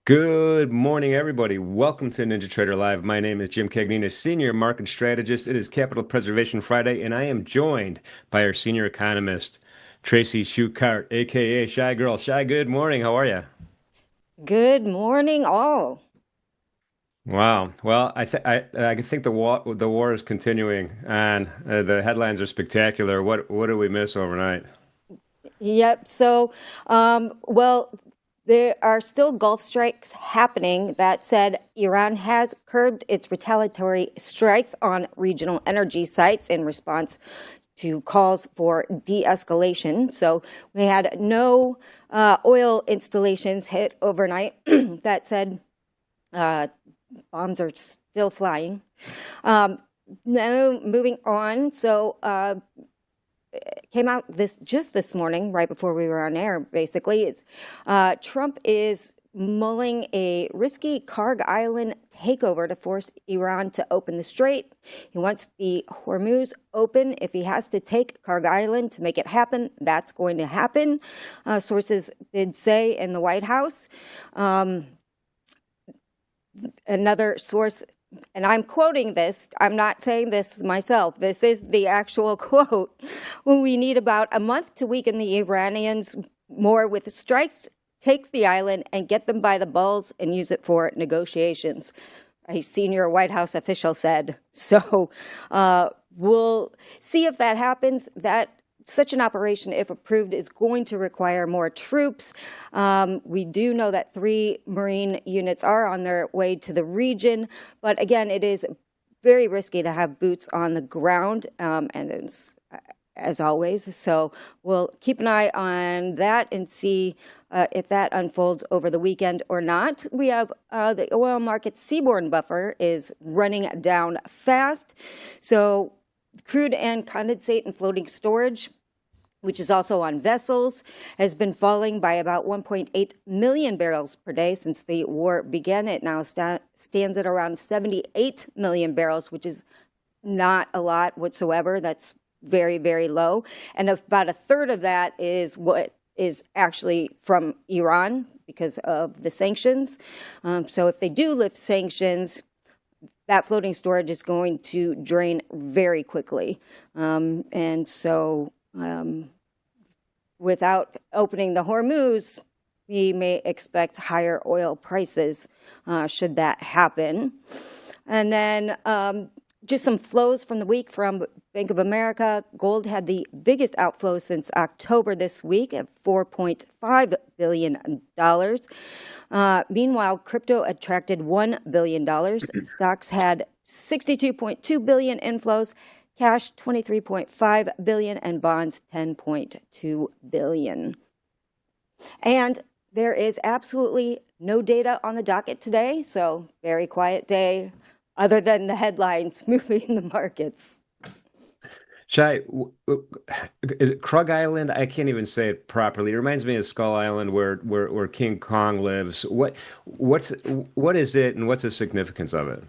Good morning, everybody. Welcome to NinjaTrader Live. My name is Jim Cagnina, Senior Market Strategist. It is Capital Preservation Friday, and I am joined by our Senior Economist, Tracy Shuchart, aka Shy Girl. Shy, good morning. How are you? Good morning, all. Wow. Well, I think the war is continuing, and the headlines are spectacular. What did we miss overnight? Yep. Well, there are still Gulf strikes happening. That said, Iran has curbed its retaliatory strikes on regional energy sites in response to calls for de-escalation. So we had no oil installations hit overnight. That said, uh, bombs are still flying. Um, Now, moving on. Came out this morning, right before we were on air, basically, is Trump is mulling a risky Karg Island takeover to force Iran to open the strait. He wants the Hormuz open. If he has to take Karg Island to make it happen, that's going to happen, sources did say in the White House. Another source, and I'm quoting this, I'm not saying this myself, this is the actual quote. We need about a month to weaken the Iranians more with strikes, take the island, and get them by the balls and use it for negotiations, a senior White House official said. We'll see if that happens. Such an operation, if approved, is going to require more troops. We do know that 3 Marine units are on their way to the region, but again, it is very risky to have boots on the ground, and it's, as always. So we'll keep an eye on that and see if that unfolds over the weekend or not. We have the oil market seaborne buffer is running down fast. So crude and condensate and floating storage, which is also on vessels, has been falling by about 1.8 million barrels per day since the war began. It now stands at around 78 million barrels, which is not a lot whatsoever. That's very, very low. And about a third of that is what is actually from Iran because of the sanctions. So if they do lift sanctions, that floating storage is going to drain very quickly. Without opening the Hormuz, we may expect higher oil prices should that happen. And then just some flows from the week from Bank of America. Gold had the biggest outflow since October this week at $4.5 billion. Meanwhile, crypto attracted $1 billion. Stocks had 62.2 billion inflows, cash 23.5 billion, and bonds 10.2 billion. And there is absolutely no data on the docket today, so very quiet day, other than the headlines moving the markets. Shy, is it Krug Island? I can't even say it properly. It reminds me of Skull Island, where King Kong lives. What is it, and what's the significance of it?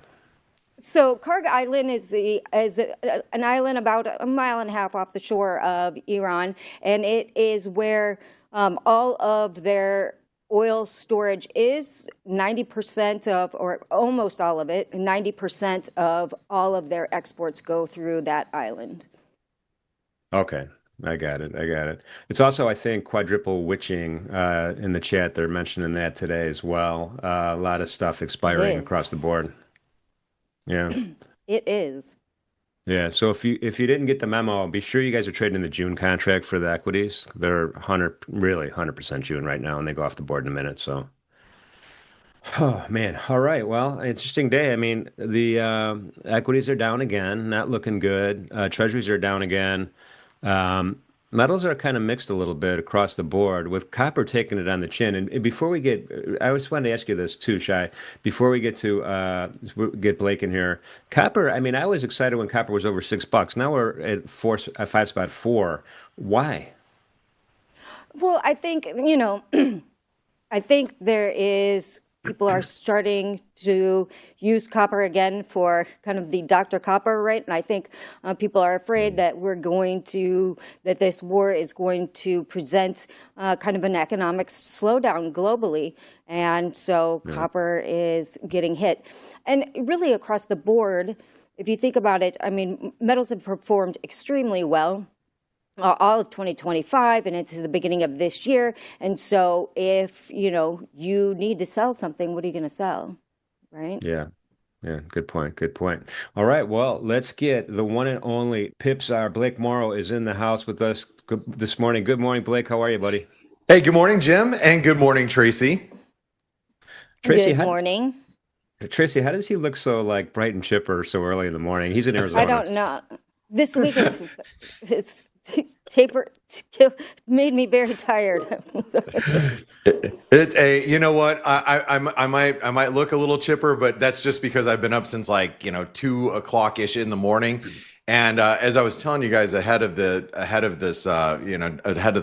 So Karg Island is an island about a mile and a half off the shore of Iran, and it is where all of their oil storage is. 90% of, or almost all of it, 90% of all of their exports go through that island. Okay, I got it. I got it. It's also, I think, quadruple witching in the chat. They're mentioning that today as well. A lot of stuff It expiring is. across the board. Yeah. It is. Yeah. So if you didn't get the memo, be sure you guys are trading the June contract for the equities. They're 100% June right now, and they go off the board in a minute. So, oh man. All right. Well, interesting day. I mean, the equities are down again, not looking good. Treasuries are down again. Um, Metals are kind of mixed a little bit across the board, with copper taking it on the chin. And before we get, I just wanted to ask you this too, Shai. Before we get to get Blake in here, copper. I mean, I was excited when copper was over $6. Now we're at 5 spot 4. Why? Well, I think, I think there is. people are starting to use copper again for kind of the Dr. Copper, right? And I think people are afraid that that this war is going to present kind of an economic slowdown globally. And so copper is getting hit. And really across the board, if you think about it, I mean, metals have performed extremely well all of 2025 and into the beginning of this year. And so if, you need to sell something, what are you going to sell, right? Yeah. Yeah, good point. Good point. All right, well, let's get the one and only Pipsar. Blake Morrow is in the house with us this morning. Good morning, Blake. How are you, buddy? Hey, good morning, Jim, and good morning, Tracy. Good morning. Tracy, how does he look so like bright and chipper so early in the morning? He's in Arizona. I don't know. This week is taper made me very tired. You know what? I might look a little chipper, but that's just because I've been up since 2:00 ish in the morning. And as I was telling you guys ahead of the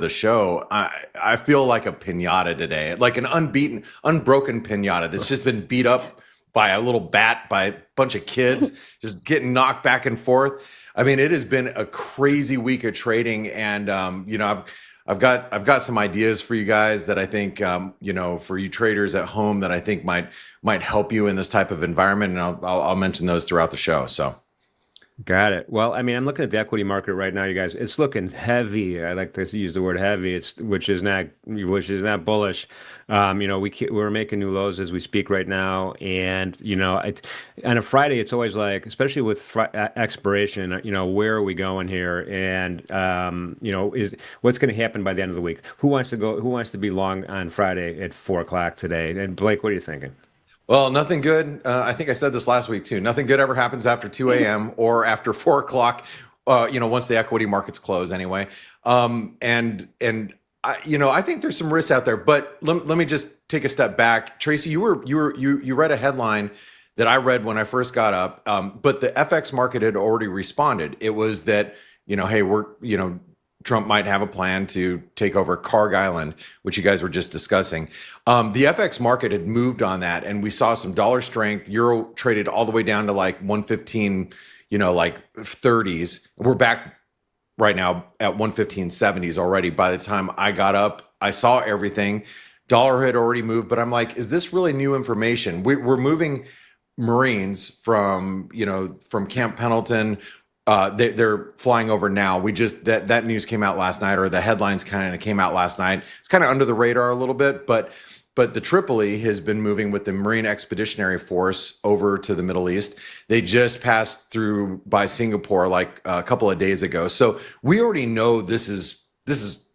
show, I feel like a piñata today, like an unbroken piñata that's just been beat up by a little bat by a bunch of kids, just getting knocked back and forth. I mean, it has been a crazy week of trading, and I've got some ideas for you guys that I think for you traders at home that I think might help you in this type of environment, and I'll mention those throughout the show. So. Got it. Well, I mean, I'm looking at the equity market right now, you guys. It's looking heavy. I like to use the word heavy. Which is not bullish. We're making new lows as we speak right now, and on a Friday, it's always like, especially with expiration. Where are we going here? And is what's going to happen by the end of the week? Who wants to be long on Friday at 4:00 today? And Blake, what are you thinking? Well, nothing good. I think I said this last week too. Nothing good ever happens after 2 a.m. or after 4:00. Once the equity markets close, anyway. I think there's some risks out there. But let me just take a step back, Tracy. You read a headline that I read when I first got up, but the FX market had already responded. It was that hey, Trump might have a plan to take over Carg Island, which you guys were just discussing. The FX market had moved on that, and we saw some dollar strength. Euro traded all the way down to like 115, 30s. We're back right now at 115.70s already. By the time I got up, I saw everything. Dollar had already moved, but I'm like, is this really new information? We're moving Marines from Camp Pendleton. They're flying over now. That news came out last night, or the headlines kind of came out last night. It's kind of under the radar a little bit, but the Tripoli has been moving with the Marine Expeditionary Force over to the Middle East. They just passed through by Singapore like a couple of days ago. So we already know this is.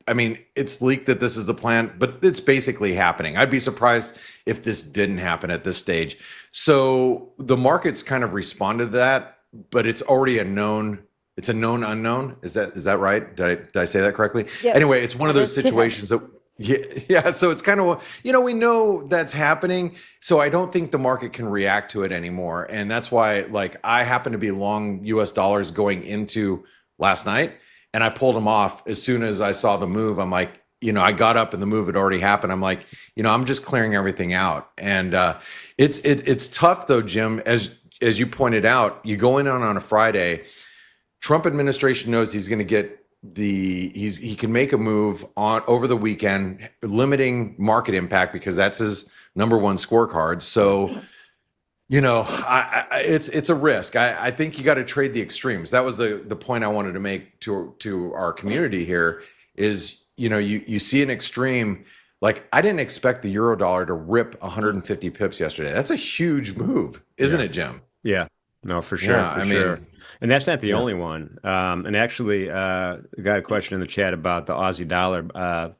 I mean, it's leaked that this is the plan, but it's basically happening. I'd be surprised if this didn't happen at this stage. So the market's kind of responded to that. But it's already it's a known unknown. Is that right? Did I say that correctly? Yep. Anyway, it's one of those situations that, yeah. So it's kind of, we know that's happening. So I don't think the market can react to it anymore. And that's why, I happen to be long US dollars going into last night, and I pulled them off as soon as I saw the move. I'm like, I got up and the move had already happened. I'm like, I'm just clearing everything out. And it's tough though, Jim, as you pointed out, you go in on a Friday. Trump administration knows he's going to get he can make a move on over the weekend, limiting market impact because that's his number one scorecard. So, it's a risk. I think you got to trade the extremes. That was the point I wanted to make to our community here. Is you see an extreme. Like, I didn't expect the euro dollar to rip 150 pips yesterday. That's a huge move, isn't it, Jim? Yeah, no, for sure. Yeah, I mean, and that's not the only one. And actually, I got a question in the chat about the Aussie dollar.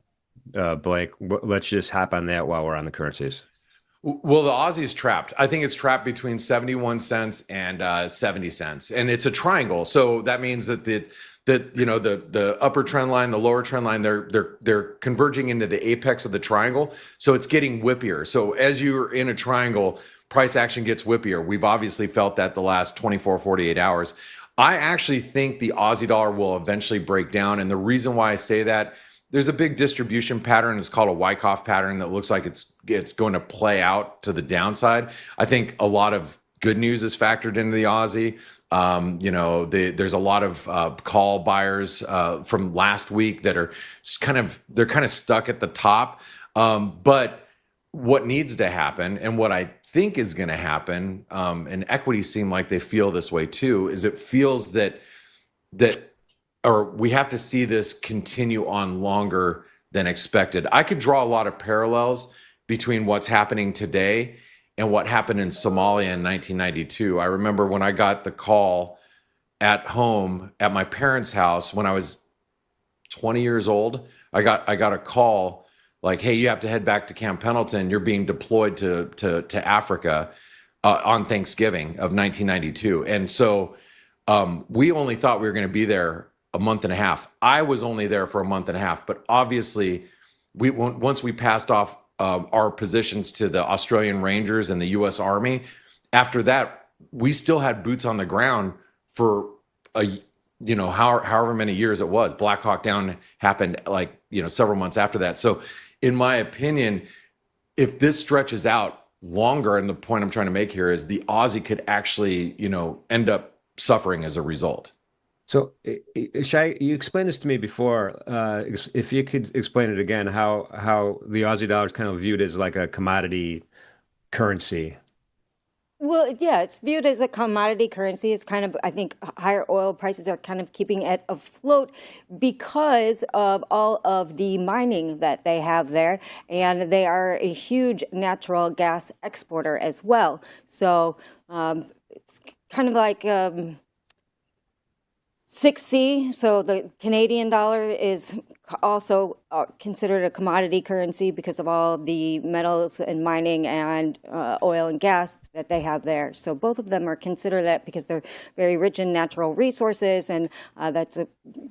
Blake, let's just hop on that while we're on the currencies. Well, the Aussie is trapped. I think it's trapped between 71 cents and 70 cents, and it's a triangle. So that means that the upper trend line, the lower trend line, they're converging into the apex of the triangle. So it's getting whippier. So as you're in a triangle, price action gets whippier. We've obviously felt that the last 24, 48 hours. I actually think the Aussie dollar will eventually break down. And the reason why I say that, there's a big distribution pattern. It's called a Wyckoff pattern that looks like it's going to play out to the downside. I think a lot of good news is factored into the Aussie. There's a lot of call buyers from last week that are they're kind of stuck at the top. But what needs to happen, and what I think is going to happen, and equities seem like they feel this way too, is it feels that or we have to see this continue on longer than expected. I could draw a lot of parallels between what's happening today and what happened in Somalia in 1992. I remember when I got the call at home at my parents' house when I was 20 years old. I got a call like, "Hey, you have to head back to Camp Pendleton. You're being deployed to Africa on Thanksgiving of 1992." And so we only thought we were going to be there a month and a half. I was only there for a month and a half, but obviously, once we passed off our positions to the Australian Rangers and the U.S. Army, after that, we still had boots on the ground for however many years it was. Black Hawk Down happened several months after that. So, in my opinion, if this stretches out longer, and the point I'm trying to make here is the Aussie could actually end up suffering as a result. So, Shai, you explained this to me before. If you could explain it again, how the Aussie dollar is kind of viewed as like a commodity currency. Well, yeah, it's viewed as a commodity currency. It's kind of, I think, higher oil prices are kind of keeping it afloat because of all of the mining that they have there. And they are a huge natural gas exporter as well. So it's kind of like 6C. So the Canadian dollar is also considered a commodity currency because of all the metals and mining and oil and gas that they have there. So both of them are considered that because they're very rich in natural resources, and that's a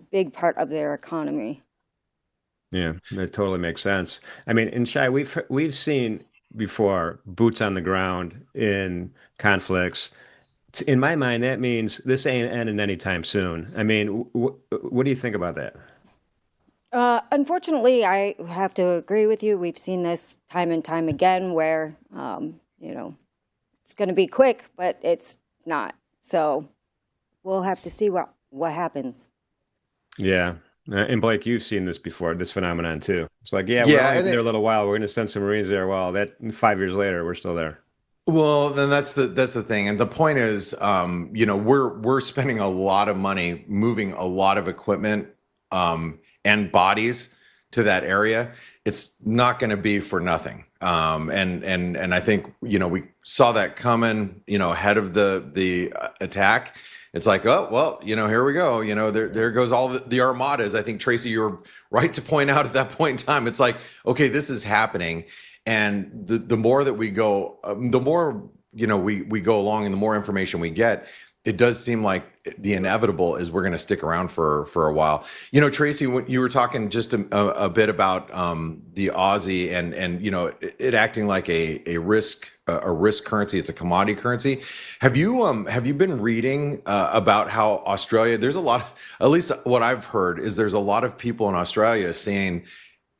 big part of their economy. Yeah, that totally makes sense. I mean, in Shai, we've seen before boots on the ground in conflicts. In my mind, that means this ain't ending anytime soon. I mean, what do you think about that? Unfortunately, I have to agree with you. We've seen this time and time again where, it's going to be quick, but it's not. So we'll have to see what happens. Yeah. And Blake, you've seen this before, this phenomenon too. It's like, yeah, we're Yeah, only and there a little while. We're going to send some Marines there. Well, that 5 years later, we're still there. well, then that's the thing, and the point is, we're spending a lot of money moving a lot of equipment and bodies to that area. It's not going to be for nothing. And I think we saw that coming ahead of the attack. It's like, oh well, here we go. There goes all the armadas. I think Tracy, you were right to point out at that point in time. It's like, okay, this is happening. And the more that we go, the more we go along, and the more information we get, it does seem like the inevitable is we're going to stick around for a while. Tracy, when you were talking just a bit about the Aussie and it acting like a risk currency, it's a commodity currency. Have you been reading about how Australia? There's a lot, at least what I've heard is there's a lot of people in Australia saying,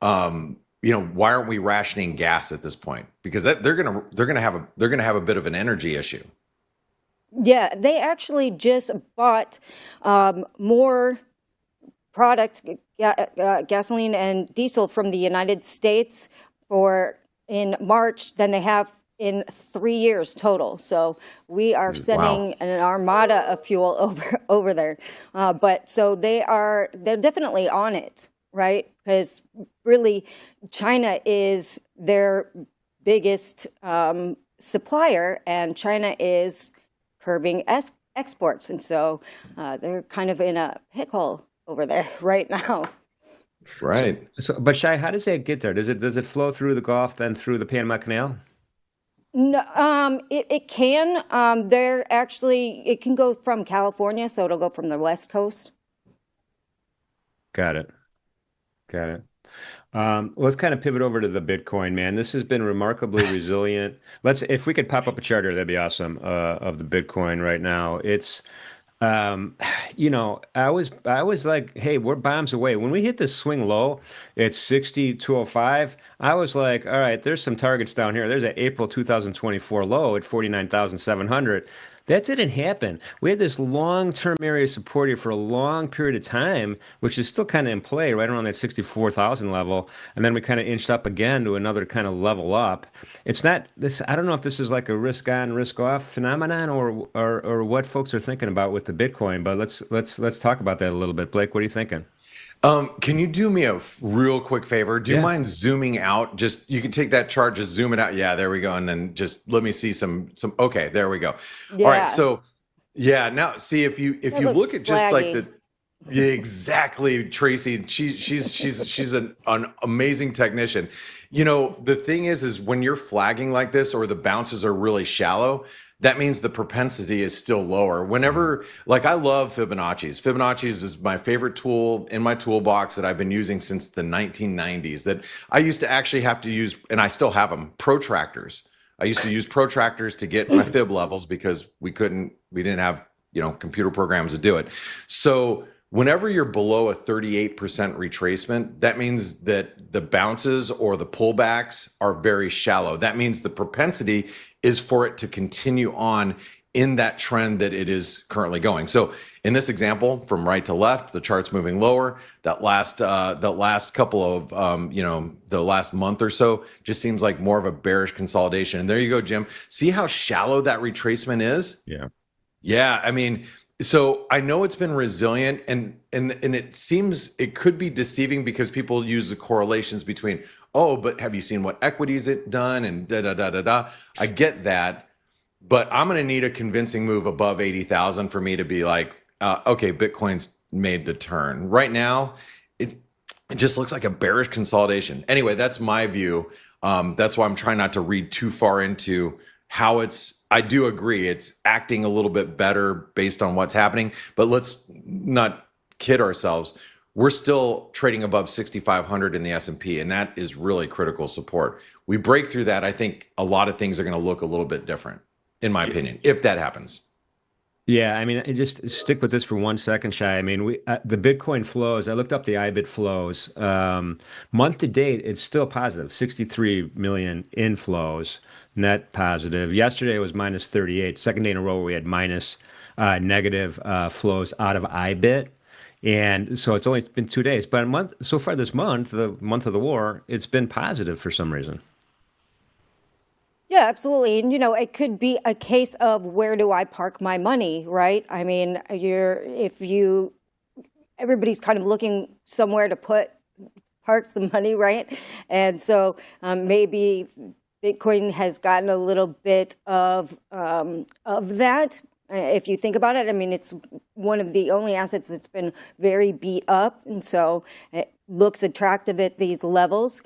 why aren't we rationing gas at this point? Because they're gonna have a bit of an energy issue. Yeah, they actually just bought more product, gasoline and diesel from the United States in March than they have in 3 years total. So we are sending an armada of fuel over there. But so they're definitely on it, right? Because really, China is their biggest supplier, and China is curbing exports. And so they're kind of in a pickle over there right now. Right. So, but Shai, how does that get there? Does it flow through the Gulf, then through the Panama Canal? No, it can. It can go from California, so it'll go from the West Coast. Got it. Let's kind of pivot over to the Bitcoin, man. This has been remarkably resilient. If we could pop up a chart here, that'd be awesome. Of the Bitcoin right now, Um, I was like, hey, we're bombs away. When we hit the swing low at 60,205, I was like, all right, there's some targets down here. There's an April 2024 low at 49,700. That didn't happen. We had this long-term area of support here for a long period of time, which is still kind of in play right around that 64,000 level. And then we kind of inched up again to another kind of level up. It's not this. I don't know if this is like a risk on, risk off phenomenon, or what folks are thinking about with the Bitcoin. But let's talk about that a little bit. Blake, what are you thinking? Can you do me a real quick favor? Do you Yeah. mind zooming out? Just you can take that chart, just zoom it out. Yeah, there we go. And then just let me see some. Okay, there we go. All right. Yeah, So yeah, now see if that you looks look at just like flaggy. the yeah, exactly, Tracy. She's an amazing technician. You know, the thing is when you're flagging like this or the bounces are really shallow, that means the propensity is still lower. Whenever, like, I love Fibonacci's. Fibonacci's is my favorite tool in my toolbox that I've been using since the 1990s. That I used to actually have to use, and I still have them, protractors. I used to use protractors to get my fib levels because we didn't have, computer programs to do it. So whenever you're below a 38% retracement, that means that the bounces or the pullbacks are very shallow. That means the propensity is for it to continue on in that trend that it is currently going. So in this example, from right to left, the chart's moving lower. That last couple of the last month or so just seems like more of a bearish consolidation. And there you go, Jim. See how shallow that retracement is? Yeah. Yeah, I mean, so I know it's been resilient, and it seems it could be deceiving because people use the correlations between, oh, but have you seen what equities it done and da da da da da. I get that, but I'm going to need a convincing move above 80,000 for me to be like, okay, Bitcoin's made the turn. Right now, it it just looks like a bearish consolidation. Anyway, that's my view. That's why I'm trying not to read too far into how it's. I do agree it's acting a little bit better based on what's happening, but let's not kid ourselves. We're still trading above 6,500 in the S&P, and that is really critical support. We break through that, I think a lot of things are going to look a little bit different, in my opinion, if that happens. Yeah, I mean, just stick with this for 1 second, Shy. I mean, the Bitcoin flows. I looked up the IBIT flows. Month to date, it's still positive, 63 million inflows, net positive. Yesterday was minus 38. Second day in a row where we had minus negative flows out of IBIT. And so it's only been 2 days, but a month so far this month, the month of the war, it's been positive for some reason. Yeah, absolutely. And, it could be a case of where do I park my money, right? I mean, everybody's kind of looking somewhere to park the money, right? And so maybe Bitcoin has gotten a little bit of that. If you think about it, I mean, it's one of the only assets that's been very beat up, and so it looks attractive at these levels.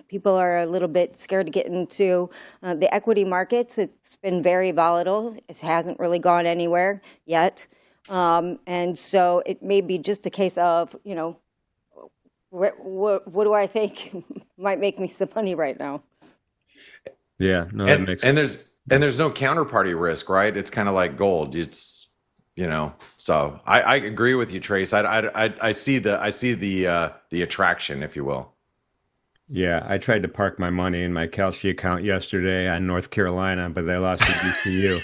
People are a little bit scared to get into the equity markets. It's been very volatile. It hasn't really gone anywhere yet, and so it may be just a case of, what do I think might make me some money right now? Yeah, no, that And makes and there's no counterparty risk, right? It's kind of like gold. It's so I agree with you, Trace. I see the attraction, if you will. Yeah, I tried to park my money in my Kalshi account yesterday on North Carolina, but they lost to DCU.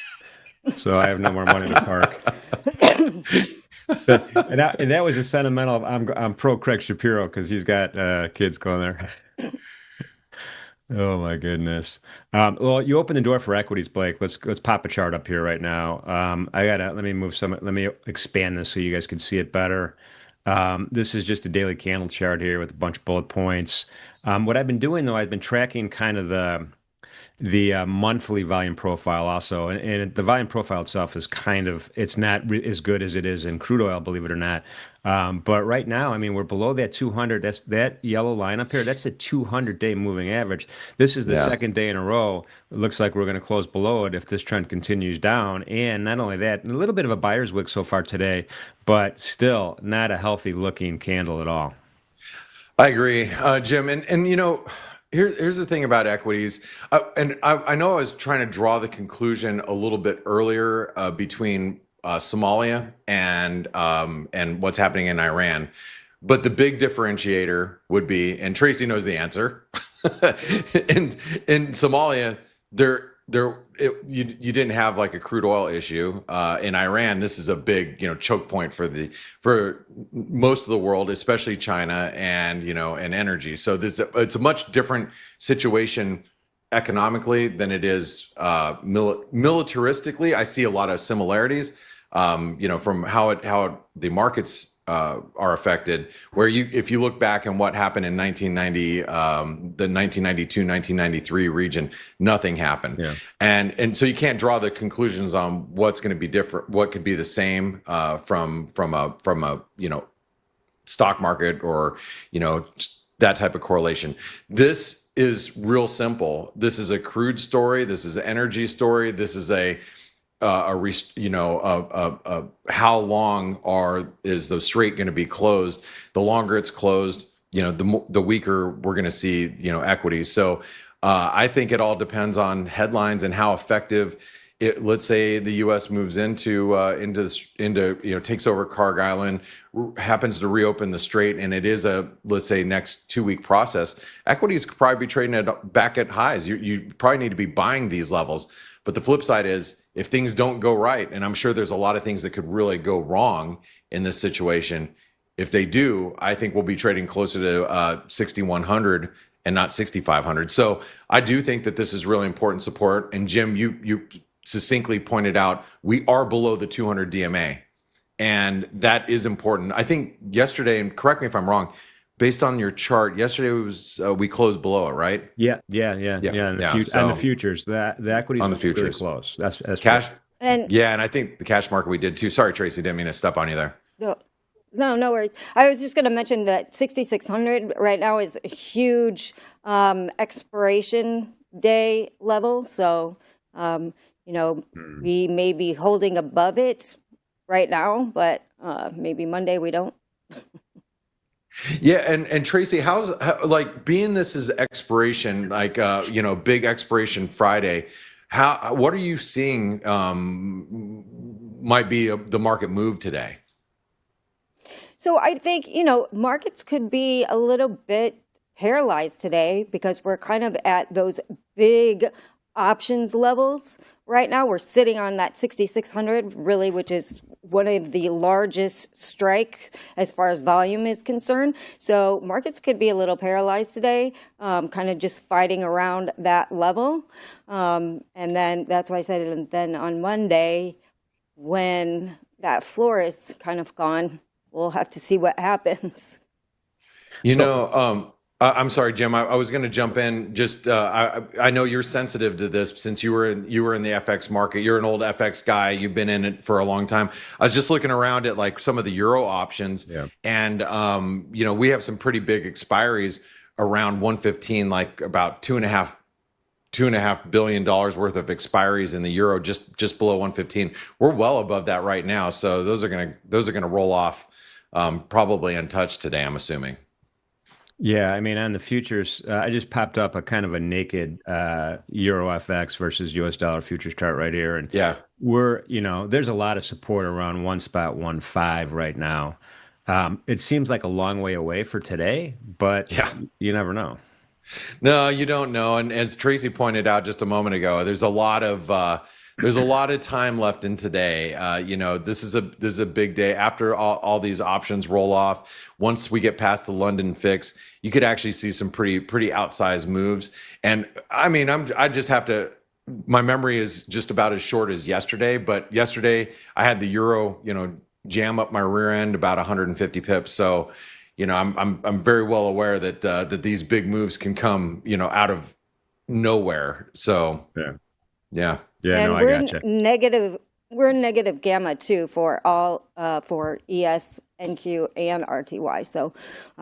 So I have no more money to park. And that was a sentimental. I'm pro Craig Shapiro because he's got kids going there. Oh my goodness. Well, you opened the door for equities, Blake. Let's pop a chart up here right now. Let me expand this so you guys can see it better. This is just a daily candle chart here with a bunch of bullet points. What I've been doing though, I've been tracking kind of the monthly volume profile also, and the volume profile itself is it's not as good as it is in crude oil, believe it or not. But right now, I mean, we're below that 200. That's that yellow line up here. That's the 200-day moving average. This is the Yeah. second day in a row. It looks like we're going to close below it if this trend continues down. And not only that, a little bit of a buyer's wick so far today, but still not a healthy looking candle at all. I agree, Jim. And here's the thing about equities. And I know I was trying to draw the conclusion a little bit earlier between Somalia and what's happening in Iran. But the big differentiator would be, and Tracy knows the answer. in Somalia, you didn't have like a crude oil issue. In Iran, this is a big choke point for most of the world, especially China and and energy. So it's a much different situation economically than it is militaristically. I see a lot of similarities, from how the markets are affected. Where if you look back and what happened in 1990, the 1992-1993 region, nothing happened. Yeah. And so you can't draw the conclusions on what's going to be different, what could be the same from a stock market or that type of correlation. This is real simple. This is a crude story. This is an energy story. This is how long is the strait going to be closed? The longer it's closed, the weaker we're going to see, equities. So I think it all depends on headlines and how effective let's say the U.S. moves into takes over Carg Island, happens to reopen the strait, and it is let's say next 2-week process. Equities could probably be trading back at highs. You probably need to be buying these levels. But the flip side is, if things don't go right, and I'm sure there's a lot of things that could really go wrong in this situation, if they do, I think we'll be trading closer to 6,100 and not 6,500. So I do think that this is really important support. And Jim, you succinctly pointed out we are below the 200 DMA, and that is important. I think yesterday, and correct me if I'm wrong, based on your chart, yesterday was we closed below it, right? Yeah. And the futures, the equities on the futures pretty close. That's cash. And and I think the cash market we did too. Sorry, Tracy, didn't mean to step on you there. no worries. I was just going to mention that 6,600 right now is a huge expiration day level. So, we may be holding above it right now, but maybe Monday we don't. Yeah, and Tracy, like being this is expiration, like big expiration Friday, what are you seeing might be the market move today? So I think, markets could be a little bit paralyzed today because we're kind of at those big options levels right now. We're sitting on that 6,600 really, which is one of the largest strikes as far as volume is concerned. So markets could be a little paralyzed today, kind of just fighting around that level. And then that's why I said it. And then on Monday, when that floor is kind of gone, we'll have to see what happens. I'm sorry, Jim. I was going to jump in. Just I know you're sensitive to this since you were in the FX market. You're an old FX guy. You've been in it for a long time. I was just looking around at like some of the euro options, and we have some pretty big expiries around 115, like about $2.5 billion worth of expiries in the euro, just below 115. We're well above that right now. So those are gonna roll off probably untouched today, I'm assuming. Yeah, I mean, on the futures, I just popped up a kind of a naked Euro FX versus US dollar futures chart right here. And we're, there's a lot of support around 1.15 right now. It seems like a long way away for today, but you never know. No, you don't know. And as Tracy pointed out just a moment ago, there's a lot of time left in today. This is a big day after all these options roll off. Once we get past the London fix, you could actually see some pretty outsized moves. And I mean, my memory is just about as short as yesterday, but yesterday I had the euro, jam up my rear end about 150 pips. So, I'm very well aware that these big moves can come, out of nowhere. So, yeah. And I gotcha. We're negative gamma too for all for ES, NQ, and RTY. So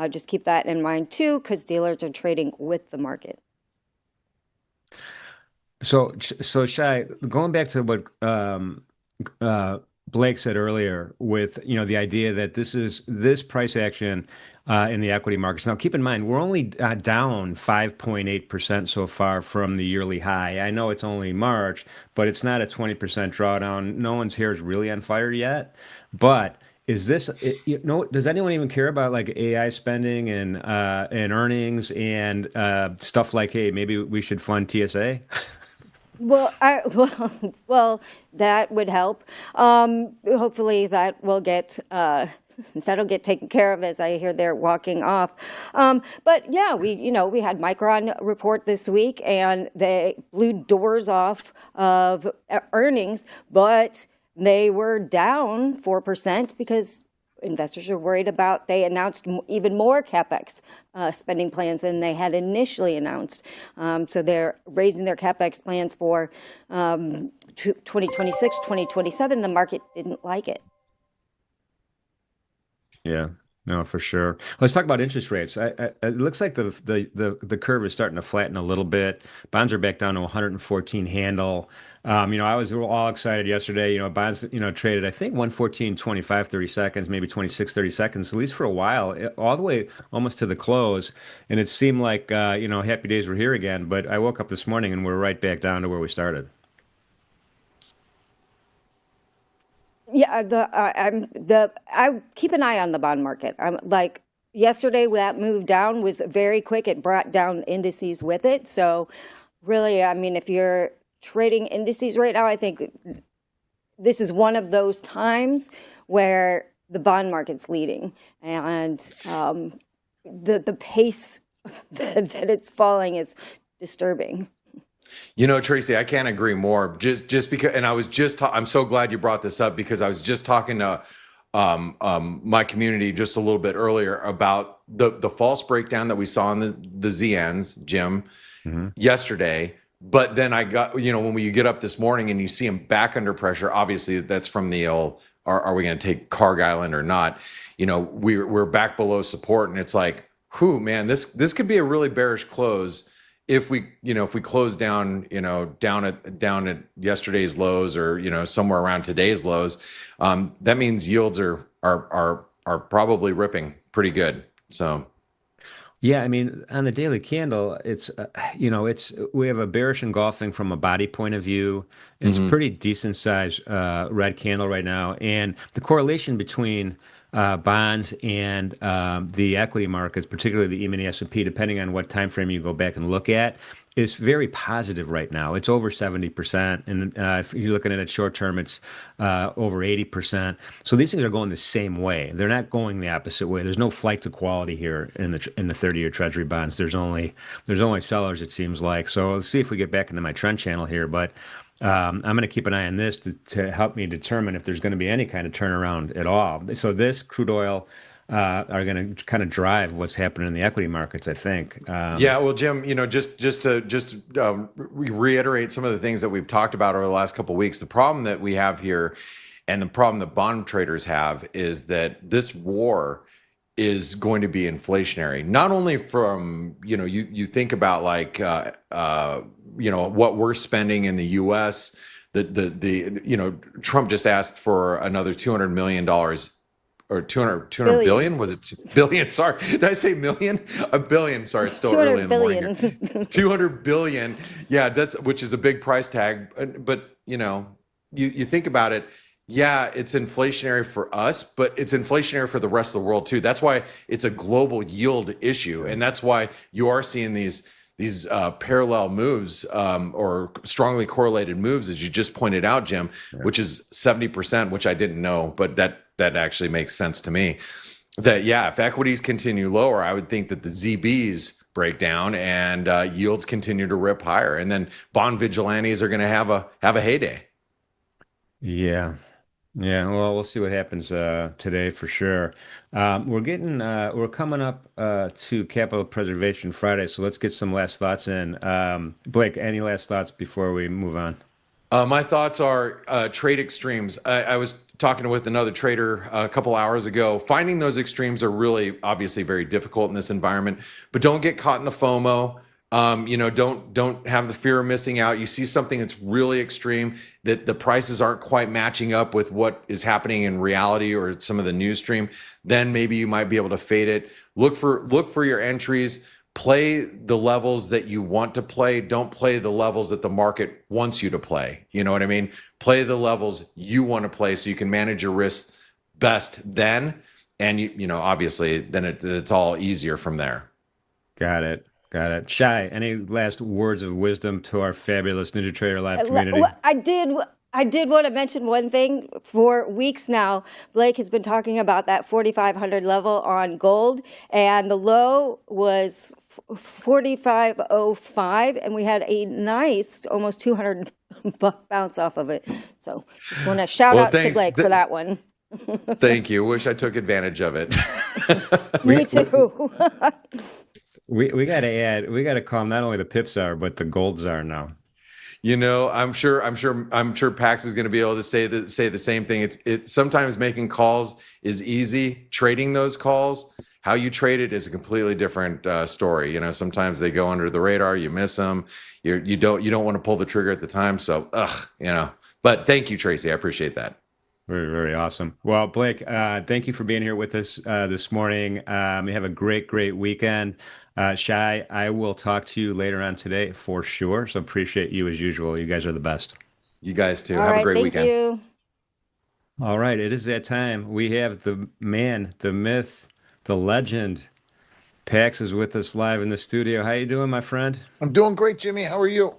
just keep that in mind too, because dealers are trading with the market. So Shai, going back to what Blake said earlier, with the idea that this price action in the equity markets. Now, keep in mind, we're only down 5.8% so far from the yearly high. I know it's only March, but it's not a 20% drawdown. No one's hair is really on fire yet. But is this, does anyone even care about like AI spending and earnings and stuff like, hey, maybe we should fund TSA? Well, well, that would help. Hopefully, that will get that'll get taken care of as I hear they're walking off. But yeah, we had Micron report this week, and they blew doors off of earnings, but they were down 4% because investors are worried about, they announced even more CapEx spending plans than they had initially announced. So they're raising their CapEx plans for 2026, 2027. The market didn't like it. Yeah, no, for sure. Let's talk about interest rates. It looks like the curve is starting to flatten a little bit. Bonds are back down to 114 handle. I was all excited yesterday. Bonds, traded, I think 114.25, 30 seconds, maybe 26, 30 seconds, at least for a while, all the way almost to the close. And it seemed like, happy days were here again. But I woke up this morning and we're right back down to where we started. Yeah, I keep an eye on the bond market. I'm like yesterday, that move down was very quick. It brought down indices with it. So really, I mean, if you're trading indices right now, I think this is one of those times where the bond market's leading, and the pace that it's falling is disturbing. Tracy, I can't agree more. Just because, and I'm so glad you brought this up, because I was just talking to my community just a little bit earlier about the false breakdown that we saw in the ZNs, Jim, yesterday. But then I got, when you get up this morning and you see them back under pressure, obviously that's from the old, are we going to take Carg Island or not? We're back below support, and it's like, man, this could be a really bearish close. If we close down, down at yesterday's lows, or somewhere around today's lows, that means yields are probably ripping pretty good. So, yeah, I mean, on the daily candle, it's we have a bearish engulfing from a body point of view. It's pretty decent size red candle right now, and the correlation between bonds and the equity markets, particularly the E-mini S&P, depending on what time frame you go back and look at, is very positive right now. It's over 70%, and if you're looking at it short term, it's over 80%. So these things are going the same way. They're not going the opposite way. There's no flight to quality here in the 30-year Treasury bonds. There's only sellers, it seems like. So let's see if we get back into my trend channel here, but I'm going to keep an eye on this to help me determine if there's going to be any kind of turnaround at all. So this crude oil are going to kind of drive what's happening in the equity markets, I think. Yeah, well, Jim, just to reiterate some of the things that we've talked about over the last couple of weeks, the problem that we have here, and the problem that bond traders have, is that this war is going to be inflationary. Not only from you think about like what we're spending in the U.S. Trump just asked for another $200 million. Or 200 billion? Was it billion? Sorry. Did I say million? A billion. Sorry. It's still early in the morning here. 200 billion. Yeah, which is a big price tag. But, you think about it. Yeah, it's inflationary for us, but it's inflationary for the rest of the world too. That's why it's a global yield issue. And that's why you are seeing these parallel moves or strongly correlated moves, as you just pointed out, Jim, which is 70%, which I didn't know, but that actually makes sense to me. That, yeah, if equities continue lower, I would think that the ZBs break down and yields continue to rip higher, and then bond vigilantes are going to have a heyday. Yeah. Yeah, well, we'll see what happens today for sure. We're coming up to Capital Preservation Friday, so let's get some last thoughts in. Blake, any last thoughts before we move on? My thoughts are trade extremes. I was talking with another trader a couple hours ago. Finding those extremes are really obviously very difficult in this environment, but don't get caught in the FOMO. Don't have the fear of missing out. You see something that's really extreme, that the prices aren't quite matching up with what is happening in reality or some of the news stream, then maybe you might be able to fade it. Look for your entries. Play the levels that you want to play. Don't play the levels that the market wants you to play. You know what I mean? Play the levels you want to play so you can manage your risks best then. And obviously then it's all easier from there. Got it. Got it. Shy, any last words of wisdom to our fabulous NinjaTrader Live community? I did want to mention one thing. For weeks now, Blake has been talking about that 4,500 level on gold, and the low was 4,505, and we had a nice almost 200 buck bounce off of it. So just want to shout out to Blake for that one. Thank you. Wish I took advantage of it. Me too. We got to calm not only the pips are, but the golds are now. I'm sure Pax is going to be able to say the same thing. It's sometimes making calls is easy. Trading those calls, how you trade it is a completely different story. Sometimes they go under the radar. You miss them. You don't want to pull the trigger at the time. So, But thank you, Tracy. I appreciate that. Very, very awesome. Well, Blake, thank you for being here with us this morning. You have a great, great weekend. Shy, I will talk to you later on today for sure. So appreciate you as usual. You guys are the best. You guys too. All Have right, a great thank weekend. you. All right, it is that time. We have the man, the myth, the legend. Pax is with us live in the studio. How you doing, my friend? I'm doing great, Jimmy. How are you?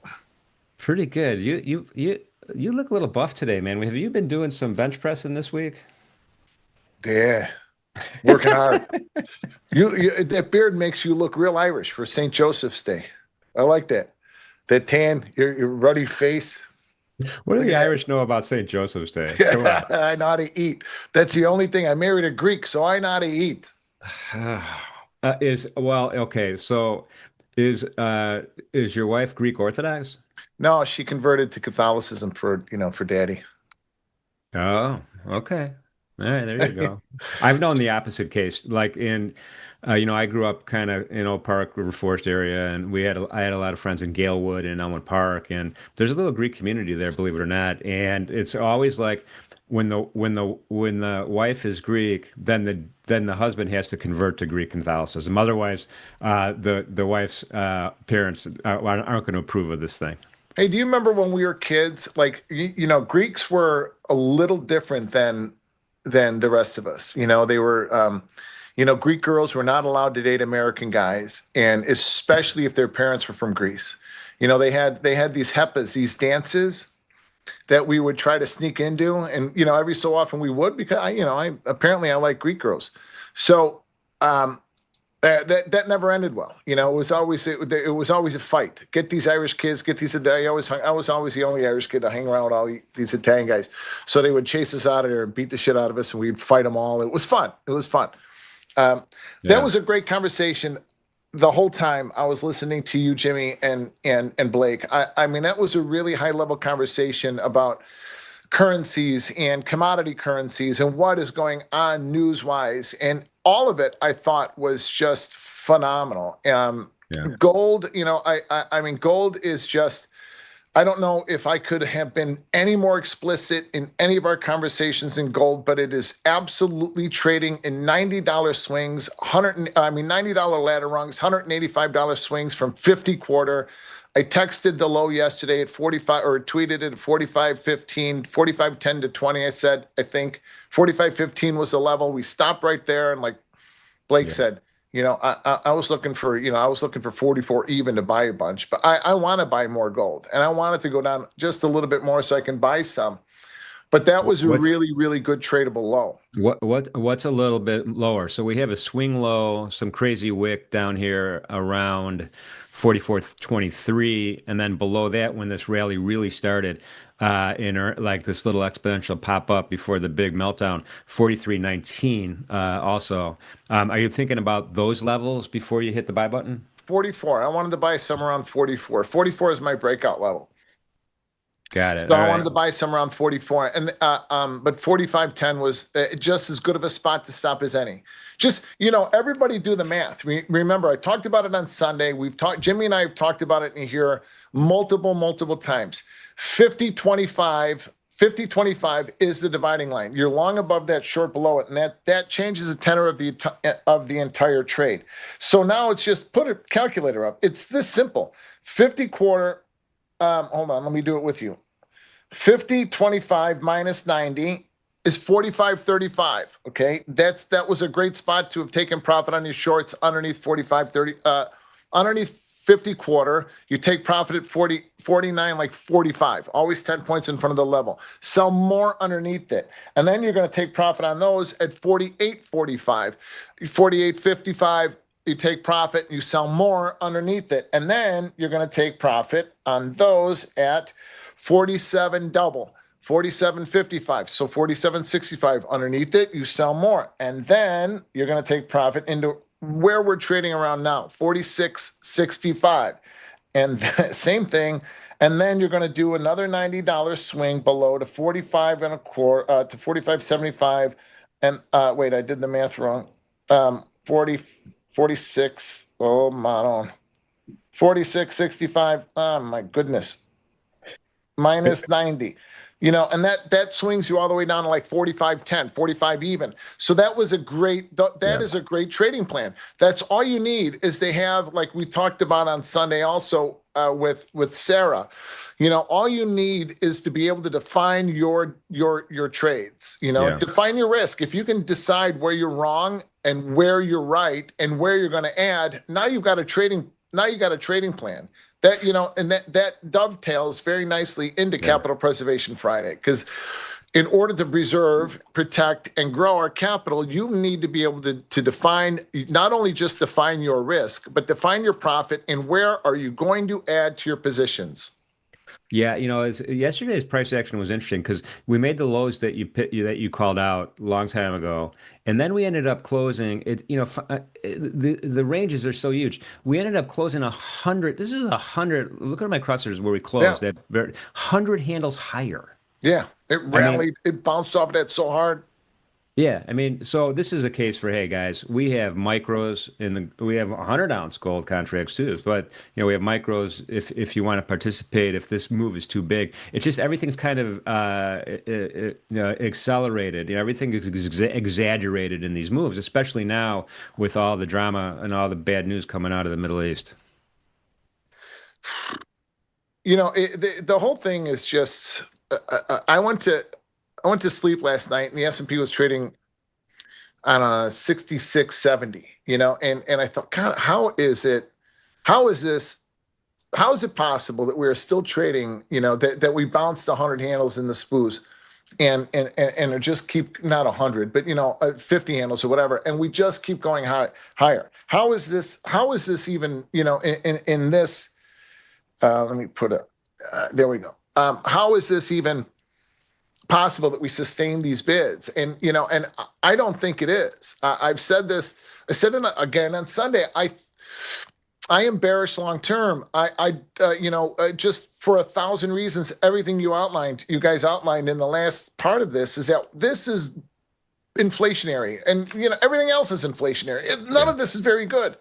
Pretty good. You look a little buff today, man. Have you been doing some bench pressing this week? Yeah, working hard. That beard makes you look real Irish for St. Joseph's Day. I like that. That tan, your ruddy face. What do Look the at that. Irish know about St. Joseph's Day? Come on. I know how to eat. That's the only thing. I married a Greek, so I know how to eat. Okay. So is your wife Greek Orthodox? No, she converted to Catholicism for daddy. Oh, okay. All right, there you go. I've known the opposite case. Like I grew up kind of in Oak Park, River Forest area, and I had a lot of friends in Galewood and Elmwood Park, and there's a little Greek community there, believe it or not. And it's always like when the wife is Greek, then the husband has to convert to Greek Catholicism. Otherwise, the wife's parents aren't going to approve of this thing. Hey, do you remember when we were kids? Like, Greeks were a little different than the rest of us. They were, Greek girls were not allowed to date American guys, and especially if their parents were from Greece. They had these hepas, these dances that we would try to sneak into, and every so often we would, because I apparently I like Greek girls. So that never ended well. It was always a fight. Get these Irish kids, get these. I was always the only Irish kid to hang around with all these Italian guys. So they would chase us out of there and beat the shit out of us, and we'd fight them all. It was fun. That was a great conversation. The whole time I was listening to you, Jimmy, and Blake. I mean, that was a really high level conversation about currencies and commodity currencies and what is going on news wise, and all of it I thought was just phenomenal. Gold, I mean, gold is just, I don't know if I could have been any more explicit in any of our conversations in gold, but it is absolutely trading in $90 swings, $90 ladder rungs, $185 swings from 50 quarter. I texted the low yesterday at 45, or tweeted it at 45.15, 45.10 to 20. I said, I think 45.15 was the level. We stopped right there, and like Blake said, I was looking for 44 even to buy a bunch, but I want to buy more gold, and I want it to go down just a little bit more so I can buy some. But that was a really, really good tradable low. What's a little bit lower? So we have a swing low, some crazy wick down here around 44.23, and then below that, when this rally really started, like this little exponential pop up before the big meltdown, 43.19. Also, are you thinking about those levels before you hit the buy button? 44. I wanted to buy some around 44. 44 is my breakout level. Got it. So All I right. wanted to buy some around 44, and but 45.10 was just as good of a spot to stop as any. Just, everybody do the math. Remember, I talked about it on Sunday. Jimmy and I have talked about it in here multiple times. 50-25, 50-25 is the dividing line. You're long above that, short below it, and that changes the tenor of the entire trade. So now it's just put a calculator up. It's this simple. 50 quarter. Hold on, let me do it with you. 50-25 minus 90 is 45.35. Okay, that was a great spot to have taken profit on your shorts underneath 45.30. Underneath 50 quarter, you take profit at 49, like 45. Always 10 points in front of the level. Sell more underneath it, and then you're going to take profit on those at 48.45, 48.55. You take profit, you sell more underneath it, and then you're going to take profit on those at 47 double, 47.55. So 47.65 underneath it, you sell more. And then you're going to take profit into where we're trading around now, 46.65. And same thing. And then you're going to do another $90 swing below to 45 and a quarter, to 45.75. And wait, I did the math wrong. 46. Oh, my. 46.65. Oh, my goodness. Minus 90, and that swings you all the way down to like 45.10, 45 even. So that was that is a great trading plan. That's all you need is they have, like we talked about on Sunday also with Sarah, all you need is to be able to define your trades, define your risk. If you can decide where you're wrong and where you're right and where you're going to add, now you got a trading plan. That, and that dovetails very nicely into Capital Preservation Friday, because in order to preserve, protect, and grow our capital, you need to be able to define, not only just define your risk, but define your profit and where are you going to add to your positions. Yeah, yesterday's price action was interesting because we made the lows that you called out a long time ago, and then we ended up closing it. The ranges are so huge. We ended up closing 100. This is 100. Look at my crosshairs where we Yeah, closed at 100 handles higher. yeah. It I mean, rallied. It bounced off of that so hard. yeah, I mean, so this is a case for, hey guys, we have micros we have 100-ounce gold contracts too, but we have micros if you want to participate, if this move is too big. It's just everything's kind of accelerated. Everything is exaggerated in these moves, especially now with all the drama and all the bad news coming out of the Middle East. The whole thing is just. I went to sleep last night, and the S&P was trading on a 66.70, and I thought, God, how is it possible that we're still trading, that we bounced 100 handles in the SPOOs and just keep, not 100, but 50 handles or whatever, and we just keep going higher. How is this even, in this, let me put it, there we go. How is this even possible that we sustain these bids? And I don't think it is. I've said this. I said it again on Sunday. I am bearish long term. Just for 1,000 reasons. Everything you guys outlined in the last part of this is that this is inflationary, and everything else is inflationary. None of this is very good.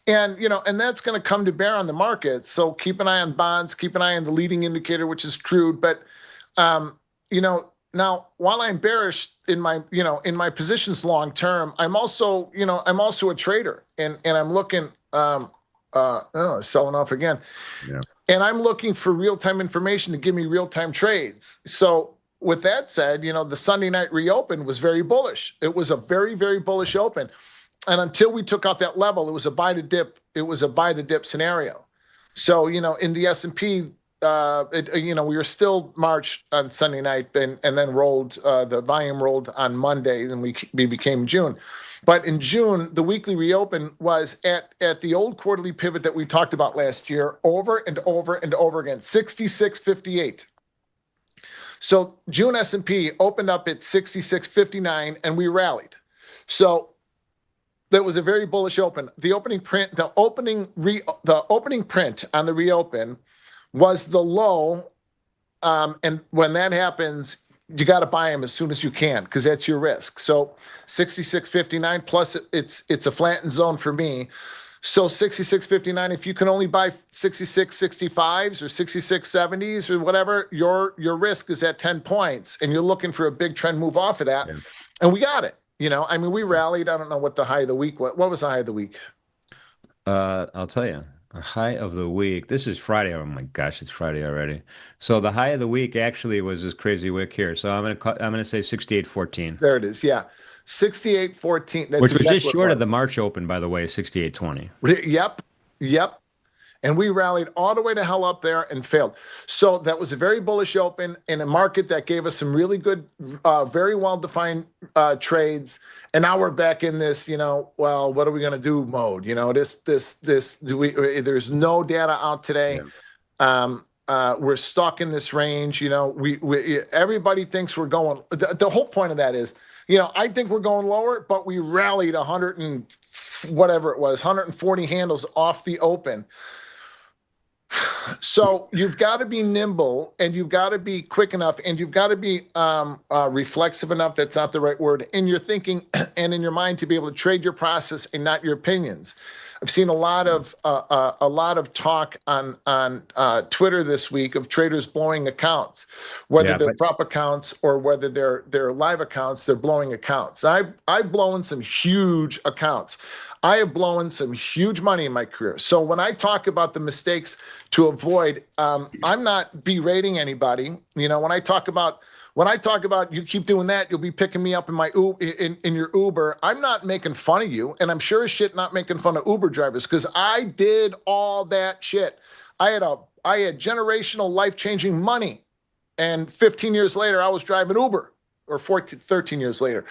And, and that's going to come to bear on the market. So keep an eye on bonds, keep an eye on the leading indicator, which is crude. But, now while I'm bearish in my positions long term, I'm also a trader, and I'm looking, selling off again. Yeah. And I'm looking for real-time information to give me real-time trades. So with that said, the Sunday night reopen was very bullish. It was a very, very bullish open. And until we took out that level, it was a buy the dip. It was a buy the dip scenario. So, in the S&P, we were still March on Sunday night, and then rolled, the volume rolled on Monday, and we became June. But in June, the weekly reopen was at the old quarterly pivot that we talked about last year, over and over and over again, 66.58. So June S&P opened up at 66.59, and we rallied. So that was a very bullish open. The opening print on the reopen was the low and when that happens, you got to buy them as soon as you can because that's your risk. So 66.59 plus it's a flattened zone for me. So 66.59, if you can only buy 66.65s or 66.70s or whatever, your risk is at 10 points and you're looking for a big trend move off of that. Yeah. And we got it. I mean, we rallied. I don't know what the high of the week was. What was the high of the week? I'll tell you. The high of the week. This is Friday. Oh my gosh, it's Friday already. So the high of the week actually was this crazy wick here. So I'm gonna say 68.14, There it is. Yeah. 68.14. That's which was exactly just what it short of was. the March open, by the way, 68.20. Yep. Yep. And we rallied all the way to hell up there and failed. So that was a very bullish open in a market that gave us some really good, very well-defined trades. And now we're back in this, well, what are we going to do mode? There's no data out today. We're stuck in this range. Everybody thinks we're going. The whole point of that is, I think we're going lower, but we rallied 100 and whatever it was, 140 handles off the open. So you've got to be nimble and you've got to be quick enough and you've got to be reflexive enough. That's not the right word in your thinking and in your mind to be able to trade your process and not your opinions. I've seen a lot of talk on Twitter this week of traders blowing accounts, whether they're prop accounts or whether they're live accounts. They're blowing accounts. I've blown some huge accounts. I have blown some huge money in my career. So when I talk about the mistakes to avoid, I'm not berating anybody. When I talk about you keep doing that, you'll be picking me up in my in your Uber. I'm not making fun of you, and I'm sure as shit not making fun of Uber drivers because I did all that shit. I had generational life-changing money, and 15 years later, I was driving Uber. Or 13 years later,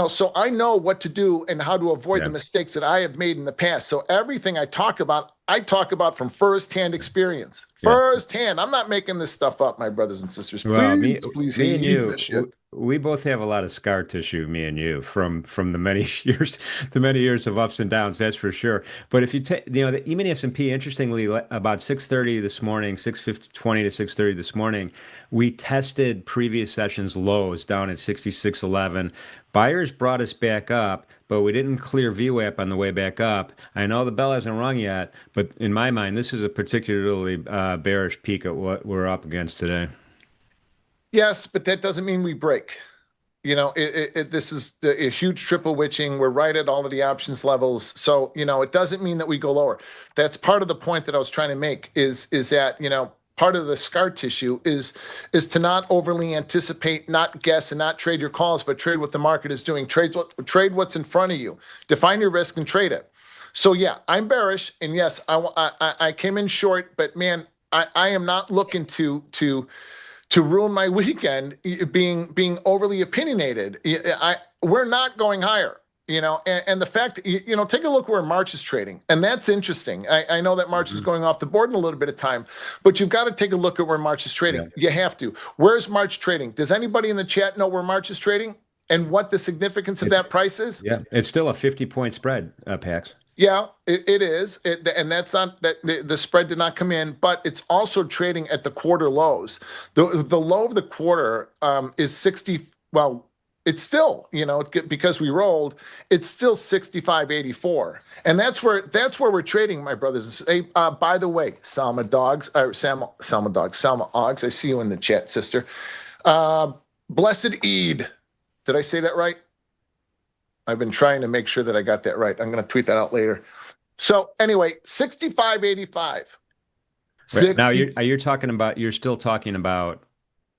so I know what to do and how to avoid the mistakes that I have made in the past. So everything I talk about from firsthand experience. Firsthand. I'm not making this stuff up, my brothers and sisters. Well, Please me and heed you, this shit. we both have a lot of scar tissue, me and you, from the many years of ups and downs, that's for sure. But if you take, the E-mini S&P, interestingly, about 6:30 this morning, 6:20 to 6:30 this morning, we tested previous sessions lows down at 66.11. Buyers brought us back up, but we didn't clear VWAP on the way back up. I know the bell hasn't rung yet, but in my mind, this is a particularly bearish peak at what we're up against today. Yes, but that doesn't mean we break. This is a huge triple witching. We're right at all of the options levels. So, it doesn't mean that we go lower. That's part of the point that I was trying to make is that, part of the scar tissue is to not overly anticipate, not guess, and not trade your calls, but trade what the market is doing. Trade what's in front of you. Define your risk and trade it. So yeah, I'm bearish, and yes, I came in short, but man, I am not looking to ruin my weekend being overly opinionated. We're not going higher. And the fact, take a look where March is trading. And that's interesting. I know that March is going off the board in a little bit of time, but you've got to take a look at where March is trading. You have to. Where's March trading? Does anybody in the chat know where March is trading and what the significance of that price is? Yeah, it's still a 50-point spread, Pax. Yeah, it is. And that's not that the spread did not come in, but it's also trading at the quarter lows. The low of the quarter is 60. Well, it's still, because we rolled, it's still 65.84. And that's where we're trading, my brothers. Hey, by the way, Salma Oggs, I see you in the chat, sister. Blessed Eid. Did I say that right? I've been trying to make sure that I got that right. I'm going to tweet that out later. So anyway, 65.85. Right. Now you're still talking about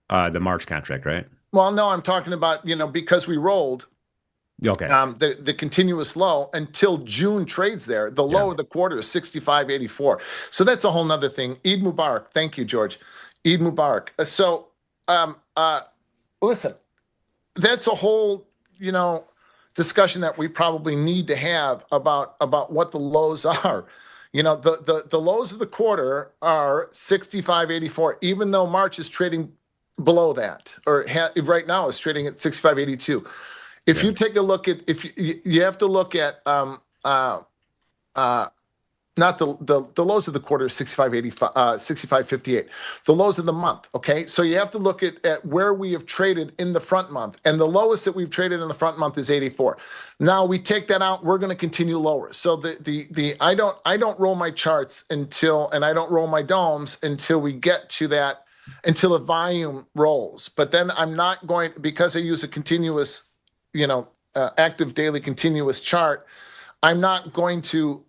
the March contract, right? Well, no, I'm talking about, because we rolled the continuous low until June trades there. The low of the quarter is 65.84. So that's a whole nother thing. Eid Mubarak. Thank you, George. Eid Mubarak. So listen, that's a whole, discussion that we probably need to have about what the lows are. The lows of the quarter are 65.84, even though March is trading below that, or right now is trading at 65.82. If you take a look at, you have to look at not the lows of the quarter is 65.85, 65.58. The lows of the month. Okay, so you have to look at where we have traded in the front month, and the lowest that we've traded in the front month is 84. Now we take that out, we're going to continue lower. So I don't roll my charts until, and I don't roll my DOMs until we get to that, until the volume rolls. But then I'm not going, because I use a continuous, active daily continuous chart. I'm not going to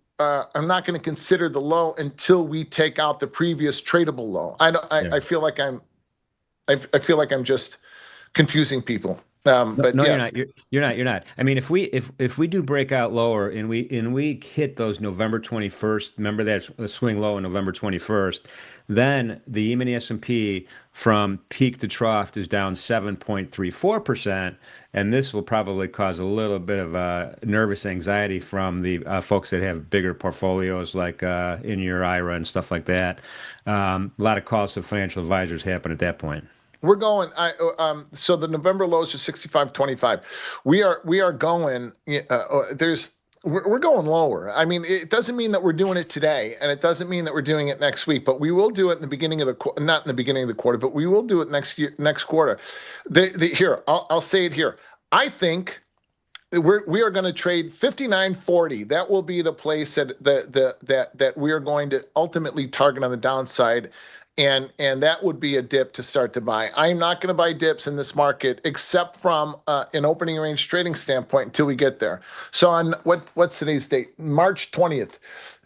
consider the low until we take out the previous tradable low. I feel like I'm just confusing people. But No, yes. you're not. You're not. I mean, if we do break out lower and we hit those November 21st, remember that swing low on November 21st, then the E-mini S&P from peak to trough is down 7.34%, and this will probably cause a little bit of nervous anxiety from the folks that have bigger portfolios, like in your IRA and stuff like that. A lot of calls to financial advisors happen at that point. We're going. So the November lows are 65.25. We are going. We're going lower. I mean, it doesn't mean that we're doing it today, and it doesn't mean that we're doing it next week. But we will do it in the beginning of the not in the beginning of the quarter, but we will do it next quarter. Here, I'll say it here. I think we are going to trade 59.40. That will be the place that we are going to ultimately target on the downside. And that would be a dip to start to buy. I'm not going to buy dips in this market except from an opening range trading standpoint until we get there. So on what's today's date? March 20th.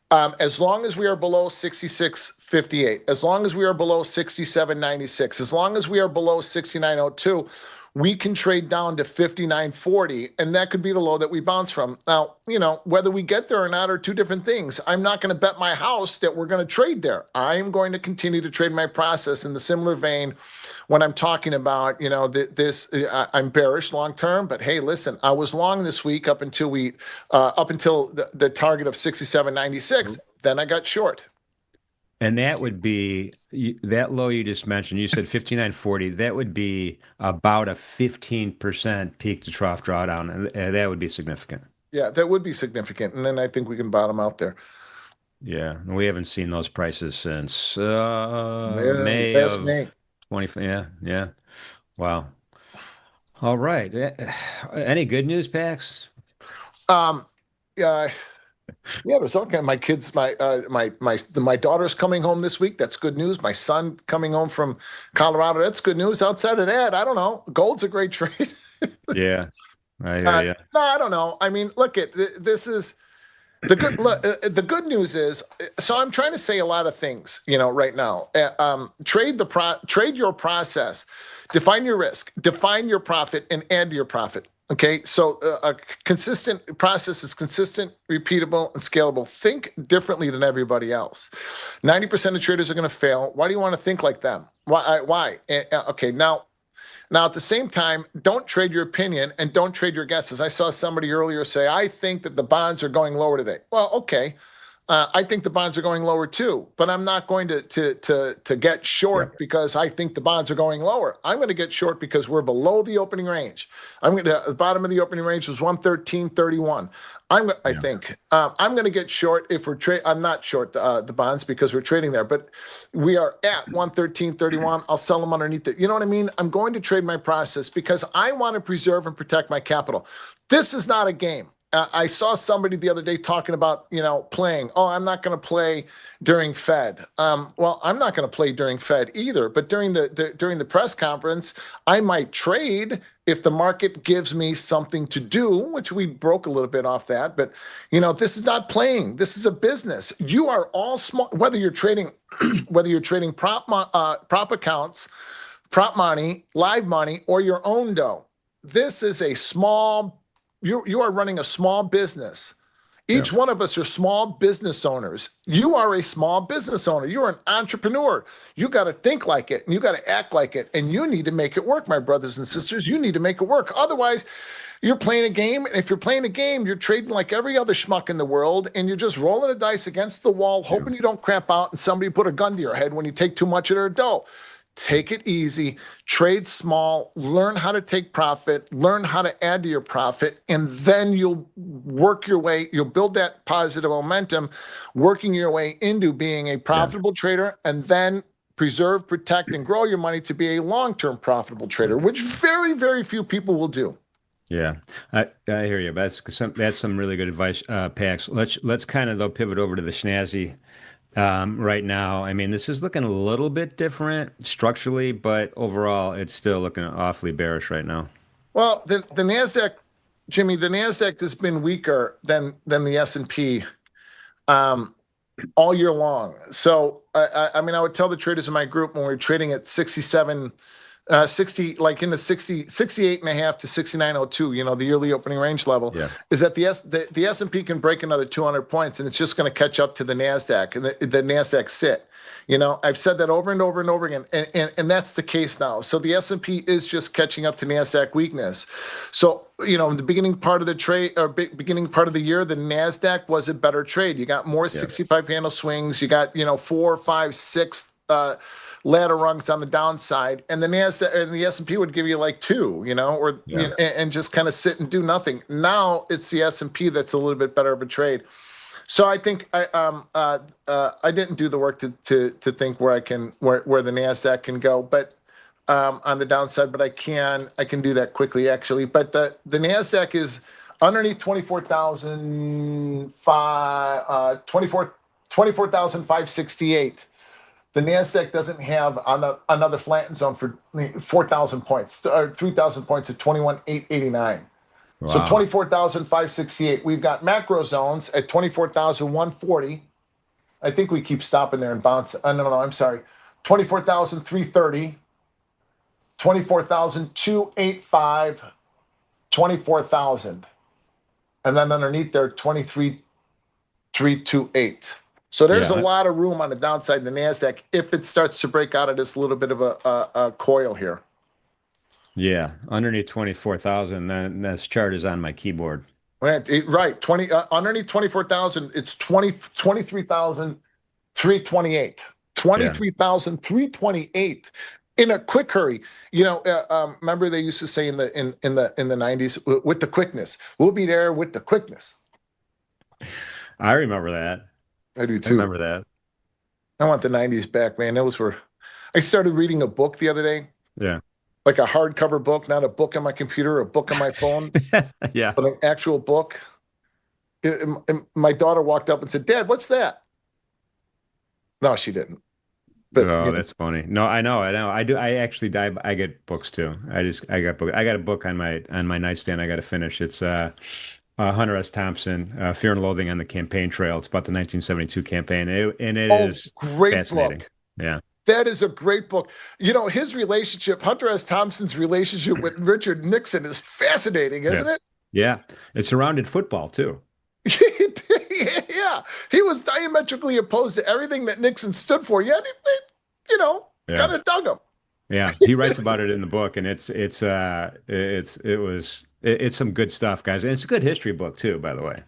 As long as we are below 66.58, as long as we are below 67.96, as long as we are below 69.02, we can trade down to 59.40, and that could be the low that we bounce from. Now, whether we get there or not are two different things. I'm not going to bet my house that we're going to trade there. I am going to continue to trade my process in the similar vein when I'm talking about, I'm bearish long term, but hey, listen, I was long this week up until the target of 67.96. Then I got short. And that would be that low you just mentioned. You said 59.40. That would be about a 15% peak to trough drawdown, and that would be significant. Yeah, that would be significant. And then I think we can bottom out there. Yeah, we haven't seen those prices since May of 20. Yeah. Wow. All right. Any good news, Pax? Yeah. Yeah, there's all kind of my kids. My daughter's coming home this week. That's good news. My son coming home from Colorado. That's good news. Outside of that, I don't know. Gold's a great trade. Yeah, I hear you. No, I don't know. I mean, look at this is the good. The good news is. So I'm trying to say a lot of things. Right now. Trade your process. Define your risk. Define your profit, and add to your profit. Okay, so a consistent process is consistent, repeatable, and scalable. Think differently than everybody else. 90% of traders are going to fail. Why do you want to think like them? Why? Okay, now at the same time, don't trade your opinion and don't trade your guesses. I saw somebody earlier say, I think that the bonds are going lower today. Well, okay. I think the bonds are going lower too, but I'm not going to get short because I think the bonds are going lower. I'm going to get short because we're below the opening range. The bottom of the opening range was 113.31. I think I'm going to get short if we're I'm not short the bonds because we're trading there, but we are at 113.31. I'll sell them underneath it. You know what I mean? I'm going to trade my process because I want to preserve and protect my capital. This is not a game. I saw somebody the other day talking about, playing. Oh, I'm not going to play during Fed. Well, I'm not going to play during Fed either. But during the press conference, I might trade if the market gives me something to do, which we broke a little bit off that. But this is not playing. This is a business. You are all small. Whether you're trading, prop accounts, prop money, live money, or your own dough. This is a small. You are running a small business. Each one of us are small business owners. You are a small business owner. You're an entrepreneur. You got to think like it and you got to act like it. And you need to make it work, my brothers and sisters. You need to make it work. Otherwise, you're playing a game. And if you're playing a game, you're trading like every other schmuck in the world. And you're just rolling the dice against the wall, hoping you don't crap out and somebody put a gun to your head when you take too much of their dough. take it easy, trade small, learn how to take profit, learn how to add to your profit, and then you'll work your way, you'll build that positive momentum, working your way into being a profitable trader, and then preserve, protect, and grow your money to be a long-term profitable trader, which very, very few people will do. Yeah, I hear you. That's some really good advice, Pax. Let's kind of though pivot over to the snazzy right now. I mean, this is looking a little bit different structurally, but overall, it's still looking awfully bearish right now. Well, the Nasdaq, Jimmy, the Nasdaq has been weaker than the S&P all year long. So I mean, I would tell the traders in my group when we were trading at 67. 60, like in the 68.5 to 69.02, you know, the yearly opening range level, is that the S&P can break another 200 points and it's just going to catch up to the NASDAQ and the NASDAQ sit. You know, I've said that over and over and over again, and that's the case now. So the S&P is just catching up to NASDAQ weakness. So, you know, in the beginning part of the trade or beginning part of the year, the NASDAQ was a better trade. You got more 65 handle swings. You got, you know, 4, 5, 6 ladder rungs on the downside, and the NASDAQ and the S&P would give you like 2, you know, or and just kind of sit and do nothing. Now it's the S&P that's a little bit better of a trade. So I think I didn't do the work to think where the NASDAQ can go, but on the downside, but I can do that quickly actually. But the NASDAQ is underneath 24,568. The NASDAQ doesn't have another flattened zone for 4,000 points or 3,000 points at 21,889. Wow. So 24,568. We've got macro zones at 24,140. I think we keep stopping there and bounce. No, I'm sorry. 24,330, 24,285, 24,000. And then underneath there, 23,328. So there's a lot of room on the downside in the NASDAQ if it starts to break out of this little bit of a coil here. Yeah, underneath 24,000, then this chart is on my keyboard. Right, underneath 24,000, it's 23,328. 23,328 in a quick hurry. You know, remember they used to say in the 90s with the quickness. We'll be there with the quickness. I remember that. I do too. I remember that. I want the 90s back, man. Those were. I started reading a book the other day. Yeah. Like a hardcover book, not a book on my computer or a book on my phone. Yeah. But an actual book. My daughter walked up and said, "Dad, what's that?" No, she didn't. But, that's funny. No, I know. I do. I actually I get books too. I got a book on my nightstand I got to finish. It's Hunter S. Thompson, Fear and Loathing on the Campaign Trail. It's about the 1972 campaign. It is great fascinating. Book. Yeah. That is a great book. You know, his relationship, Hunter S. Thompson's relationship with Richard Nixon is fascinating, isn't it? Yeah. It surrounded football too. Yeah. He was diametrically opposed to everything that Nixon stood for. Yet, kind of dug him. Yeah, he writes about it in the book, and it's some good stuff, guys. And it's a good history book too, by the way.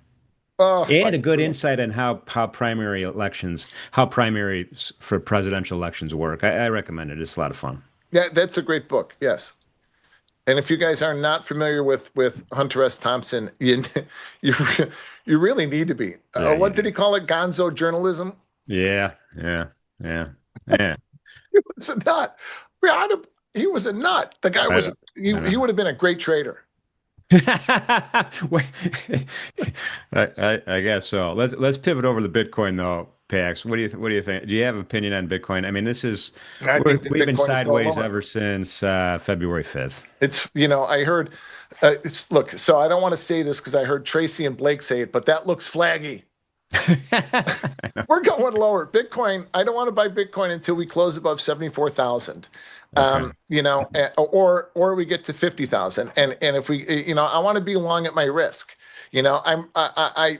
And a good insight on how primaries for presidential elections work. I recommend it. It's a lot of fun. Yeah, that's a great book. Yes. And if you guys are not familiar with Hunter S. Thompson, you really need to be. What did he call it? Gonzo journalism? Yeah. He was a nut. He was a nut. The guy was. He would have been a great trader. I guess so. Let's pivot over to Bitcoin though, Pax. What do you think? Do you have an opinion on Bitcoin? I mean, we've been sideways ever since February 5th. It's I heard. Look, so I don't want to say this because I heard Tracy and Blake say it, but that looks flaggy. We're going lower. Bitcoin. I don't want to buy Bitcoin until we close above 74,000. Okay. Or we get to 50,000. And if we, I want to be long at my risk. I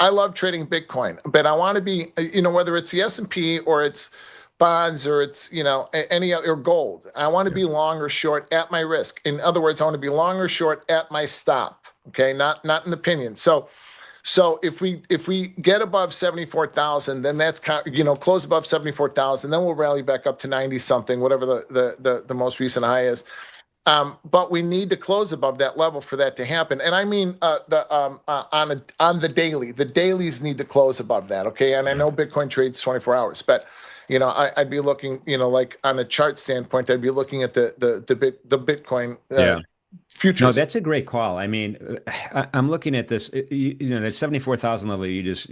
love trading Bitcoin, but I want to be, whether it's the S&P or it's bonds or it's, any or gold. I want to be long or short at my risk. In other words, I want to be long or short at my stop. Okay. Not an opinion. So So if we get above 74,000, then that's close above 74,000, then we'll rally back up to 90 something, whatever the most recent high is. But we need to close above that level for that to happen. And I mean, on the daily, the dailies need to close above that. Okay. And I know Bitcoin trades 24 hours, but I'd be looking, like on a chart standpoint, I'd be looking at the Bitcoin futures. No, that's a great call. I mean, I'm looking at this. That 74,000 level you just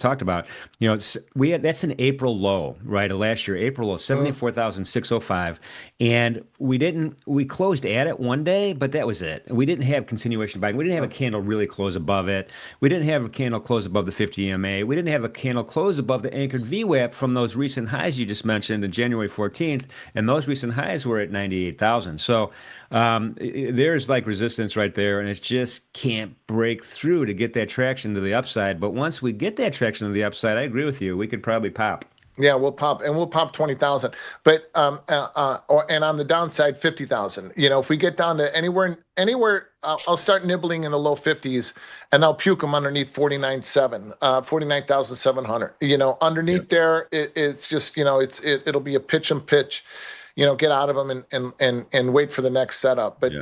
talked about. That's an April low, right? Last year, April low, 74,605, and we closed at it one day, but that was it. We didn't have continuation buying. We didn't have a candle really close above it. We didn't have a candle close above the 50 EMA. We didn't have a candle close above the anchored VWAP from those recent highs you just mentioned on January 14th, and those recent highs were at 98,000. So. There's like resistance right there, and it just can't break through to get that traction to the upside. But once we get that traction to the upside, I agree with you. We could probably pop. Yeah, we'll pop 20,000. But and on the downside, 50,000. If we get down to anywhere, I'll start nibbling in the low 50s, and I'll puke them underneath 49,700. Underneath there, it's just it'll be a pitch and pitch. Get out of them and wait for the next setup. But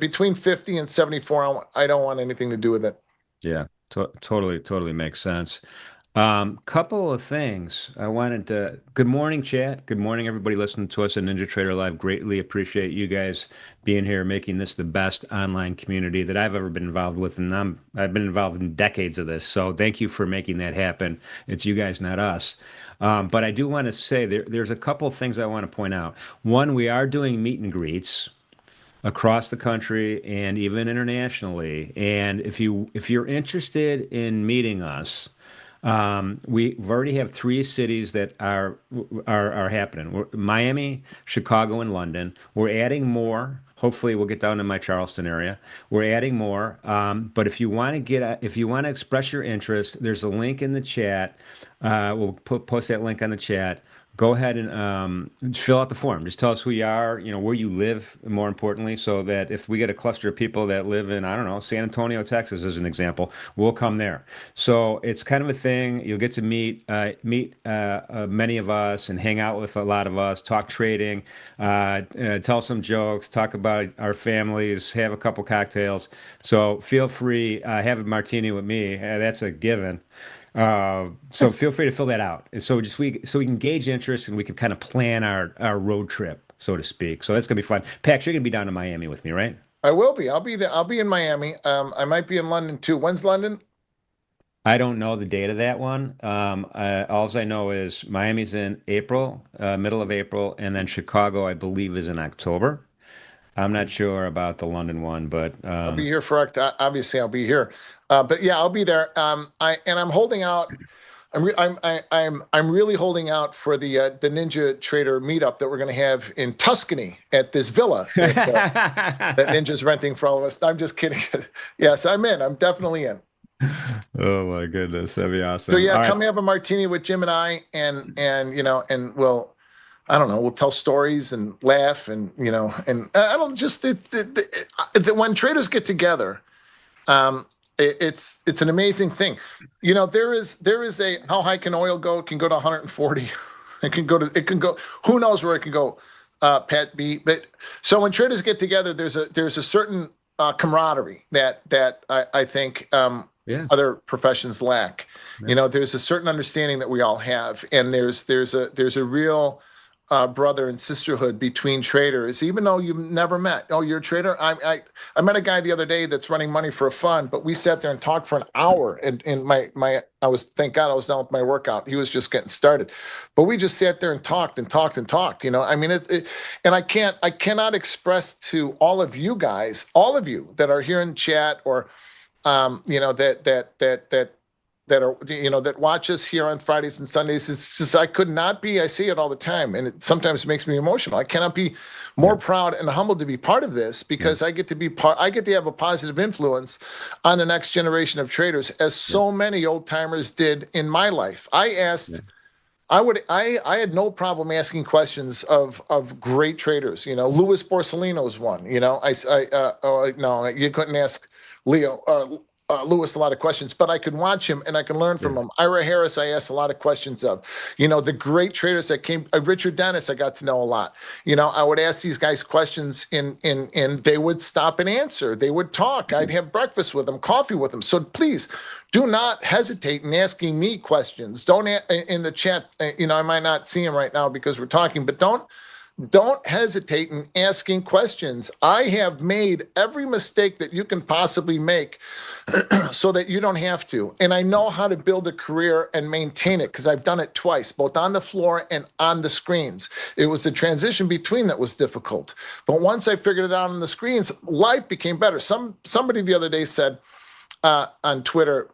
between 50 and 74, I don't want anything to do with it. Yeah, totally makes sense. Couple of things I wanted to. Good morning, chat. Good morning, everybody listening to us at NinjaTrader Live. Greatly appreciate you guys being here, making this the best online community that I've ever been involved with, and I've been involved in decades of this. So thank you for making that happen. It's you guys, not us. But I do want to say there's a couple of things I want to point out. One, we are doing meet and greets across the country and even internationally. And if you're interested in meeting us, we already have 3 cities that are happening. Miami, Chicago, and London. We're adding more. Hopefully, we'll get down to my Charleston area. We're adding more. But if you want to express your interest, there's a link in the chat. We'll post that link on the chat. Go ahead and fill out the form. Just tell us who you are, where you live, more importantly, so that if we get a cluster of people that live in, I don't know, San Antonio, Texas, as an example, we'll come there. So it's kind of a thing. You'll get to meet many of us and hang out with a lot of us, talk trading, tell some jokes, talk about our families, have a couple cocktails. So feel free, have a martini with me. That's a given. So feel free to fill that out. And so we can gauge interest and we can kind of plan our road trip, so to speak. So that's gonna be fun. Pax, you're gonna be down in Miami with me, right? I will be. I'll be there. I'll be in Miami. I might be in London too. When's London? I don't know the date of that one. All I know is Miami's in April, middle of April, and then Chicago, I believe, is in October. I'm not sure about the London one, but I'll be here for obviously I'll be here. But yeah, I'll be there. I'm holding out. I'm really holding out for the NinjaTrader meetup that we're going to have in Tuscany at this villa that Ninja's renting for all of us. I'm just kidding. Yes, I'm in. I'm definitely in. Oh my goodness, that'd be awesome. So yeah, come have a martini with Jim and I, and we'll. I don't know. We'll tell stories and laugh, and and I don't just when traders get together, it's an amazing thing. There is a how high can oil go? It can go to 140. It can go. Who knows where it can go? Pat B. But so when traders get together, there's a certain camaraderie that I think other professions lack. Yeah. There's a certain understanding that we all have, and there's a real brother and sisterhood between traders, even though you've never met. Oh, you're a trader? I met a guy the other day that's running money for a fund, but we sat there and talked for an hour. And thank God I was done with my workout. He was just getting started, but we just sat there and talked and talked and talked. I mean, and I cannot express to all of you guys, all of you that are here in chat, or that watch us here on Fridays and Sundays. It's just, I see it all the time, and it sometimes makes me emotional. I cannot be more proud and humbled to be part of this, because I get to have a positive influence on the next generation of traders, as so many old timers did in my life. I had no problem asking questions of great traders. Louis Borsellino is one. No, you couldn't ask Leo. Lewis a lot of questions, but I can watch him and I can learn from Yeah. him. Ira Harris, I asked a lot of questions of. The great traders that came, Richard Dennis, I got to know a lot. I would ask these guys questions and they would stop and answer. They would talk. I'd have breakfast with them, coffee with them. So please do not hesitate in asking me questions. Don't in the chat, I might not see him right now because we're talking, but don't hesitate in asking questions. I have made every mistake that you can possibly make so that you don't have to. And I know how to build a career and maintain it because I've done it twice, both on the floor and on the screens. It was the transition between that was difficult. But once I figured it out on the screens, life became better. Somebody the other day said on Twitter,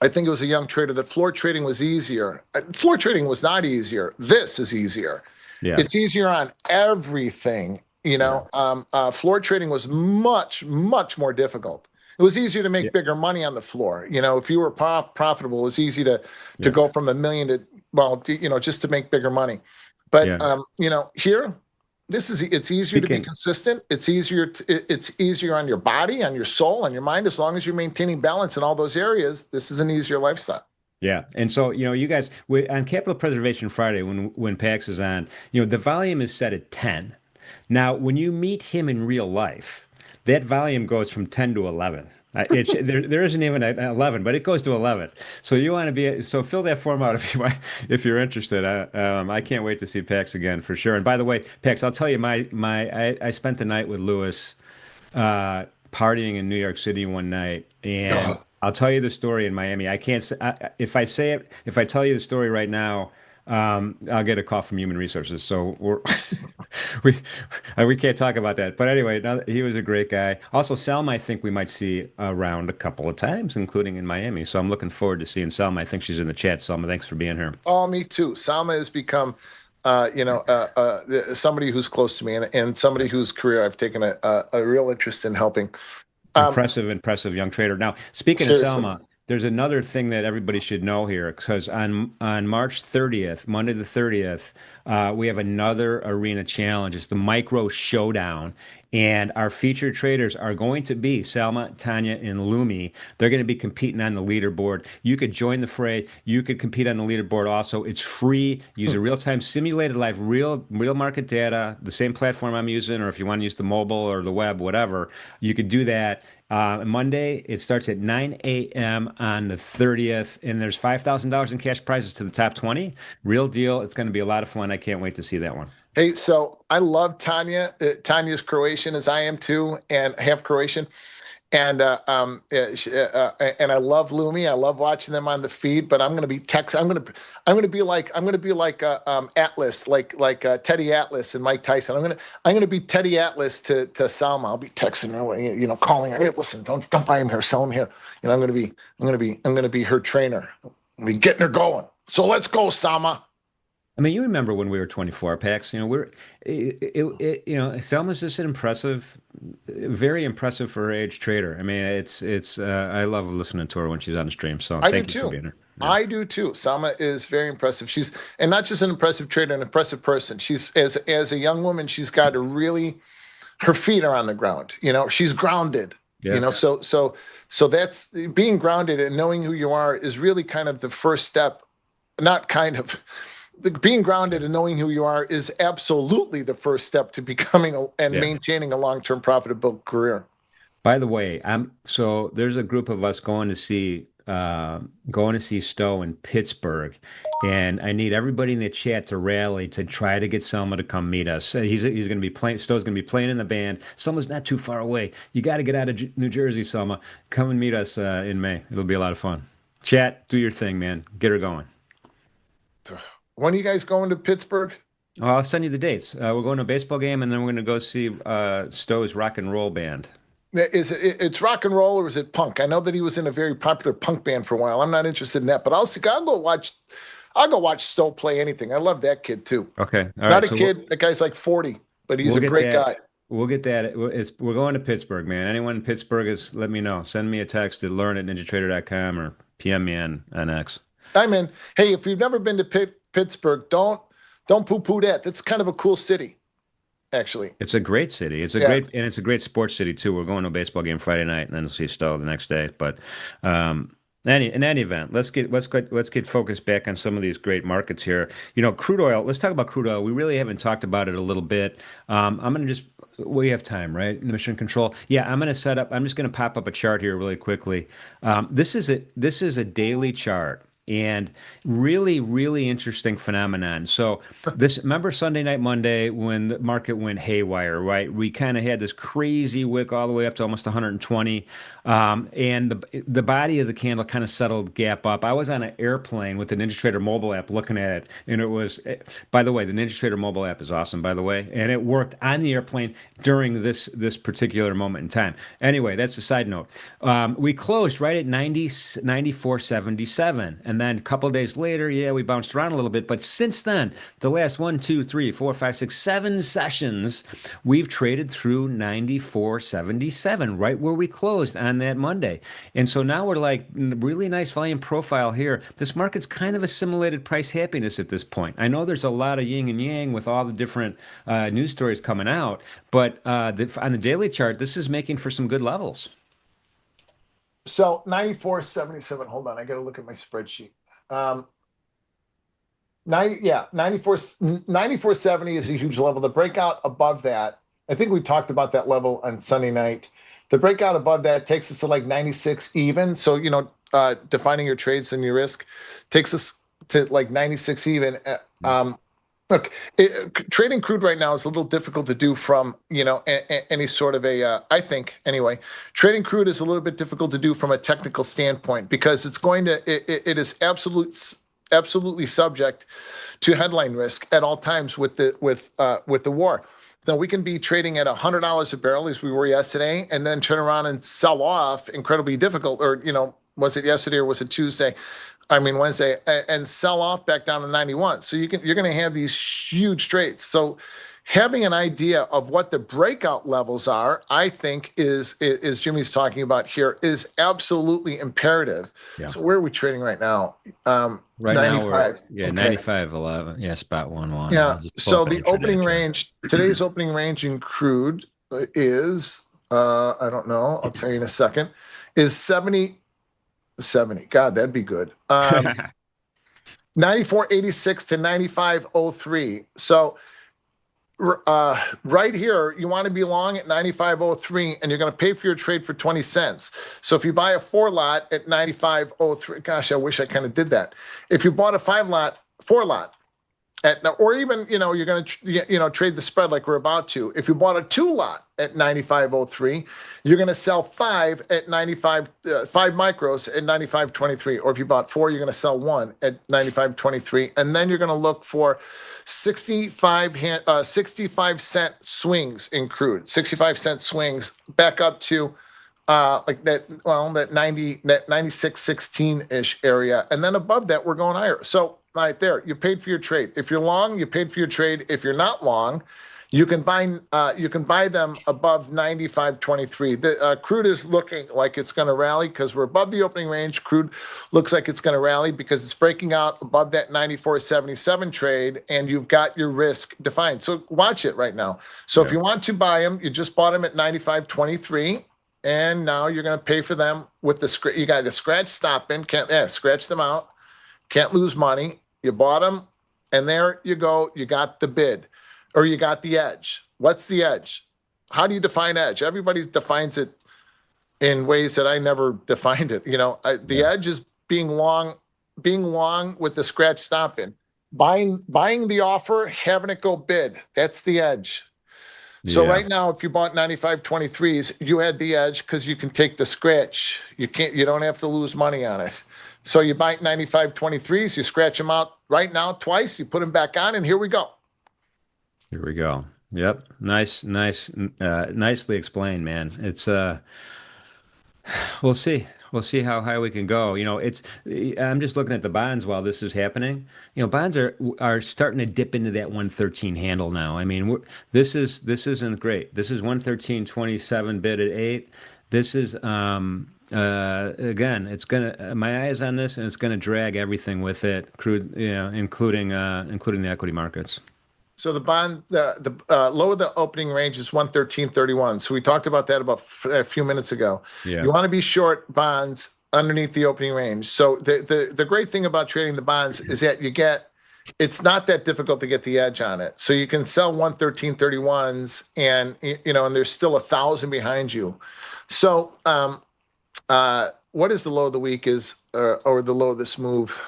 I think it was a young trader, that floor trading was easier. Floor trading was not easier. This is easier. Yeah. It's easier on everything. Floor trading was much, much more difficult. It was easier to make bigger money on the floor. If you were profitable, it was easy to go from $1 million to, just to make bigger money. But, here, it's easier to be consistent. It's easier on your body, on your soul, on your mind, as long as you're maintaining balance in all those areas. This is an easier lifestyle. Yeah. And so, you guys, on Capital Preservation Friday, when Pax is on, the volume is set at 10. Now, when you meet him in real life, that volume goes from 10 to 11. There isn't even an 11, but it goes to 11. So you want to fill that form out if you're interested. I can't wait to see Pax again for sure. And by the way, Pax, I'll tell you I spent the night with Lewis, partying in New York City one night, and I'll tell you the story in Miami. I can't if I tell you the story right now, I'll get a call from Human Resources. So we can't talk about that. But anyway, he was a great guy. Also, Selma, I think we might see around a couple of times, including in Miami. So I'm looking forward to seeing Selma. I think she's in the chat. Selma, thanks for being here. Oh, me too. Selma has become, somebody who's close to me and somebody whose career I've taken a real interest in helping. Impressive young trader. Now, speaking Seriously. of Selma, there's another thing that everybody should know here, because on March 30th, Monday the 30th, we have another arena challenge. It's the Micro Showdown. And our featured traders are going to be Selma, Tanya, and Lumi. They're going to be competing on the leaderboard. You could join the fray. You could compete on the leaderboard also. It's free. Use a real-time simulated live, real market data, the same platform I'm using, or if you want to use the mobile or the web, whatever, you could do that. Monday, it starts at 9 a.m. on the 30th, and there's $5,000 in cash prizes to the top 20. Real deal. It's going to be a lot of fun. I can't wait to see that one. Hey, so I love Tanya. Tanya's Croatian, as I am too, and half Croatian. And and I love Lumi. I love watching them on the feed. But I'm going to be I'm going to be like Atlas, like Teddy Atlas and Mike Tyson. I'm going to be Teddy Atlas to Salma. I'll be texting her, calling her. Hey, listen, don't buy him here, sell him here. I'm going to be her trainer. I'm going to be getting her going. So let's go, Salma. I mean, you remember when we were 24, Pax? Selma's just an very impressive for her age trader. I mean, I love listening to her when she's on the stream. So thank you for being here. Yeah. I do too. Selma is very impressive. She's, and not just an impressive trader, an impressive person. She's, as a young woman, she's got her feet are on the ground. She's grounded. Yeah. So that's being grounded, and knowing who you are is really kind of the first step. Not kind of. Being grounded and knowing who you are is absolutely the first step to becoming maintaining a long-term profitable career. By the way, so there's a group of us going to see Stowe in Pittsburgh, and I need everybody in the chat to rally to try to get Selma to come meet us. He's going to be playing. Stowe's going to be playing in the band. Selma's not too far away. You got to get out of New Jersey, Selma. Come and meet us in May. It'll be a lot of fun. Chat, do your thing, man. Get her going. When are you guys going to Pittsburgh? Oh, I'll send you the dates. We're going to a baseball game, and then we're going to go see Stowe's rock and roll band. It's rock and roll, or is it punk? I know that he was in a very popular punk band for a while. I'm not interested in that, but I'll go watch Stowe play anything. I love that kid too. Okay, that guy's like 40, but he's a great guy. We'll get that. We're going to Pittsburgh, man. Anyone in Pittsburgh let me know. Send me a text at learn@ninjatrader.com or PM me on X. I'm in. Hey, if you've never been to Pittsburgh, don't poo-poo that. That's kind of a cool city. actually. It's a great city. Yeah. It's a great sports city too. We're going to a baseball game Friday night and then we'll see Stowe the next day. But in any event, let's get focused back on some of these great markets here. Crude oil. Let's talk about crude oil. We really haven't talked about it a little bit. I'm gonna just we have time, right? Mission control. Yeah, I'm just gonna pop up a chart here really quickly. This is a daily chart. And really, really interesting phenomenon. So remember Sunday night, Monday, when the market went haywire, right? We kind of had this crazy wick all the way up to almost 120. And the body of the candle kind of settled gap up. I was on an airplane with the NinjaTrader mobile app looking at it. And it was, by the way, the NinjaTrader mobile app is awesome, by the way. And it worked on the airplane during this particular moment in time. Anyway, that's a side note. We closed right at 94.77. And then a couple of days later, yeah, we bounced around a little bit. But since then, the last 1, 2, 3, 4, 5, 6, 7 sessions, we've traded through 94.77, right where we closed on that Monday. And so now we're like really nice volume profile here. This market's kind of assimilated price happiness at this point. I know there's a lot of yin and yang with all the different news stories coming out, but on the daily chart, this is making for some good levels. So 94.77. Hold on, I got to look at my spreadsheet. 94.70 is a huge level. The breakout above that, I think we talked about that level on Sunday night. The breakout above that takes us to like 96 even. So, defining your trades and your risk takes us to like 96 even. Look, trading crude right now is a little difficult to do from, any sort of I think anyway, trading crude is a little bit difficult to do from a technical standpoint because it is absolutely subject to headline risk at all times with the war. Now we can be trading at $100 a barrel as we were yesterday and then turn around and sell off incredibly difficult, or, was it yesterday or was it Tuesday? Wednesday, and sell off back down to 91. So you're going to have these huge trades. So having an idea of what the breakout levels are, I think is Jimmy's talking about here, is absolutely imperative. Yeah. So where are we trading right now? Right 95. Now we're 95.11. Yeah, spot 1-1. Yeah. So the opening range, today's opening range in crude is, I don't know, I'll tell you in a second, is 70. God, that'd be good. 94.86 to 95.03. So right here, you want to be long at 95.03, and you're going to pay for your trade for 20 cents. So if you buy a 4 lot at 95.03, gosh, I wish I kind of did that. If you bought a 4 lot, or even, you're going to, trade the spread like we're about to. If you bought a 2 lot at 95.03, you're going to sell 5 at 5 micros at 95.23. Or if you bought 4, you're going to sell 1 at 95.23. And then you're going to look for 65-cent swings in crude, 65-cent swings back up to that 96.16-ish area. And then above that, we're going higher. So right there, you paid for your trade. If you're long, you paid for your trade. If you're not long, you can buy them above 95.23. The crude is looking like it's going to rally because we're above the opening range. Crude looks like it's going to rally because it's breaking out above that 94.77 trade, and you've got your risk defined. So watch it right now. So if you want to buy them, you just bought them at 95.23. And now you're going to pay for them with you got a scratch stop in, scratch them out, can't lose money. You bought them, and there you go. You got the bid, or you got the edge. What's the edge? How do you define edge? Everybody defines it in ways that I never defined it. The edge is being long with the scratch stop in, buying the offer, having it go bid. That's the edge. So right now, if you bought 95.23s, you had the edge because you can take the scratch. You don't have to lose money on it. So you buy 95.23s, you scratch them out right now twice, you put them back on, and here we go. Here we go. Yep. Nicely explained, man. It's we'll see. We'll see how high we can go. I'm just looking at the bonds while this is happening. Bonds are starting to dip into that 113 handle now. This isn't great. This is 113.27 bid at 8. This is again, it's gonna. My eye is on this, and it's gonna drag everything with it. Crude, including the equity markets. So the bond, the low of the opening range is 113.31. So we talked about that about a few minutes ago. Yeah. You want to be short bonds underneath the opening range. So the great thing about trading the bonds is that it's not that difficult to get the edge on it. So you can sell 113.31s and and there's still 1,000 behind you. So what is the low of the week or the low of this move?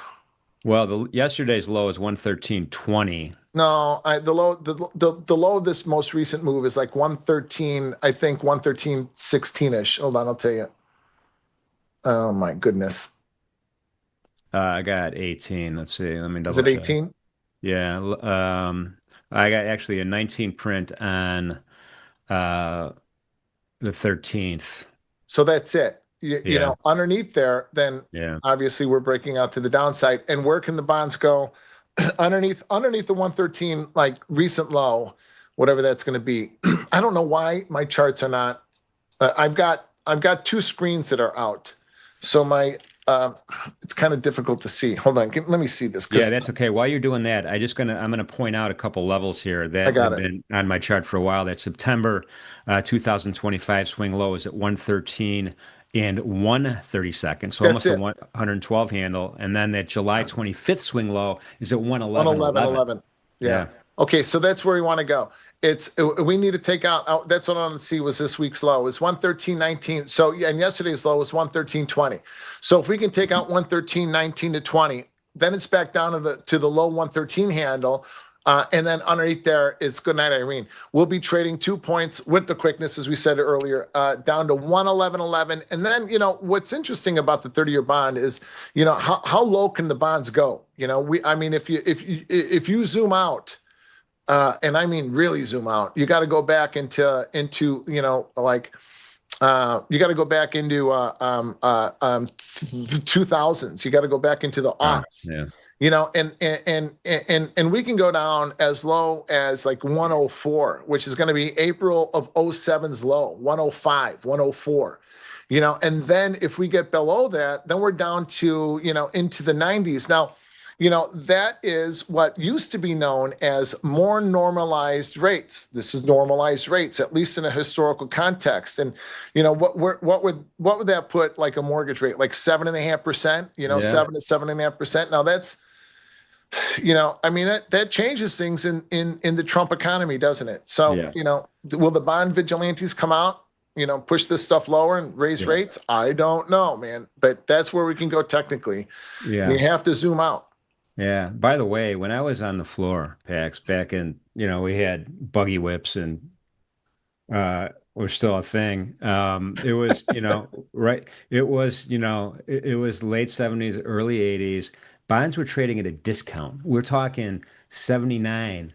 Well, yesterday's low is 113.20. No, the low of this most recent move is like 113, I think 113.16-ish. Hold on, I'll tell you. Oh my goodness. I got 18. Let's see. Let me Is double it check. 18? Yeah. I got actually a 19 print on uh the 13th. So that's it. Yeah. Underneath there, then Yeah. obviously we're breaking out to the downside. And where can the bonds go? underneath the 113 like recent low, whatever that's going to be. I don't know why my charts are not. I've got two screens that are out, so my it's kind of difficult to see. Hold on, let me see this. Yeah, that's okay. While you're doing that, I'm gonna point out a couple levels here I that got have it. been on my chart for a while. That September 2025 swing low is at 113 and 1/32, so That's almost a it. 112 handle. And then that July 25th swing low is at 111.11. 111.11. Yeah. Yeah. Okay, so that's where we want to go. We need to take out. That's what I want to see was this week's low is 113.19. So yeah, and yesterday's low was 113.20. So if we can take out 113.19 to 20, then it's back down to the low 113 handle. And then underneath there, it's good night, Irene. We'll be trading 2 points with the quickness, as we said earlier, down to 111.11. And then, what's interesting about the 30-year bond is, how low can the bonds go? I mean, if you zoom out, and I mean really zoom out, you got to go back into you got to go back into 2000s. You got to go back into the aughts. Yeah. And we can go down as low as like 104, which is going to be April of 07's low, 105, 104. And then if we get below that, then we're down to, into the 90s. Now, that is what used to be known as more normalized rates. This is normalized rates, at least in a historical context. And, what would that put like a mortgage rate, like 7.5%, Yeah. 7 to 7.5%. Now that's, I mean, that changes things in the Trump economy, doesn't it? So, Yeah. Will the bond vigilantes come out, push this stuff lower and raise Yeah. rates? I don't know, man, but that's where we can go technically. Yeah. You have to zoom out. Yeah. By the way, when I was on the floor, Pax, back in, we had buggy whips and were still a thing. It was, right. It was, it was late 70s, early 80s. Bonds were trading at a discount. We're talking 79,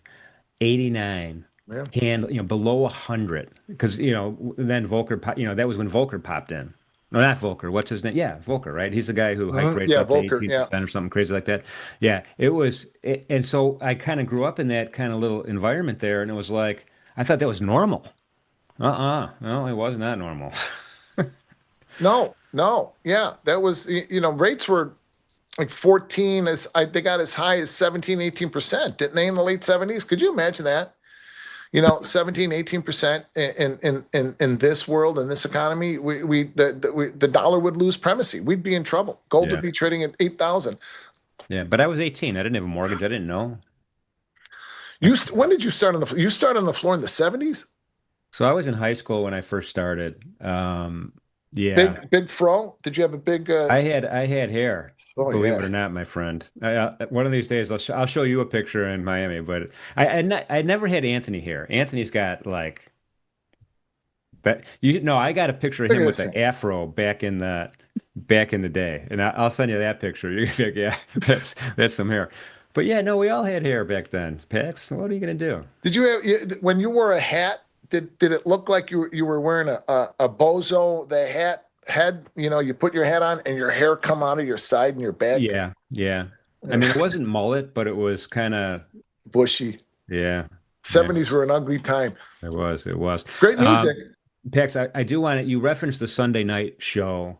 89, Yeah. and below 100. Because, then Volcker, that was when Volcker popped in. No, not Volcker. What's his name? Yeah, Volcker, right? He's the guy who hiked rates Yeah, up to Volcker. Yeah. 18% or something crazy like that. Yeah, it was. And so I kind of grew up in that kind of little environment there, and it was like, I thought that was normal. No, it was not normal. No. Yeah. That was, rates were like 14 they got as high as 17, 18%, didn't they, in the late 70s? Could you imagine that? 17, 18% in this world, in this economy, the dollar would lose primacy. We'd be in trouble. Gold Yeah. would be trading at 8,000. Yeah, but I was 18. I didn't have a mortgage. I didn't know. When did you start on the floor? You started on the floor in the 70s? So I was in high school when I first started. Yeah, Big fro? Did you have a big I had hair, oh believe yeah. it or not, my friend. One of these days I'll show you a picture in Miami, but I never had Anthony hair. Anthony's got like that. I got a picture of Look him at with this the thing. afro back in the day, and I'll send you that picture. You're gonna be like, yeah, that's some hair. But yeah, no, we all had hair back then. Pax, what are you gonna do? Did you have when you wore a hat? Did it look like you were wearing a bozo? The hat head, you put your hat on and your hair come out of your side and your back, Yeah, yeah. I mean, it wasn't mullet, but it was kind of, bushy. yeah, yeah. 70s were an ugly time. It was, it was. Great music. Pax, I do want to, you referenced the Sunday night show.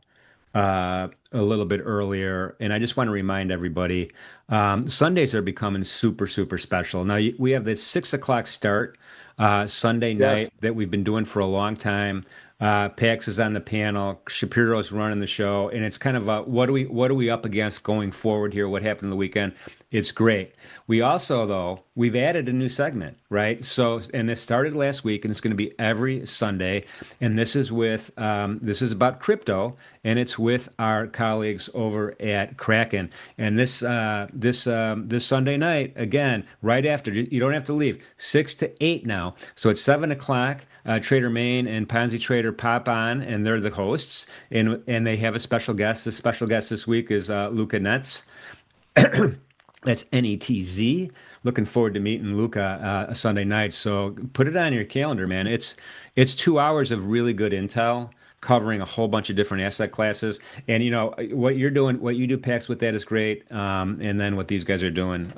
a little bit earlier, and I just want to remind everybody, Sundays are becoming super, super special. Now we have this 6 o'clock start Sunday Yes. night that we've been doing for a long time. Pax is on the panel, Shapiro's running the show, and it's kind of what are we up against going forward here? What happened the weekend? It's great. We also, though, we've added a new segment, right? So, and this started last week, and it's going to be every Sunday. And this is this is about crypto, and it's with our colleagues over at Kraken. And this Sunday night, again, right after, you don't have to leave, 6 to 8 now. So it's 7 o'clock. Trader Main and Ponzi Trader pop on, and they're the hosts, and they have a special guest. The special guest this week is Luca Netz. That's NETZ. Looking forward to meeting Luca a Sunday night. So put it on your calendar, man. It's 2 hours of really good intel covering a whole bunch of different asset classes. And what you're doing, what you do, Pax, with that is great. And then what these guys are doing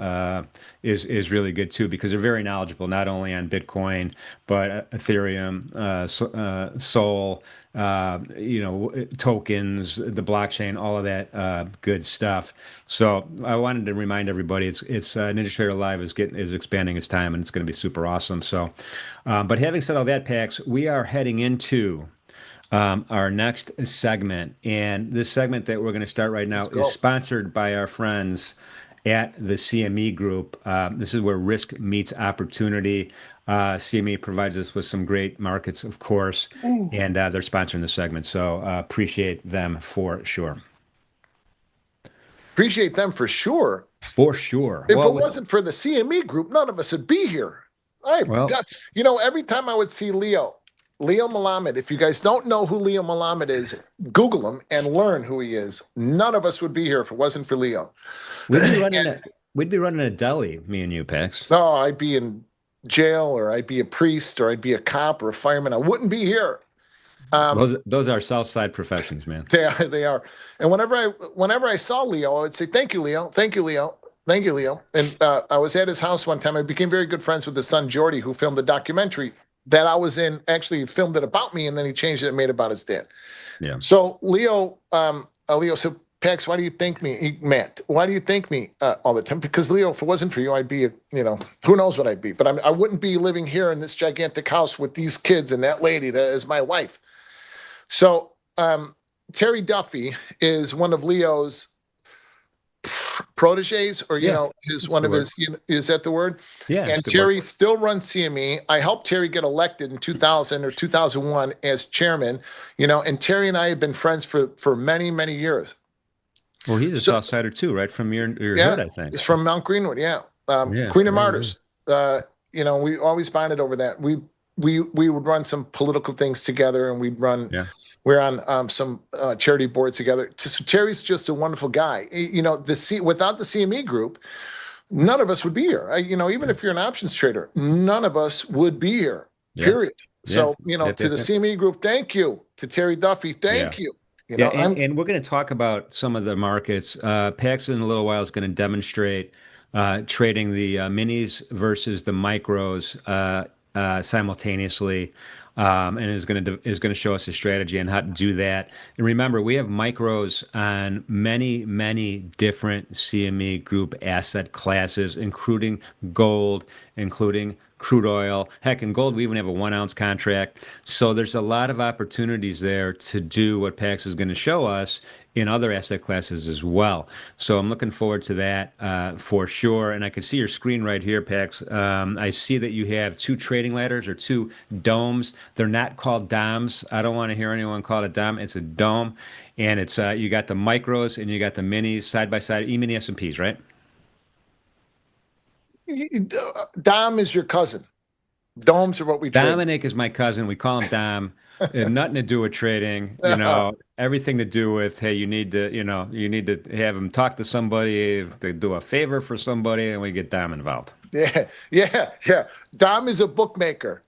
is really good too, because they're very knowledgeable not only on Bitcoin but Ethereum, Sol, tokens, the blockchain, all of that good stuff. So I wanted to remind everybody, it's NinjaTrader Live is expanding its time, and it's going to be super awesome. So, but having said all that, Pax, we are heading into our next segment, and this segment that we're going to start right now is sponsored by our friends at the CME Group. This is where risk meets opportunity. CME provides us with some great markets, of course, and they're sponsoring the segment. So appreciate them for sure. Appreciate them for sure. For sure. If it wasn't for the CME Group, none of us would be here. Every time I would see Leo Melamed, if you guys don't know who Leo Melamed is, Google him and learn who he is. None of us would be here if it wasn't for Leo. We'd be running a deli, me and you, Pax. No, I'd be in jail, or I'd be a priest, or I'd be a cop or a fireman. I wouldn't be here. Those are South Side professions, man. They are. And whenever I saw Leo, I would say, "Thank you, Leo. Thank you, Leo. Thank you, Leo." And I was at his house one time. I became very good friends with his son Jordy, who filmed a documentary that I was in. Actually, filmed it about me, and then he changed it and made it about his dad. Yeah. So Leo said, "Pax, why do you thank me, Matt? Why do you thank me all the time?" Because Leo, if it wasn't for you, I'd be, who knows what I'd be. But I wouldn't be living here in this gigantic house with these kids and that lady that is my wife. So Terry Duffy is one of Leo's proteges, or is one of his. Is that the word? Yeah. And Terry still runs CME. I helped Terry get elected in 2000 or 2001 as chairman. And Terry and I have been friends for many, many years. Well, he's a Southsider too, right? From your hood, I think. He's from Mount Greenwood, Queen of Martyrs. We always bonded over that. We would run some political things together, and we're on some charity boards together. So Terry's just a wonderful guy. Without the CME Group, none of us would be here. Even if you're an options trader, none of us would be here. Period. So to the CME Group, thank you. To Terry Duffy, thank you. And we're going to talk about some of the markets. Pax in a little while is going to demonstrate trading the minis versus the micros simultaneously, and is going to show us a strategy on how to do that. And remember, we have micros on many different CME Group asset classes, including gold, including crude oil. Heck, in gold, we even have a 1 ounce contract. So there's a lot of opportunities there to do what Pax is going to show us in other asset classes as well. So I'm looking forward to that for sure. And I can see your screen right here, Pax. I see that you have 2 trading ladders, or 2 domes. They're not called DOMs. I don't want to hear anyone call it a DOM. It's a dome. And it's you got the micros and you got the minis side by side, E-mini S&Ps, right? Dom is your cousin. Domes are what we trade. Dominic is my cousin. We call him Dom. It had nothing to do with trading, everything to do with, hey, you need to have him talk to somebody, if they do a favor for somebody, and we get Dom involved. Yeah. Dom is a bookmaker.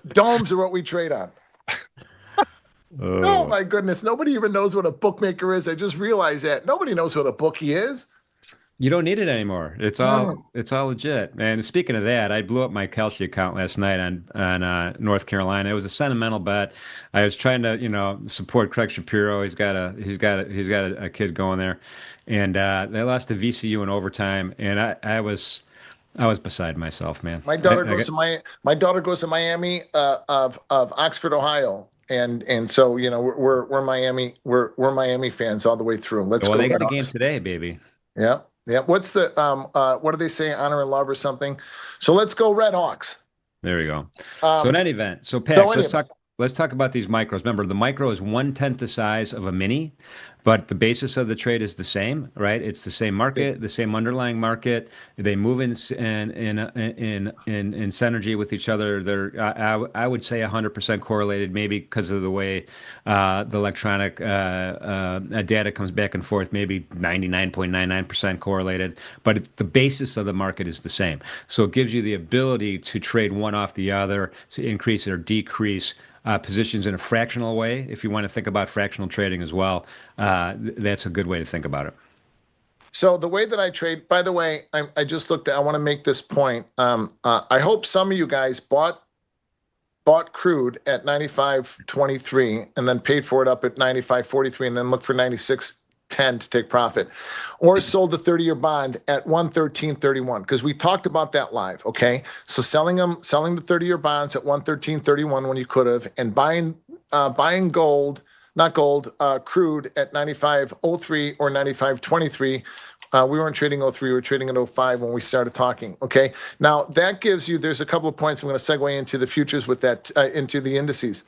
Domes are what we trade on. Oh my goodness. Nobody even knows what a bookmaker is. I just realized that. Nobody knows what a bookie is. You don't need it anymore. No. It's all legit. And speaking of that, I blew up my Kalshi account last night on North Carolina. It was a sentimental bet. I was trying to, support Craig Shapiro. He's got a kid going there, and they lost to VCU in overtime, and I was beside myself, man. My I, daughter I goes got, to my daughter goes to Miami of Oxford, Ohio, and so we're Miami we're Miami fans all the way through. Let's well, go they got Red a game Hawks. today, baby. Yeah, yeah. What's the what do they say? Honor and love or something. So let's go Red Hawks. There we go. So in Um, any event, so so Pax, let's anyway, talk. Let's talk about these micros. Remember, the micro is 1/10 the size of a mini, but the basis of the trade is the same, right? It's the same market, the same underlying market. They move in synergy with each other. I would say 100% correlated, maybe because of the way the electronic data comes back and forth, maybe 99.99% correlated. But the basis of the market is the same, so it gives you the ability to trade one off the other to increase or decrease positions in a fractional way. If you want to think about fractional trading as well, that's a good way to think about it. so the way that I trade, by the way, I just looked at. I want to make this point. I hope some of you guys bought crude at 95.23 and then paid for it up at 95.43 and then looked for 96.10 to take profit, or sold the 30-year bond at 113.31, because we talked about that live. Okay, so selling the 30-year bonds at 113.31 when you could have, and buying gold, not gold, crude at 95.03 or 95.23. We weren't trading 03, we were trading at 05 when we started talking. Okay. Now that gives you, there's a couple of points I'm going to segue into the futures with that, into the indices.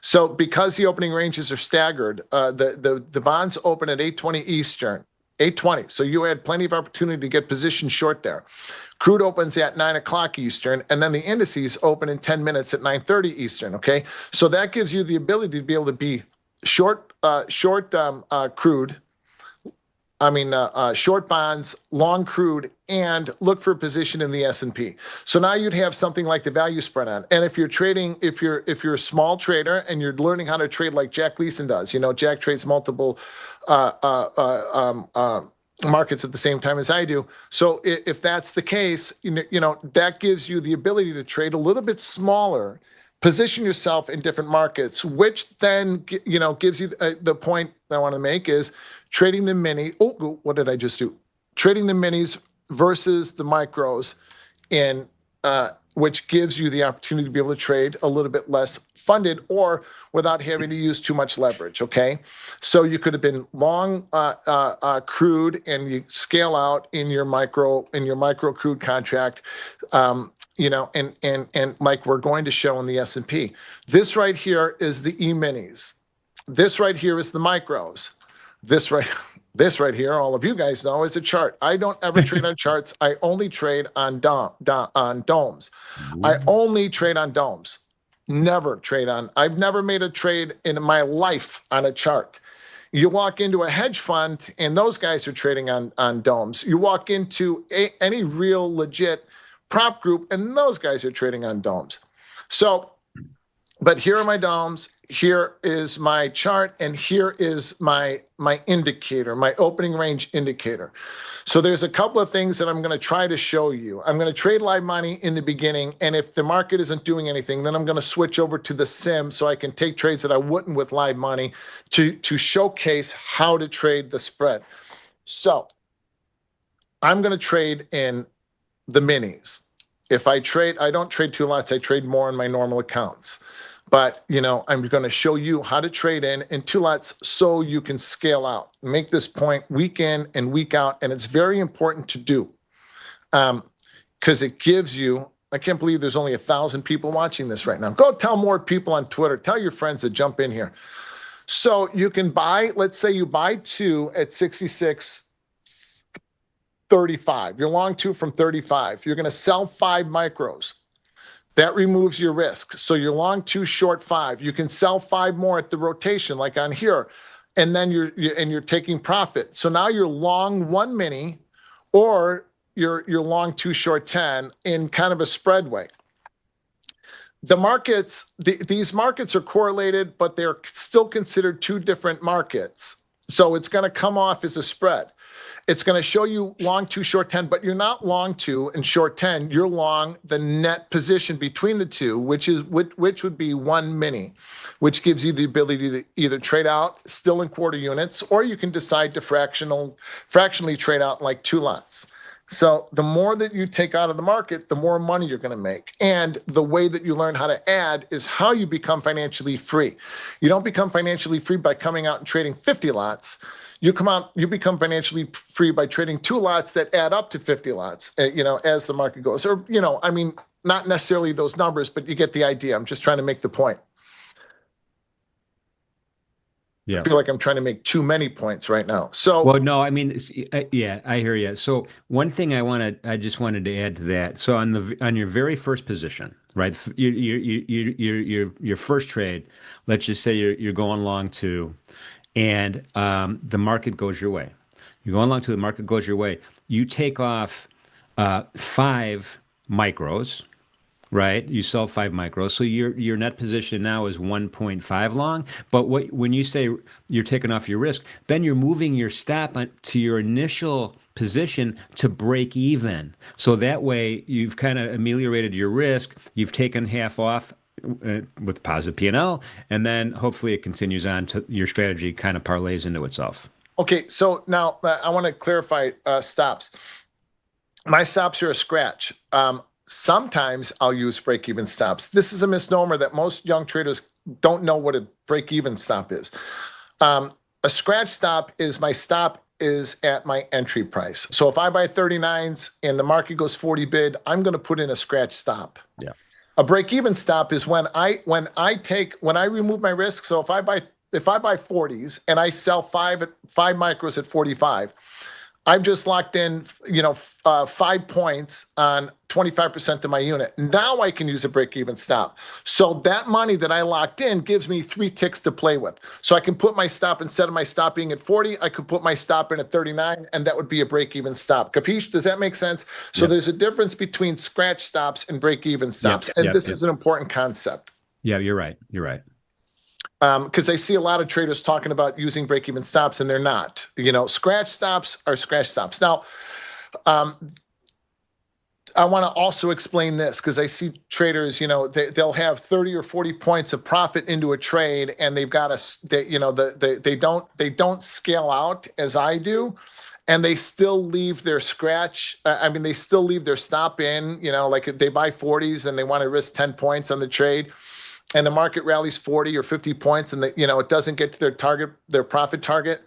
So because the opening ranges are staggered, the bonds open at 8:20 Eastern, 8:20. So you had plenty of opportunity to get positioned short there. Crude opens at 9 o'clock Eastern, and then the indices open in 10 minutes at 9:30 Eastern. Okay. So that gives you the ability to be able to be short crude. Short bonds, long crude, and look for a position in the S&P. So now you'd have something like the value spread on. And if you're trading, if you're a small trader and you're learning how to trade like Jack Leeson does, Jack trades multiple markets at the same time as I do. So if that's the case, that gives you the ability to trade a little bit smaller, position yourself in different markets, which then gives you the point that I want to make is trading the mini. Oh, what did I just do? Trading the minis versus the micros, in which gives you the opportunity to be able to trade a little bit less funded or without having to use too much leverage. Okay, so you could have been long crude and you scale out in your micro crude contract. And like we're going to show in the S&P. This right here is the E-minis. This right here is the micros. This right here, all of you guys know, is a chart. I don't ever trade on charts. I only trade on domes. I only trade on domes. I've never made a trade in my life on a chart. You walk into a hedge fund and those guys are trading on domes. You walk into any real legit prop group and those guys are trading on domes. So, but here are my domes, here is my chart, and here is my indicator, my opening range indicator. So there's a couple of things that I'm going to try to show you. I'm going to trade live money in the beginning, and if the market isn't doing anything, then I'm going to switch over to the sim so I can take trades that I wouldn't with live money to showcase how to trade the spread. So I'm going to trade in the minis. If I trade, I don't trade two lots, I trade more in my normal accounts. But, I'm going to show you how to trade in two lots so you can scale out. Make this point week in and week out. And it's very important to do because it gives you, I can't believe there's only 1,000 people watching this right now. Go tell more people on Twitter. Tell your friends to jump in here. So you can buy, let's say you buy two at 66.35. You're long two from 35. You're going to sell 5 micros. That removes your risk. So you're long 2, short 5. You can sell 5 more at the rotation, like on here, and then you're taking profit. So now you're long 1 mini, or you're long 2, short 10 in kind of a spread way. The markets, these markets are correlated, but they're still considered 2 different markets. So it's going to come off as a spread. It's going to show you long 2, short 10, but you're not long 2 and short 10. You're long the net position between the two, which would be 1 mini, which gives you the ability to either trade out still in quarter units, or you can decide to fractionally trade out in like 2 lots. So the more that you take out of the market, the more money you're going to make. And the way that you learn how to add is how you become financially free. You don't become financially free by coming out and trading 50 lots. You become financially free by trading 2 lots that add up to 50 lots, as the market goes. Or, I mean, not necessarily those numbers, but you get the idea. I'm just trying to make the point. Yeah. I feel like I'm trying to make too many points right now. So, well, no, I mean, yeah, I hear you. So one thing I just wanted to add to that. So on your very first position, right? Your first trade, let's just say you're going long to, and the market goes your way. You're going long to, the market goes your way. You take off 5 micros. Right, you sell 5 micros, so your net position now is 1.5 long. But when you say you're taking off your risk, then you're moving your stop to your initial position to break even. So that way you've kind of ameliorated your risk. You've taken half off with positive P&L, and then hopefully it continues on to your strategy kind of parlays into itself. Okay, so now I want to clarify stops. My stops are a scratch. Sometimes I'll use break-even stops. This is a misnomer that most young traders don't know what a break-even stop is. A scratch stop is my stop is at my entry price. So if I buy 39s and the market goes 40 bid, I'm going to put in a scratch stop. Yeah. A break-even stop is when I remove my risk. So if I buy 40s and I sell 5 micros at 45, I've just locked in, 5 points on 25% of my unit. Now I can use a break-even stop. So that money that I locked in gives me 3 ticks to play with. So I can put my stop, instead of my stop being at 40, I could put my stop in at 39, and that would be a break-even stop. Capiche? Does that make sense? So there's a difference between scratch stops and break-even stops. This is an important concept. Yeah, you're right. You're right. Because I see a lot of traders talking about using break-even stops, and they're not. Scratch stops are scratch stops. Now, I want to also explain this, because I see traders, they'll have 30 or 40 points of profit into a trade, and they've got they don't scale out as I do, and they still leave their scratch. They still leave their stop in. Like they buy 40s and they want to risk 10 points on the trade, and the market rallies 40 or 50 points, and it doesn't get to their profit target.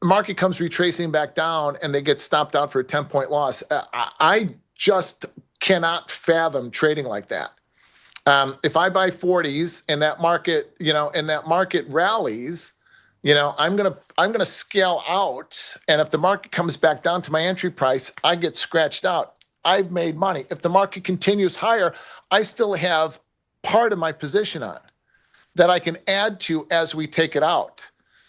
The market comes retracing back down, and they get stopped out for a 10-point loss. I just cannot fathom trading like that. If I buy 40s and that market rallies, I'm gonna scale out, and if the market comes back down to my entry price, I get scratched out. I've made money. If the market continues higher, I still have part of my position on that I can add to as we take it out.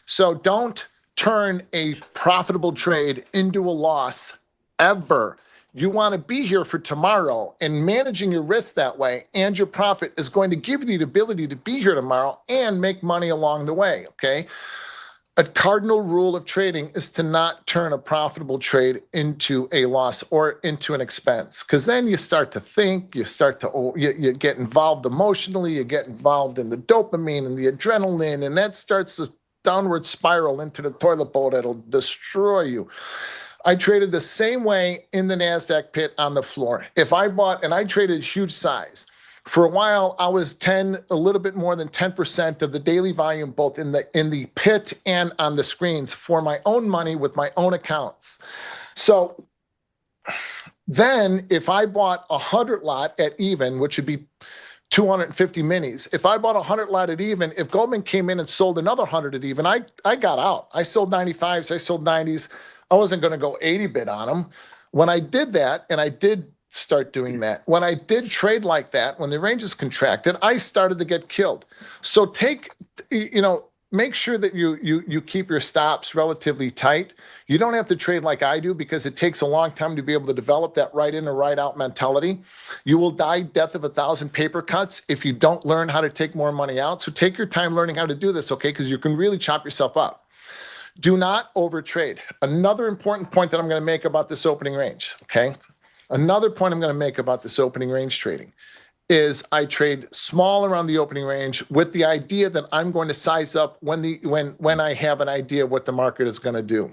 So don't turn a profitable trade into a loss ever. You want to be here for tomorrow, and managing your risk that way and your profit is going to give you the ability to be here tomorrow and make money along the way. Okay. A cardinal rule of trading is to not turn a profitable trade into a loss or into an expense, because then you start to think, you get involved emotionally, you get involved in the dopamine and the adrenaline, and that starts the downward spiral into the toilet bowl that'll destroy you. I traded the same way in the NASDAQ pit on the floor. If I bought, and I traded huge size, for a while, I was a little bit more than 10% of the daily volume, both in the pit and on the screens, for my own money with my own accounts. So then if I bought 100 lot at even, which would be 250 minis, if I bought 100 lot at even, if Goldman came in and sold another 100 at even, I got out. I sold 95s, I sold 90s. I wasn't going to go 80 bid on them. When I did that, and I did start doing that, when I did trade like that, when the ranges contracted, I started to get killed. So make sure that you keep your stops relatively tight. You don't have to trade like I do, because it takes a long time to be able to develop that right in or right out mentality. You will die death of 1,000 paper cuts if you don't learn how to take more money out. So take your time learning how to do this, okay? Because you can really chop yourself up. Do not overtrade. Another important point that I'm going to make about this opening range, okay? Another point I'm going to make about this opening range trading is I trade small around the opening range with the idea that I'm going to size up when I have an idea what the market is going to do.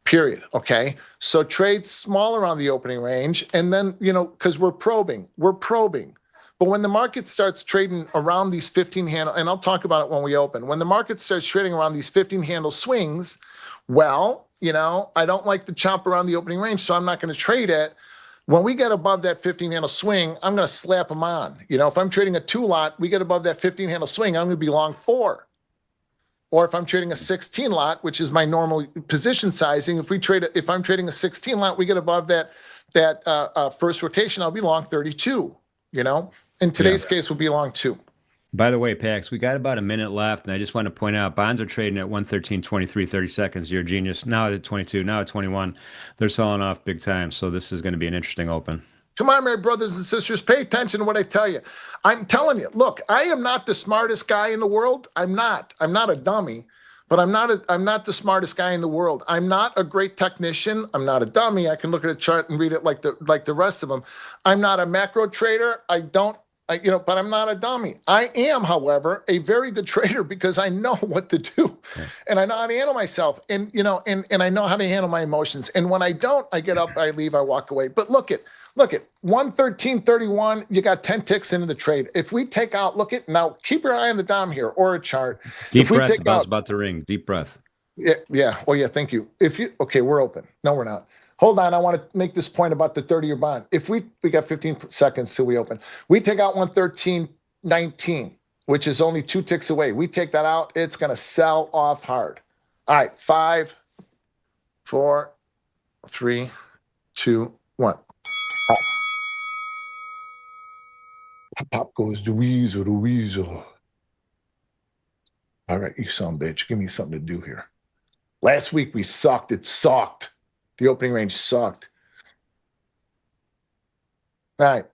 Period. Okay. So trade small around the opening range, and then, because we're probing. But when the market starts trading around these 15 handle, and I'll talk about it when we open, when the market starts trading around these 15 handle swings, well, I don't like to chop around the opening range, so I'm not going to trade it. When we get above that 15 handle swing, I'm going to slap them on. If I'm trading a 2 lot, we get above that 15 handle swing, I'm going to be long 4. Or if I'm trading a 16 lot, which is my normal position sizing, if I'm trading a 16 lot, we get above that first rotation, I'll be long 32. In today's case, we'll be long 2. By the way, Pax, we got about a minute left, and I just want to point out bonds are trading at 113.23, 30 seconds. You're a genius. Now at 22, now at 21. They're selling off big time, so this is going to be an interesting open. Come on, my brothers and sisters, pay attention to what I tell you. I'm telling you, look, I am not the smartest guy in the world. I'm not a dummy, but I'm not the smartest guy in the world. I'm not a great technician. I'm not a dummy. I can look at a chart and read it like the rest of them. I'm not a macro trader. But I'm not a dummy. I am, however, a very good trader because I know what to do, and I know how to handle myself, and I know how to handle my emotions. And when I don't, I get up, I leave, I walk away. But look at 113.31. You got 10 ticks into the trade. If we take out, now, keep your eye on the dom here or a chart. Deep breath. The bell's about to ring. Deep breath. Yeah. Oh yeah. Thank you. We're open. No, we're not. Hold on, I want to make this point about the 30-year bond. If we got 15 seconds till we open. We take out 113.19, which is only 2 ticks away. We take that out, it's going to sell off hard. All right, 5, 4, 3, 2, 1. Pop goes the weasel. All right, you son of a bitch, give me something to do here. Last week we sucked. It sucked. The opening range sucked. All right.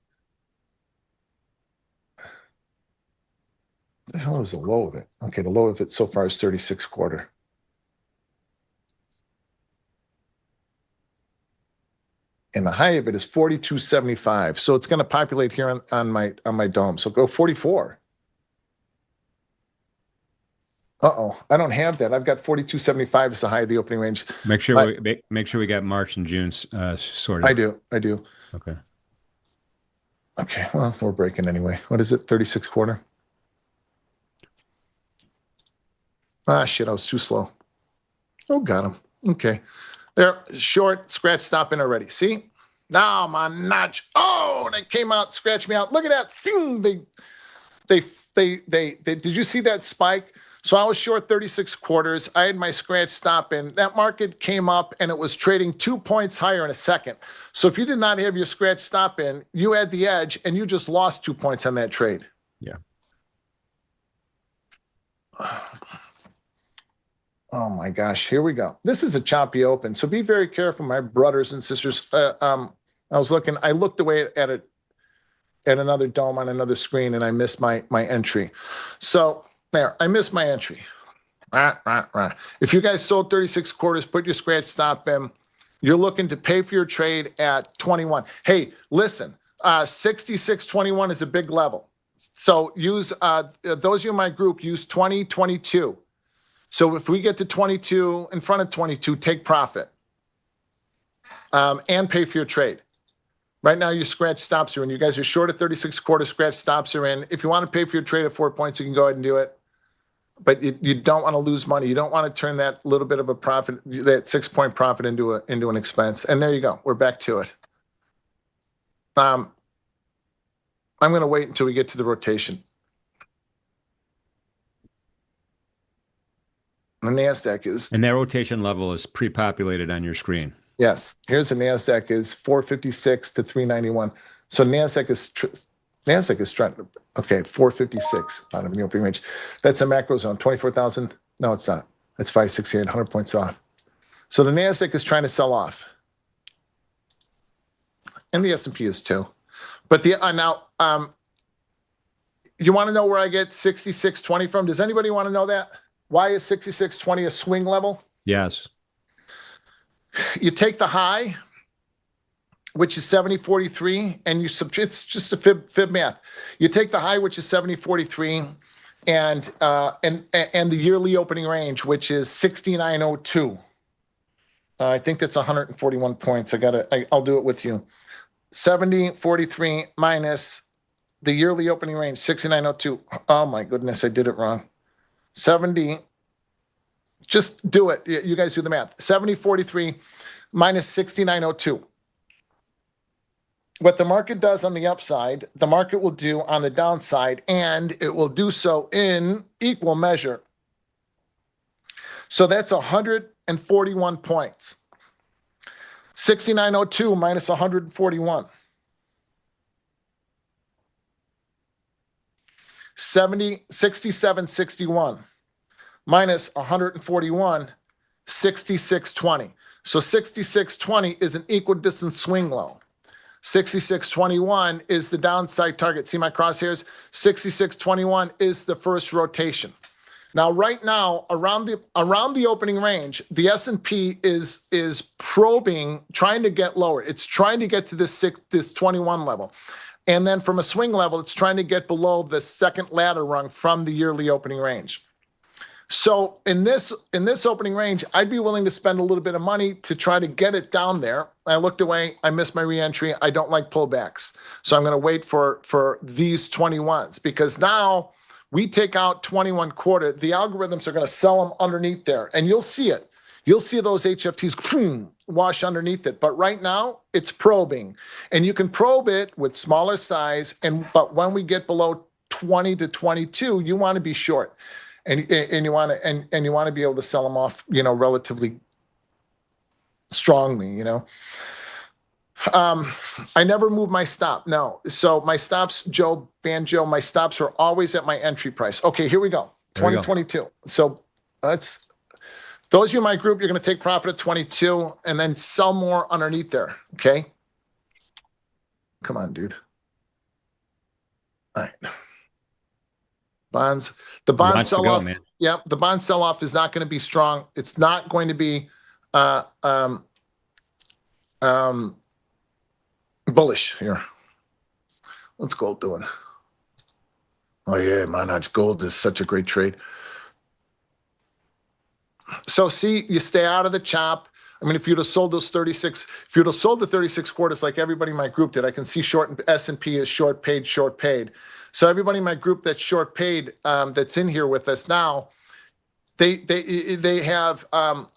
What the hell is the low of it? Okay, the low of it so far is 36.25. And the high of it is 42.75. So it's going to populate here on my dome. So go 44. Uh-oh, I don't have that. I've got 42.75 as the high of the opening range. Make sure we got March and June sorted. I do. Okay. Okay, well, we're breaking anyway. What is it, 36.25? Ah, shit, I was too slow. Oh, got him. Okay. They're short, scratch, stop in already. See? Now my notch. Oh, they came out, scratched me out. Look at that thing. They did you see that spike? So I was short 36.25. I had my scratch stop in. That market came up and it was trading 2 points higher in a second. So if you did not have your scratch stop in, you had the edge and you just lost 2 points on that trade. Yeah. Oh my gosh, here we go. This is a choppy open. So be very careful, my brothers and sisters. I looked away at it at another dome on another screen and I missed my entry. So there, I missed my entry. If you guys sold 36.25, put your scratch stop in. You're looking to pay for your trade at 21. Hey, listen, 66.21 is a big level. So use, those of you in my group, use 20, 22. So if we get to 22, in front of 22, take profit and pay for your trade. Right now, your scratch stops are in. You guys are short at 36.25, scratch stops are in. If you want to pay for your trade at 4 points, you can go ahead and do it. But you don't want to lose money. You don't want to turn that little bit of a profit, that 6 point profit into an expense. And there you go. We're back to it. I'm going to wait until we get to the rotation. The NASDAQ is... And that rotation level is pre-populated on your screen. Yes. Here's the NASDAQ is 456 to 391. So NASDAQ is trending. Okay, 456 out of the opening range. That's a macro zone. 24,000. No, it's not. It's 568, 100 points off. So the NASDAQ is trying to sell off. And the S&P is too. But you want to know where I get 66.20 from? Does anybody want to know that? Why is 66.20 a swing level? Yes. You take the high, which is 70.43, and you it's just a fib math. You take the high, which is 70.43, and the yearly opening range, which is 69.02. I think that's 141 points. I'll do it with you. 70.43 minus the yearly opening range, 69.02. Oh my goodness, I did it wrong. 70. Just do it. You guys do the math. 70.43 minus 69.02. What the market does on the upside, the market will do on the downside, and it will do so in equal measure. So that's 141 points. 69.02 minus 141. 67.61 minus 141, 66.20. So 66.20 is an equidistant swing low. 66.21 is the downside target. See my crosshairs? 66.21 is the first rotation. Now, right now, around the opening range, the S&P is probing, trying to get lower. It's trying to get to this 21 level. And then from a swing level, it's trying to get below the second ladder rung from the yearly opening range. So in this opening range, I'd be willing to spend a little bit of money to try to get it down there. I looked away. I missed my reentry. I don't like pullbacks. So I'm going to wait for these 21s, because now we take out 21 quarter. The algorithms are going to sell them underneath there, and you'll see it. You'll see those HFTs wash underneath it. But right now, it's probing. And you can probe it with smaller size, but when we get below 20 to 22, you want to be short. And you want to be able to sell them off, relatively strongly, I never move my stop. No. So my stops, Joe, my stops are always at my entry price. Okay, here we go. 2022. So those of you in my group, you're going to take profit at 22 and then sell more underneath there. Okay. Come on, dude. All right. Bonds. The bond sell-off. Yeah, the bond sell-off is not going to be strong. It's not going to be bullish here. What's gold doing? Oh yeah, man, gold is such a great trade. So see, you stay out of the chop. I mean, if you'd have sold those 36, if you'd have sold the 36 quarters like everybody in my group did, I can see S&P is short paid. So everybody in my group that's short paid, that's in here with us now, they have 10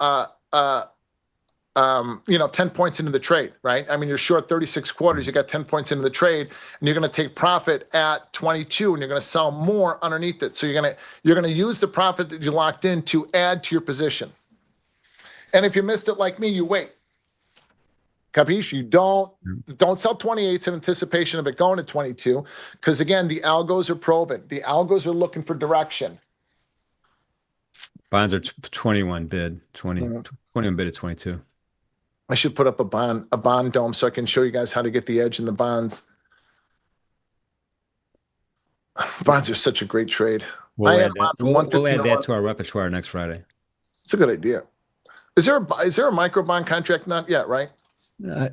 points into the trade, right? I mean, you're short 36 quarters, you got 10 points into the trade, and you're going to take profit at 22, and you're going to sell more underneath it. So you're going to use the profit that you locked in to add to your position. And if you missed it like me, you wait. Capiche? You don't sell 28s in anticipation of it going to 22, because again, the algos are probing. The algos are looking for direction. Bonds are 21 bid, 21 bid at 22. I should put up a bond dome so I can show you guys how to get the edge in the bonds. Bonds are such a great trade. We'll add that to our repertoire next Friday. It's a good idea. Is there a micro bond contract? Not yet, right? I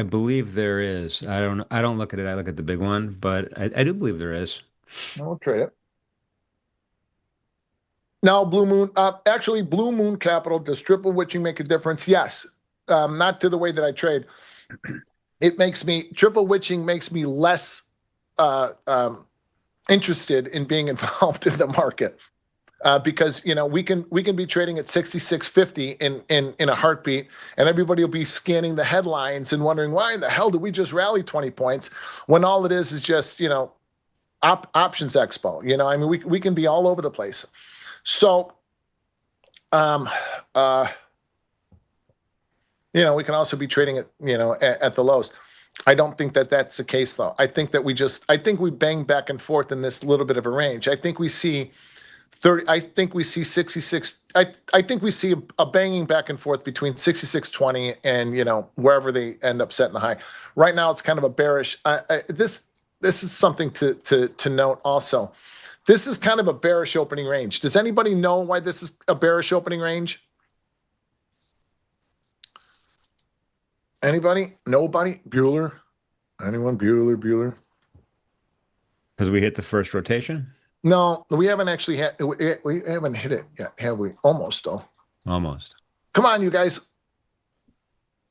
believe there is. I don't look at it. I look at the big one, but I do believe there is. We'll trade it. Now, Blue Moon, actually, Blue Moon Capital, does triple witching make a difference? Yes. Not to the way that I trade. Triple witching makes me less interested in being involved in the market. Because we can be trading at 66.50 in a heartbeat, and everybody will be scanning the headlines and wondering, why in the hell did we just rally 20 points when all it is just options expo. I mean, we can be all over the place. So we can also be trading at the lows. I don't think that that's the case, though. I think we bang back and forth in this little bit of a range. I think we see 30. I think we see 66. I think we see a banging back and forth between 66.20 and wherever they end up setting the high. Right now, it's kind of a bearish. This is something to note also. This is kind of a bearish opening range. Does anybody know why this is a bearish opening range? Anybody? Nobody? Bueller? Anyone? Bueller? Because we hit the first rotation? No, we haven't actually had, we haven't hit it yet, have we? Almost, though. Almost. Come on, you guys.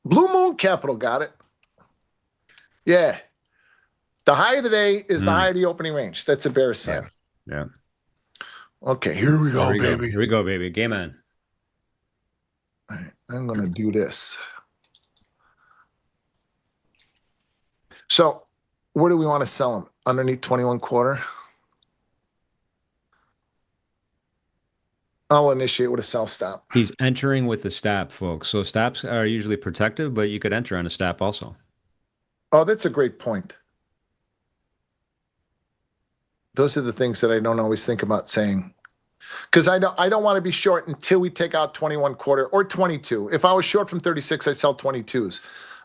Blue Moon Capital got it. Yeah. The high of the day is the high of the opening range. That's a bearish sign. Yeah. Okay, here we go, baby. Here we go, baby. Game on. All right, I'm going to do this. So where do we want to sell them? Underneath 21 quarter? I'll initiate with a sell stop. He's entering with the stop, folks. So stops are usually protective, but you could enter on a stop also. Oh, that's a great point. Those are the things that I don't always think about saying. Because I don't want to be short until we take out 21 quarter or 22. If I was short from 36, I'd sell 22s.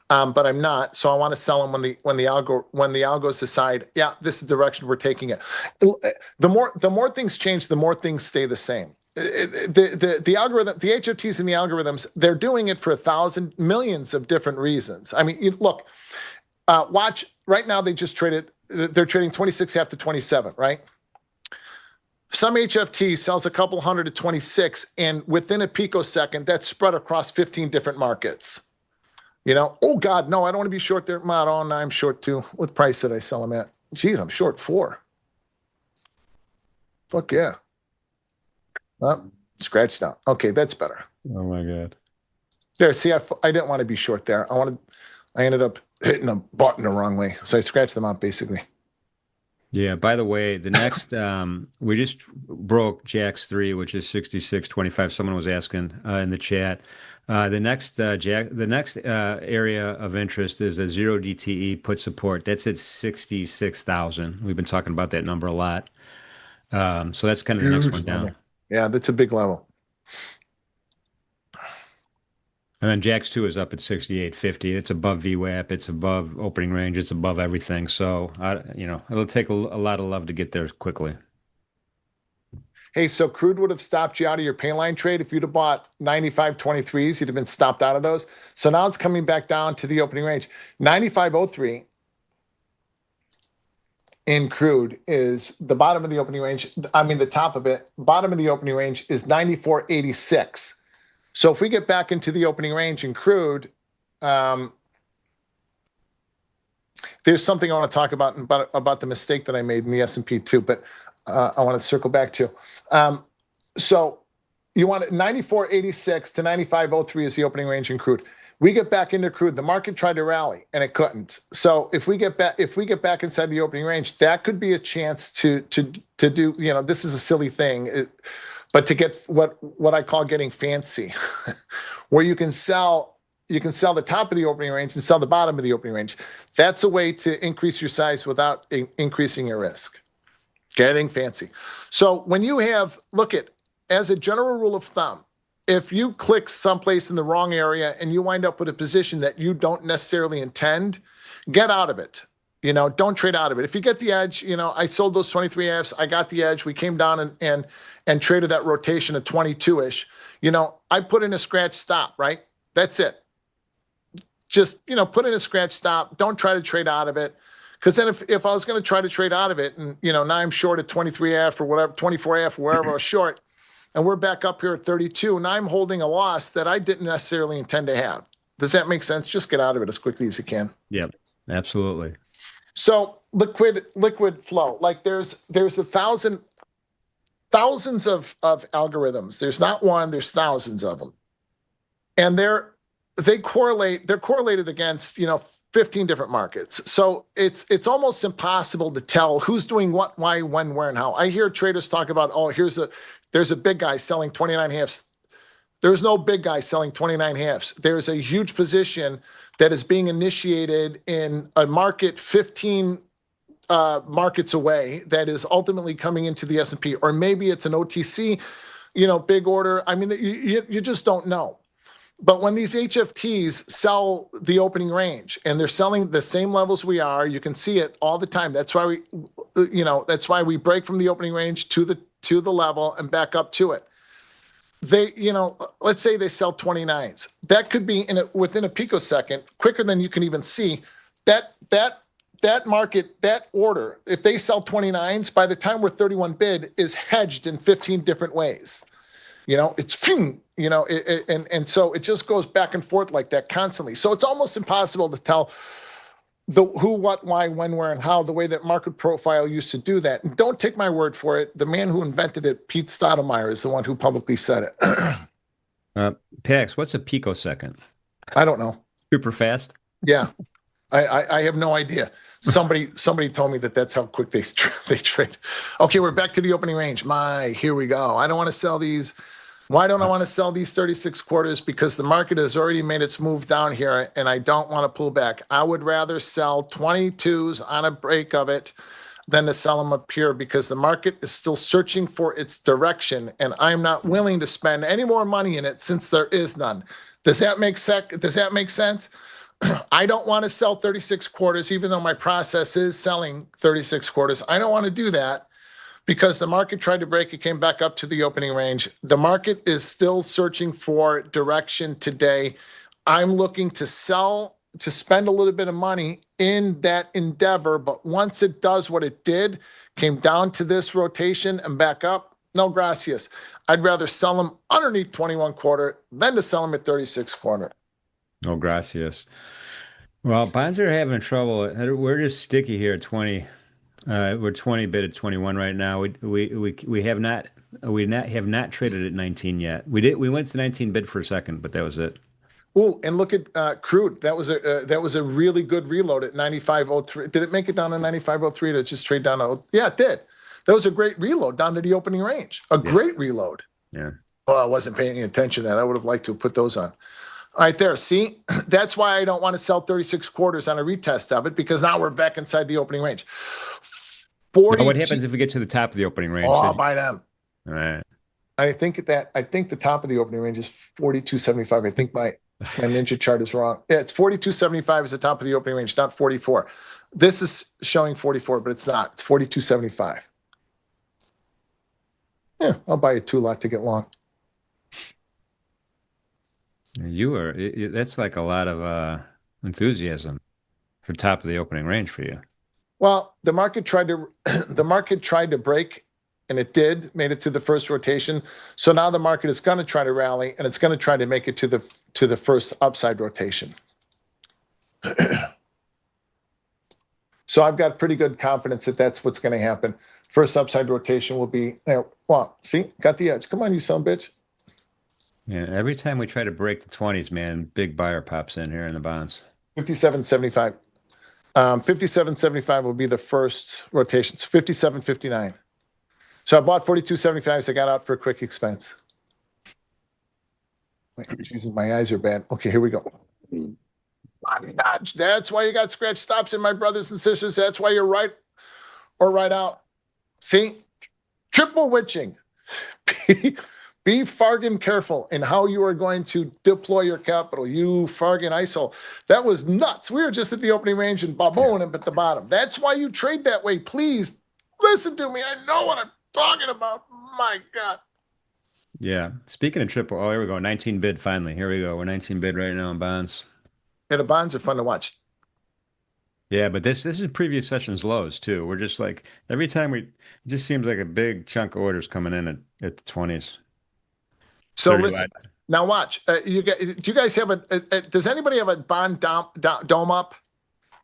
But I'm not, so I want to sell them when the algos decide, yeah, this is the direction we're taking it. The more things change, the more things stay the same. The algorithm, the HFTs and the algorithms, they're doing it for millions of different reasons. I mean, look, watch right now. They just traded. They're trading 26 half to 27, right? Some HFT sells a couple hundred to 26, and within a picosecond, that's spread across 15 different markets. You know, oh God, no, I don't want to be short there. No, I'm short too. What price did I sell them at? Geez, I'm short 4. Fuck yeah. Scratched out. Okay, that's better. Oh my God. There, see, I didn't want to be short there. I ended up hitting a button the wrong way, so I scratched them out basically. Yeah. By the way, the next we just broke Jack's 3, which is 66.25. Someone was asking in the chat. The next area of interest is a 0 DTE put support. That's at 66,000. We've been talking about that number a lot. So that's kind of the next one down. Yeah, that's a big level. And then Jack's 2 is up at 68.50. It's above VWAP. It's above opening range. It's above everything. So, it'll take a lot of love to get there quickly. Hey, so Crude would have stopped you out of your pay line trade. If you'd have bought 95.23s, you'd have been stopped out of those. So now it's coming back down to the opening range. 95.03 in Crude is the bottom of the opening range. I mean, the top of it, bottom of the opening range is 94.86. So if we get back into the opening range in Crude, there's something I want to talk about the mistake that I made in the S&P too, but I want to circle back to. So you want 94.86 to 95.03 is the opening range in Crude. We get back into Crude. The market tried to rally and it couldn't. So if we get back inside the opening range, that could be a chance to do. This is a silly thing. But to get what I call getting fancy, where you can sell the top of the opening range and sell the bottom of the opening range. That's a way to increase your size without increasing your risk. Getting fancy. So when you as a general rule of thumb, if you click someplace in the wrong area and you wind up with a position that you don't necessarily intend, get out of it. Don't trade out of it. If you get the edge, I sold those 23 Fs. I got the edge. We came down and traded that rotation at 22-ish. I put in a scratch stop, right? That's it. Just, put in a scratch stop. Don't try to trade out of it. Because then if I was going to try to trade out of it and, now I'm short at 23 F or whatever, 24 F or wherever I was short, and we're back up here at 32, and I'm holding a loss that I didn't necessarily intend to have. Does that make sense? Just get out of it as quickly as you can. Yep, absolutely. So liquid flow, like there's thousands of algorithms. There's not one, there's thousands of them. And they're correlated against, 15 different markets. So it's almost impossible to tell who's doing what, why, when, where, and how. I hear traders talk about, there's a big guy selling 29 halves. There's no big guy selling 29 halves. There's a huge position that is being initiated in a market 15 markets away that is ultimately coming into the S&P, or maybe it's an OTC, big order. I mean, you just don't know. But when these HFTs sell the opening range and they're selling the same levels we are, you can see it all the time. That's why that's why we break from the opening range to the level and back up to it. They, let's say they sell 29s. That could be within a picosecond, quicker than you can even see. That market, that order, if they sell 29s, by the time we're 31 bid, is hedged in 15 different ways. It's, and so it just goes back and forth like that constantly. So it's almost impossible to tell the who, what, why, when, where, and how, the way that Market Profile used to do that. And don't take my word for it. The man who invented it, Pete Stoudemire, is the one who publicly said it. Pax, what's a picosecond? I don't know. Super fast? Yeah. I have no idea. Somebody told me that's how quick they trade. Okay, we're back to the opening range. Here we go. I don't want to sell these. Why don't I want to sell these 36 quarters? Because the market has already made its move down here, and I don't want to pull back. I would rather sell 22s on a break of it than to sell them up here, because the market is still searching for its direction, and I'm not willing to spend any more money in it since there is none. Does that make sense? I don't want to sell 36 quarters, even though my process is selling 36 quarters. I don't want to do that because the market tried to break. It came back up to the opening range. The market is still searching for direction today. I'm looking to sell, to spend a little bit of money in that endeavor. But once it does what it did, came down to this rotation and back up, no gracias. I'd rather sell them underneath 21 quarter than to sell them at 36 quarter. Oh, gracias. Well, bonds are having trouble. We're just sticky here at 20. We're 20 bid at 21 right now. We have not traded at 19 yet. We went to 19 bid for a second, but that was it. Oh, and look at Crude. That was a really good reload at 95.03. Did it make it down to 95.03 to just trade down to? Yeah, it did. That was a great reload down to the opening range. Great reload. Yeah. Oh, I wasn't paying any attention to that. I would have liked to have put those on. All right, there. See, that's why I don't want to sell 36 quarters on a retest of it, because now we're back inside the opening range. Now what happens if we get to the top of the opening range? Oh, I'll buy them. All right. I think the top of the opening range is 42.75. I think my Ninja chart is wrong. Yeah, it's 42.75 is the top of the opening range, not 44. This is showing 44, but it's not. It's 42.75. Yeah, I'll buy a 2-lot to get long. That's like a lot of enthusiasm for top of the opening range for you. Well, the market tried to break, and it did, made it to the first rotation. So now the market is going to try to rally, and it's going to try to make it to the first upside rotation. So I've got pretty good confidence that that's what's going to happen. First upside rotation will be, well, see, got the edge. Come on, you son of a bitch. Yeah, every time we try to break the 20s, man, big buyer pops in here in the bonds. 57.75. 57.75 will be the first rotation. It's 57.59. So I bought 42.75, so I got out for a quick expense. Jesus, my eyes are bad. Okay, here we go. That's why you got scratch stops in, my brothers and sisters. That's why you're right or right out. See? Triple witching. Be fargan careful in how you are going to deploy your capital. You fargan ISO. That was nuts. We were just at the opening range and baboon at the bottom. That's why you trade that way. Please listen to me. I know what I'm talking about. My God. Yeah. Speaking of triple, oh, here we go. 19 bid finally. Here we go. We're 19 bid right now in bonds. Yeah, the bonds are fun to watch. Yeah, but this is previous sessions lows too. We're just like every time it just seems like a big chunk of orders coming in at the 20s. So listen, now watch. Do you guys have does anybody have a bond dome up?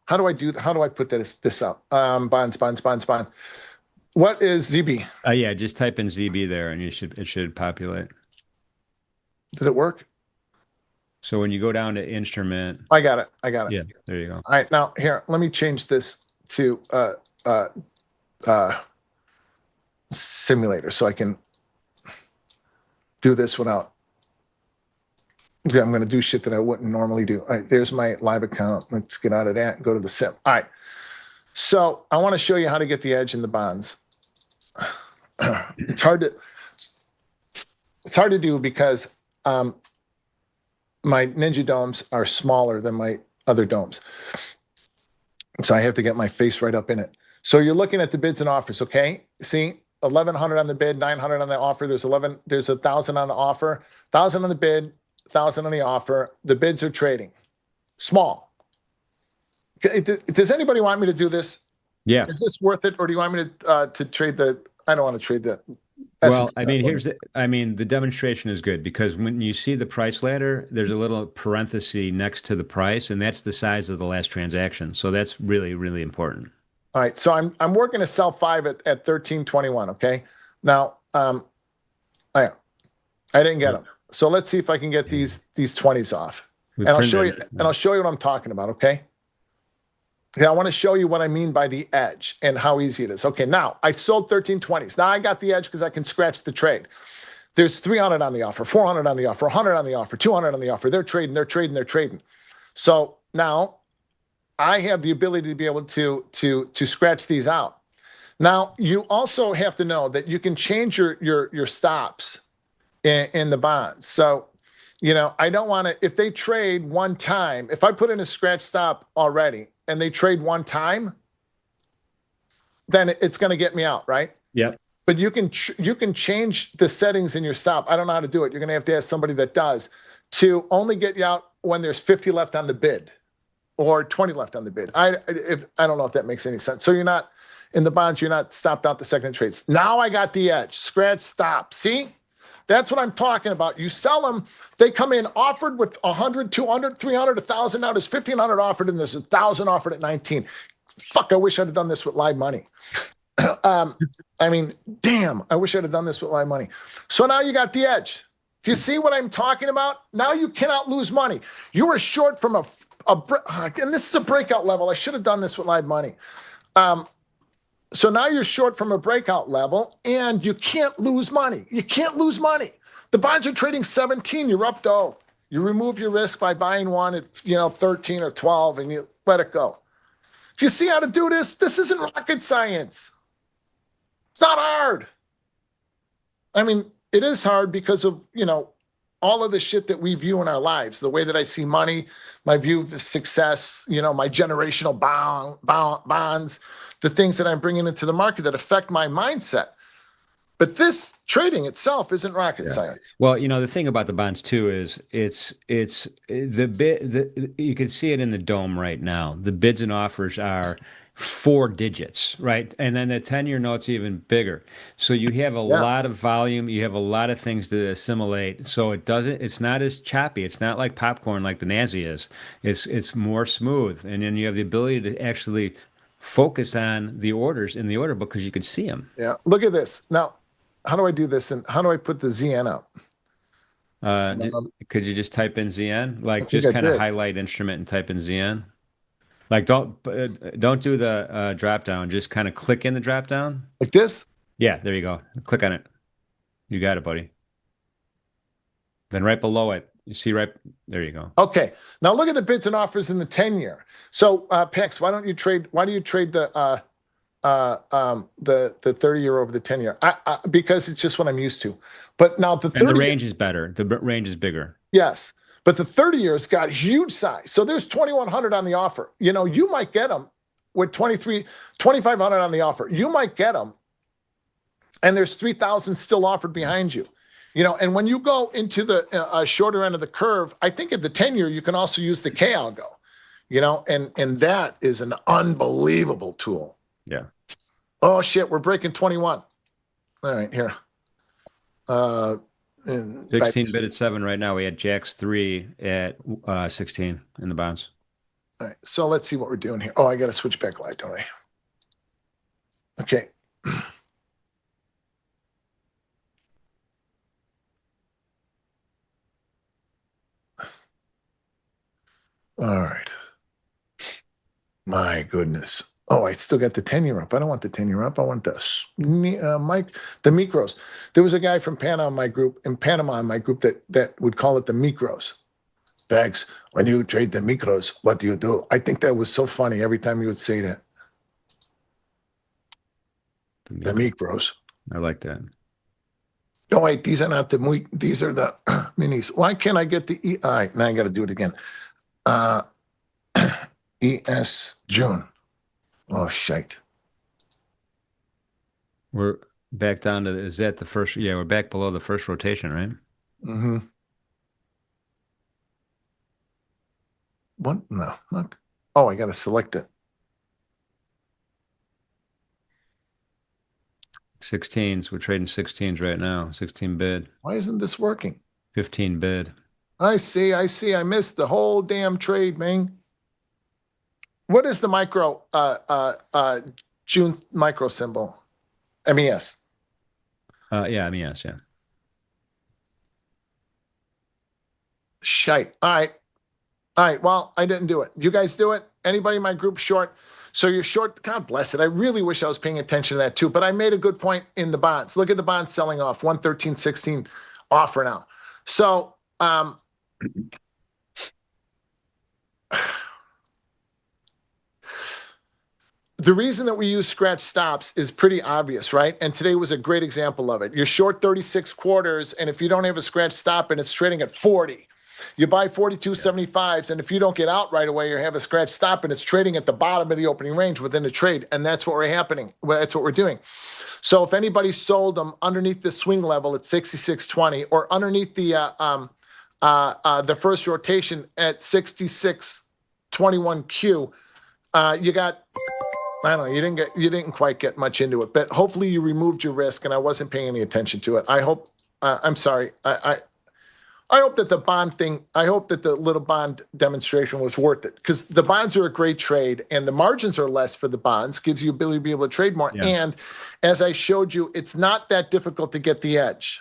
How do I put this up? Bonds. What is ZB? Yeah, just type in ZB there and it should populate. Did it work? So when you go down to instrument. I got it. Yeah, there you go. All right, now here, let me change this to simulator so I can do this without. Okay, I'm going to do shit that I wouldn't normally do. All right, there's my live account. Let's get out of that and go to the sim. All right. So I want to show you how to get the edge in the bonds. It's hard to do because my Ninja domes are smaller than my other domes. So I have to get my face right up in it. So you're looking at the bids and offers, okay? See, 1,100 on the bid, 900 on the offer. There's 1,000 on the offer, 1,000 on the bid, 1,000 on the offer. The bids are trading small. Does anybody want me to do this? Yeah. Is this worth it, or do you want me to trade the? I don't want to trade the. Well, I mean, the demonstration is good because when you see the price ladder, there's a little parenthesis next to the price, and that's the size of the last transaction. So that's really, really important. All right, so I'm working to sell 5 at 13.21. Okay, now I didn't get them, so let's see if I can get these 20s off, and I'll show you what I'm talking about. Okay. I want to show you what I mean by the edge and how easy it is. Okay, now I sold 13.20s. Now I got the edge because I can scratch the trade. There's 300 on the offer, 400 on the offer, 100 on the offer, 200 on the offer. They're trading. So now I have the ability to be able to scratch these out. Now you also have to know that you can change your stops in the bonds. So, I don't want to, if they trade one time, if I put in a scratch stop already and they trade one time, then it's going to get me out, right? Yeah. But you can change the settings in your stop. I don't know how to do it. You're going to have to ask somebody that does, to only get you out when there's 50 left on the bid or 20 left on the bid. I don't know if that makes any sense. So you're not in the bonds, you're not stopped out the second trades. Now I got the edge. Scratch stop. See? That's what I'm talking about. You sell them, they come in offered with 100, 200, 300, 1,000. Now there's 1,500 offered and there's 1,000 offered at 19. Fuck, I wish I'd have done this with live money. I mean, damn, I wish I'd have done this with live money. So now you got the edge. Do you see what I'm talking about? Now you cannot lose money. You were short from and this is a breakout level. I should have done this with live money. So now you're short from a breakout level and you can't lose money. You can't lose money. The bonds are trading 17. You're up though. You remove your risk by buying one at 13 or 12 and you let it go. Do you see how to do this? This isn't rocket science. It's not hard. I mean, it is hard because of, all of the shit that we view in our lives, the way that I see money, my view of success, my generational bonds, the things that I'm bringing into the market that affect my mindset. But this trading itself isn't rocket science. Well, the thing about the bonds too is it's the bid. You can see it in the dome right now. The bids and offers are 4 digits, right? And then the 10-year note's even bigger. So you have a lot of volume. You have a lot of things to assimilate. So it's not as choppy. It's not like popcorn like the Nazi is. It's more smooth. And then you have the ability to actually focus on the orders in the order book because you can see them. Yeah. Look at this. Now, how do I do this? And how do I put the ZN up? Could you just type in ZN? Like just kind of highlight instrument and type in ZN? Like don't do the drop down. Just kind of click in the drop down. Like this? Yeah, there you go. Click on it. You got it, buddy. Then right below it, you see there you go. Okay. Now look at the bids and offers in the 10-year. So Pex, why do you trade the 30-year over the 10-year? Because it's just what I'm used to. But now the 30 and the range is better. The range is bigger. Yes. But the 30-year's got huge size. So there's 2,100 on the offer. You might get them with 2,500 on the offer. You might get them, and there's 3,000 still offered behind you. And when you go into the shorter end of the curve, I think at the 10-year, you can also use the K algo, and that is an unbelievable tool. Yeah. Oh, shit, we're breaking 21. All right, here. 16 bid at 7 right now. We had Jacks 3 at 16 in the bonds. All right, so let's see what we're doing here. Oh, I got to switch back light, don't I? Okay. All right. My goodness. Oh, I still got the 10-year up. I don't want the 10-year up. I want the micros. There was a guy from Panama in my group that would call it the micros. Bags, when you trade the micros, what do you do? I think that was so funny every time you would say that. The micros. I like that. Oh, wait, these are not these are the minis. Why can't I get the E? All right, now I got to do it again. ES June. Oh, shite. We're back down to, is that the first? Yeah, we're back below the first rotation, right? Mm-hmm. What? No, look. Oh, I got to select it. 16s. We're trading 16s right now. 16 bid, Why isn't this working? 15 bid. I see. I missed the whole damn trade, man. What is the micro June micro symbol? MES. Yeah, I mean, yes, yeah. Shite. All right. All right. Well, I didn't do it. You guys do it? Anybody in my group short? So you're short. God bless it. I really wish I was paying attention to that too. But I made a good point in the bonds. Look at the bonds selling off 113.16 offer now. So the reason that we use scratch stops is pretty obvious, right? And today was a great example of it. You're short 36 quarters, and if you don't have a scratch stop and it's trading at 40, you buy 42.75s, and if you don't get out right away or have a scratch stop and it's trading at the bottom of the opening range within the trade, and that's what that's what we're doing. So if anybody sold them underneath the swing level at 66.20 or underneath the first rotation at 66.21Q, you got, I don't know, you didn't quite get much into it, but hopefully you removed your risk and I wasn't paying any attention to it. I hope, I'm sorry. I hope that I hope that the little bond demonstration was worth it, because the bonds are a great trade and the margins are less for the bonds, gives you ability to be able to trade more. Yeah. And as I showed you, it's not that difficult to get the edge.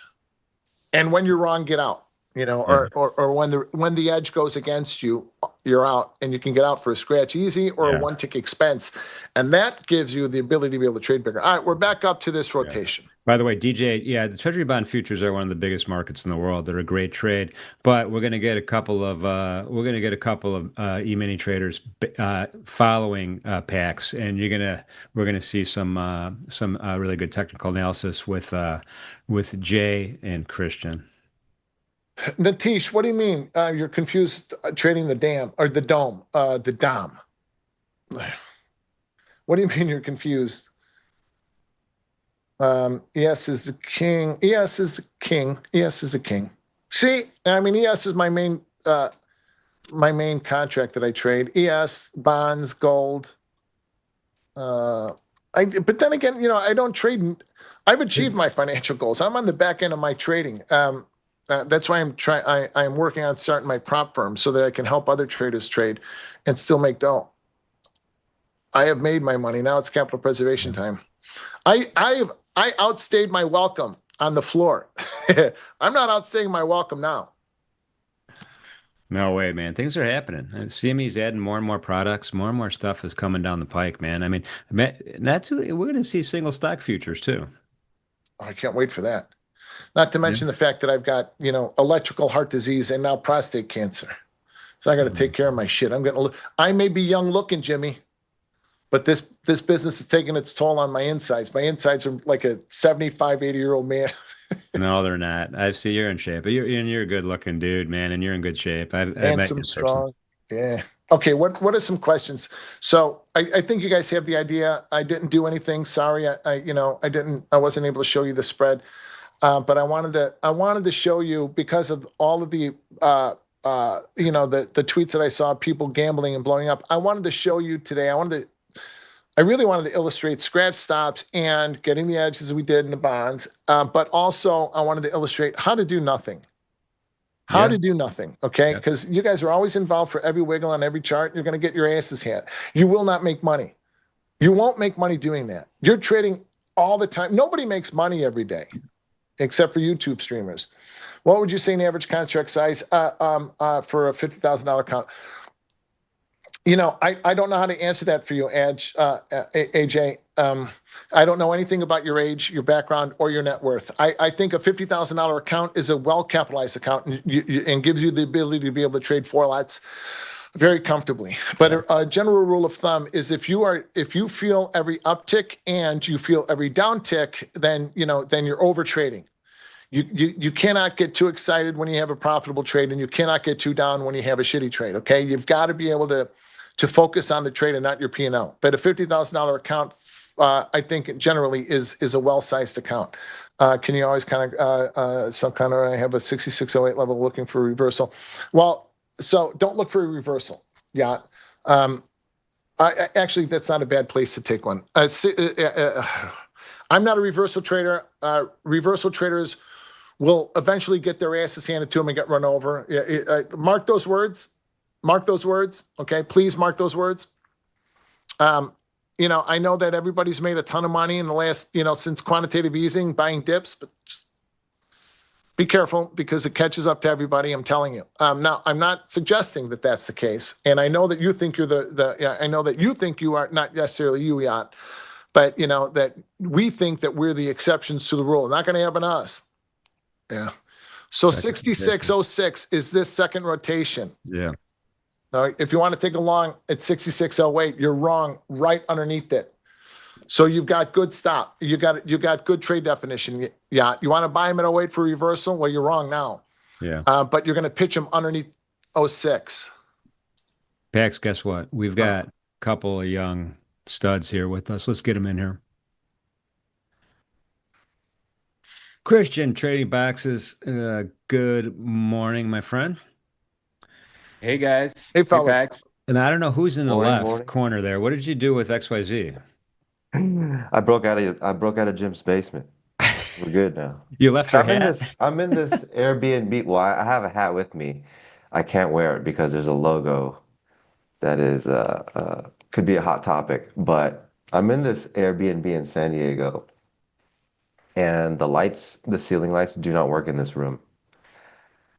And when you're wrong, get out. Or when the edge goes against you, you're out, and you can get out for a scratch easy or a one-tick expense, and that gives you the ability to be able to trade bigger. All right, we're back up to this rotation. Yeah. By the way, DJ, the Treasury bond futures are one of the biggest markets in the world. They're a great trade, but we're going to get a couple of e-mini traders following PAX, and we're gonna see some really good technical analysis with Jay and Christian. Natish, what do you mean? You're confused trading the dam or the dome, the dom. What do you mean you're confused? ES is the king. ES is the king. ES is the king. See, I mean, ES is my main contract that I trade. ES, bonds, gold. But then again, I don't trade. I've achieved my financial goals. I'm on the back end of my trading. That's why I'm working on starting my prop firm so that I can help other traders trade and still make dough. I have made my money. Now it's capital preservation time. I outstayed my welcome on the floor. I'm not outstaying my welcome now. No way, man. Things are happening. And CME's adding more and more products. More and more stuff is coming down the pike, man. I mean, we're going to see single stock futures too. I can't wait for that. Not to mention the fact that I've got, electrical heart disease and now prostate cancer. So I got to take care of my shit. I may be young looking, Jimmy, but this business is taking its toll on my insides. My insides are like a 75, 80-year-old man. No, they're not. I see you're in shape. You're a good looking dude, man, and you're in good shape. Handsome, strong. Yeah. Okay. What are some questions? So I think you guys have the idea. I didn't do anything. Sorry. I wasn't able to show you the spread. But I wanted to show you, because of all of the the tweets that I saw, people gambling and blowing up. I wanted to show you today. I really wanted to illustrate scratch stops and getting the edges we did in the bonds. But also I wanted to illustrate how to do nothing. To do nothing. Okay. Because you guys are always involved for every wiggle on every chart. You're going to get your asses handed. You will not make money. You won't make money doing that. You're trading all the time. Nobody makes money every day, except for YouTube streamers. What would you say an average contract size for a $50,000 account? I don't know how to answer that for you, AJ. I don't know anything about your age, your background, or your net worth. I think a $50,000 account is a well-capitalized account and gives you the ability to be able to trade 4 lots very comfortably. But a general rule of thumb is if you feel every uptick and you feel every downtick, then you're over trading. You cannot get too excited when you have a profitable trade, and you cannot get too down when you have a shitty trade. Okay, you've got to be able to focus on the trade and not your P&L. But a $50,000 account I think generally is a well-sized account. Can you always kind of I have a 6608 level looking for a reversal? Well, so don't look for a reversal. Yeah. Actually, that's not a bad place to take one. I'm not a reversal trader. Reversal traders will eventually get their asses handed to them and get run over. Mark those words. Mark those words. Okay, please mark those words. I know that everybody's made a ton of money in the last, since quantitative easing, buying dips, but just be careful because it catches up to everybody. I'm telling you. Now, I'm not suggesting that that's the case, and I know that you think you're I know that you think you are not necessarily you, Yacht, but that we think that we're the exceptions to the rule. Not going to happen to us. Yeah. So 6606 is this second rotation. Yeah. If you want to take a long at 6608, you're wrong right underneath it. So you've got good stop. You got good trade definition. Yeah. You want to buy them at 08 for reversal? Well, you're wrong now. Yeah. But you're going to pitch them underneath 06. Pax, guess what? We've got a couple of young studs here with us. Let's get them in here. Christian, Trading Boxes. Good morning, my friend. Hey guys. Hey fellas. Pax. And I don't know who's in the Morning. left corner there. What did you do with XYZ? I broke out of Jim's basement. We're good now. You left your hat? I'm in this Airbnb. Well, I have a hat with me. I can't wear it because there's a logo that is could be a hot topic. But I'm in this Airbnb in San Diego, and the ceiling lights do not work in this room.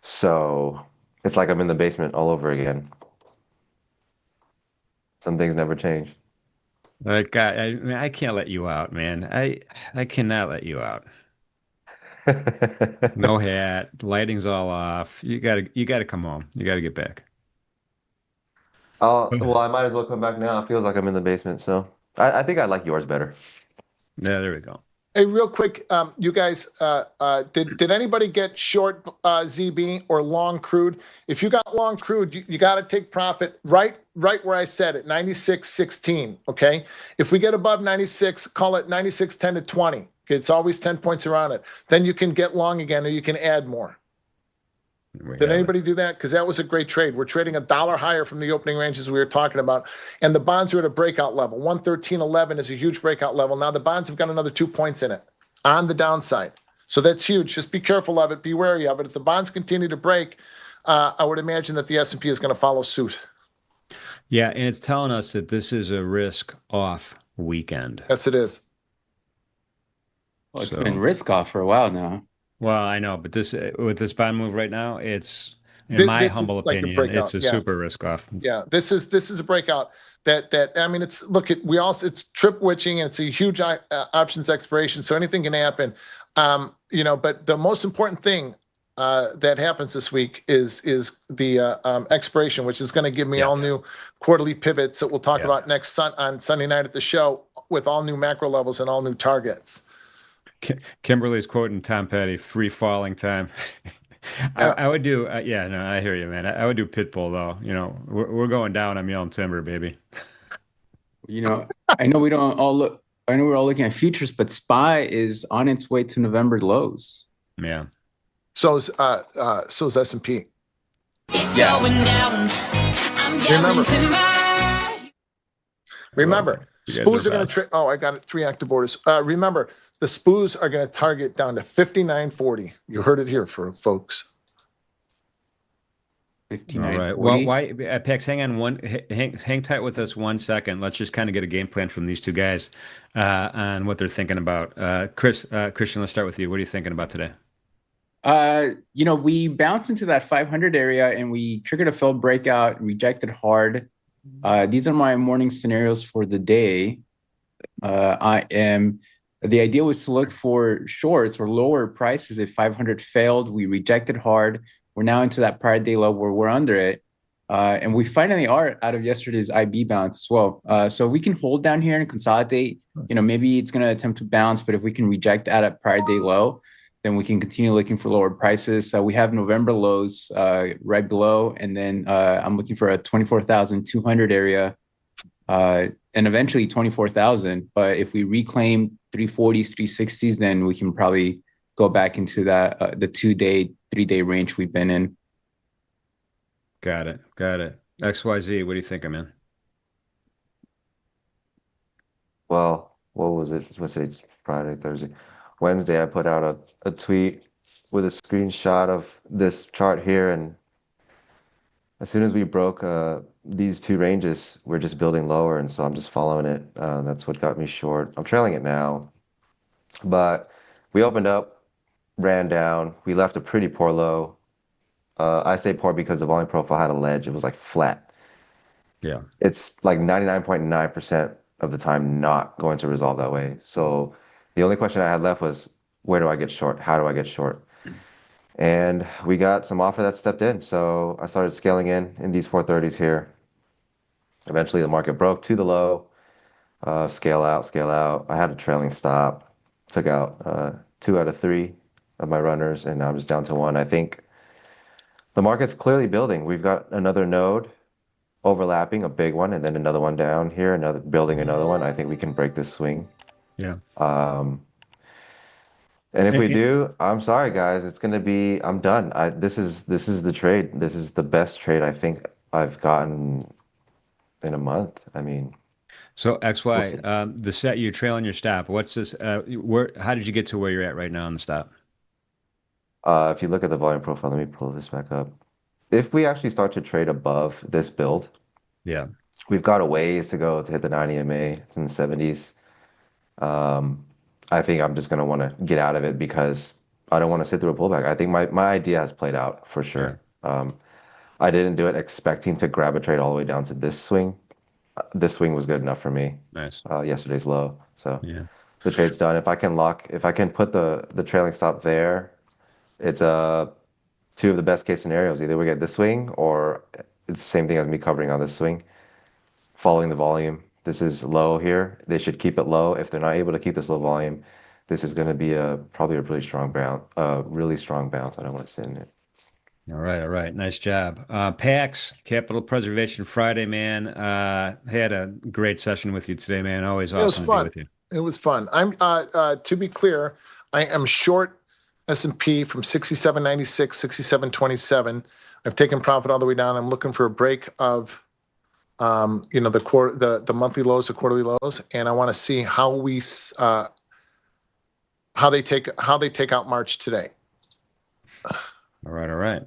So it's like I'm in the basement all over again. Some things never change. Like I can't let you out, man. I cannot let you out. No hat, lighting's all off. You gotta come home. You gotta get back. Well, I might as well come back now. It feels like I'm in the basement, so I think I like yours better. Yeah, there we go. Hey, real quick, you guys, did anybody get short ZB or long crude? If you got long crude, you got to take profit right where I said it, 96.16. Okay, if we get above 96, call it 96.10 to 20. Okay? It's always 10 points around it. Then you can get long again, or you can add more. Did anybody do that? Because that was a great trade. We're trading $1 higher from the opening ranges we were talking about. And the bonds are at a breakout level. 113.11 is a huge breakout level. Now the bonds have got another 2 points in it on the downside. So that's huge. Just be careful of it. Be wary of it. If the bonds continue to break, I would imagine that the S&P is going to follow suit. Yeah, and it's telling us that this is a risk-off weekend. Yes, it is. Well, it's been risk off for a while now. Well, I know, but with this bond move right now, it's, in my humble opinion, it's a super risk off. Yeah, this is a breakout that I mean, it's trip witching, and it's a huge options expiration, so anything can happen. But the most important thing that happens this week is the expiration, which is going to give me all new quarterly pivots that we'll talk about on Sunday night at the show, with all new macro levels and all new targets. Kimberly's quoting Tom Petty, free falling time. I would do, I hear you, man. I would do Pitbull, though. We're going down. I'm yelling timber, baby. I know we don't all look. I know we're all looking at futures, but SPY is on its way to November lows. Yeah. So is S&P. It's going down. I'm yelling timber. Remember, SPOOs are going to trade. Oh, I got it. 3 active orders. Remember, the SPOOs are going to target down to 59.40. You heard it here, folks. 59.40. All right. Well, why, Pex, hang on hang tight with us 1 second. Let's just kind of get a game plan from these two guys on what they're thinking about. Christian, let's start with you. What are you thinking about today? We bounced into that 500 area and we triggered a failed breakout, rejected hard. These are my morning scenarios for the day. The idea was to look for shorts or lower prices. If 500 failed, we rejected hard. We're now into that prior day low where we're under it. And we finally are out of yesterday's IB bounce as well. So we can hold down here and consolidate. Maybe it's going to attempt to bounce, but if we can reject at a prior day low, then we can continue looking for lower prices. So we have November lows right below. And then I'm looking for a 24,200 area and eventually 24,000. But if we reclaim 340s, 360s, then we can probably go back into that the 2-day, 3-day range we've been in. Got it. Got it. XYZ, what do you think, man? Well, what was it? Let's say it's Friday, Thursday. Wednesday, I put out a tweet with a screenshot of this chart here, and as soon as we broke these two ranges, we're just building lower, and so I'm just following it. That's what got me short. I'm trailing it now, but we opened up, ran down. We left a pretty poor low. I say poor because the volume profile had a ledge. It was like flat. Yeah. It's like 99.9% of the time not going to resolve that way. So the only question I had left was, where do I get short? How do I get short? And we got some offer that stepped in. So I started scaling in these 430s here. Eventually the market broke to the low, scale out, scale out. I had a trailing stop, took out 2 out of 3 of my runners, and now I'm just down to 1. I think the market's clearly building. We've got another node overlapping, a big one, and then another one down here, another building another one. I think we can break this swing. Yeah. And if we And- do, I'm sorry guys, it's gonna be, I'm done. This is the trade. This is the best trade I think I've gotten in a month. I mean, So we'll XY, see. the set you're trailing your stop. What's this? How did you get to where you're at right now on the stop? If you look at the volume profile, let me pull this back up. If we actually start to trade above this build, Yeah. we've got a ways to go to hit the 90 MA. It's in the 70s. I think I'm just going to want to get out of it because I don't want to sit through a pullback. I think my idea has played out for sure. I didn't do it expecting to grab a trade all the way down to this swing. This swing was good enough for me. Nice. Yesterday's low. So Yeah. the trade's done. If I can put the trailing stop there, it's two of the best case scenarios. Either we get this swing or it's the same thing as me covering on this swing, following the volume. This is low here. They should keep it low. If they're not able to keep this low volume, this is going to be probably a really strong bounce. Really strong bounce. I don't want to sit in it. All right. All right. Nice job. PAX, Capital Preservation Friday, man. Had a great session with you today, man. Always It was awesome to be fun. with you. It was fun. I'm to be clear, I am short S&P from 67.96, 67.27. I've taken profit all the way down. I'm looking for a break of the monthly lows, the quarterly lows, and I want to see how they take out March today. All right. All right.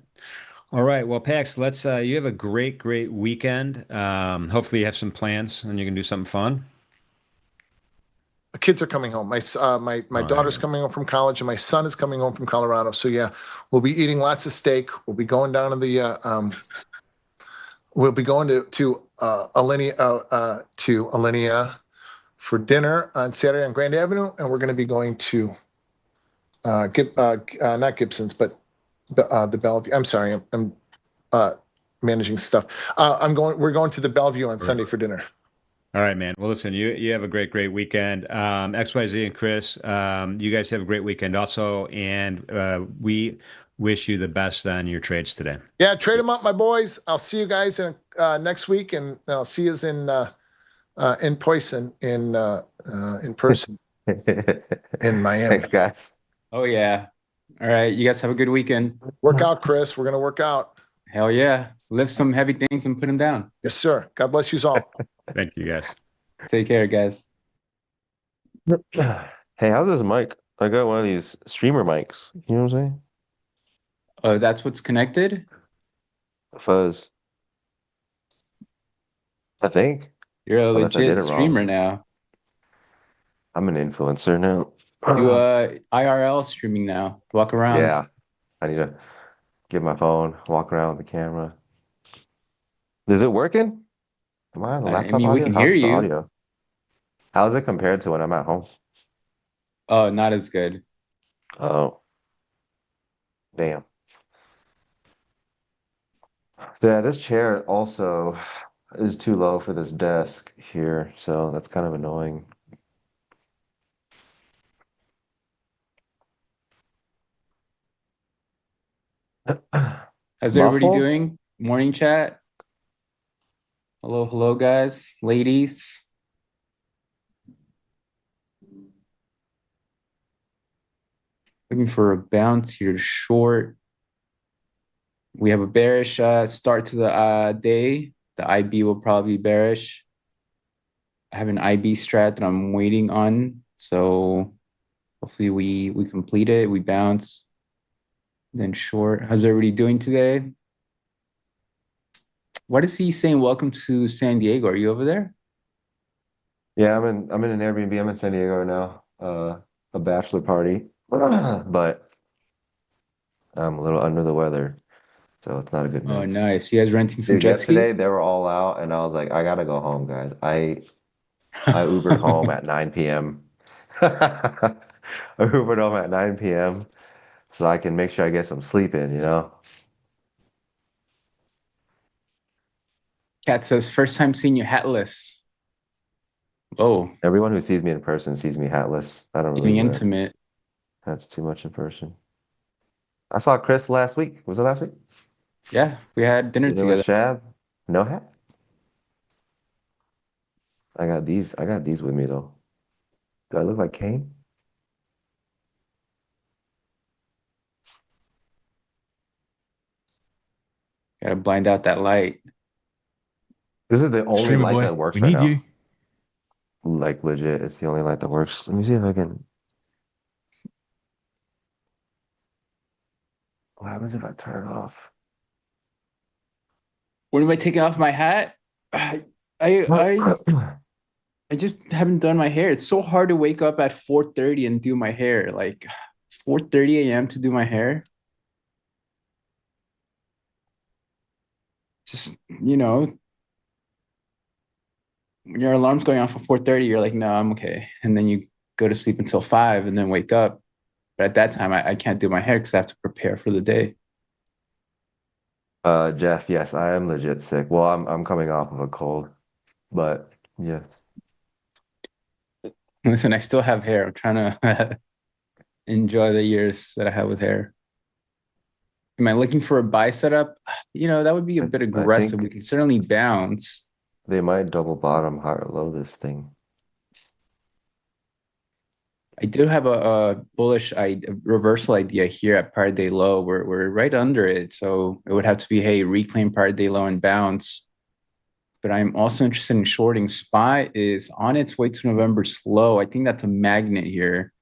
All right. Well, Pax, let's you have a great, great weekend. Hopefully you have some plans and you can do something fun. The kids are coming home. My Oh, daughter's yeah. coming home from college, and my son is coming home from Colorado. So yeah, we'll be eating lots of steak. We'll be going down to the we'll be going to Alinea for dinner on Saturday on Grand Avenue, and we're going to be going to not Gibson's, but the Bellevue. I'm sorry, I'm managing stuff. We're going to the Bellevue on Sunday for dinner. All right, man. Well, listen, you have a great, great weekend. XYZ and Chris, you guys have a great weekend also, and we wish you the best on your trades today. Yeah, trade them up, my boys. I'll see you guys next week, and I'll see you in person in Miami. Thanks, guys. Oh, yeah. All right. You guys have a good weekend. Work out, Chris. We're gonna work out. Hell yeah. Lift some heavy things and put them down. Yes, sir. God bless you all. Thank you, guys. Take care, guys. Hey, how's this mic? I got one of these streamer mics. You know what I'm saying? Oh, that's what's connected? Fuzz. I think. You're a Unless I did legit it wrong. streamer now. I'm an influencer now. Do IRL streaming now. Walk around. Yeah. I need to get my phone, walk around with the camera. Is it working? Am I on the I laptop mean, we audio? can How's hear the you. audio? How's it compared to when I'm at home? Oh, not as good. Oh, damn. Yeah, this chair also is too low for this desk here, so that's kind of annoying. How's everybody Muffled? doing? Morning chat. Hello, guys, ladies. Looking for a bounce here short. We have a bearish start to the day. The IB will probably be bearish. I have an IB strat that I'm waiting on. So hopefully we complete it. We bounce. Then short. How's everybody doing today? What is he saying? Welcome to San Diego. Are you over there? Yeah, I'm in an Airbnb. I'm in San Diego now. A bachelor party, but I'm a little under the weather, so it's not a good Oh, night. nice. You guys renting some Dude, jet yesterday skis? they were all out, and I was like, I gotta go home, guys. I Ubered home at 9 p.m. I Ubered home at 9 p.m. so I can make sure I get some sleep in, you know? Cat says, first time seeing you hatless. Oh, Everyone who sees me in person sees me hatless. I don't really getting wear intimate. hats too much in person. I saw Chris last week. Was it last week? Yeah, we had dinner Dinner with together. Shab. No hat. I got these with me though. Do I look like Kane? Gotta blind out that light. This is the only Streamer light boy, that works we right need you. now. Like legit, it's the only light that works. Let me see if I can. What happens if I turn it off? When am I taking off my hat? I I just haven't done my hair. It's so hard to wake up at 4:30 and do my hair. Like 4:30 a.m. to do my hair. Just, when your alarm's going off at 4:30, you're like, no, I'm okay. And then you go to sleep until 5 and then wake up. But at that time, I can't do my hair because I have to prepare for the day. Jeff, yes, I am legit sick. Well, I'm coming off of a cold, but yeah. Listen, I still have hair. I'm trying to enjoy the years that I have with hair. Am I looking for a buy setup? That would be a bit I aggressive. think We can certainly bounce. they might double bottom higher low this thing. I do have a bullish reversal idea here at par day low. We're right under it. So it would have to be, hey, reclaim par day low and bounce. But I'm also interested in shorting. SPY is on its way to November's low. I think that's a magnet here.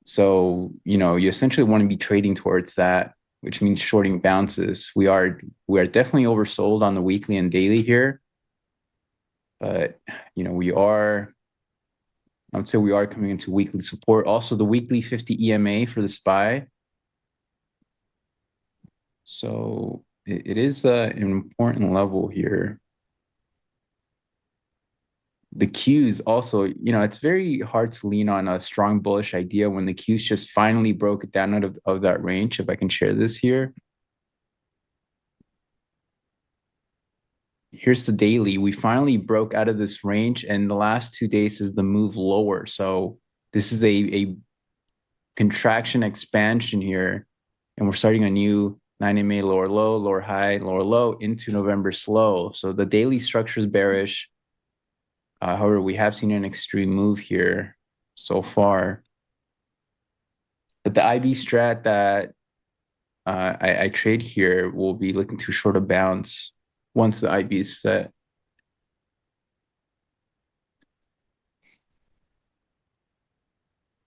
So, you essentially want to be trading towards that, which means shorting bounces. We are definitely oversold on the weekly and daily here. But, I would say we are coming into weekly support. Also, the weekly 50 EMA for the SPY. So it is an important level here. The Qs also, it's very hard to lean on a strong bullish idea when the Qs just finally broke it down out of that range. If I can share this here. Here's the daily. We finally broke out of this range, and the last 2 days is the move lower. So this is a contraction expansion here, and we're starting a new 9MA lower low, lower high, lower low into November slow. So the daily structure is bearish. However, we have seen an extreme move here so far. But the IB strat that I trade here will be looking to short a bounce once the IB is set.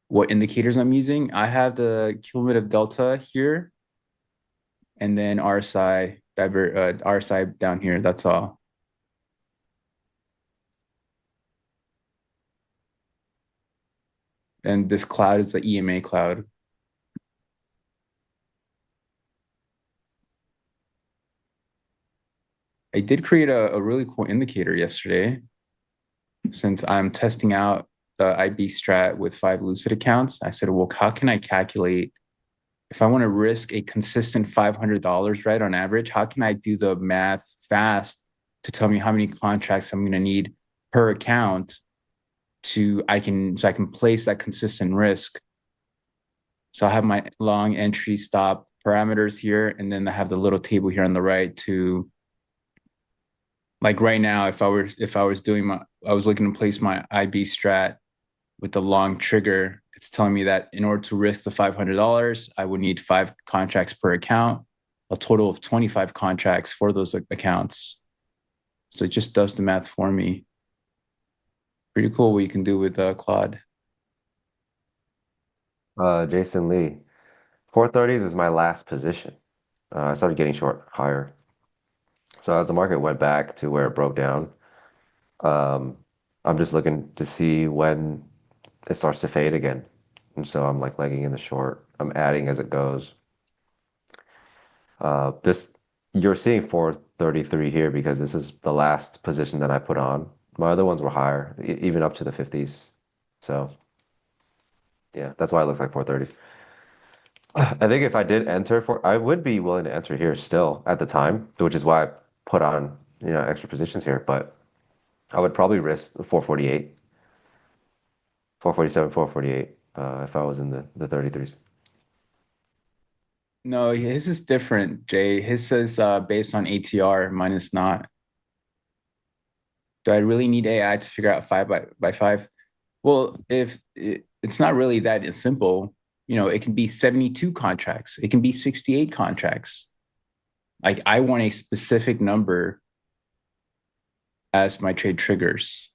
What indicators I'm using? I have the cumulative delta here, and then RSI down here. That's all. And this cloud is the EMA cloud. I did create a really cool indicator yesterday, since I'm testing out the IB strat with 5 Lucid accounts. I said, well, how can I calculate if I want to risk a consistent $500, right, on average? How can I do the math fast to tell me how many contracts I'm going to need per account so I can place that consistent risk? So I have my long entry stop parameters here, and then I have the little table here on the right to Like right now, if I was doing I was looking to place my IB strat with the long trigger, it's telling me that in order to risk the $500, I would need 5 contracts per account, a total of 25 contracts for those accounts. So it just does the math for me. Pretty cool what you can do with Claude. Jason Lee, 430s is my last position. I started getting short higher. So as the market went back to where it broke down, I'm just looking to see when it starts to fade again. And so I'm like legging in the short. I'm adding as it goes. This you're seeing 433 here because this is the last position that I put on. My other ones were higher, even up to the 50s. So yeah, that's why it looks like 430s. I think if I did enter I would be willing to enter here still at the time, which is why I put on, extra positions here, but I would probably risk 448, 447, 448, if I was in the 33s. No, his is different, Jay. His says based on ATR, mine is not. Do I really need AI to figure out 5 by 5? Well, if it's not really that simple, it can be 72 contracts. It can be 68 contracts. Like I want a specific number as my trade triggers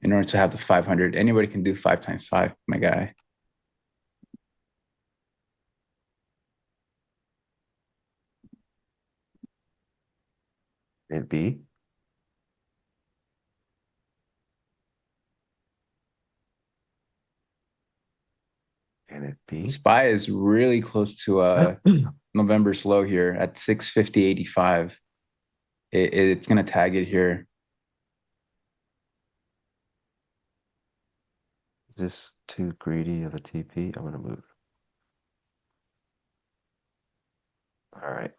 in order to have the 500. Anybody can do 5 times 5, my guy. It be? Can it be? SPY is really close to November's low here at 650.85. It's going to tag it here. Is this too greedy of a TP? I'm going to move. All right.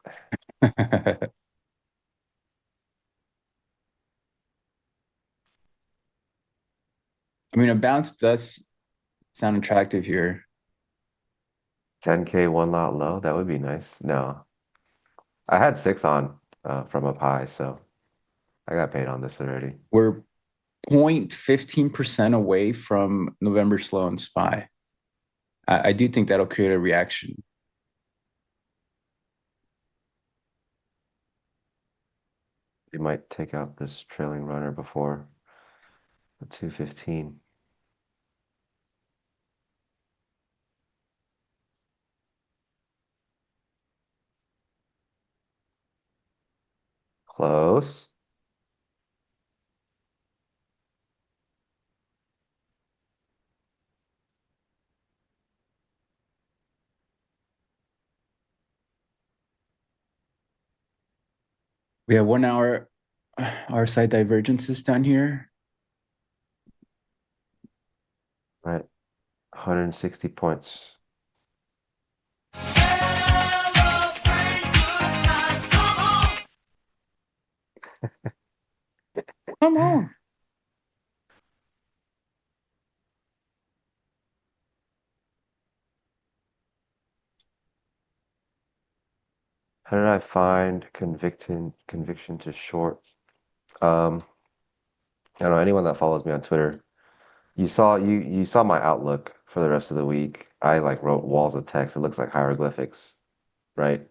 I mean, a bounce does sound attractive here. 10K one lot low, that would be nice. No, I had 6 on from up high, so I got paid on this already. We're 0.15% away from November slow and SPY. I do think that'll create a reaction. You might take out this trailing runner before the 215. Close. We have 1 hour RSI divergences down here. Right. 160 points. Come on. How did I find conviction to short? I don't know, anyone that follows me on Twitter, you saw my outlook for the rest of the week. I like wrote walls of text. It looks like hieroglyphics, right?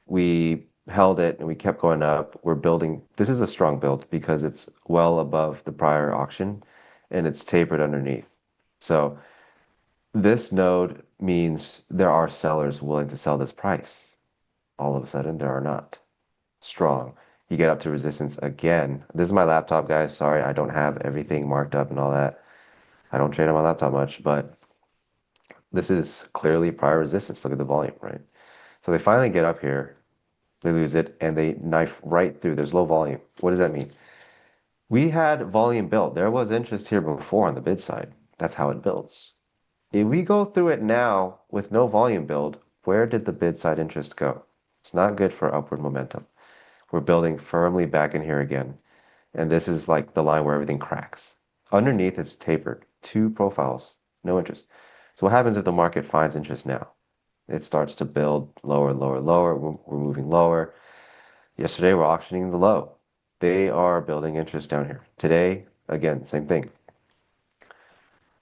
We held it and we kept going up. We're building. This is a strong build because it's well above the prior auction and it's tapered underneath. So this node means there are sellers willing to sell this price. All of a sudden, there are not. Strong. You get up to resistance again. This is my laptop, guys. Sorry, I don't have everything marked up and all that. I don't trade on my laptop much, but this is clearly prior resistance. Look at the volume, right? So they finally get up here, they lose it, and they knife right through. There's low volume. What does that mean? We had volume built. There was interest here before on the bid side. That's how it builds. If we go through it now with no volume build, where did the bid side interest go? It's not good for upward momentum. We're building firmly back in here again. And this is like the line where everything cracks. Underneath it's tapered. 2 profiles, no interest. So what happens if the market finds interest now? It starts to build lower, lower, lower. We're moving lower. Yesterday we're auctioning the low. They are building interest down here. Today, again, same thing.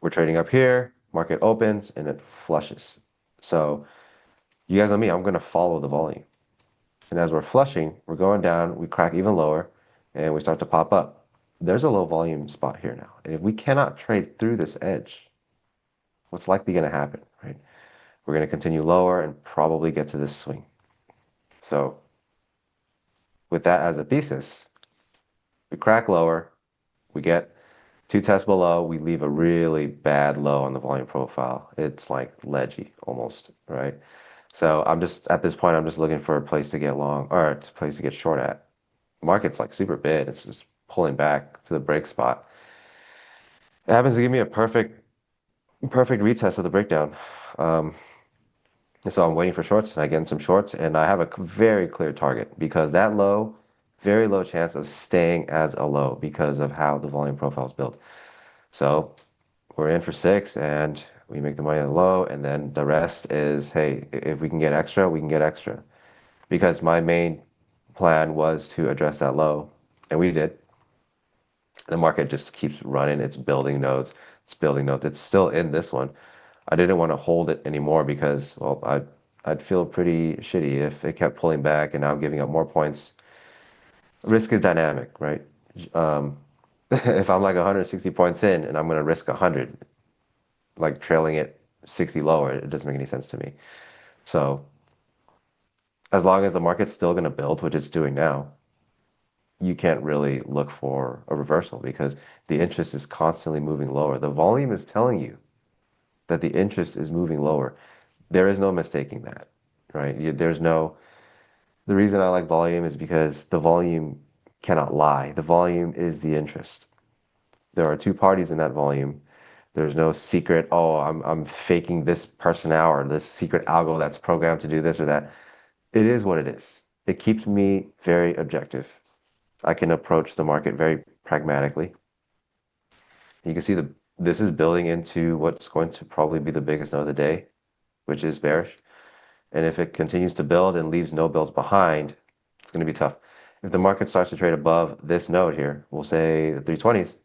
We're trading up here, market opens, and it flushes. So you guys know me, I'm going to follow the volume. And as we're flushing, we're going down, we crack even lower, and we start to pop up. There's a low volume spot here now. And if we cannot trade through this edge, what's likely going to happen, right? We're going to continue lower and probably get to this swing. So with that as a thesis, we crack lower, we get 2 tests below, we leave a really bad low on the volume profile. It's like ledgy almost, right? So I'm just, at this point, I'm just looking for a place to get long, or a place to get short at. Market's like super bid. It's just pulling back to the break spot. It happens to give me a perfect retest of the breakdown. So I'm waiting for shorts, and I get in some shorts, and I have a very clear target because that low, very low chance of staying as a low because of how the volume profile is built. So we're in for 6, and we make the money at the low, and then the rest is, hey, if we can get extra, we can get extra. Because my main plan was to address that low, and we did. The market just keeps running. It's building nodes. It's building nodes. It's still in this one. I didn't want to hold it anymore because, well, I'd feel pretty shitty if it kept pulling back and now I'm giving up more points. Risk is dynamic, right? If I'm like 160 points in and I'm going to risk 100, like trailing it 60 lower, it doesn't make any sense to me. So as long as the market's still going to build, which it's doing now, you can't really look for a reversal because the interest is constantly moving lower. The volume is telling you that the interest is moving lower. There is no mistaking that, right? The reason I like volume is because the volume cannot lie. The volume is the interest. There are 2 parties in that volume. There's no secret, oh, I'm faking this person out or this secret algo that's programmed to do this or that. It is what it is. It keeps me very objective. I can approach the market very pragmatically. You can see this is building into what's going to probably be the biggest node of the day, which is bearish. And if it continues to build and leaves no bills behind, it's going to be tough. If the market starts to trade above this node here, we'll say the 320s,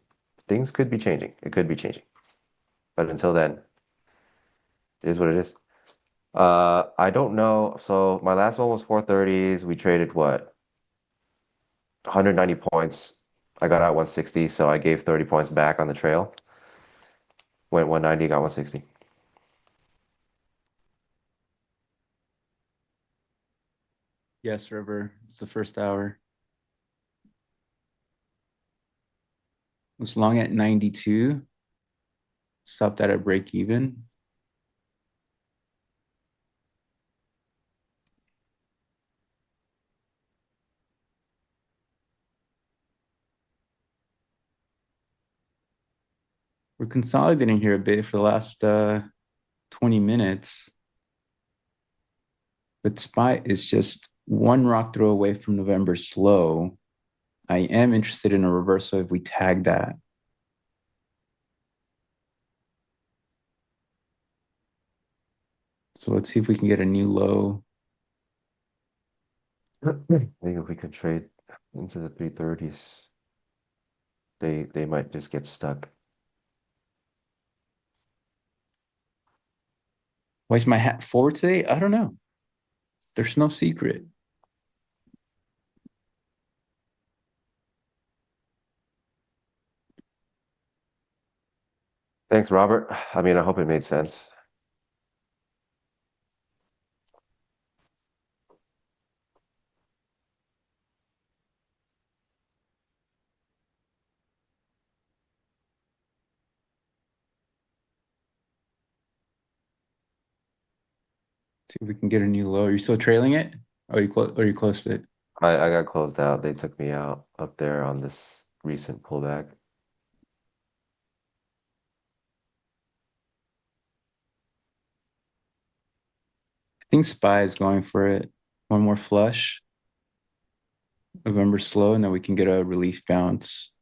things could be changing. It could be changing. But until then, it is what it is. I don't know. So my last one was 430s. We traded what? 190 points. I got out 160, so I gave 30 points back on the trail. Went 190, got 160. Yes, River. It's the first hour. It was long at 92. Stopped at a break even. We're consolidating here a bit for the last 20 minutes. But SPY is just 1 rock throw away from November's slow. I am interested in a reversal if we tag that. So let's see if we can get a new low. I think if we could trade into the 330s, they might just get stuck. Why is my hat forward today? I don't know. There's no secret. Thanks, Robert. I mean, I hope it made sense. See if we can get a new low. Are you still trailing it? Oh, you close to it? I got closed out. They took me out up there on this recent pullback. I think SPY is going for it. One more flush. November slow, and then we can get a relief bounce.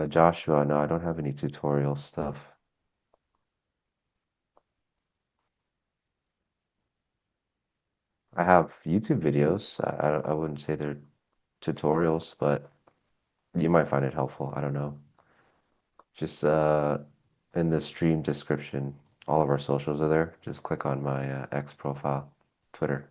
Joshua, no, I don't have any tutorial stuff. I have YouTube videos. I wouldn't say they're tutorials, but you might find it helpful. I don't know. Just in the stream description, all of our socials are there. Just click on my X profile, Twitter.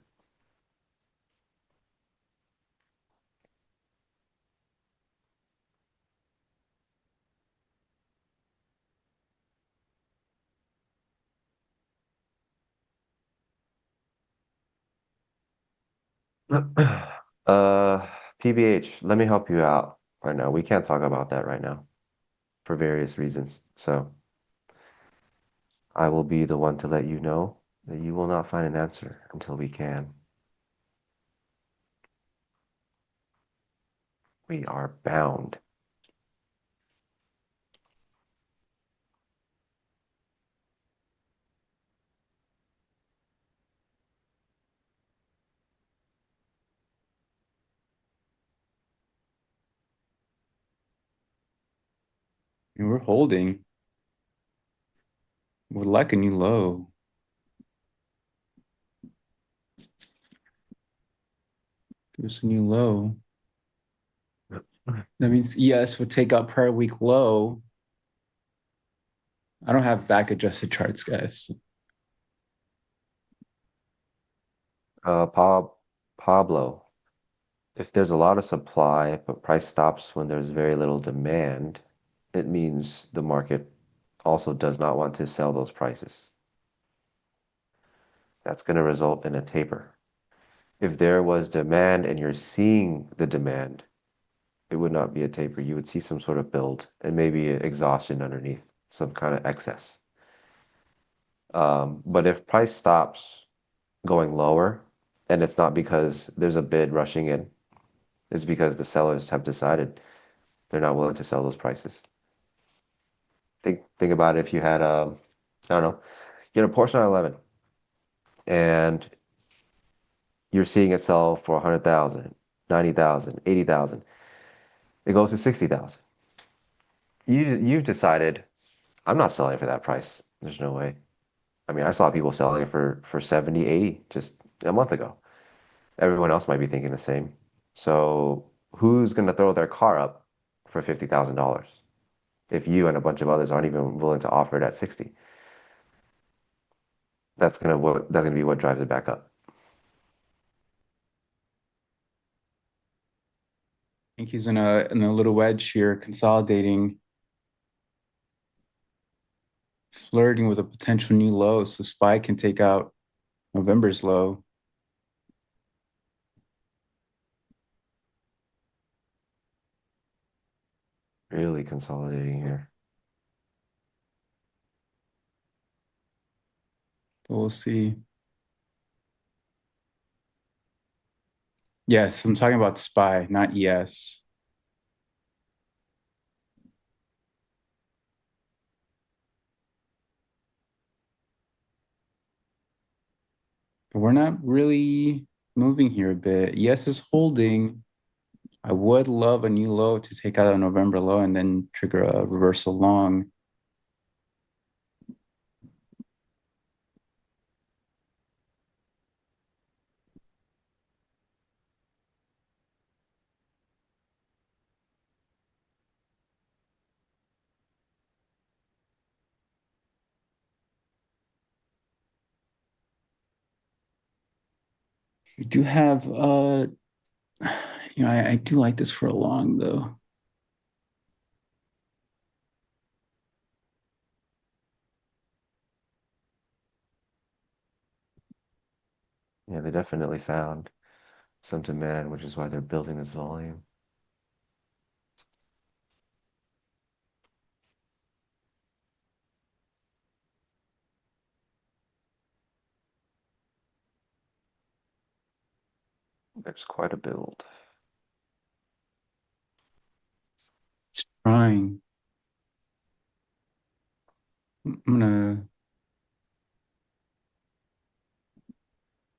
Uh, PBH, let me help you out right now. We can't talk about that right now for various reasons. So I will be the one to let you know that you will not find an answer until we can. We are bound. And we're holding. Would like a new low. Give us a new low. That means ES would take out prior week low. I don't have back adjusted charts, guys. Pablo, if there's a lot of supply, but price stops when there's very little demand, it means the market also does not want to sell those prices. That's going to result in a taper. If there was demand and you're seeing the demand, it would not be a taper. You would see some sort of build and maybe exhaustion underneath, some kind of excess. But if price stops going lower, and it's not because there's a bid rushing in, it's because the sellers have decided they're not willing to sell those prices. Think about it. If you had I don't know, you had a Porsche 911 and you're seeing it sell for 100,000, 90,000, 80,000. It goes to 60,000. You've decided I'm not selling for that price. There's no way. I mean, I saw people selling it for 70, 80 just a month ago. Everyone else might be thinking the same. So who's going to throw their car up for $50,000 if you and a bunch of others aren't even willing to offer it at 60? That's gonna be what drives it back up. I think he's in a little wedge here, consolidating, flirting with a potential new low. So SPY can take out November's low. Really consolidating here. But we'll see. Yes, I'm talking about SPY, not ES. But we're not really moving here a bit. ES is holding. I would love a new low to take out a November low and then trigger a reversal long. We do have I do like this for a long though. Yeah, they definitely found some demand, which is why they're building this volume. There's quite a build. It's trying. I'm gonna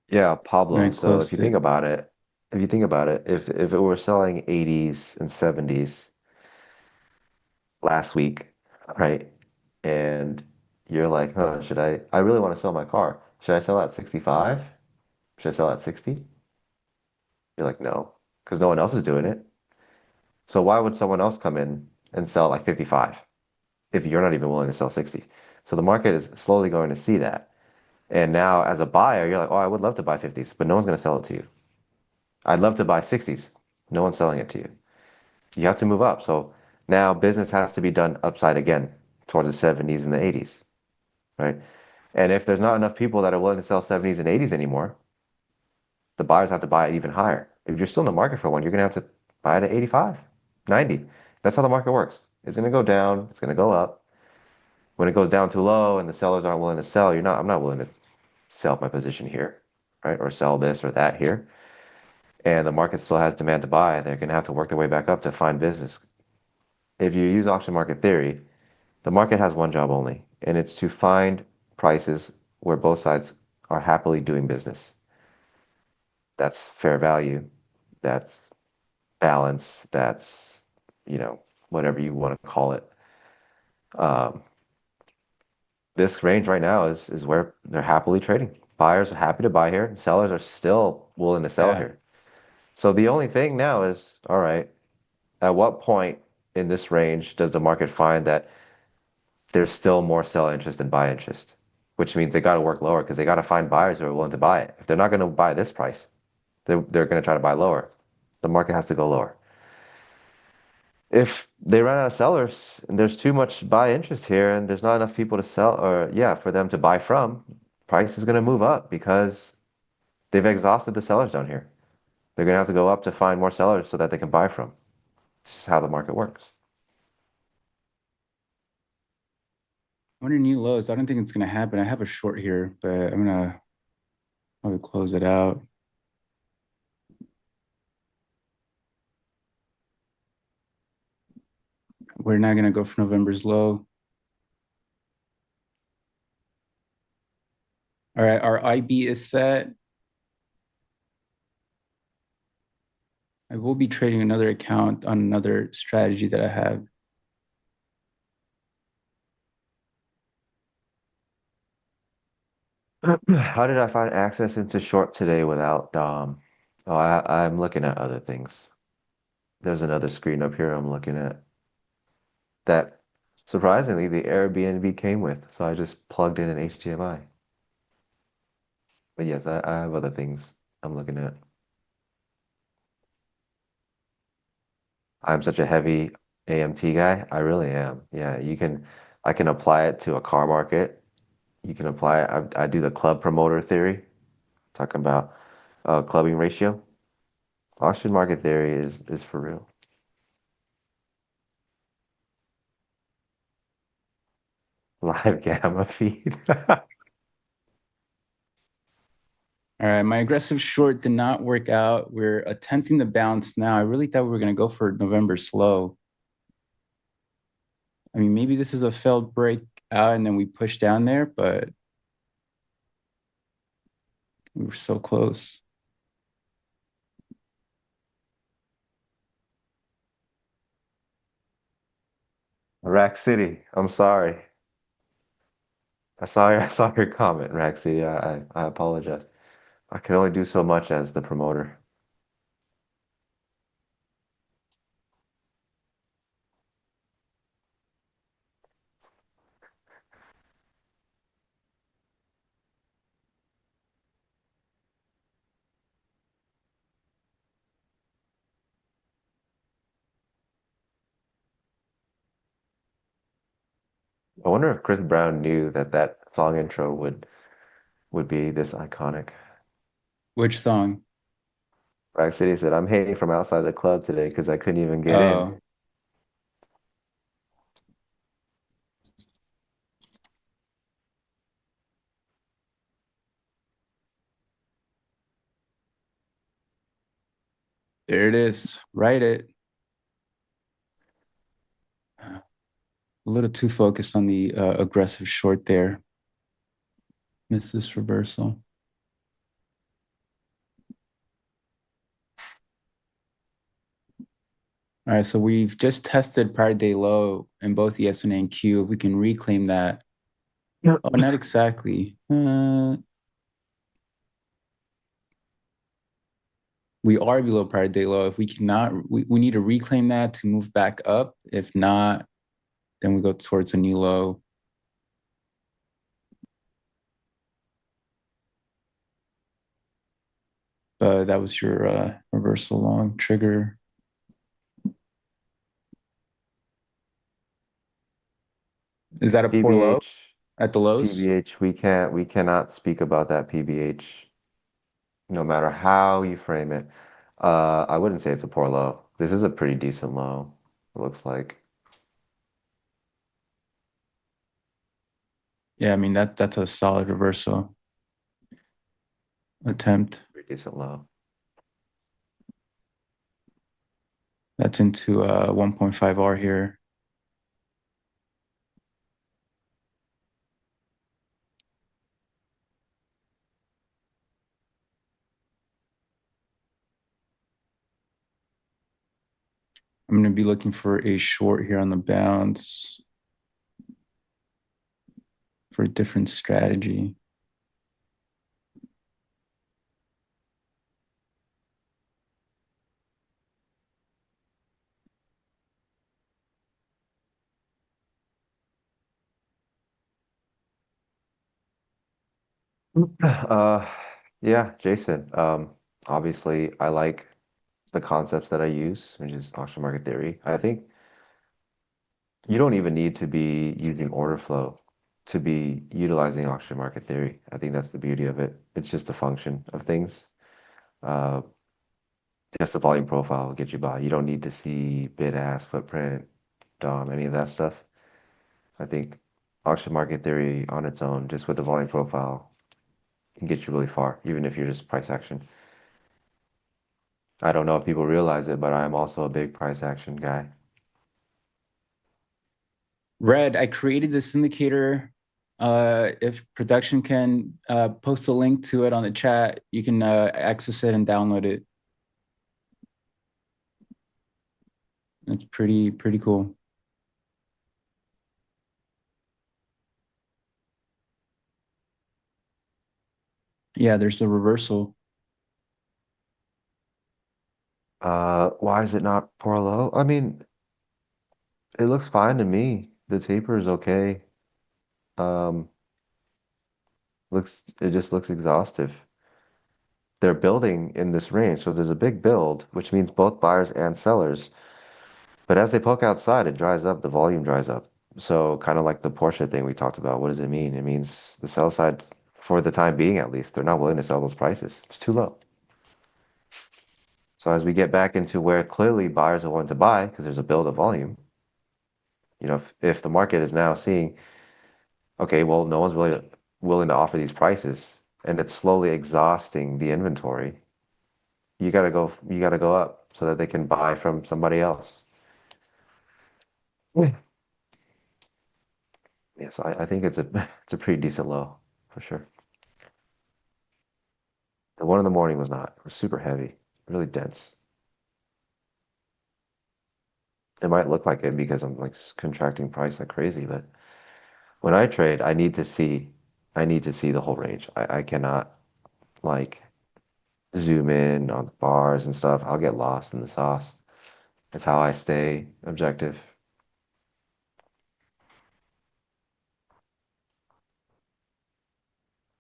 Yeah, Pablo. I So if you closed think it. about it, if it were selling 80s and 70s, last week, right? And you're like, huh, I really want to sell my car. Should I sell at 65? Should I sell at 60? You're like, no, because no one else is doing it. So why would someone else come in and sell like 55 if you're not even willing to sell 60? So the market is slowly going to see that. And now as a buyer, you're like, oh, I would love to buy 50s, but no one's going to sell it to you. I'd love to buy 60s. No one's selling it to you. You have to move up. So now business has to be done upside again towards the 70s and the 80s, right? And if there's not enough people that are willing to sell 70s and 80s anymore, the buyers have to buy it even higher. If you're still in the market for one, you're going to have to buy it at 85, 90. That's how the market works. It's going to go down. It's going to go up. When it goes down too low and the sellers aren't willing to sell, I'm not willing to sell my position here, right? Or sell this or that here. And the market still has demand to buy. They're going to have to work their way back up to find business. If you use auction market theory, the market has one job only, and it's to find prices where both sides are happily doing business. That's fair value. That's balance. That's, whatever you want to call it. Um, this range right now is where they're happily trading. Buyers are happy to buy here, and sellers are still willing to sell Yeah. here. So the only thing now is, all right, at what point in this range does the market find that there's still more sell interest than buy interest? Which means they got to work lower because they got to find buyers who are willing to buy it. If they're not going to buy this price, they're going to try to buy lower. The market has to go lower. If they run out of sellers and there's too much buy interest here and there's not enough people to sell, or for them to buy from, price is going to move up because they've exhausted the sellers down here. They're going to have to go up to find more sellers so that they can buy from. This is how the market works. Under new lows, I don't think it's going to happen. I have a short here, but I'm going to probably close it out. We're not going to go for November's low. All right, our IB is set. I will be trading another account on another strategy that I have. How did I find access into short today without I'm looking at other things. There's another screen up here I'm looking at that surprisingly the Airbnb came with, so I just plugged in an HDMI. But yes, I have other things I'm looking at. I'm such a heavy AMT guy. I really am. Yeah, I can apply it to a car market. You can apply it. I do the club promoter theory, talking about clubbing ratio. Auction market theory is for real. Live gamma feed. All right, my aggressive short did not work out. We're attempting the bounce now. I really thought we were going to go for November's low. I mean, maybe this is a failed breakout and then we push down there, but we were so close. Rack City, I'm sorry. I saw your comment, Rack City. I apologize. I can only do so much as the promoter. I wonder if Chris Brown knew that that song intro would be this iconic. Which song? Rack City said, "I'm hating from outside the club today because I couldn't even get in." Oh, there it is. Write it. A little too focused on the aggressive short there. Missed this reversal. All right, so we've just tested prior day low in both the S&A and Q. We can reclaim that. Oh, not exactly. We are below prior day low. If we cannot, we need to reclaim that to move back up. If not, then we go towards a new low. But that was your reversal long trigger. Is that a poor low PBH, at the lows? PBH, we cannot speak about that PBH, no matter how you frame it. I wouldn't say it's a poor low. This is a pretty decent low, it looks like. Yeah, I mean that's a solid reversal attempt. Pretty decent low. That's into 1.5R here. I'm going to be looking for a short here on the bounce for a different strategy. Uh, yeah, Jason. Obviously, I like the concepts that I use, which is auction market theory. I think you don't even need to be using order flow to be utilizing auction market theory. I think that's the beauty of it. It's just a function of things. Uh, just the volume profile will get you by. You don't need to see bid ask, footprint, DOM, any of that stuff. I think auction market theory on its own, just with the volume profile, can get you really far, even if you're just price action. I don't know if people realize it, but I'm also a big price action guy. Red, I created this indicator. If production can post a link to it on the chat, you can access it and download it. It's pretty cool. Yeah, there's a reversal. Why is it not poor low? I mean, it looks fine to me. The taper is okay. Um, it just looks exhaustive. They're building in this range, so there's a big build, which means both buyers and sellers. But as they poke outside, it dries up, the volume dries up. So kind of like the Porsche thing we talked about, what does it mean? It means the sell side, for the time being at least, they're not willing to sell those prices. It's too low. So as we get back into where clearly buyers are willing to buy because there's a build of volume, if the market is now seeing, okay, well, no one's willing to offer these prices, and it's slowly exhausting the inventory, you gotta go up so that they can buy from somebody else. Yeah. Yeah, so I think it's a it's a pretty decent low for sure. The one in the morning was not. It was super heavy, really dense. It might look like it because I'm like contracting price like crazy, but when I trade, I need to see the whole range. I cannot like zoom in on the bars and stuff. I'll get lost in the sauce. That's how I stay objective.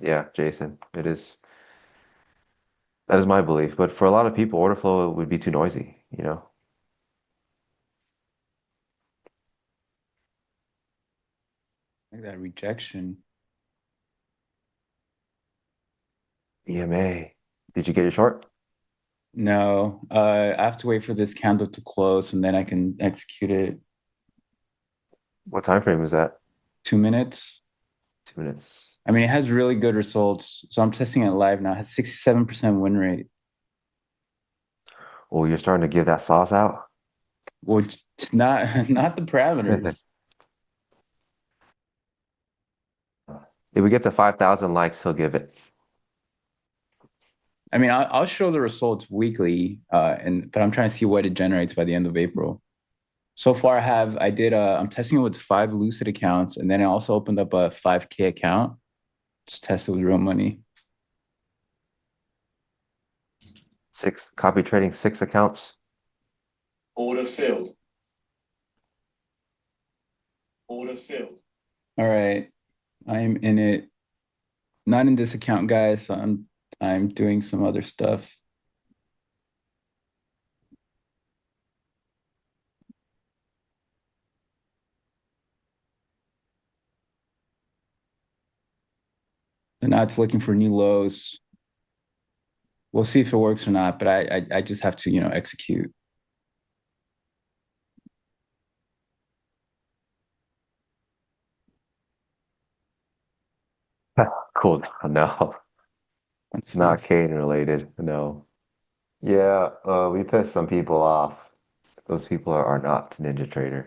Yeah, Jason, it is. That is my belief. But for a lot of people, order flow would be too noisy, you know? Like that rejection. EMA. Did you get your short? No, I have to wait for this candle to close and then I can execute it. What time frame is that? 2 minutes. 2 minutes. I mean, it has really good results. So I'm testing it live now. It has 67% win rate. Oh, you're starting to give that sauce out? Which not the parameters. If we get to 5,000 likes, he'll give it. I mean, I'll show the results weekly, but I'm trying to see what it generates by the end of April. So far, I'm testing it with 5 Lucid accounts, and then I also opened up a 5K account. Just test it with real money. 6 copy trading, 6 accounts. Order filled. Order filled. All right, I'm in it. Not in this account, guys. So I'm doing some other stuff. And now it's looking for new lows. We'll see if it works or not, but I just have to, execute. Cool. No, it's not Kane related. No. Yeah, we pissed some people off. Those people are not NinjaTrader.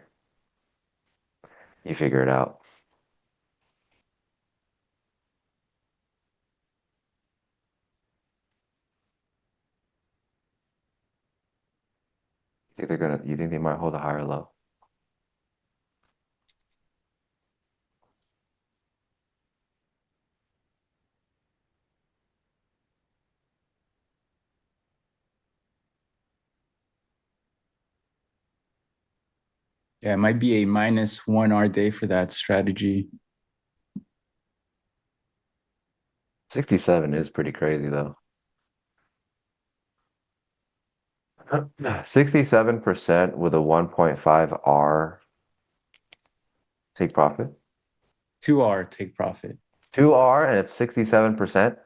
You figure it out. You think they might hold a higher low? Yeah, it might be a -1 R day for that strategy. 67 is pretty crazy though. 67% with a 1.5 R take profit. 2R take profit. 2R and it's 67%.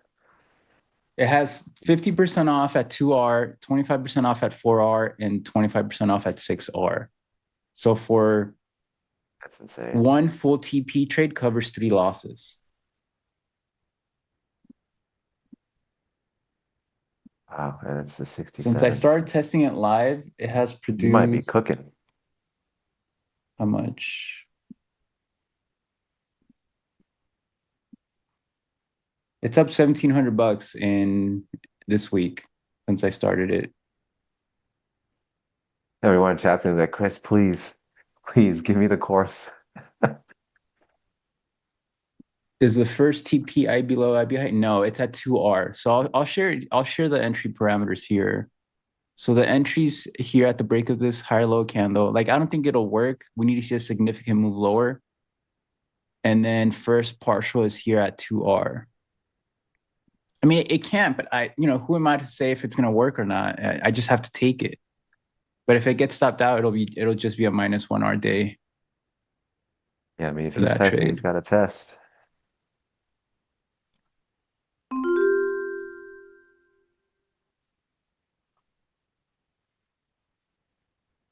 It has 50% off at 2R, 25% off at 4R, and 25% off at 6R. So for That's insane. 1 full TP trade covers 3 losses. Wow, and it's a 67. Since I started testing it live, it has You produced might be cooking. how much? It's up $1,700 in this week since I started it. Everyone chats me like, Chris, please give me the course. Is the first TP IB low, IB high? No, it's at 2R. So I'll share the entry parameters here. So the entries here at the break of this higher low candle, like I don't think it'll work. We need to see a significant move lower. And then first partial is here at 2R. I mean, it can't, but who am I to say if it's going to work or not? I just have to take it. But if it gets stopped out, it'll just be a -1 R day. Yeah, I mean, if For he's that testing, trade. he's got to test.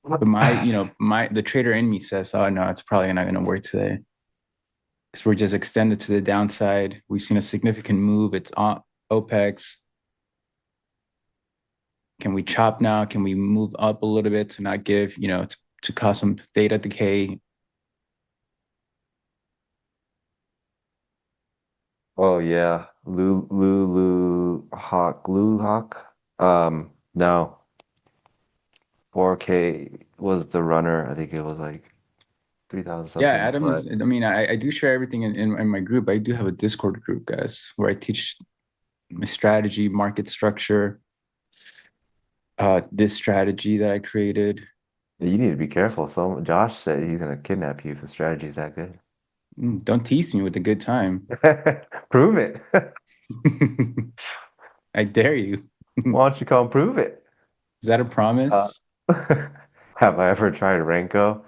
But the trader in me says, oh no, it's probably not going to work today. Because we're just extended to the downside. We've seen a significant move. It's on OPEX. Can we chop now? Can we move up a little bit to not give, to cause some theta decay? Oh yeah, Lulu Hawk. No. 4K was the runner. I think it was like 3,000 something. Yeah, Adams. I mean, I do share everything in my group. I do have a Discord group, guys, where I teach my strategy, market structure, this strategy that I created. You need to be careful. Josh said he's gonna kidnap you if the strategy's that good. Don't tease me with a good time. Prove it. I dare you. Why don't you come prove it? Is that a promise? Have I ever tried Renko?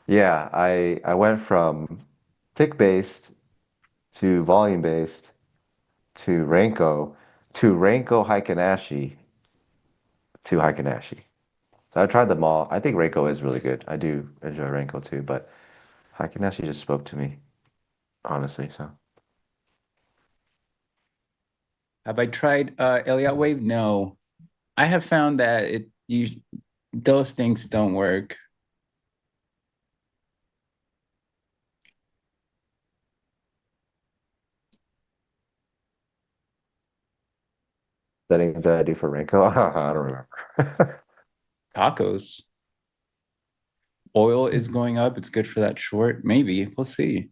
Yeah, I went from tick-based to volume-based to Renko Heiken-Ashi to Heiken-Ashi. So I tried them all. I think Renko is really good. I do enjoy Renko too, but Heiken-Ashi just spoke to me, honestly. So Have I tried Elliott Wave? No. I have found that those things don't work. settings that I do for Renko? I don't remember. Tacos. Oil is going up. It's good for that short. Maybe. We'll see.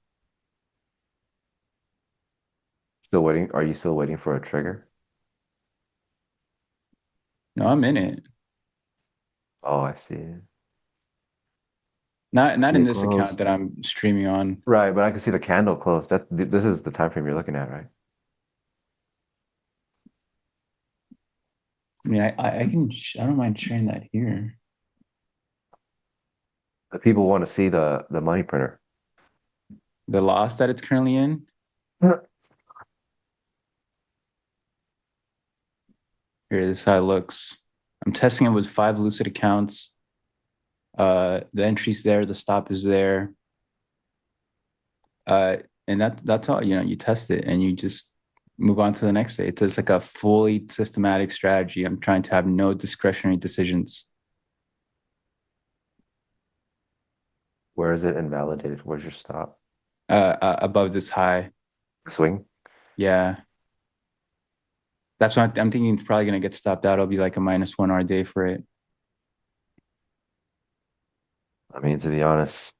Still waiting. Are you still waiting for a trigger? No, I'm in it. Oh, I see. Not see in it this account that closed. I'm streaming on. Right, but I can see the candle close. This is the time frame you're looking at, right? I mean, I can, I don't mind sharing that here. The people want to see the money printer. The loss that it's currently in. Here, this is how it looks. I'm testing it with 5 Lucid accounts. The entry's there, the stop is there. And that's all, you test it and you just move on to the next day. It's like a fully systematic strategy. I'm trying to have no discretionary decisions. Where is it invalidated? Where's your stop? Above this high. Swing? Yeah. That's what I'm thinking. It's probably going to get stopped out. It'll be like a -1 day for it. I mean, to be honest,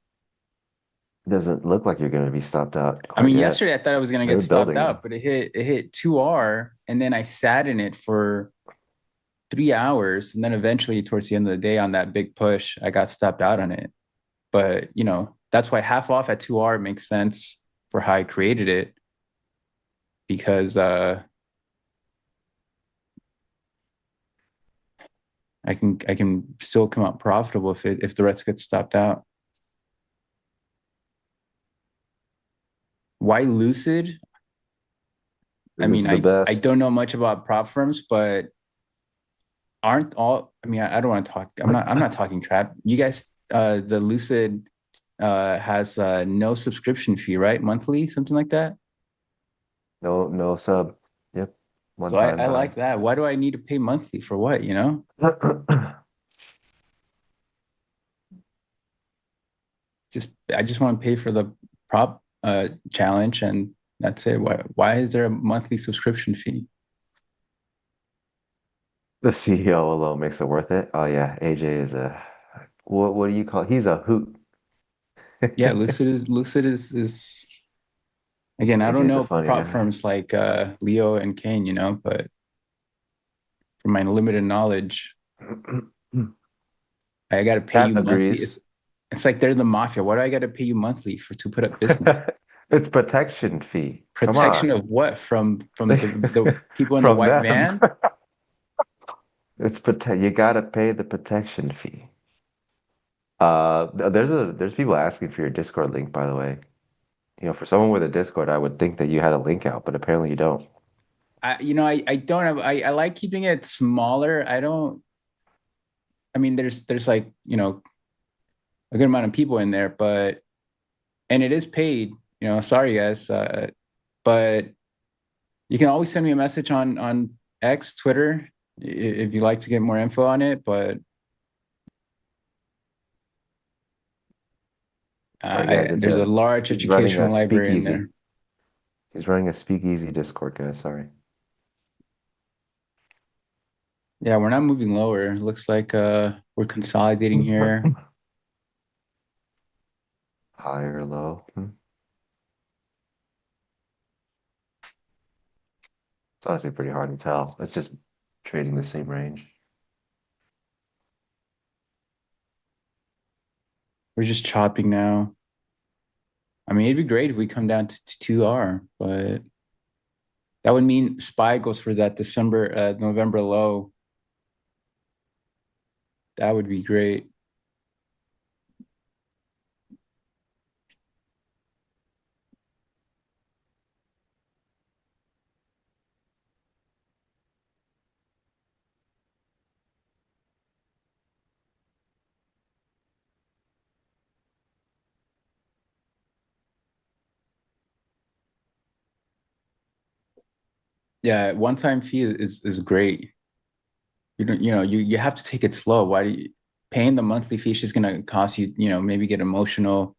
it doesn't look like you're going to be stopped out. I mean, yet. yesterday I thought I was going to They're get stopped building. out, but it hit 2R, and then I sat in it for 3 hours, and then eventually towards the end of the day on that big push, I got stopped out on it. But that's why half off at 2R makes sense for how I created it, because I can still come out profitable if the rest gets stopped out. Why Lucid? I mean, I don't know much about prop firms, but aren't all, I mean, I don't want to talk, I'm not talking crap. You guys, the Lucid has no subscription fee, right? Monthly, something like that? No sub. Yep. So I like that. Why do I need to pay monthly for what, I just want to pay for the prop challenge, and that's it. Why is there a monthly subscription fee? The CEO alone makes it worth it. Oh yeah, AJ is what do you call? He's a hoot. Yeah, Lucid is again, I don't AJ's a know funny prop guy. firms like Leo and Kane, but from my limited knowledge, I got to pay Cat you monthly. agrees. It's like they're the mafia. Why do I got to pay you monthly to put up business? It's protection fee. Protection Come on. of what? From the people in the From white them. van? It's you gotta pay the protection fee. There's people asking for your Discord link, by the way. For someone with a Discord, I would think that you had a link out, but apparently you don't. I don't have. I like keeping it smaller. I mean, there's like a good amount of people in there, and it is paid. Sorry guys, but you can always send me a message on X, Twitter, if you'd like to get more info on it. But Right, guys, there's a large he's running educational a library in speakeasy. there. He's running a speakeasy Discord, guys. Sorry. Yeah, we're not moving lower. Looks like we're consolidating here. High or low? It's honestly pretty hard to tell. It's just trading the same range. We're just chopping now. I mean, it'd be great if we come down to 2R, but that would mean SPY goes for that November low. That would be great. Yeah, one-time fee is great. You have to take it slow. Why do you paying the monthly fee is just gonna cost you, maybe get emotional,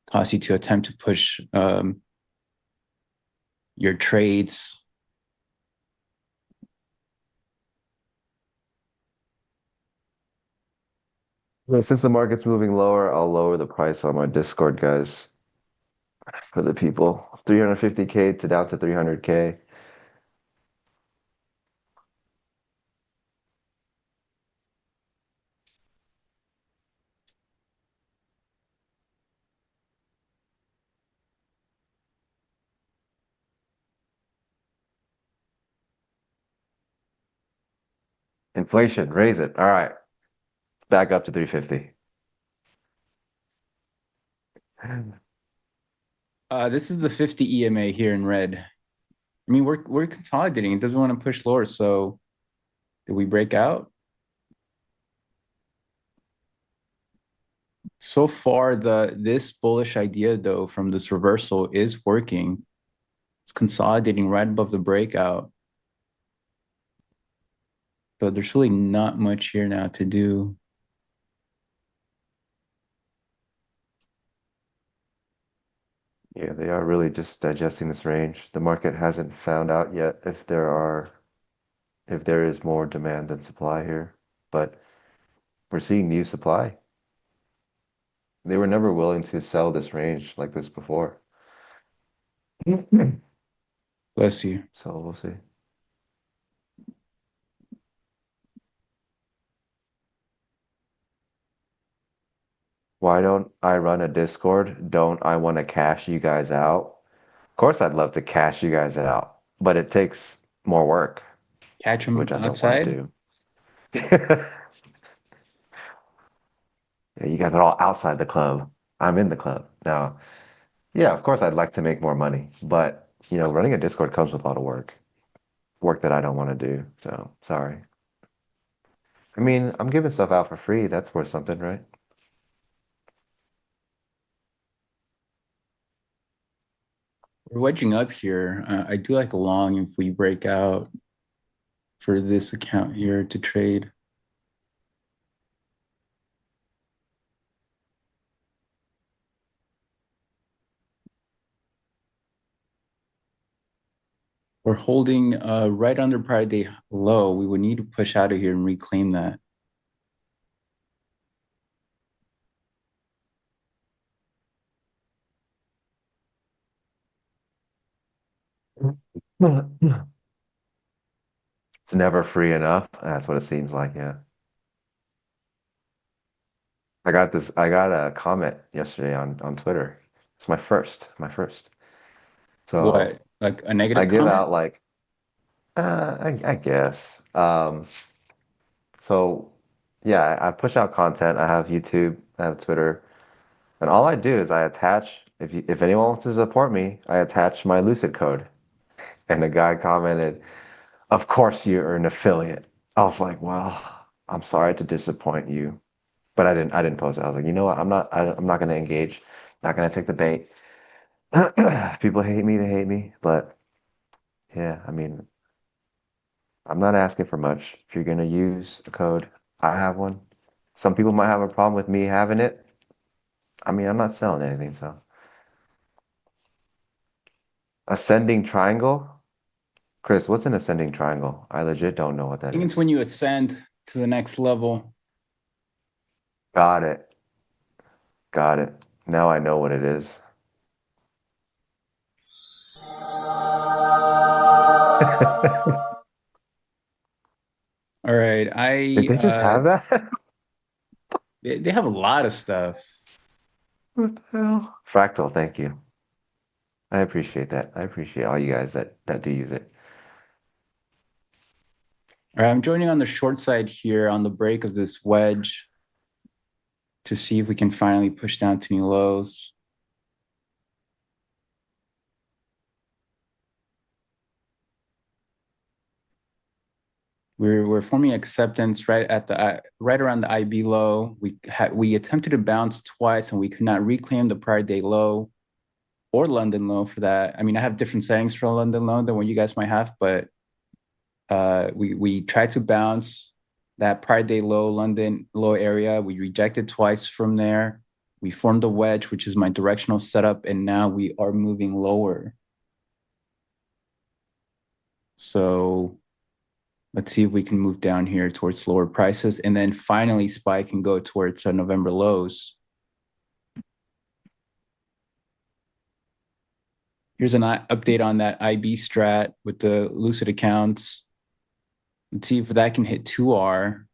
cost you to attempt to push your trades. Well, since the market's moving lower, I'll lower the price on my Discord, guys, for the people. 350K to down to 300K. Inflation, raise it. All right. It's back up to 350. This is the 50 EMA here in red. I mean, we're consolidating. It doesn't want to push lower. So did we break out? So far, this bullish idea though from this reversal is working. It's consolidating right above the breakout. But there's really not much here now to do. Yeah, they are really just digesting this range. The market hasn't found out yet if there is more demand than supply here, but we're seeing new supply. They were never willing to sell this range like this before. Bless you. So we'll see. Why don't I run a Discord? Don't I want to cash you guys out? Of course, I'd love to cash you guys out, but it takes more work, Catch them which I don't want outside. to do. Yeah, you guys are all outside the club. I'm in the club. Now, yeah, of course, I'd like to make more money, but running a Discord comes with a lot of work that I don't want to do. So sorry. I mean, I'm giving stuff out for free. That's worth something, right? We're wedging up here. I do like a long if we break out for this account here to trade. We're holding right under prior day low. We would need to push out of here and reclaim that. It's never free enough. That's what it seems like, yeah. I got a comment yesterday on Twitter. It's my first. So What? Like a I negative give comment? out like I guess. So yeah, I push out content. I have YouTube, I have Twitter, and all I do is I attach if anyone wants to support me, I attach my Lucid code. And the guy commented, "Of course you're an affiliate." I was like, "Well, I'm sorry to disappoint you." But I didn't post it. I was like, "You know what? I'm not going to engage. Not going to take the bait." If people hate me, they hate me, but yeah, I mean, I'm not asking for much. If you're going to use a code, I have one. Some people might have a problem with me having it. I mean, I'm not selling anything, so. Ascending triangle? Chris, what's an ascending triangle? I legit don't know what I that think it's is. when you ascend to the next level. Got it. Got it. Now I know what it is. All right. Did they just have that? They have a lot of stuff. What the hell? Fractal, thank you. I appreciate that. I appreciate all you guys that do use it. All right, I'm joining on the short side here on the break of this wedge to see if we can finally push down to new lows. We're forming acceptance right at the right around the IB low. We attempted to bounce twice and we could not reclaim the prior day low or London low for that. I mean, I have different settings for London low than what you guys might have, but we tried to bounce that prior day low, London low area. We rejected twice from there. We formed a wedge, which is my directional setup, and now we are moving lower. So Let's see if we can move down here towards lower prices, and then finally spike and go towards November lows. Here's an update on that IB strat with the Lucid accounts. Let's see if that can hit 2R.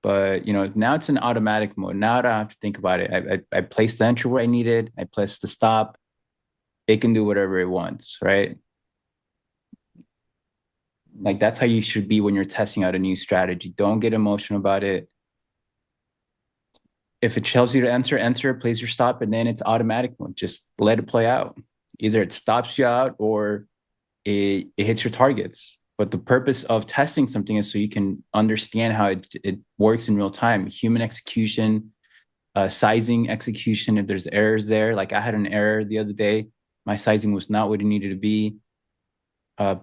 But, you know, now it's in automatic mode. Now I don't have to think about it. I placed the entry where I needed. I placed the stop. It can do whatever it wants, right? Like, that's how you should be when you're testing out a new strategy. Don't get emotional about it. If it tells you to enter, place your stop, and then it's automatic mode. Just let it play out. Either it stops you out or it hits your targets. But the purpose of testing something is so you can understand how it works in real time. Human execution, sizing execution, if there's errors there. Like I had an error the other day. My sizing was not what it needed to be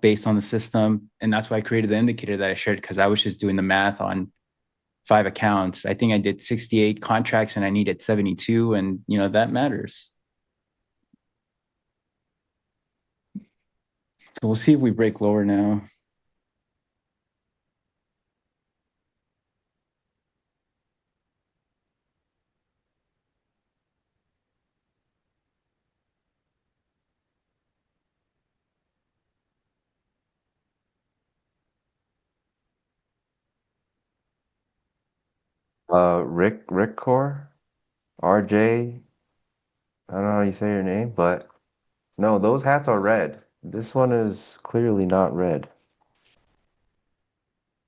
based on the system. And that's why I created the indicator that I shared, because I was just doing the math on 5 accounts. I think I did 68 contracts and I needed 72. And, you know, that matters. So we'll see if we break lower now. Rick Core, RJ. I don't know how you say your name, but no, those hats are red. This one is clearly not red.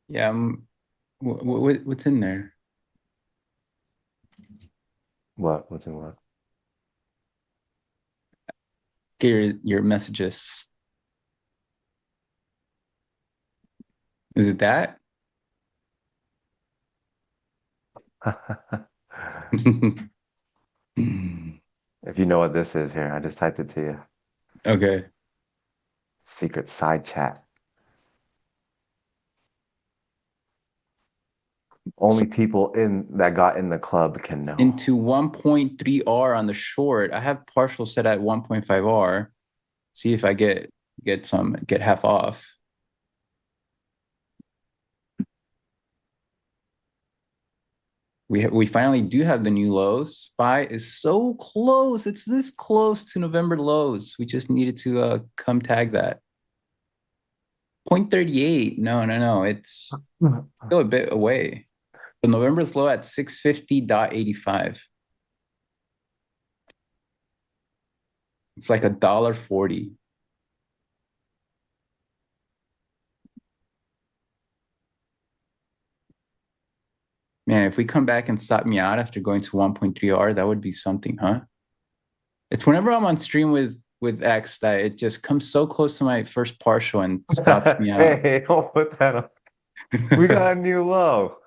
Yeah. What's in there? What? What's in what? Get your messages. Is it that? If you know what this is here, I just typed it to you. Okay. Secret side chat. Only people that got in the club can know. Into 1.3R on the short. I have partial set at 1.5R. See if I get half off. We finally do have the new lows. SPY is so close. It's this close to November lows. We just needed to come tag that. 0.38. No. It's still a bit away. The November's low at 650.85. It's like $1.40. Man, if we come back and stop me out after going to 1.3R, that would be something, huh? It's whenever I'm on stream with X that it just comes so close to my first partial and stops me out. Hey, don't put that on. We got a new low.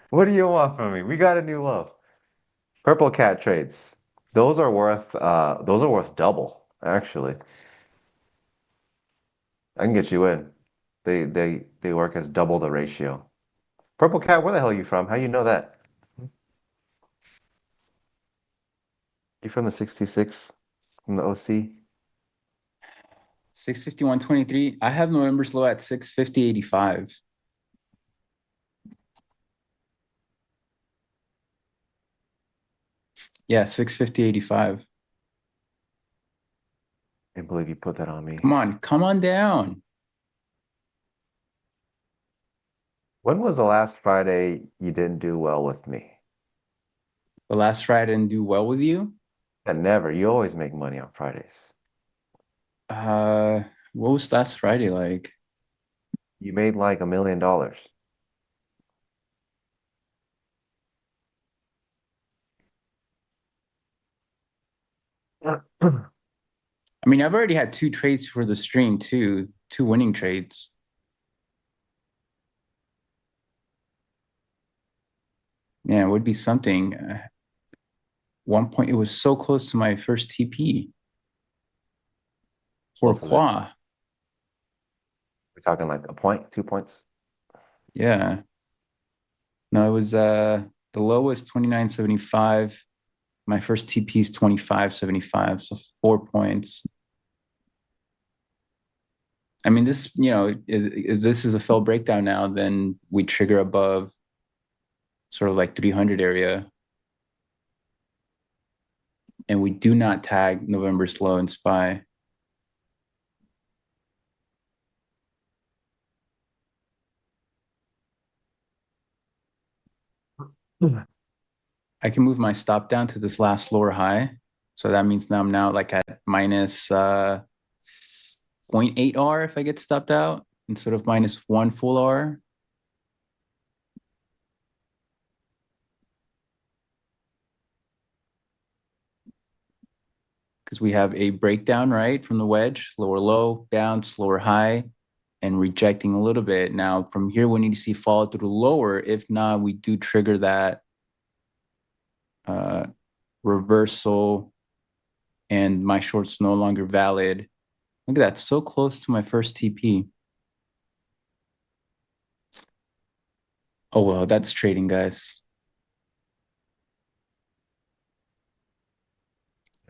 What do you want from me? We got a new low. Purple cat trades. Those are worth double, actually. I can get you in. They work as double the ratio. Purple cat, where the hell are you from? How you know that? You from the 626? From the OC? 651.23. I have November's low at 650.85. Yeah, 650.85. I can't believe you put that on me. Come on down. When was the last Friday you didn't do well with me? The last Friday I didn't do well with you? Never. You always make money on Fridays. What was last Friday like? You made like $1 million. I mean, I've already had 2 trades for the stream too, 2 winning trades. Yeah, it would be something. One point, it was so close to my first TP. Pourquoi? We're talking like a point, 2 points. Yeah. No, it was the low was 29.75. My first TP is 25.75, so 4 points. I mean, this, if this is a failed breakdown now, then we trigger above sort of like 300 area. And we do not tag November's low in SPY. I can move my stop down to this last lower high. So that means now I'm like at minus 0.8 R if I get stopped out instead of minus 1 full R. Because we have a breakdown, right, from the wedge, lower low, down, slower high, and rejecting a little bit. Now, from here, we need to see follow through lower. If not, we do trigger that reversal, and my short's no longer valid. Look at that, so close to my first TP. Oh, well, that's trading, guys.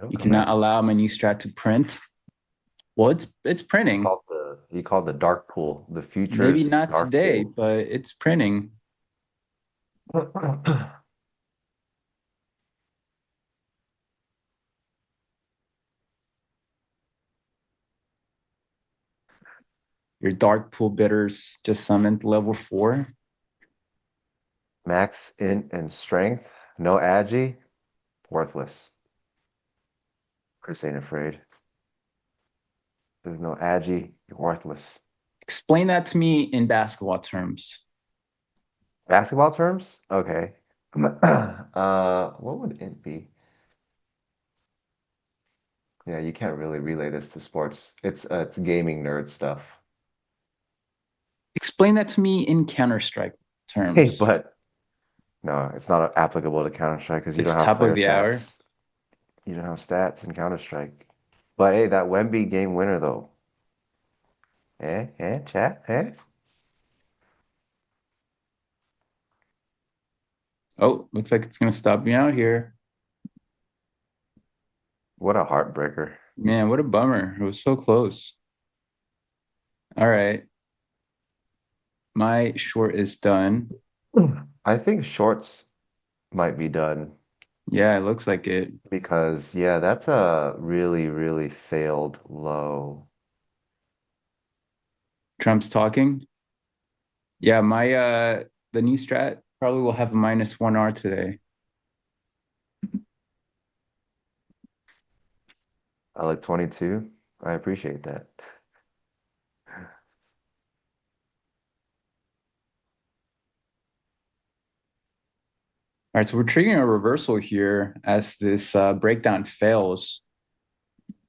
You cannot allow my new strat to print. Well, it's printing. He called the dark pool, the future. Maybe not today, but it's printing. Your dark pool bidders just summoned level 4. Max int and strength, no agi, worthless. Chris ain't afraid. There's no agi, you're worthless. Explain that to me in basketball terms. Basketball terms? Okay. What would int be? Yeah, you can't really relay this to sports. It's gaming nerd stuff. Explain that to me in Counter-Strike terms. Hey, but no, it's not applicable to Counter-Strike because you It's don't have top of the player hour. stats. You don't have stats in Counter-Strike. But hey, that Wemby game winner though. Chat. Oh, looks like it's gonna stop me out here. What a heartbreaker. Man, what a bummer. It was so close. All right. My short is done. I think shorts might be done Yeah, it looks like it. because yeah, that's a really, really failed low. Trump's talking. Yeah, the new strat probably will have a minus 1 R today. I like 22. I appreciate that. All right, so we're triggering a reversal here as this breakdown fails.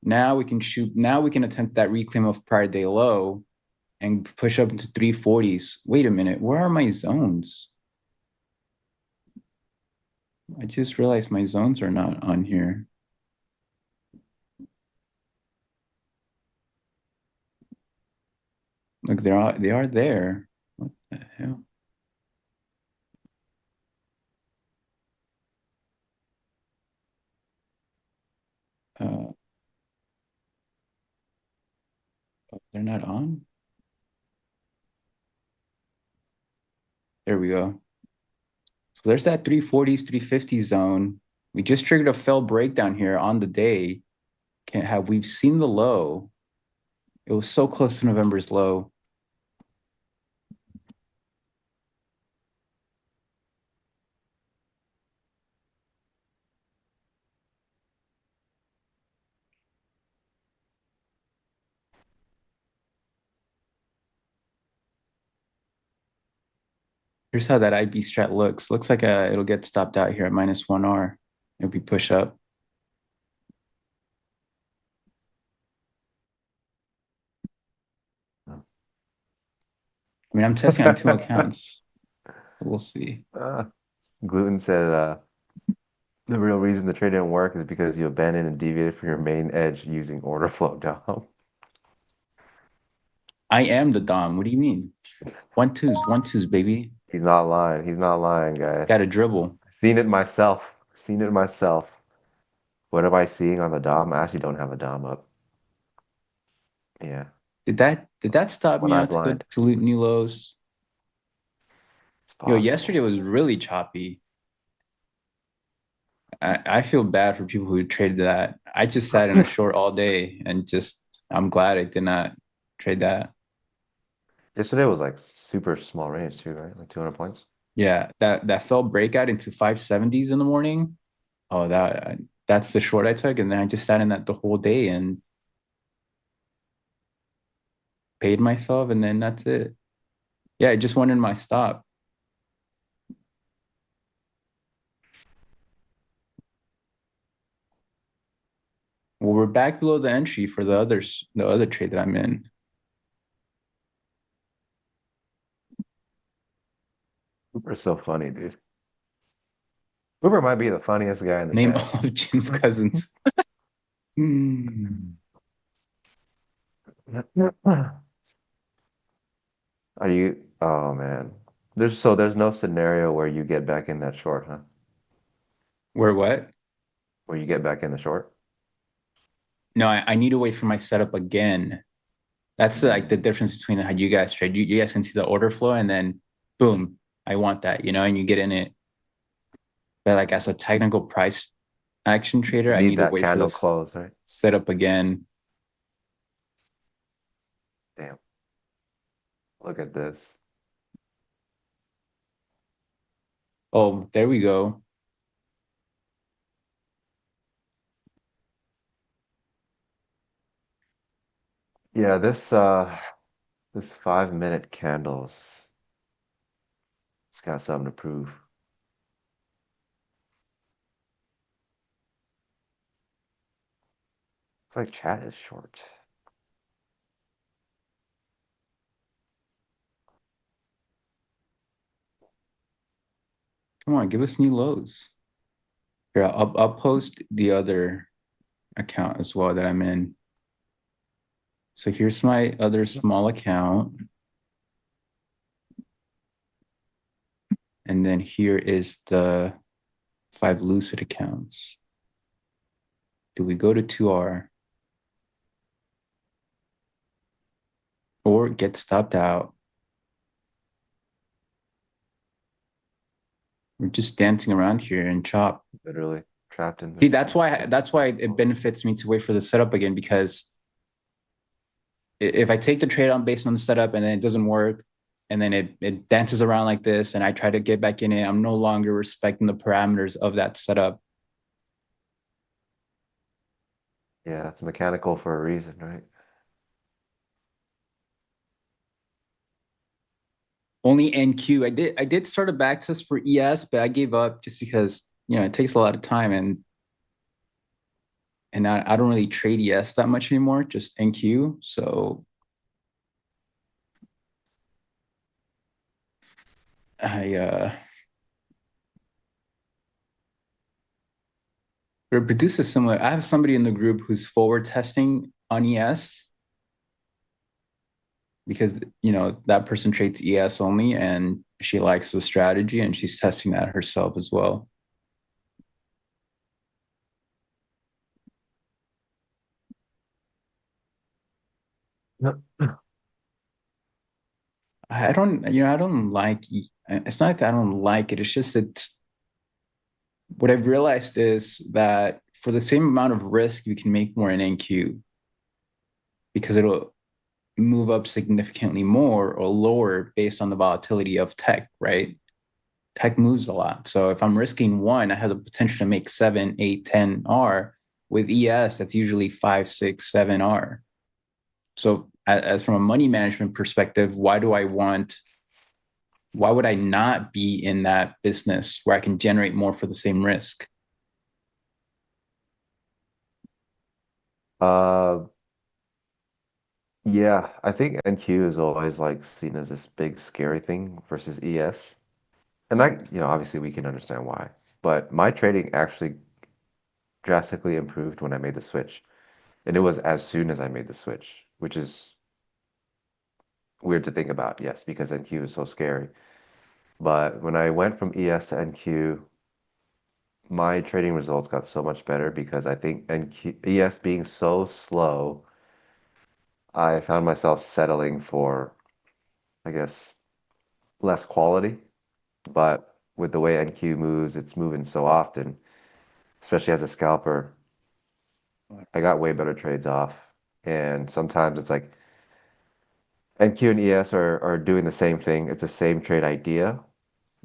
Now we can attempt that reclaim of prior day low and push up into 340s. Wait a minute, where are my zones? I just realized my zones are not on here. Look, they are there. What the hell? They're not on? There we go. So there's that 340s, 350s zone. We just triggered a failed breakdown here on the day. We've seen the low. It was so close to November's low. Here's how that IB strat looks. Looks like it'll get stopped out here at minus 1 R if we push up. I mean, I'm testing on 2 accounts. We'll see. Gluten said the real reason the trade didn't work is because you abandoned and deviated from your main edge using order flow DOM. I am the Dom. What do you mean? 1-2s, baby. He's not lying. He's not lying, guys. Got to dribble. Seen it myself. What am I seeing on the DOM? I actually don't have a DOM up. Yeah. Did that stop when me I out to go blind. to new lows? It's Yo, yesterday possible. was really choppy. I feel bad for people who traded that. I just sat in a short all day and just I'm glad I did not trade that. Yesterday was like super small range too, right? Like 200 points. Yeah, that fell breakout into 570s in the morning. Oh, that's the short I took, and then I just sat in that the whole day and paid myself, and then that's it. Yeah, I just went in my stop. Well, we're back below the entry for the other trade that I'm in. Uber's so funny, dude. Uber might be the funniest guy in the Name chat. all of Jim's cousins. Are you? Oh man. There's no scenario where you get back in that short, huh? Where what? Where you get back in the short. No, I need to wait for my setup again. That's like the difference between how you guys trade. You guys can see the order flow, and then boom, I want that, and you get in it. But like as a technical price action trader, You I need need to that wait for candle this close, right? setup again. Damn. Look at this. Oh, there we go. Yeah, this 5 minute candles. It's got something to prove. It's like chat is short. Come on, give us new lows. Here, I'll post the other account as well that I'm in. So here's my other small account. And then here is the 5 Lucid accounts. Do we go to 2R or get stopped out? We're just dancing around here and chop. Literally trapped in See, this. that's why it benefits me to wait for the setup again, because if I take the trade on based on the setup and then it doesn't work, and then it dances around like this, and I try to get back in it, I'm no longer respecting the parameters of that setup. Yeah, it's mechanical for a reason, right? Only NQ. I did start a back test for ES, but I gave up just because it takes a lot of time, and I don't really trade ES that much anymore, just NQ. So I reproduce a similar. I have somebody in the group who's forward testing on ES because that person trades ES only, and she likes the strategy, and she's testing that herself as well. I don't like. It's not that I don't like it. It's just that what I've realized is that for the same amount of risk, you can make more in NQ because it'll move up significantly more or lower based on the volatility of tech, right? Tech moves a lot. So if I'm risking one, I have the potential to make 7, 8, 10 R. With ES, that's usually 5, 6, 7 R. So as from a money management perspective, why would I not be in that business where I can generate more for the same risk? Uh, yeah, I think NQ is always like seen as this big scary thing versus ES. And obviously we can understand why. But my trading actually drastically improved when I made the switch. And it was as soon as I made the switch, which is weird to think about, yes, because NQ is so scary. But when I went from ES to NQ, my trading results got so much better because I think ES being so slow, I found myself settling for, I guess, less quality. But with the way NQ moves, it's moving so often, especially as a scalper, I got way better trades off. And sometimes it's like NQ and ES are doing the same thing. It's the same trade idea,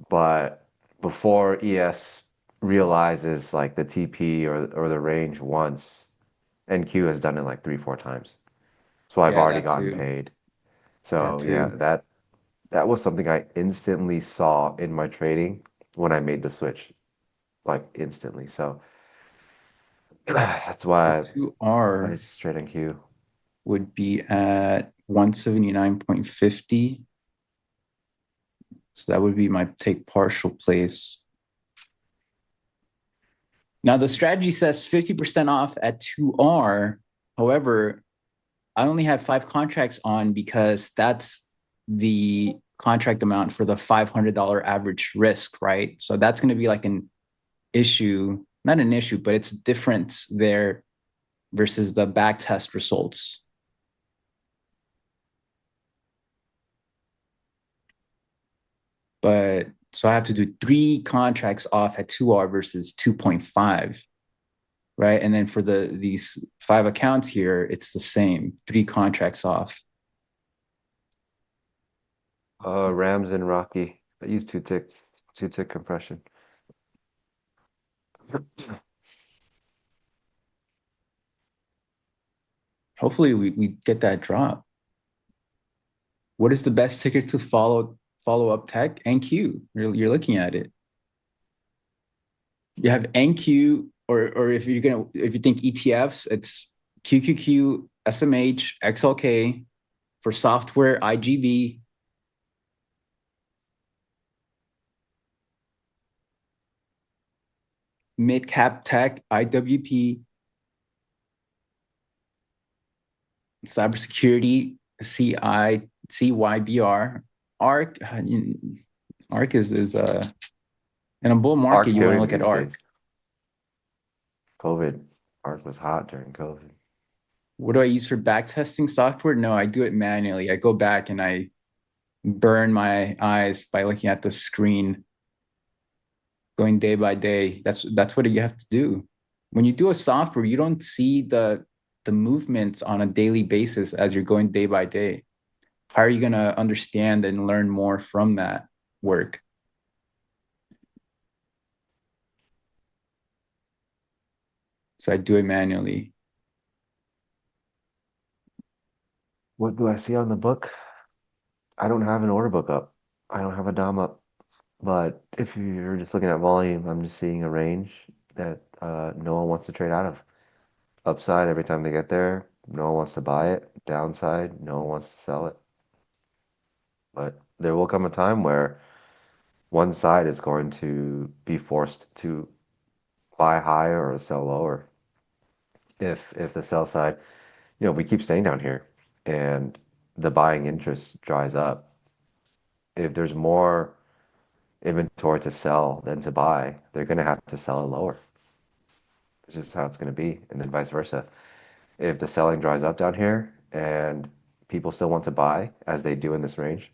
but before ES realizes like the TP or the range once, NQ has done it like 3, 4 times. So I've Yeah, already that gotten too. paid. That So yeah, too. that was something I instantly saw in my trading when I made the switch, like instantly. So that's The why I 2R just trade NQ. would be at 179.50. So that would be my take partial place. Now the strategy says 50% off at 2R. However, I only have 5 contracts on because that's the contract amount for the $500 average risk, right? So that's going to be like an issue, not an issue, but it's a difference there versus the back test results. But so I have to do 3 contracts off at 2R versus 2.5, right? And then for these 5 accounts here, it's the same, 3 contracts off. Rams and Rocky. I use two tick compression. Hopefully we get that drop. What is the best ticker to follow up tech? NQ. You're looking at it. You have NQ, or if you think ETFs, it's QQQ, SMH, XLK. For software, IGV. Mid cap tech, IWP. Cybersecurity, CYBR. ARC. ARC is in a bull market. ARC You want to good look at these ARC. days. COVID. ARC was hot during COVID. What do I use for back testing software? No, I do it manually. I go back and I burn my eyes by looking at the screen, going day by day. That's what you have to do. When you do a software, you don't see the movements on a daily basis as you're going day by day. How are you going to understand and learn more from that work? So I do it manually. What do I see on the book? I don't have an order book up. I don't have a DOM up. But if you're just looking at volume, I'm just seeing a range that no one wants to trade out of. Upside every time they get there, no one wants to buy it. Downside, no one wants to sell it. But there will come a time where one side is going to be forced to buy higher or sell lower. If the sell side, we keep staying down here and the buying interest dries up. If there's more inventory to sell than to buy, they're going to have to sell it lower. It's just how it's going to be, and then vice versa. If the selling dries up down here and people still want to buy, as they do in this range,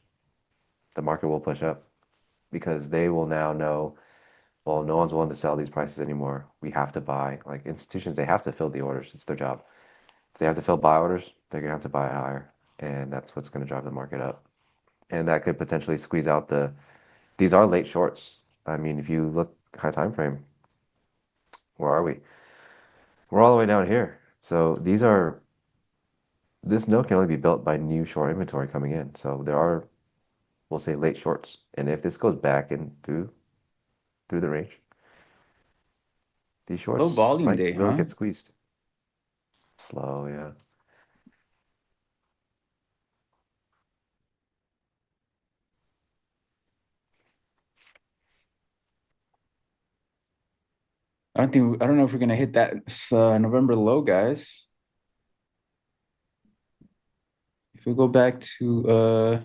the market will push up because they will now know, well, no one's willing to sell these prices anymore. We have to buy. Like institutions, they have to fill the orders. It's their job. If they have to fill buy orders, they're going to have to buy it higher, and that's what's going to drive the market up. And that could potentially squeeze out these are late shorts. I mean, if you look high time frame, where are we? We're all the way down here. So this note can only be built by new short inventory coming in. So there are, we'll say, late shorts. And if this goes back and through the range, these Low shorts volume might day, really huh? get squeezed. Slow, yeah. I don't know if we're gonna hit that November low, guys. If we go back to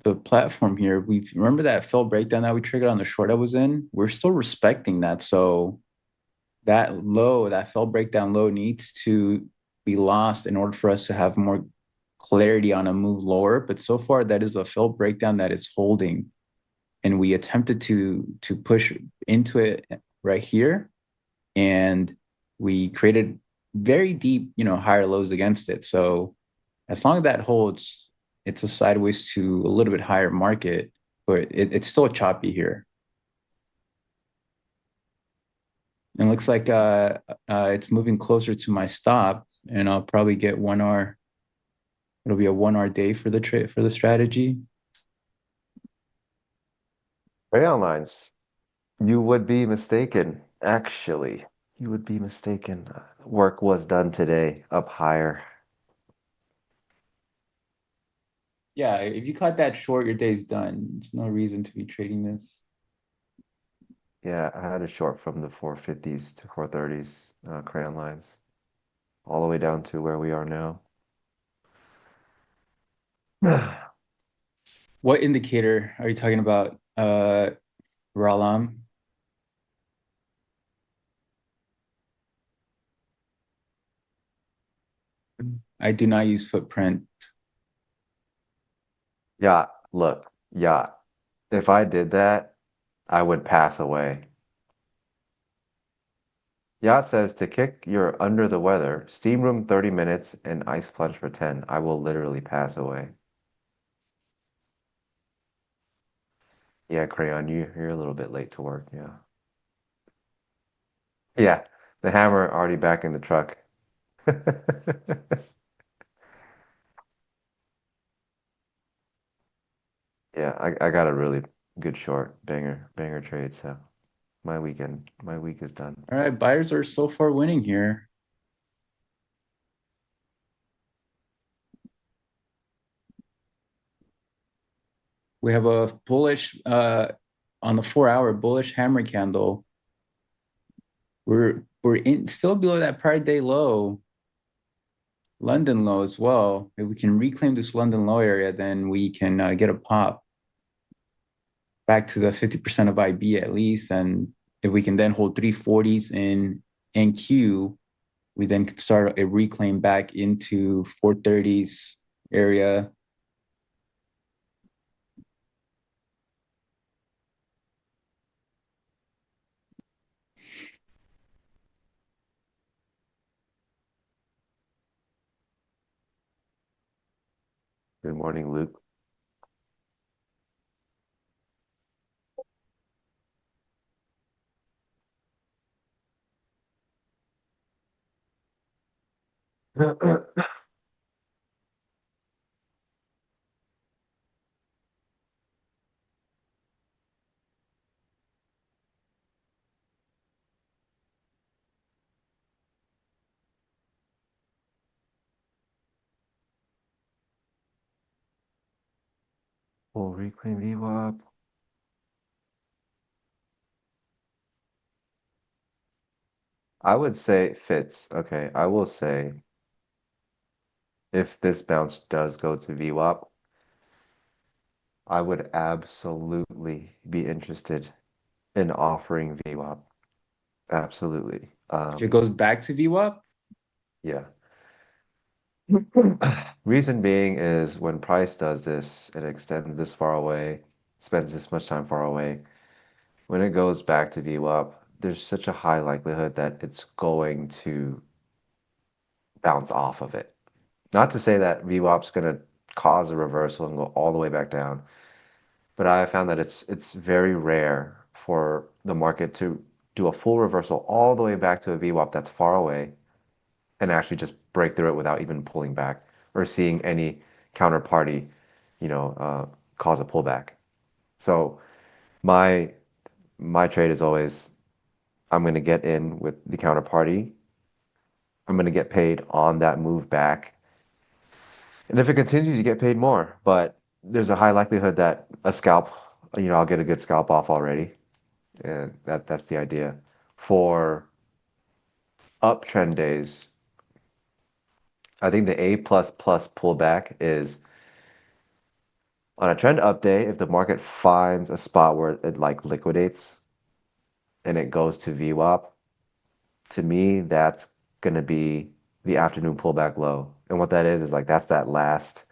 the platform here, we remember that fell breakdown that we triggered on the short I was in. We're still respecting that. So that fell breakdown low needs to be lost in order for us to have more clarity on a move lower. But so far, that is a failed breakdown that is holding. And we attempted to push into it right here. And we created very deep, higher lows against it. So as long as that holds, it's a sideways to a little bit higher market, but it's still choppy here. And it looks like it's moving closer to my stop, and I'll probably get 1 hour. It'll be a 1 hour day for the strategy. Crayon lines. You would be mistaken. Actually, you would be mistaken. Work was done today, up higher. Yeah, if you caught that short, your day's done. There's no reason to be trading this. Yeah, I had a short from the 450s to 430s crayon lines, all the way down to where we are now. What indicator are you talking about, Ralam? I do not use footprint. Yeah, look, yeah. If I did that, I would pass away. Yacht says to kick your under the weather, steam room 30 minutes and ice plunge for 10. I will literally pass away. Yeah, Crayon, you're a little bit late to work, yeah. Yeah, the hammer already back in the truck. Yeah, I got a really good short banger trade, so my week is done. All right, buyers are so far winning here. We have a bullish on the 4 hour bullish hammer candle. We're still below that prior day low, London low as well. If we can reclaim this London low area, then we can get a pop back to the 50% of IB at least. And if we can then hold 340s in NQ, we then could start a reclaim back into 430s area. Good morning, Luke. We'll reclaim VWAP. I would say it fits. Okay, I will say if this bounce does go to VWAP, I would absolutely be interested in offering VWAP. Absolutely. If it goes back to VWAP, Yeah. Reason being is when price does this, it extends this far away, spends this much time far away. When it goes back to VWAP, there's such a high likelihood that it's going to bounce off of it. Not to say that VWAP's going to cause a reversal and go all the way back down, but I have found that it's very rare for the market to do a full reversal all the way back to a VWAP that's far away and actually just break through it without even pulling back or seeing any counterparty, cause a pullback. So my trade is always, I'm going to get in with the counterparty. I'm going to get paid on that move back. And if it continues, you get paid more. But there's a high likelihood that a scalp, I'll get a good scalp off already. And that's the idea. For uptrend days, I think the A++ pullback is on a trend up day, if the market finds a spot where it like liquidates and it goes to VWAP, to me, that's going to be the afternoon pullback low. And what that is like that's that last,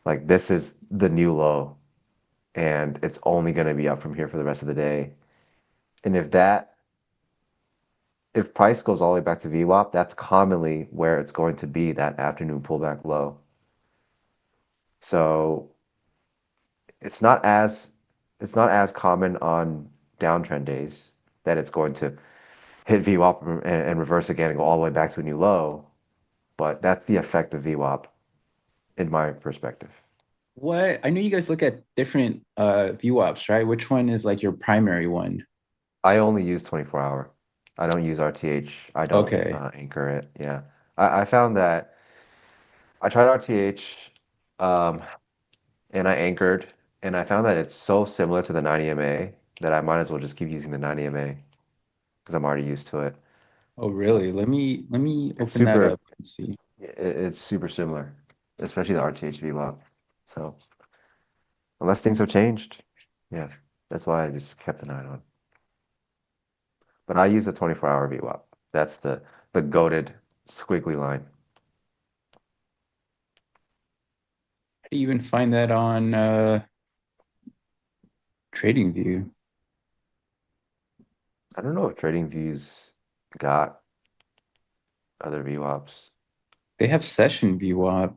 like this is the new low, and it's only going to be up from here for the rest of the day. And if price goes all the way back to VWAP, that's commonly where it's going to be, that afternoon pullback low. So it's not as common on downtrend days that it's going to hit VWAP and reverse again and go all the way back to a new low, but that's the effect of VWAP in my perspective. What I know you guys look at different VWAPs, right? Which one is like your primary one? I only use 24-hour. I don't use RTH. I don't Okay. anchor it. Yeah. I found that I tried RTH and I anchored, and I found that it's so similar to the 90 MA that I might as well just keep using the 90 MA because I'm already used to it. Oh, really? Let me It's open that super, up and see. it's super similar, especially the RTH VWAP. So unless things have changed, yeah, that's why I just kept an eye on. But I use a 24-hour VWAP. That's the goated squiggly line. How do you even find that on TradingView? I don't know if TradingView's got other VWAPs. They have session VWAP.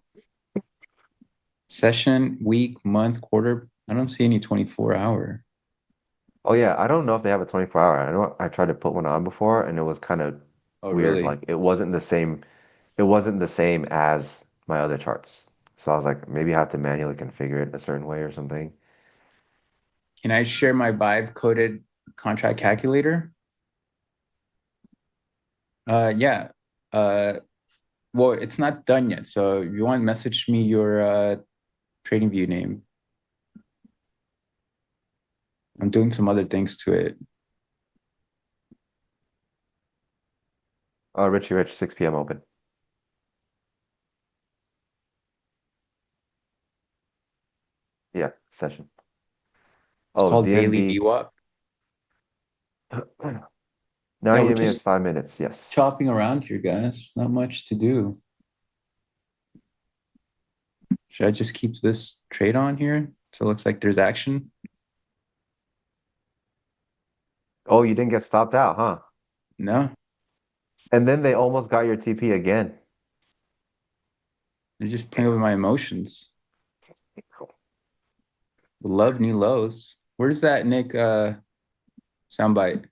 Session, week, month, quarter. I don't see any 24-hour. Oh yeah, I don't know if they have a 24-hour. I know I tried to put one on before and it was kind of Oh, weird. really? Like it wasn't the same as my other charts. So I was like, maybe I have to manually configure it a certain way or something. Can I share my Vibe coded contract calculator? Yeah. Well, it's not done yet. So if you want, message me your TradingView name. I'm doing some other things to it. Oh, Richie Rich, 6 p.m. open. Yeah, session. It's Oh, called Daily DNB. VWAP. 90 we're MA is just 5 minutes. Yes. chopping around here, guys. Not much to do. Should I just keep this trade on here? So it looks like there's action. Oh, you didn't get stopped out, huh? No, And then they almost got your TP again. they're just playing with my emotions. Love new lows. Where's that Nick soundbite?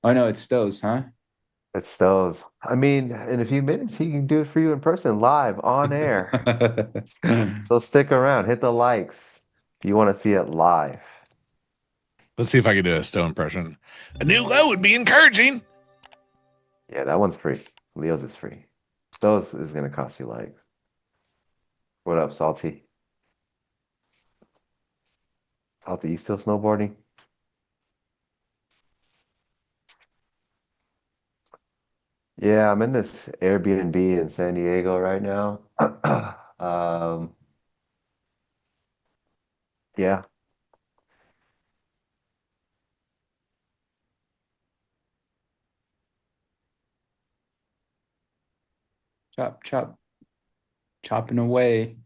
Oh no, it's Stowe's, huh? It's Stowe's. I mean, in a few minutes, he can do it for you in person, live, on air. So stick around, hit the likes. You want to see it live. Let's see if I can do a Stowe impression. A new low would be encouraging. Yeah, that one's free. Leo's is free. Stowe's is going to cost you likes. What up, Salty? Salty, you still snowboarding? Yeah, I'm in this Airbnb in San Diego right now. Yeah. Chop, chop, chopping away.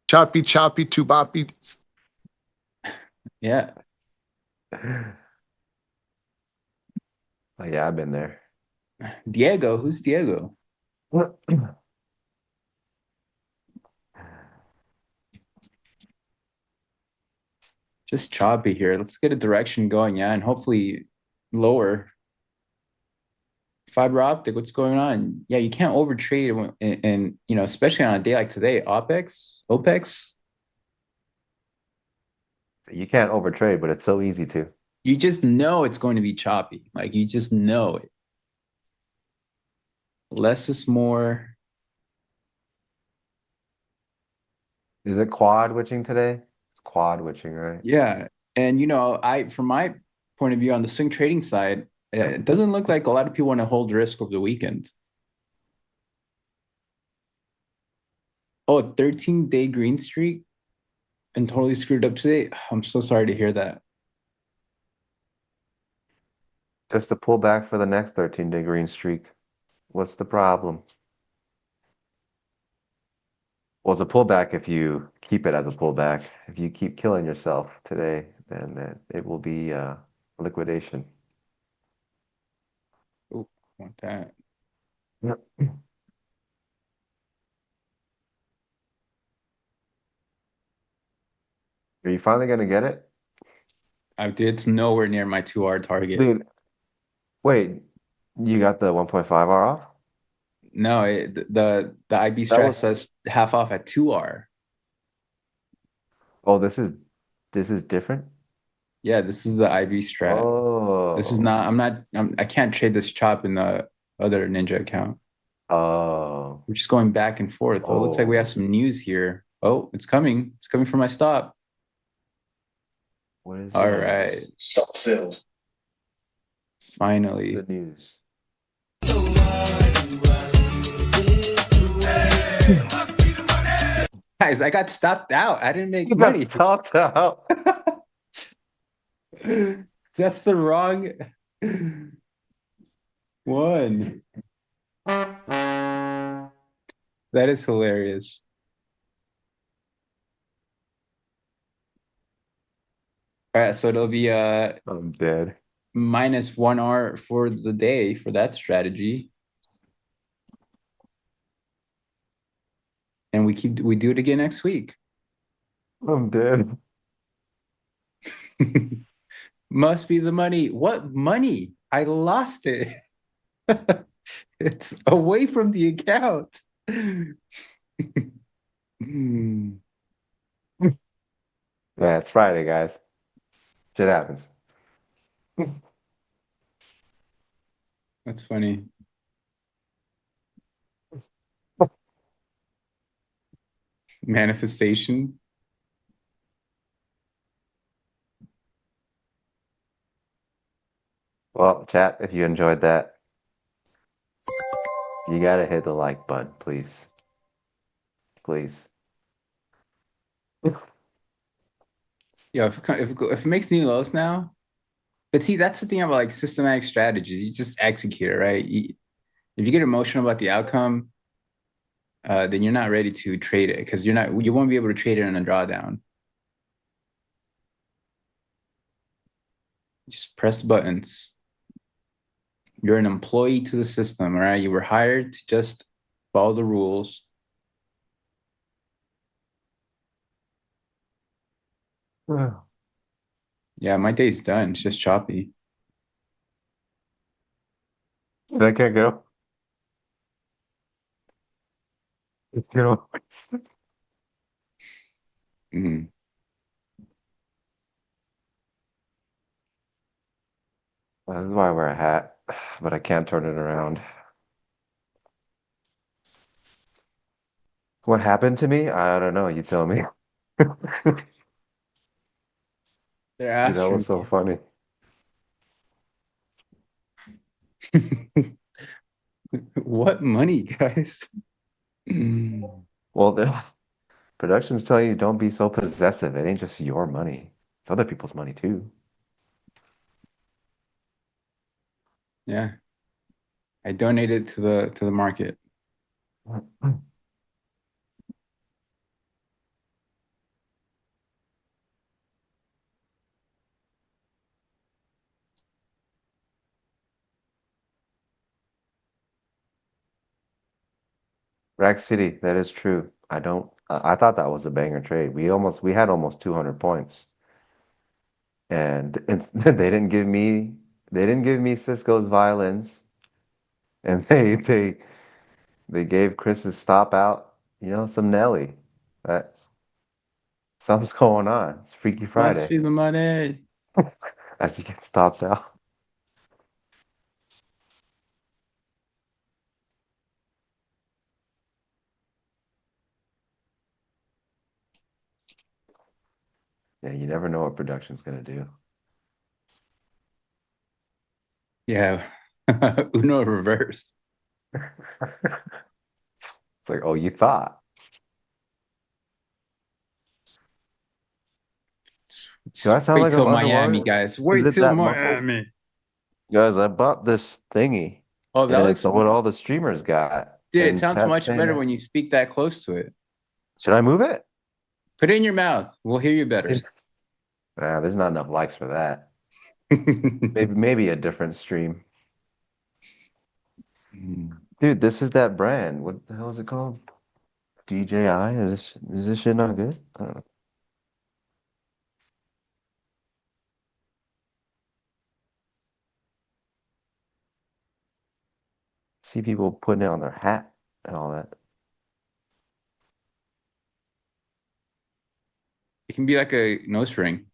Choppy, choppy, tubapi. Yeah. Oh, yeah, I've been there. Diego, who's Diego? Just choppy here. Let's get a direction going, yeah, and hopefully lower. Fiber optic, what's going on? Yeah, you can't overtrade and you know, especially on a day like today, OPEX. You can't overtrade, but it's so easy to. You just know it's going to be choppy. Like you just know it. Less is more. Is it quad witching today? It's quad witching, right? Yeah. And you know, from my point of view on the swing trading side, it doesn't look like a lot of people want to hold risk over the weekend. Oh, 13-day green streak and totally screwed up today. I'm so sorry to hear that. Just a pullback for the next 13-day green streak. What's the problem? Well, it's a pullback if you keep it as a pullback. If you keep killing yourself today, then it will be a liquidation. Oh, want that. Yep. Are you finally gonna get it? It's nowhere near my 2R target. Dude, wait, you got the 1.5R off? No, the IB That strat was says half off at 2R. Oh, this is different? Yeah, this is the IB strat. This is Oh. not, I can't trade this chop in the other Ninja account. Oh. We're just going back and forth. Oh, it looks like we have some news here. Oh, it's coming. It's coming for my stop. What is All the right. Stop filled. Finally. the news? Guys, I got stopped out. I didn't make You money. got stopped out. That's the wrong one. That is hilarious. All right, so it'll be I'm dead. minus 1R for the day for that strategy. And we do it again next week. I'm dead. Must be the money. What money? I lost it. It's away from the account. Yeah, it's Friday, guys. Shit happens. That's funny. Manifestation. Well, chat, if you enjoyed that, you gotta hit the like button, please. Please. Yeah, if it makes new lows now, but see, that's the thing about like systematic strategies. You just execute it, right? If you get emotional about the outcome, then you're not ready to trade it because you won't be able to trade it in a drawdown. Just press buttons. You're an employee to the system, all right? You were hired to just follow the rules. Yeah, my day's done. It's just choppy. I can't go. Get off. Mhm. This is why I wear a hat, but I can't turn it around. What happened to me? I don't know. You tell me. They're Dude, that after was so funny. me. What money, guys? Well, the production's telling you don't be so possessive. It ain't just your money. It's other people's money too. Yeah. I donated to the market. Rack City, that is true. I thought that was a banger trade. We had almost 200 points. And they didn't give me Cisco's violins. And they gave Chris's stop out, some Nelly. That something's going on. It's Freaky Must Friday be the money. as you get stopped out. Yeah, you never know what production's gonna do. Yeah. Uno reverse. It's like, oh, you thought. Do I sound Wait like I'm till Miami, underwater? guys. Is Wait it till that muffled? Miami. Guys, I bought this thingy, Oh, that and it's looks, what all the streamers got. dude, it And sounds chat's much saying better that. when you speak that close to it. Should I move it? Put it in your mouth. We'll hear you better. Nah, there's not enough likes for that. Maybe a different stream. Dude, this is that brand. What the hell is it called? DJI? Is this shit not good? I don't know. See people putting it on their hat and all that. It can be like a nose ring.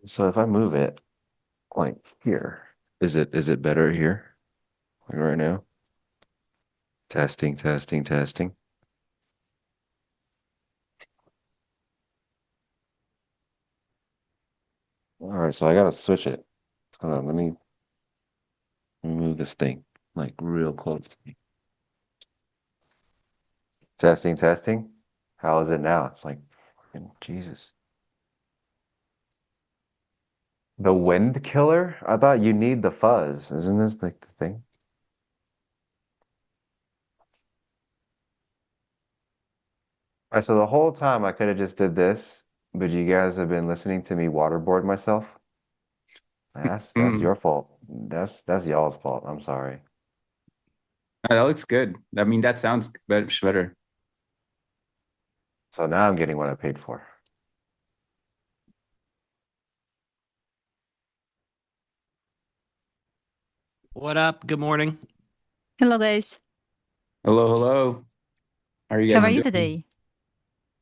So if I move it like here, is it better here? Like right now? Testing, testing, testing. All right, so I gotta switch it. Hold on, let me move this thing like real close to me. Testing, testing. How is it now? It's like fucking Jesus. The wind killer? I thought you need the fuzz. Isn't this like the thing? All right, so the whole time I could have just did this, but you guys have been listening to me waterboard myself. That's your fault. That's y'all's fault. I'm sorry. That looks good. I mean, that sounds better. So now I'm getting what I paid for. What up? Good morning. Hello, guys. Hello, hello. How are you How guys are you doing? today?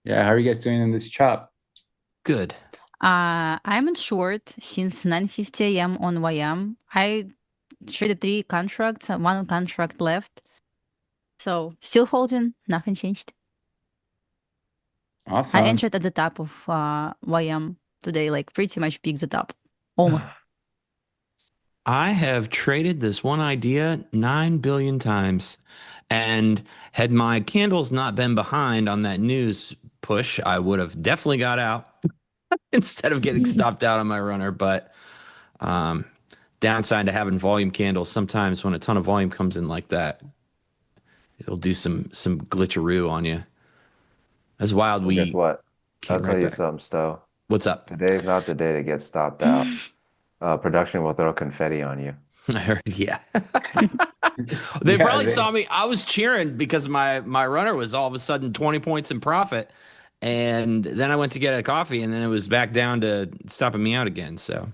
Yeah, how are you guys doing in this chop? Good. I'm in short since 9:50 a.m. on YM. I traded 3 contracts, 1 contract left. So still holding, nothing changed. I Awesome. entered at the top of YM today, like pretty much peaked the top. Almost. I have traded this one idea 9 billion times. And had my candles not been behind on that news push, I would have definitely got out instead of getting stopped out on my runner. But downside to having volume candles, sometimes when a ton of volume comes in like that, it'll do some glitcheroo on you. That's wild. Well, guess We what? I'll came tell right you back. something, Stowe. What's up? Today's not the day to get stopped out. Production will throw confetti on you. I heard, yeah. They Yeah, probably saw me. I was cheering because my runner was all of a sudden 20 points in profit. And then I went to get a coffee and then it was back down to stopping me out again. So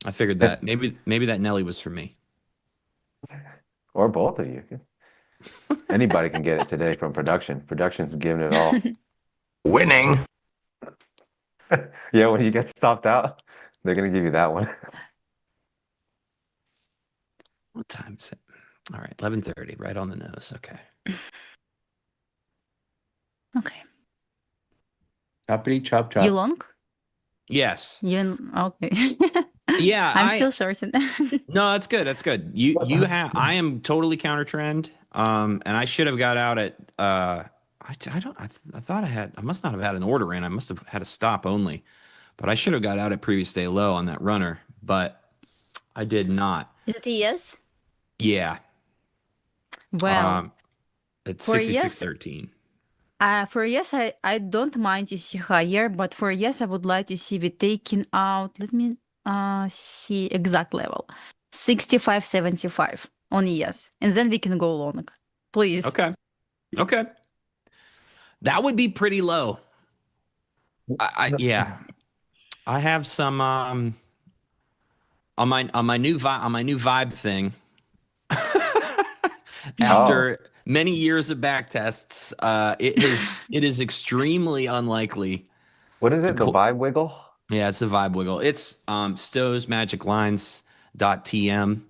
I figured that maybe that Nelly was for me. Or both of you. Anybody can get it today from production. Production's giving it all. Winning. Yeah, when you get stopped out, they're gonna give you that one. What time is it? All right, 11:30, right on the nose. Okay. Okay. Choppity chop You chop. long? Yes. Okay. Yeah, I'm still shorting. No, that's good. That's good. You have. I am totally counter trend. And I should have got out at. I don't. I thought I had. I must not have had an order in. I must have had a stop only, but I should have got out at previous day low on that runner, but I did not. Is it a yes? Yeah. Well, It's for yes, 66.13. For yes, I don't mind to see higher, but for yes, I would like to see we taking out, let me see exact level, 65.75 on yes, and then we can go long, please. Okay. Okay. That would be pretty low. Yeah. I have some on my new vibe thing. After many years of back tests, it is extremely unlikely. What is it? The vibe wiggle? Yeah, it's the vibe wiggle. It's Stowe's Magic Lines .tm.net.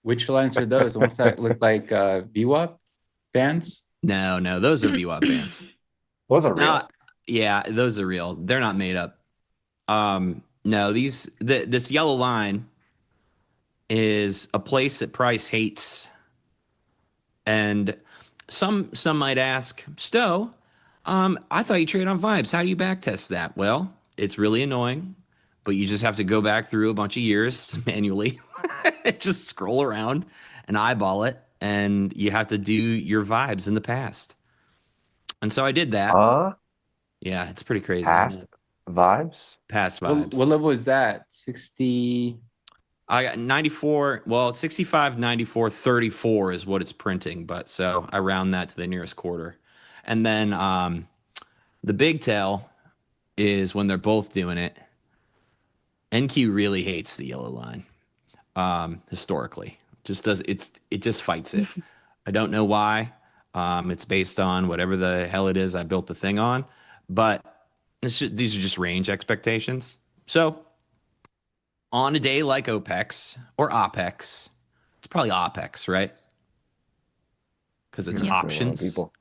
Which lines are those? The ones that look like VWAP bands? No, those are VWAP bands. Those are real. Yeah, those are real. They're not made up. No, this yellow line is a place that price hates. And some might ask, Stowe, I thought you trade on vibes. How do you backtest that? Well, it's really annoying, but you just have to go back through a bunch of years manually, just scroll around and eyeball it, and you have to do your vibes in the past. And so I did that. Yeah, it's pretty crazy. Past vibes? Past What vibes. level is that? 60. I got 94. Well, 65, 94, 34 is what it's printing. But so I round that to the nearest quarter. And then the big tell is when they're both doing it. NQ really hates the yellow line historically. It just fights it. I don't know why. It's based on whatever the hell it is I built the thing on. But these are just range expectations. So on a day like OPEX or OPEX, it's probably OPEX, right? Because it's Yeah. options. People.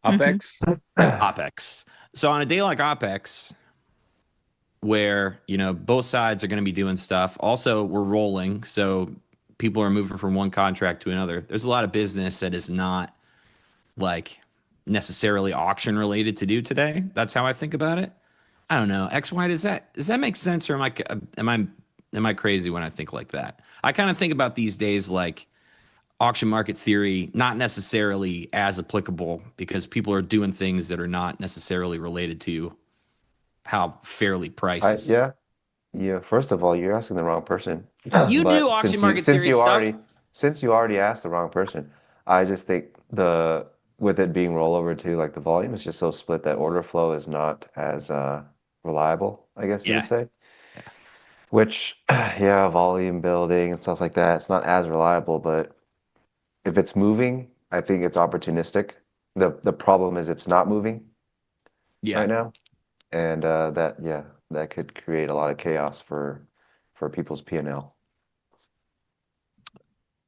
OPEX? OPEX. So on a day like OPEX, where both sides are going to be doing stuff. Also, we're rolling, so people are moving from one contract to another. There's a lot of business that is not like necessarily auction related to do today. That's how I think about it. I don't know. XY, does that make sense, or am I crazy when I think like that? I kind of think about these days like auction market theory, not necessarily as applicable because people are doing things that are not necessarily related to how fairly priced. Yeah. First of all, you're asking the wrong person. You But do auction market theory stuff. since you already asked the wrong person, I just think with it being rollover to like the volume is just so split that order flow is not as reliable, I guess you would say. Which, yeah, volume building and stuff like that, it's not as reliable, but if it's moving, I think it's opportunistic. The problem is it's not moving right now. And that could create a lot of chaos for people's P&L.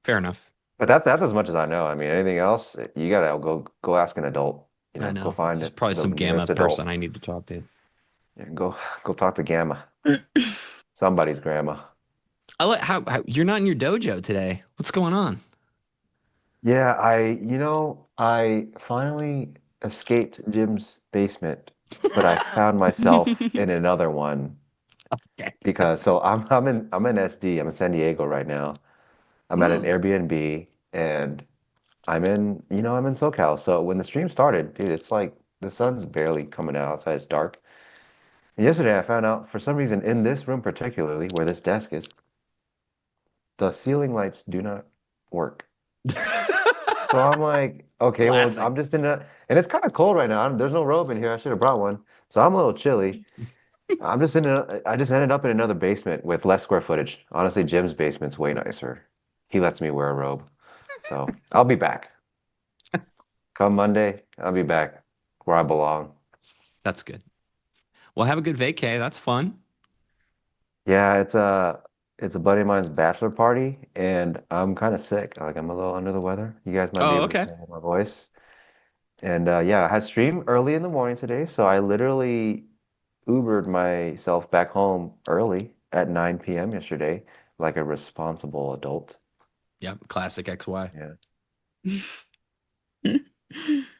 Fair enough. But that's as much as I know. I mean, anything else, you gotta go ask an adult. I know. Go find There's it. probably the some Gamma nearest person adult. I need to talk to. Yeah, go talk to Gamma. Somebody's grandma. I like how you're not in your dojo today. What's going on? Yeah, I finally escaped Jim's basement, but I found myself in another one. Okay. Because I'm in SD. I'm in San Diego right now. I'm at an Airbnb and I'm in SoCal. So when the stream started, dude, it's like the sun's barely coming out outside. It's dark. And yesterday I found out for some reason in this room particularly where this desk is, the ceiling lights do not work. So I'm like, okay, Classic. well, I'm just and it's kind of cold right now. There's no robe in here. I should have brought one. So I'm a little chilly. I just ended up in another basement with less square footage. Honestly, Jim's basement's way nicer. He lets me wear a robe. So I'll be back. Come Monday, I'll be back where I belong. That's good. Well, have a good vacay. That's fun. Yeah, it's a buddy of mine's bachelor party, and I'm kind of sick. Like I'm a little under the weather. You guys might be able to hear my voice. And yeah, I had stream early in the morning today, so I literally Ubered myself back home early at 9 p.m. yesterday, like a responsible adult. Yep, classic XY. Yeah.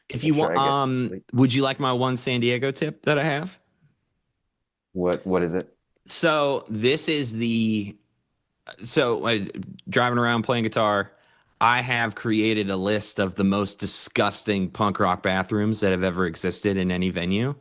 If you want, would you like my one San Diego tip that I have? What is it? So this is driving around playing guitar, I have created a list of the most disgusting punk rock bathrooms that have ever existed in any venue.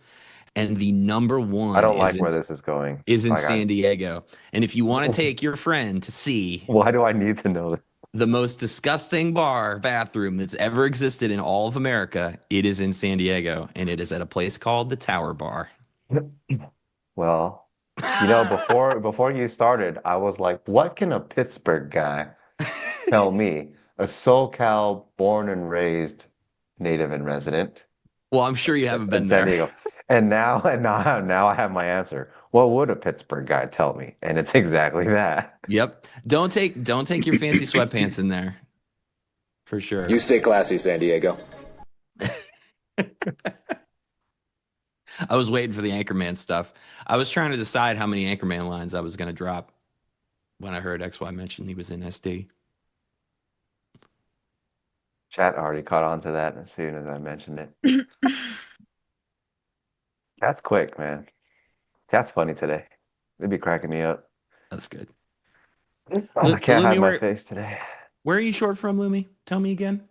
And the number one I don't like where this is going. Is in San Diego. And if you want to take your friend to see why do I need to know this? The most disgusting bathroom that's ever existed in all of America, it is in San Diego, and it is at a place called the Tower Bar. Well, before you started, I was like, what can a Pittsburgh guy tell me? A SoCal born and raised native and resident. Well, I'm sure you haven't been San there. Diego. And now I have my answer. What would a Pittsburgh guy tell me? And it's exactly that. Yep. Don't take your fancy sweatpants in there. For sure. You stay classy, San Diego. I was waiting for the Anchorman stuff. I was trying to decide how many Anchorman lines I was going to drop when I heard XY mention he was in SD. Chat already caught on to that as soon as I mentioned it. That's quick, man. That's funny today. They'd be cracking me up. That's good. I can't hide Lumi, my face today. where are you short from, Lumi? Tell me again.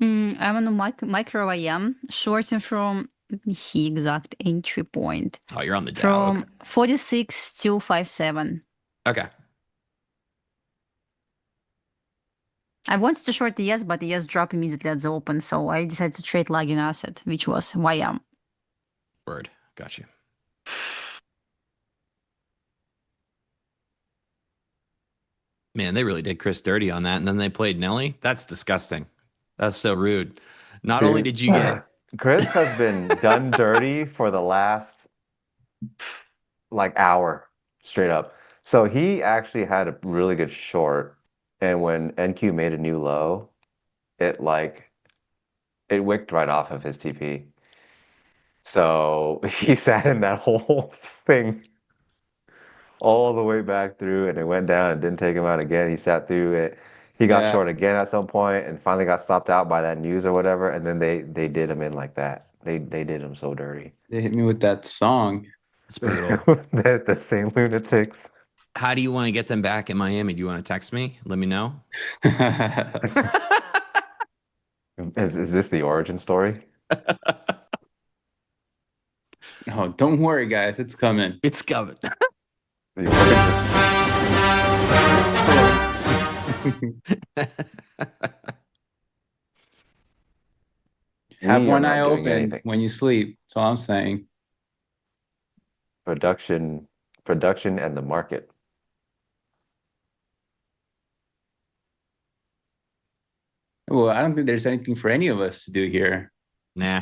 I'm on a micro IM, shorting from, let me see exact entry point. Oh, you're on the Dow. From Okay. 46 to 57. Okay. I wanted to short the ES, but the ES dropped immediately at the open, so I decided to trade lagging asset, which was YM. Word. Got you. Man, they really did Chris dirty on that, and then they played Nelly. That's disgusting. That's so rude. Not only did you get Chris has been done dirty for the last like hour straight up. So he actually had a really good short, and when NQ made a new low, it wicked right off of his TP. So he sat in that whole thing all the way back through, and it went down and didn't take him out again. He sat through it. He got short again at some point and finally got stopped out by that news or whatever. And then they did him in like that. They did him so dirty. They hit me with that song. It's brutal. The same lunatics. How do you want to get them back in Miami? Do you want to text me? Let me know. Is this the origin story? No, don't worry, guys. It's coming. It's coming. The origins. Have We are one not eye doing open anything. when you sleep. That's all I'm saying. Production and the market. Well, I don't think there's anything for any of us to do here. Nah.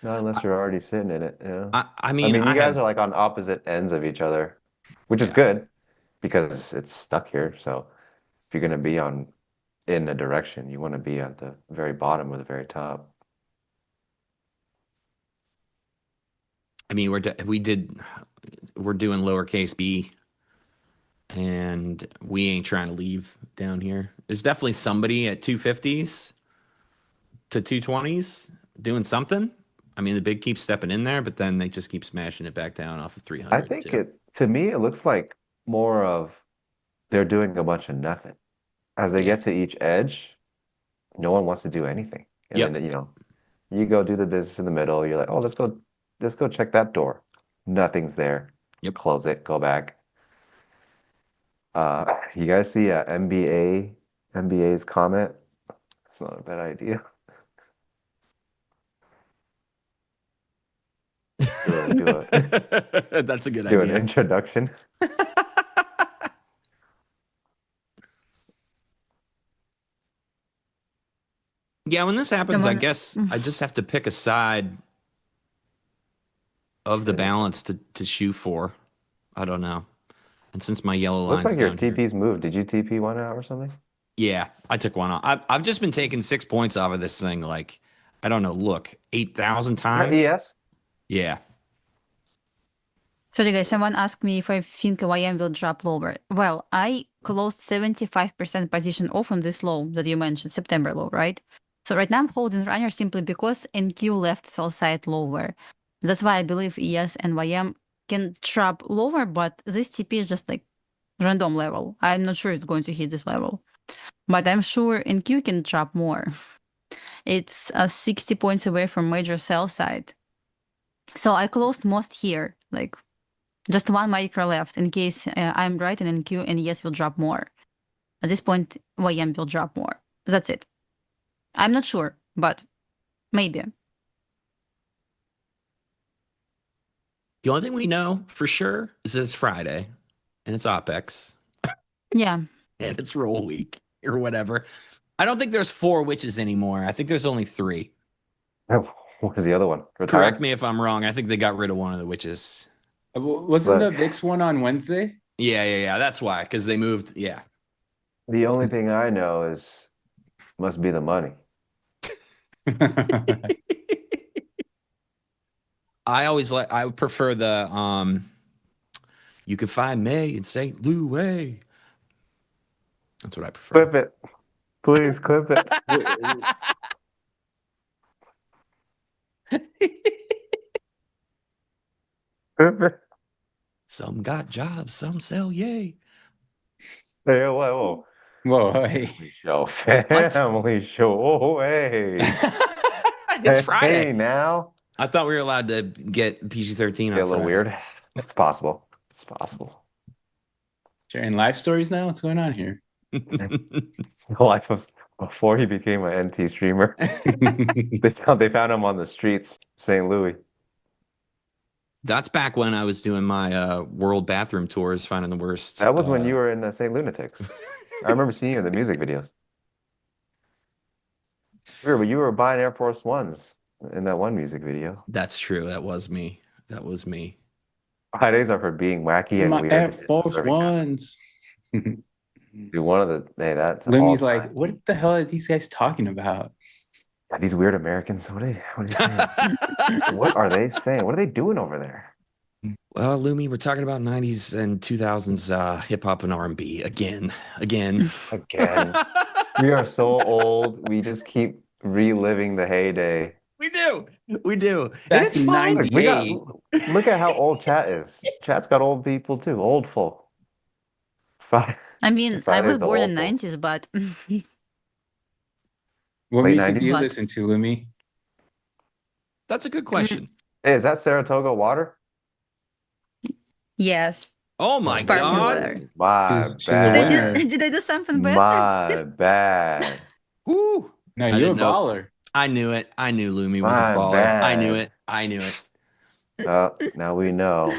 Not unless you're already sitting in it. Yeah. I mean, you I guys have, are like on opposite ends of each other, which is Yeah. good because it's stuck here. So if you're going to be in a direction, you want to be at the very bottom or the very top. I mean, we're doing lowercase b, and we ain't trying to leave down here. There's definitely somebody at 250s to 220s doing something. I mean, the big keeps stepping in there, but then they just keep smashing it back down off of 300. I think to me, it looks like more of they're doing a bunch of nothing. As they get to each edge, no one wants to do anything. And Yep. then, you go do the business in the middle. You're like, oh, let's go check that door. Nothing's there. Yep. Close it, go back. You guys see MBA's comment? It's not a bad idea. That's a good Do an idea. introduction. Yeah, when this happens, I on. guess I just have to pick a side of the balance to shoot for. I don't know. And since my yellow line's Looks like your down here- TP's moved. Did you TP one out or something? Yeah, I took one off. I've just been taking 6 points off of this thing. Like, I don't know. Look, 8,000 times. ES? Yeah. Sorry, guys, someone asked me if I think YM will drop lower. Well, I closed 75% position off on this low that you mentioned, September low, right? So right now I'm holding runner simply because NQ left sell side lower. That's why I believe ES and YM can drop lower, but this TP is just like random level. I'm not sure it's going to hit this level, but I'm sure NQ can drop more. It's 60 points away from major sell side. So I closed most here, like just one micro left in case I'm right and NQ and ES will drop more. At this point, YM will drop more. That's it. I'm not sure, but maybe. The only thing we know for sure is that it's Friday and it's OPEX Yeah. and it's roll week or whatever. I don't think there's 4 witches anymore. I think there's only 3. What is the other one? Retired? Correct me if I'm wrong. I think they got rid of one of the witches. Wasn't the VIX one on Wednesday? Yeah. That's why, because they moved. Yeah. The only thing I know is must be the money. I prefer the you can find May in St. Louis. That's what I prefer. Clip it. Please clip it. Some got jobs, some sell yay. Hey, whoa, Whoa, hey. family show, family show. Oh, hey, It's Friday. Hey, now I thought we were allowed to get PG-13 get a on little Friday. weird. It's possible. It's possible. Sharing life stories now? What's going on here? Life was before he became an NT streamer. They found him on the streets, St. Louis. That's back when I was doing my world bathroom tours, finding the worst. That was when you were in St. Lunatics. I remember seeing you in the music videos. But you were buying Air Force Ones in that one music video. That's true. That was me. That was me. Fridays are for being wacky and My weird. Air Force Ones. Dude, one of the that's Lumi's all like, time. what the hell are these guys talking about? Yeah, these weird Americans. What are they saying? What are they saying? What are they doing over there? Well, Lumi, we're talking about 90s and 2000s hip hop and R&B again. Again. We are so old. We just keep reliving the heyday. We do. And Back it's in fun. Look at how old chat is. Chat's got old people too. Old folk. I mean, I Friday's was the born old in folk. 90s, but What Late music do you 90s? listen to, Lumi? That's a good question. Hey, is that Saratoga water? yes. Oh my Sparkling God. water. My She's a Did I, winner. did I do something bad? My bad. Woo. No, I you're a didn't know. baller. I knew it. I knew Lumi was My a baller. I knew bad. it. I knew it. Now we know.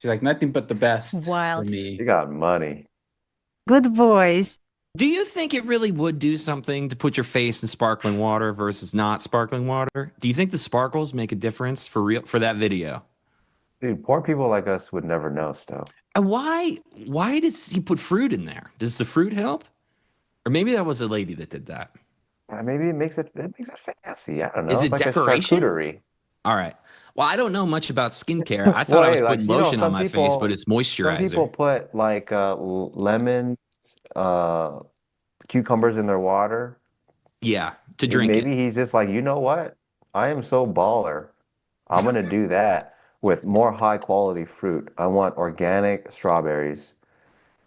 She's like, nothing but the best Wild. for me. You got money. Good boys. Do you think it really would do something to put your face in sparkling water versus not sparkling water? Do you think the sparkles make a difference for real for that video? Dude, poor people like us would never know, Stowe. And why does he put fruit in there? Does the fruit help? Or maybe that was a lady that did that. Maybe it makes it fancy. I don't know. Is it It's like decoration? a charcuterie. All right. Well, I don't know much about skincare. I thought Well, I was hey, putting lotion on my face, but it's some moisturizer. people put like lemon, cucumbers in their water. Yeah, to drink Maybe it. he's just like, you know what? I am so baller. I'm gonna do that with more high quality fruit. I want organic strawberries.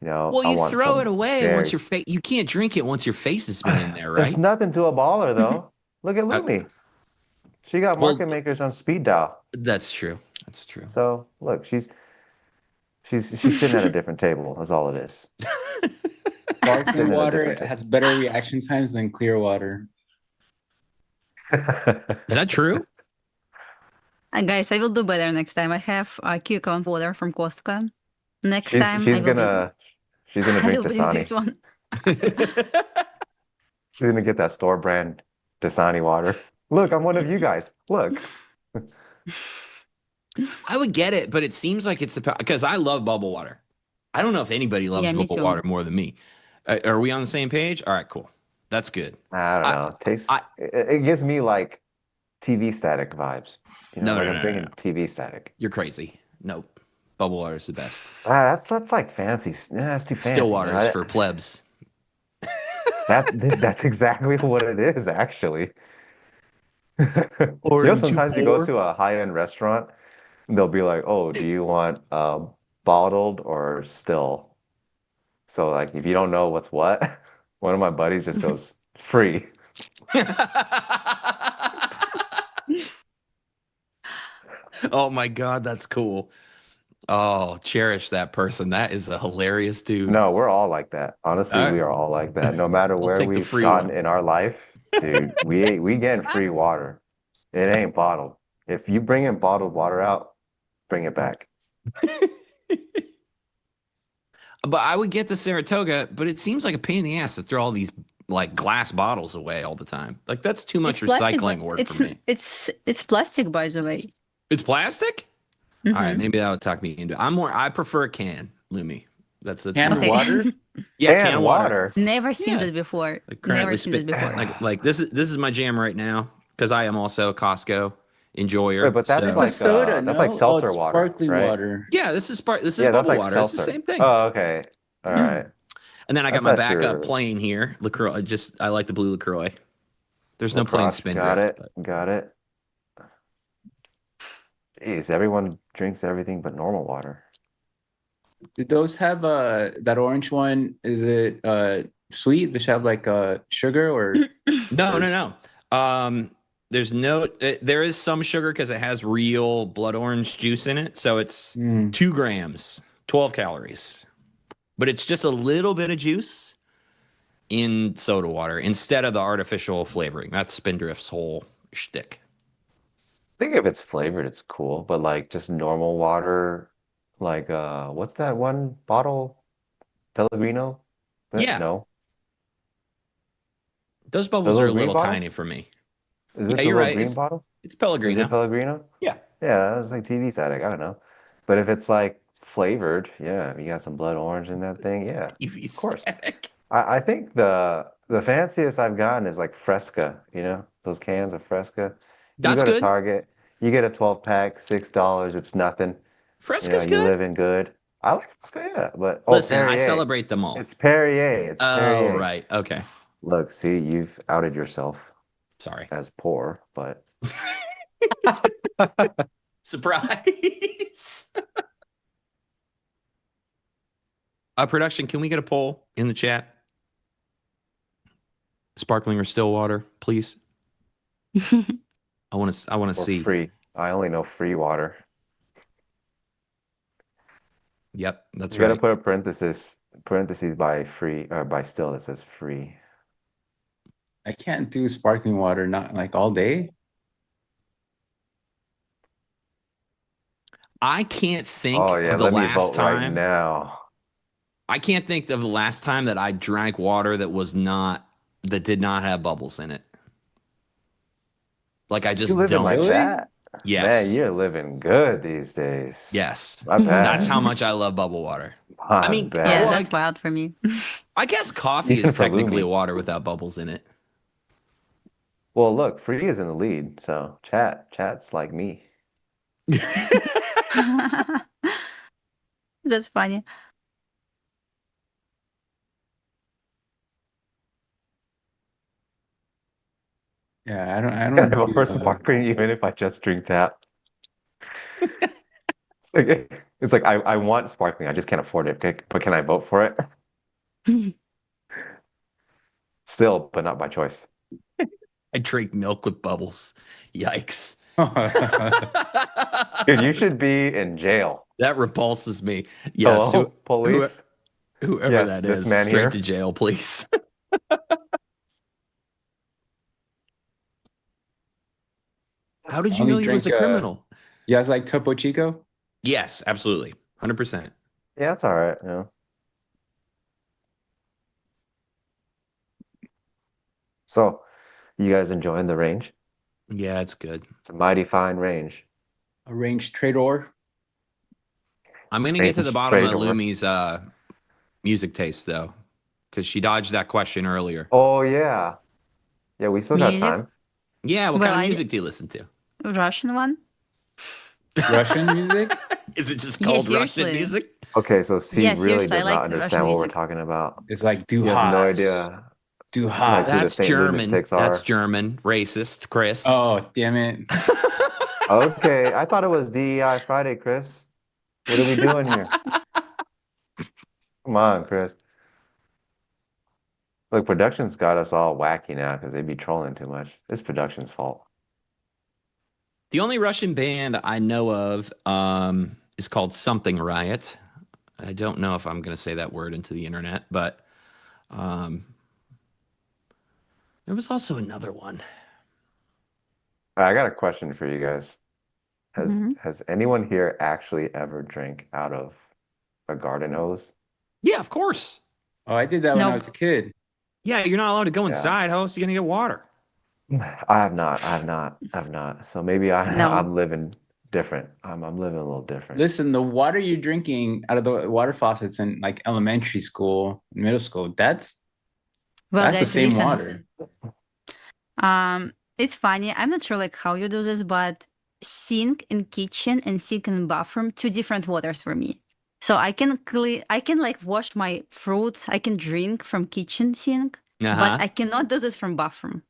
You know, Well, I you want throw some it away once your berries. face. You can't drink it once your face has been in there, There's right? nothing to a baller though. Look at Lumi. She got Well, market makers on speed dial. That's true. That's true. So look, she's sitting at a different table. That's all it is. Sparkling Sitting at a water different table. has better reaction times than clear water. Is that true? Guys, I will do better next time. I have cucumber water from Costco. Next She's time, she's I will gonna I drink will bring this Dasani. one. She's gonna get that store brand Dasani water. Look, I'm one of you guys. Look. I would get it, but it seems like it's because I love bubble water. I don't know if anybody loves Yeah, me bubble too. water more than me. Are we on the same page? All right, cool. That's good. I don't know. It gives me like TV static vibes. You know, No, like no, I'm thinking no. TV static. You're crazy. Nope. Bubble water is the best. That's like fancy. Yeah, that's too fancy. Still water is for plebs. That's exactly what it is, actually. Or You know, ain't you sometimes you go poor? to a high-end restaurant, and they'll be like, "Oh, do you want bottled or still?" So, like, if you don't know what's what, one of my buddies just goes, "Free." Oh my God, that's cool. Oh, cherish that person. That is a hilarious dude. No, we're all like that. Honestly, All right. we are all like that. No matter I'll where take the we've free gotten one. in our life, dude, we getting free water. It ain't bottled. If you bring in bottled water out, bring it back. But I would get the Saratoga, but it seems like a pain in the ass to throw all these like glass bottles away all the time. Like that's too much Plastic, recycling but work for me. It's plastic, by the way. It's plastic? All right, Mhm. maybe that'll talk me into it. I prefer a can, Lumi. That's Can of my- Okay. water? Yeah, Can can of water. Never seen Yeah. that before. Like Never currently seen it before. like this is my jam right now because I am also a Costco enjoyer. Wait, but that's It's so- a like soda, that's like no? seltzer it's water, sparkling right? water. yeah, this is this is Yeah, that's bubble like water. It's the seltzer. same thing. Oh, okay. All right. And then I I got my thought backup you were- plane here. LaCroix. I like the blue LaCroix. There's no plain Lacrosse. spindrift. Got it. but- Got it. Jeez, everyone drinks everything but normal water. Do those have that orange one? Is it sweet? Does it have like sugar or? No. There's no. There is some sugar because it has real blood orange juice in it, so it's 2 grams, 12 calories, but it's just a little bit of juice in soda water instead of the artificial flavoring. That's Spindrift's whole shtick. I think if it's flavored, it's cool, but like just normal water, like what's that one bottle? Pellegrino? Yeah. No. Those The bubbles are little a green little bottle? tiny for me. Is Yeah, it the you're little right. green bottle? It's Is Pellegrino. it Pellegrino? Yeah. Yeah, that's like TV static. I don't know. But if it's like flavored, yeah, you got some blood orange in that thing, yeah, TV of course. static. I think the fanciest I've gotten is like Fresca, you know, those cans of Fresca. You That's go to good. Target, you get a 12 pack, $6, it's nothing. You know, Fresca's you good. live in good. I like Fresca, yeah, but Listen, I Perrier. celebrate them all. It's Perrier. It's Oh, Perrier. right. Okay. Look, see, you've outed yourself Sorry. as poor, but Surprise. Production, can we get a poll in the chat? Sparkling or still water, please. I want to or see. free. I only know free water. Yep, that's You got to right. put a parentheses by free or by still that says free. I can't do sparkling water not like all day. I can't think Oh yeah, of the let me last vote right time. now. I can't think of the last time that I drank water that did not have bubbles in it. Like I You just living don't. like Really? that? Yes. Man, you're living good these days. Yes. My bad. That's how much I love bubble water. My I mean, bad. Yeah, well, that's wild for me. I guess coffee Even is for technically Lumi. water without bubbles in it. Well, look, free is in the lead, so chat's like me. That's funny. Yeah, I I don't vote do for sparkling even if I just drink tap. It's like I want sparkling, I just can't afford it. Okay, but can I vote for it? Still, but not by choice. I drink milk with bubbles. Yikes. Dude, you should be in jail. That repulses me. Yes. Hello, police? Whoever Yes, that this is, man straight here. to jail, please. How did you only know he was a drink, criminal? You guys like Topo Chico? Yes, absolutely. 100%. Yeah, that's all right. Yeah. So, you guys enjoying the range? Yeah, it's good. It's a mighty fine range. A range trader? I'm going to get to the Range bottom of trader. Lumi's music taste, though, because she dodged that question earlier. Oh yeah. Yeah, we still got Music? time. Yeah, what Well, kind of I- music do you listen to? Russian one? Russian music? Is it just Yeah, called Russian seriously. music? Okay, so C Yeah, really seriously, I does like not Russian understand what we're music. talking about. It's like He do has no Haas. idea Do like Haas. who the That's St. German. Lunatics That's are. German. Racist, Chris. Oh, damn it. Okay, I thought it was DEI Friday, Chris. What are we doing here? Come on, Chris. Look, production's got us all wacky now because they be trolling too much. It's production's fault. The only Russian band I know of is called Something Riot. I don't know if I'm going to say that word into the internet, but there was also another one. All right, I got a question for you guys. Mhm. Has anyone here actually ever drank out of a garden hose? Yeah, of course. Oh, I did that when I Nope. was a kid. Yeah, you're not allowed to go Yeah. inside. How else are you going to get water? I have not. So maybe No. I'm living different. I'm living a little different. Listen, the water you're drinking out of the water faucets in like elementary school, middle school, that's Well, the guys, same listen. water. It's funny. I'm not sure like how you do this, but sink in kitchen and sink in bathroom, 2 different waters for me. So I can like wash my fruits. I can drink from kitchen sink, Uh-huh. but I cannot do this from bathroom.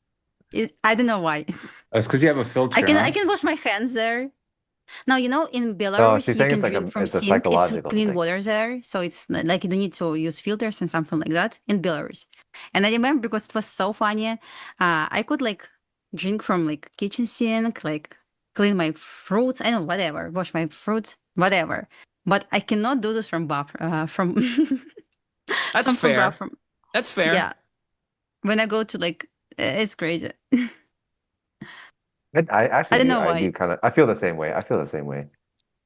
I don't know why. It's because you have a filter. I huh? can wash my hands there. Now, in No, Belarus, she's you saying can it's like drink from it's a sink. It's psychological clean thing. water there. So it's like you don't need to use filters and something like that in Belarus. And I remember because it was so funny, I could like drink from like kitchen sink, like clean my fruits, I don't know, whatever, wash my fruits, whatever. But I cannot do this from from That's some from fair. bathroom. That's fair. Yeah. When I go to like, it's crazy. I I actually don't do. know I do why. kind of. I feel the same way. I feel the same way.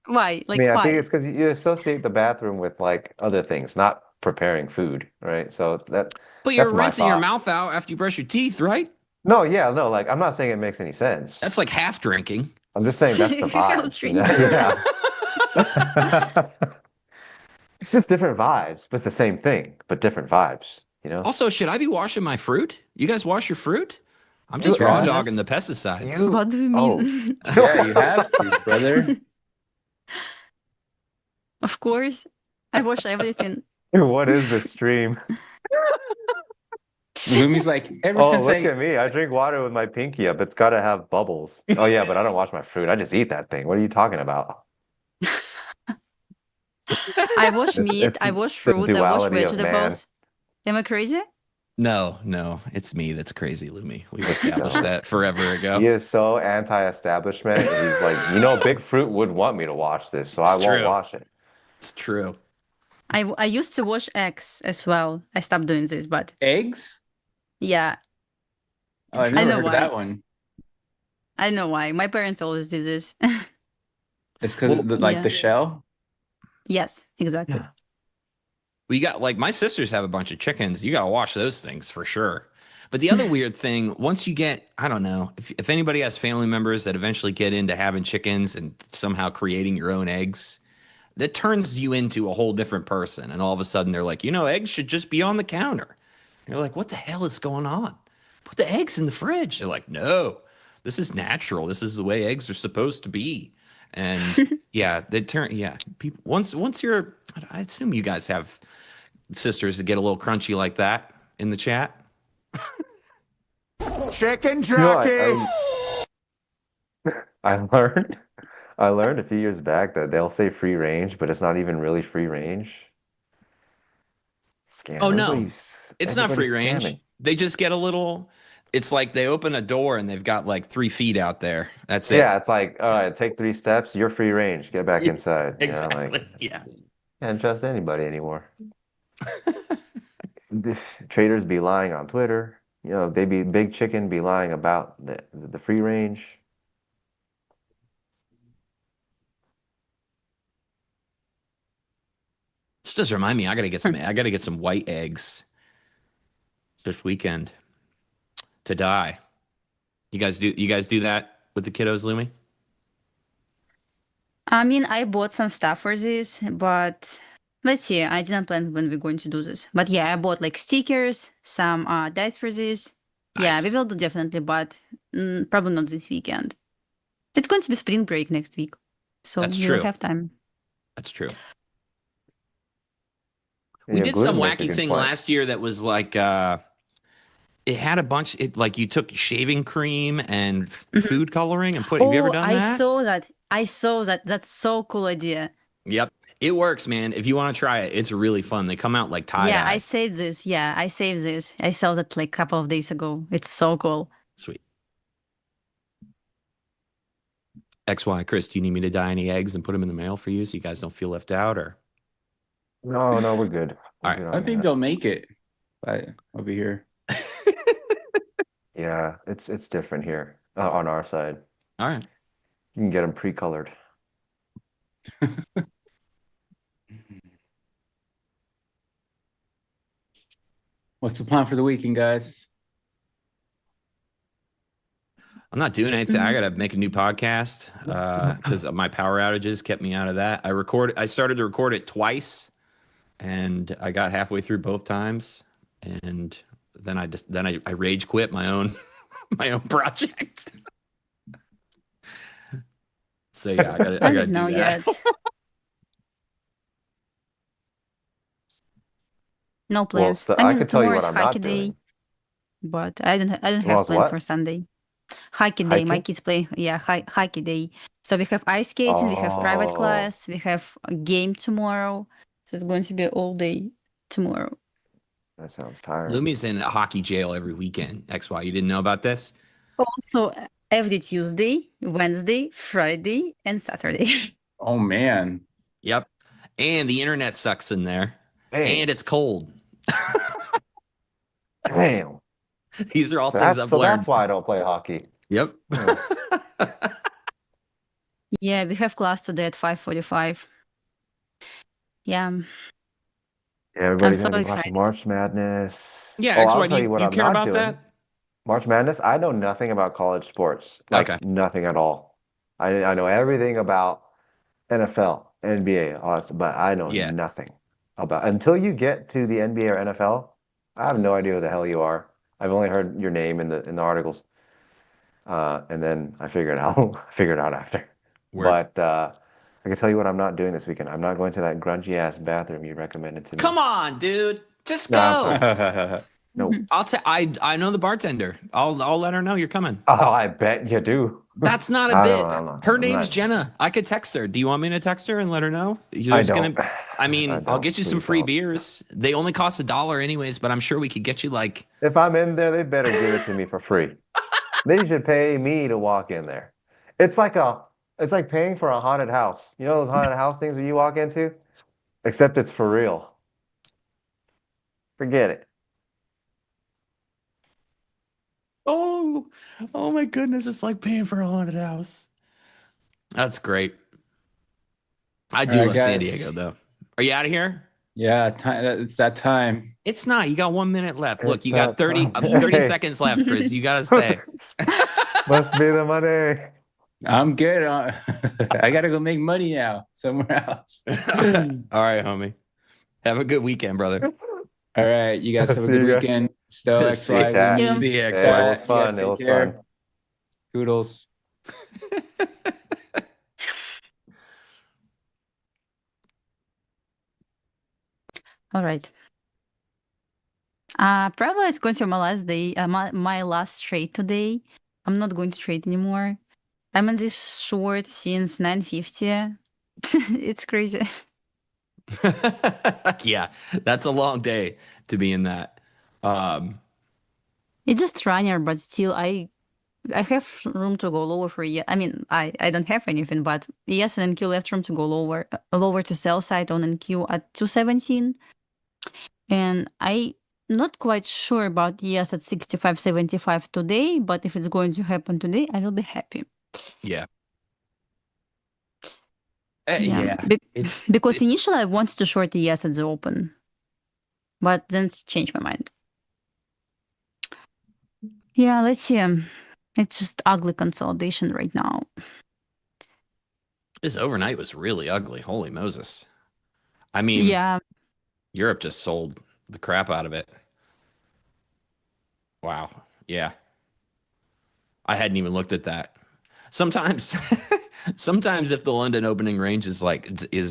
Why? I mean, Like, I think why? it's because you associate the bathroom with like other things, not preparing food, right? So But you're that's my rinsing your thought. mouth out after you brush your teeth, right? No, yeah, no, like I'm not saying it makes any sense. That's like half drinking. I'm just saying that's the vibes, you know? Yeah. It's just different vibes, but it's the same thing, but different vibes, you know? Also, should I be washing my fruit? You guys wash your fruit? I'm You just raw ask- dogging the pesticides. What do you Oh, mean? Yeah, you have to, brother. Of course, I wash everything. what is this stream? Lumi's like, ever Oh, since look I at me. I drink water with my pinky up. It's got to have bubbles. Oh, yeah, but I don't wash my fruit. I just eat that thing. What are you talking about? I wash meat, It's I wash the fruits, I wash duality of man. vegetables. Am I crazy? No, it's me that's crazy, Lumi. We've established that forever ago. He is so anti-establishment. He's like, Big Fruit would want me to watch this, so I It's won't true. watch it. It's true. I used to wash eggs as well. I stopped doing this, but eggs? yeah, Oh, I've I never know heard why. of that one. I don't know why. My parents always did this. It's because Well, of the, Yeah. the shell. Yes, exactly. We got like my sisters have a bunch of chickens. You got to wash those things for sure. But the other weird thing, once you get, I don't know, if anybody has family members that eventually get into having chickens and somehow creating your own eggs, that turns you into a whole different person. And all of a sudden they're like, eggs should just be on the counter. And you're like, what the hell is going on? Put the eggs in the fridge. They're like, no, this is natural. This is the way eggs are supposed to be. And yeah, people once you're, I assume you guys have sisters that get a little crunchy like that in the chat. Chicken You know, jockey. I learned a few years back that they'll say free range, but it's not even really free range. Scam. Oh no, Everybody's- it's not free everybody's range. scamming. They just get a little. It's like they open a door and they've got like 3 feet out there. That's it. Yeah, it's like, all right, take 3 steps, you're free range. Get back Yeah, inside. You know, Exactly. like, Yeah. can't trust anybody anymore. The traders be lying on Twitter. Big chicken be lying about the free range. This does remind me. I gotta get some white eggs this weekend to die. You guys do that with the kiddos, Lumi? I mean, I bought some stuff for this, but let's see. I didn't plan when we're going to do this. But yeah, I bought like stickers, some dice for this. Yeah, we Nice. will do definitely, but probably not this weekend. It's going to be spring break next week, so That's we'll true. have time. That's true. We Yeah, did Gluten some makes a wacky good thing point. last year that was like it had a bunch. It like you took shaving cream and food coloring and put. Have you ever done I that? saw that. I saw that. That's so cool idea. Yep, it works, man. If you want to try it, it's really fun. They come out like tie Yeah, dye. I saved this. Yeah, I saved this. I saw that like a couple of days ago. It's so cool. Sweet. XY, Chris, do you need me to dye any eggs and put them in the mail for you so you guys don't feel left out? Or No, we're good. We're All right. good I on think that. they'll make it. But over here. Yeah, it's different here on our side. All right. You can get them pre-colored. What's the plan for the weekend, guys? I'm not doing anything. I gotta make a new podcast because my power outages kept me out of that. I started to record it twice, and I got halfway through both times, and then I rage quit my own my own project. So yeah, I gotta I do don't know that. yet. No plans. I I mean, could tell you tomorrow what is I'm not hockey day, doing. but I don't have Tomorrow's plans what? for Sunday. Hockey day. My Hiking? kids play, yeah, hockey day. So we have ice skating, we have private Oh, class, we have a game tomorrow. So it's going to be all day tomorrow. that sounds tiring. Lumi's in hockey jail every weekend. XY, you didn't know about this? Also, every Tuesday, Wednesday, Friday, and Saturday. Oh man. Yep. And the internet sucks in there. Dang. And it's cold. Damn. These are all things I've learned. That's why I don't play hockey. Yep. Yeah, we have class today at 5:45. Yeah, Yeah, everybody's so gonna be watching excited. March Madness. Yeah, Oh, XY, I'll tell you what you I'm care not about doing. that? March Madness, I know nothing about college sports. Like Okay. nothing at all. I know everything about NFL, NBA, all that stuff, but I know Yeah. nothing about until you get to the NBA or NFL, I have no idea who the hell you are. I've only heard your name in the articles. And then I figured out after. Word. But I can tell you what I'm not doing this weekend. I'm not going to that grungy ass bathroom you recommended to me. Come on, dude. Just No, I'm go. fine. No. I know the bartender. I'll let her know you're coming. Oh, I bet you do. That's not a I bit. don't- I'm not- Her I'm name's not- Jenna. I could text her. Do you want me to text her and let her know? I don't. I mean, I I'll don't. get you some Please free don't. beers. They only cost $1 anyways, but I'm sure we could get you like. If I'm in there, they better give it to me for free. They should pay me to walk in there. It's like paying for a haunted house. You know those haunted house things where you walk into? Except it's for real. Forget it. Oh my goodness! It's like paying for a haunted house. That's great. I do All right, love San guys. Diego, though. Are you out of here? Yeah, it's that time. It's not. You got 1 minute left. Look, It's you got that 30 time. 30 seconds left, Chris. You got to stay. Must be the money. I'm good. I gotta go make money now somewhere else. All right, homie. Have a good weekend, brother. All right, you guys have a See good you guys. weekend. Stowe, See XY, ya. Lumi. See you, XY. Yeah, it was You guys fun. It take was care. fun. Toodles. All right. Probably it's going to be my last day, my last trade today. I'm not going to trade anymore. I'm in this short since 9:50. It's crazy. Yeah, that's a long day to be in that. It's just runner, but still, I have room to go lower for I mean, I don't have anything, but yes, and NQ left room to go lower to sell side on NQ at 217. And I not quite sure about yes at 65.75 today, but if it's going to happen today, I will be happy. Yeah. Yeah. Yeah. Because initially I wanted to short yes at the open, but then changed my mind. Yeah, let's see. It's just ugly consolidation right now. This overnight was really ugly. Holy Moses. I mean, Yeah. Europe just sold the crap out of it. Wow. Yeah. I hadn't even looked at that. Sometimes if the London opening range is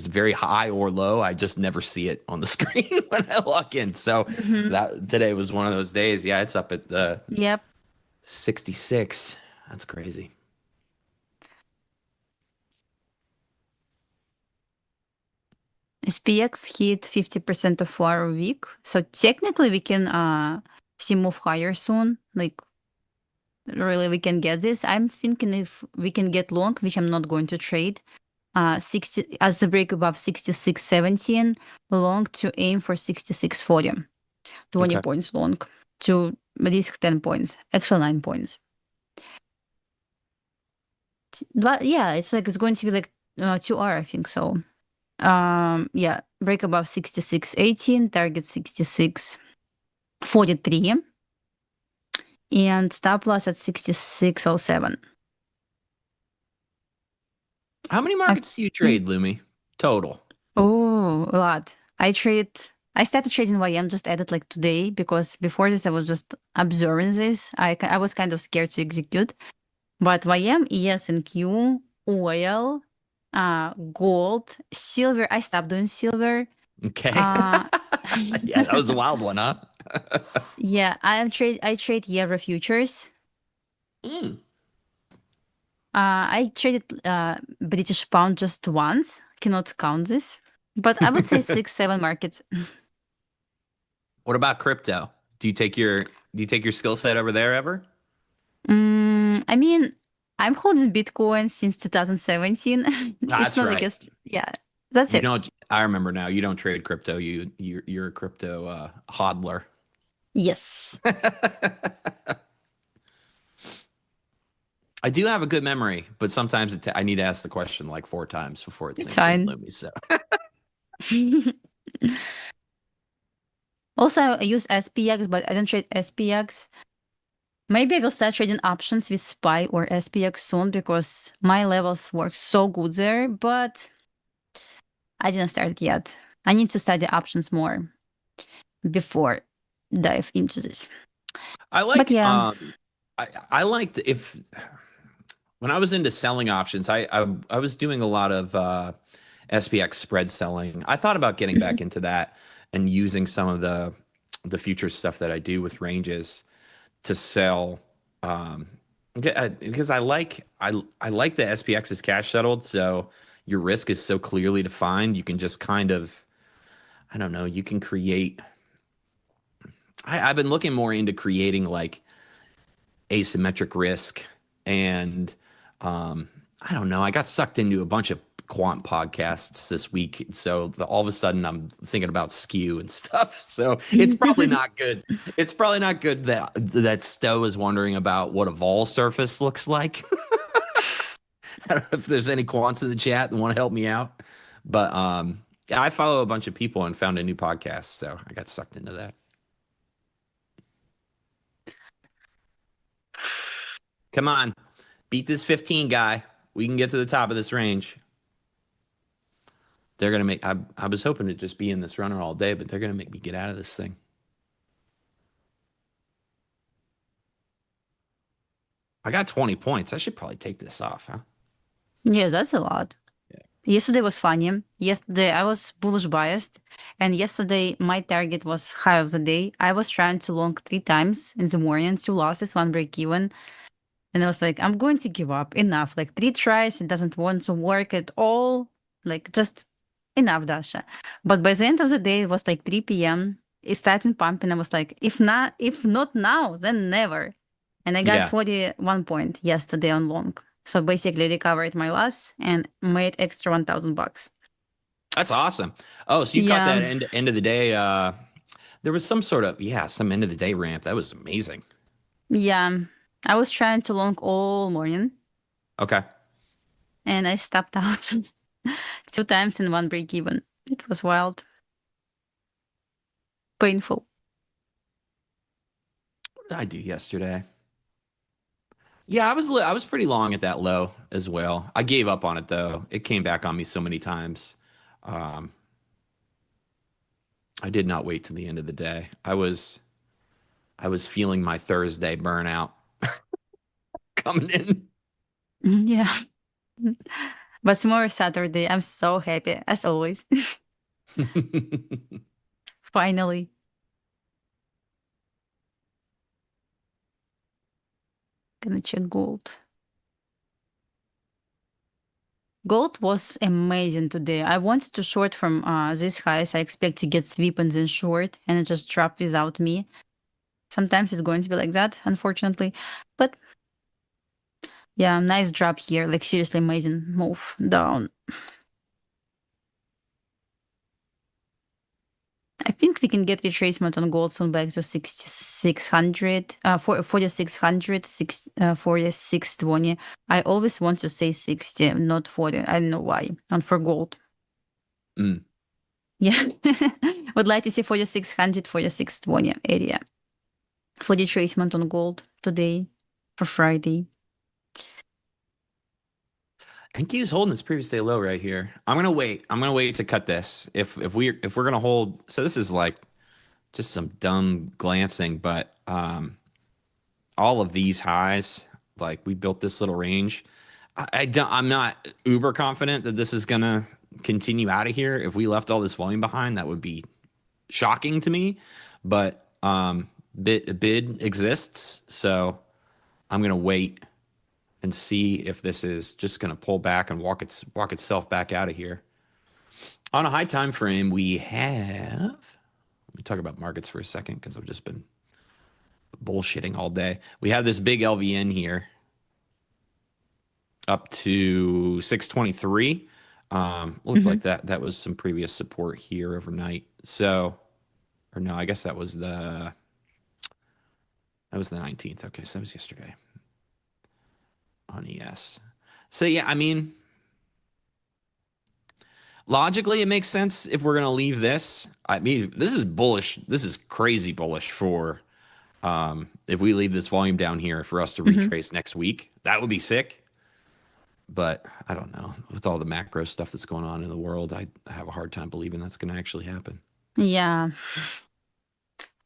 very high or low, I just never see it on the screen when I log in. So that today was one of those days. Yeah, it's up at the Yep. 66. That's crazy. SPX hit 50% of our week. So technically we can see move higher soon. Like really we can get this. I'm thinking if we can get long, which I'm not going to trade, 60 as a break above 66.17, long to aim for 66.40. 20 points long to risk 10 points, actually 9 points. But yeah, it's going to be like 2 hour, I think so. Yeah, break above 66.18, target 66.43, and stop loss at 66.07. How many markets do you trade, Lumi? Total. Oh, a lot. I started trading YM, just added like today, because before this I was just observing this. I was kind of scared to execute. But YM, ES and Q, oil, gold, silver. I stopped doing silver. Okay. Yeah, that was a wild one, huh? Yeah, I trade euro futures. I traded British pound just once. Cannot count this, but I would say 6, 7 markets. What about crypto? Do you take your skill set over there ever? I mean, I'm holding Bitcoin since 2017. It's That's not like right. yeah, that's You it. don't. I remember now. You don't trade crypto. You're a crypto hodler. Yes. I do have a good memory, but sometimes I need to ask the question like 4 times before it It's sinks in, fine. Lumi. So Also, I use SPX, but I don't trade SPX. Maybe I will start trading options with SPY or SPX soon because my levels work so good there, but I didn't start yet. I need to study options more before dive into this. I But like. yeah, I liked if when I was into selling options, I was doing a lot of SPX spread selling. I thought about getting back into that and using some of the future stuff that I do with ranges to sell. Because I like the SPX is cash settled, so your risk is so clearly defined. You can just kind of, I don't know, you can create. I've been looking more into creating like asymmetric risk, and I don't know. I got sucked into a bunch of quant podcasts this week, so all of a sudden I'm thinking about skew and stuff. So it's probably not good. It's probably not good that Stowe is wondering about what a vol surface looks like. I don't know if there's any quants in the chat that want to help me out, but yeah, I follow a bunch of people and found a new podcast, so I got sucked into that. Come on, beat this 15 guy. We can get to the top of this range. They're gonna make. I was hoping to just be in this runner all day, but they're gonna make me get out of this thing. I got 20 points. I should probably take this off, huh? yeah, that's a lot. Yeah. Yesterday was funny. Yesterday I was bullish biased, and yesterday my target was high of the day. I was trying to long 3 times in the morning, 2 losses, 1 break even. And I was like, I'm going to give up. Enough. Like 3 tries, it doesn't want to work at all. Like just enough, Dasha. But by the end of the day, it was like 3 p.m. It started pumping. I was like, if not now, then never. And I got Yeah. 41 point yesterday on long. So basically recovered my loss and made extra $1,000. That's awesome. Oh, so you caught Yeah. that end of the day. There was some sort of some end of the day ramp. That was amazing. Yeah. I was trying to long all morning. Okay. And I stopped out 2 times in 1 break even. It was wild. Painful. What did I do yesterday? Yeah, I was pretty long at that low as well. I gave up on it though. It came back on me so many times. I did not wait till the end of the day. I was feeling my Thursday burnout coming in. Yeah. But tomorrow is Saturday. I'm so happy, as always. Finally. Gonna check gold. Gold was amazing today. I wanted to short from this highs. I expect to get sweep and then short, and it just dropped without me. Sometimes it's going to be like that, unfortunately. But yeah, nice drop here. Like seriously amazing move down. I think we can get retracement on gold soon back to 6,600, 4,600, 4,620. I always want to say 60, not 40. I don't know why. And for gold. Mm. Yeah. Would like to see 4,600, 4,620 area for retracement on gold today for Friday. NQ's holding its previous day low right here. I'm gonna wait. I'm gonna wait to cut this. If we're gonna hold, so this is like just some dumb glancing, but all of these highs, like we built this little range. I'm not uber confident that this is gonna continue out of here. If we left all this volume behind, that would be shocking to me. But bid exists, so I'm gonna wait and see if this is just going to pull back and walk itself back out of here. On a high time frame, we have. Let me talk about markets for a second because I've just been bullshitting all day. We have this big LVN here up to 623. Looks like that was some previous support here overnight. So, or no, I guess that was the 19th. Okay, so that was yesterday on ES. So yeah, I mean, logically it makes sense if we're going to leave this. I mean, this is bullish. This is crazy bullish for if we leave this volume down here for us to retrace next week. That would be sick. But I don't know. With all the macro stuff that's going on in the world, I have a hard time believing that's going to actually happen. Yeah.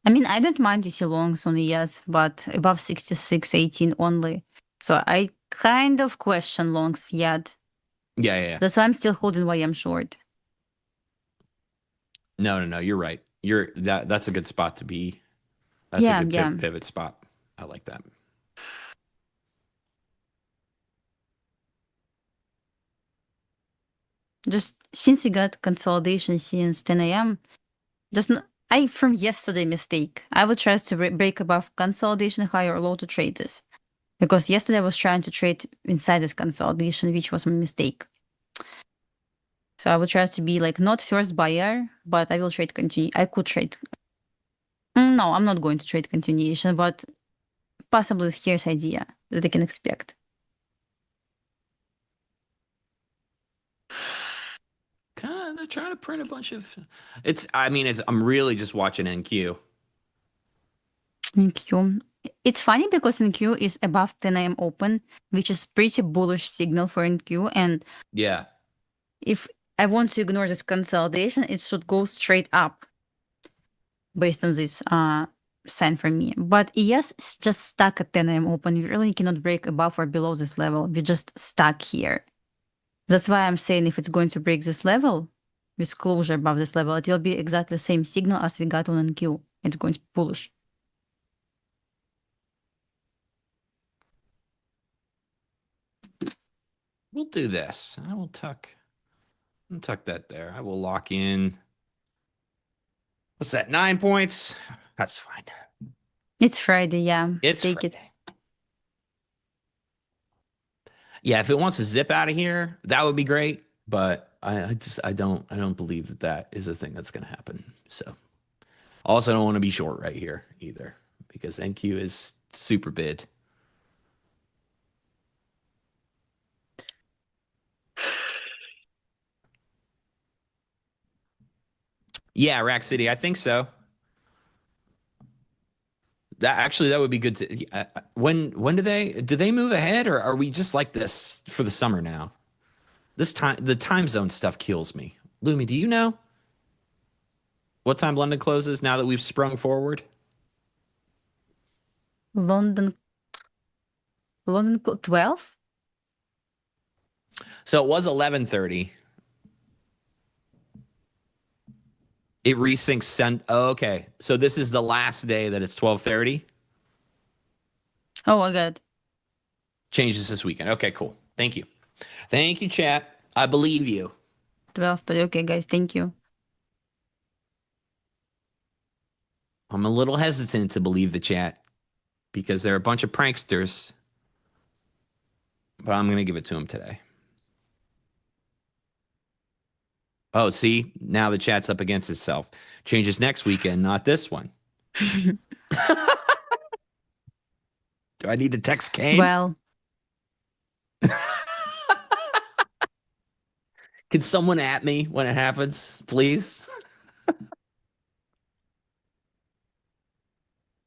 I mean, I don't mind to see longs on ES, but above 66.18 only. So I kind of question longs yet. Yeah. That's why I'm still holding YM short. No. You're right. That's a good spot to be. That's a good pivot spot. I like that. Just since we got consolidation since 10 a.m., from yesterday mistake, I would try to break above consolidation high or low to trade this. Because yesterday I was trying to trade inside this consolidation, which was a mistake. So I would try to be like not first buyer, but I will trade continue. I could trade. No, I'm not going to trade continuation, but possibly here's idea that I can expect. They're trying to print a bunch of. I'm really just watching NQ. NQ. It's funny because NQ is above 10 a.m. open, which is pretty bullish signal for NQ. And yeah, if I want to ignore this consolidation, it should go straight up based on this sign for me. But ES is just stuck at 10 a.m. open. You really cannot break above or below this level. We're just stuck here. That's why I'm saying if it's going to break this level, with closure above this level, it will be exactly the same signal as we got on NQ. It's going to be bullish. We'll do this. I will tuck that there. I will lock in. What's that? 9 points. That's fine. It's Friday, yeah. Take Friday. It. Yeah, if it wants to zip out of here, that would be great. But I don't believe that is a thing that's going to happen. So, also don't want to be short right here either because NQ is super bid. Yeah, Rack City, I think so. That would be good to. When do they move ahead, or are we just like this for the summer now? The time zone stuff kills me. Lumi, do you know what time London closes now that we've sprung forward? London 12? So it was 11:30. It resyncs. Okay, so this is the last day that it's 12:30. Oh my God. Changes this weekend. Okay, cool. Thank you, chat. I believe you. 12:30. Okay, guys. Thank you. I'm a little hesitant to believe the chat because they're a bunch of pranksters, but I'm gonna give it to them today. Oh, see, now the chat's up against itself. Changes next weekend, not this one. Do I need to text Kane? Well, can someone at me when it happens, please?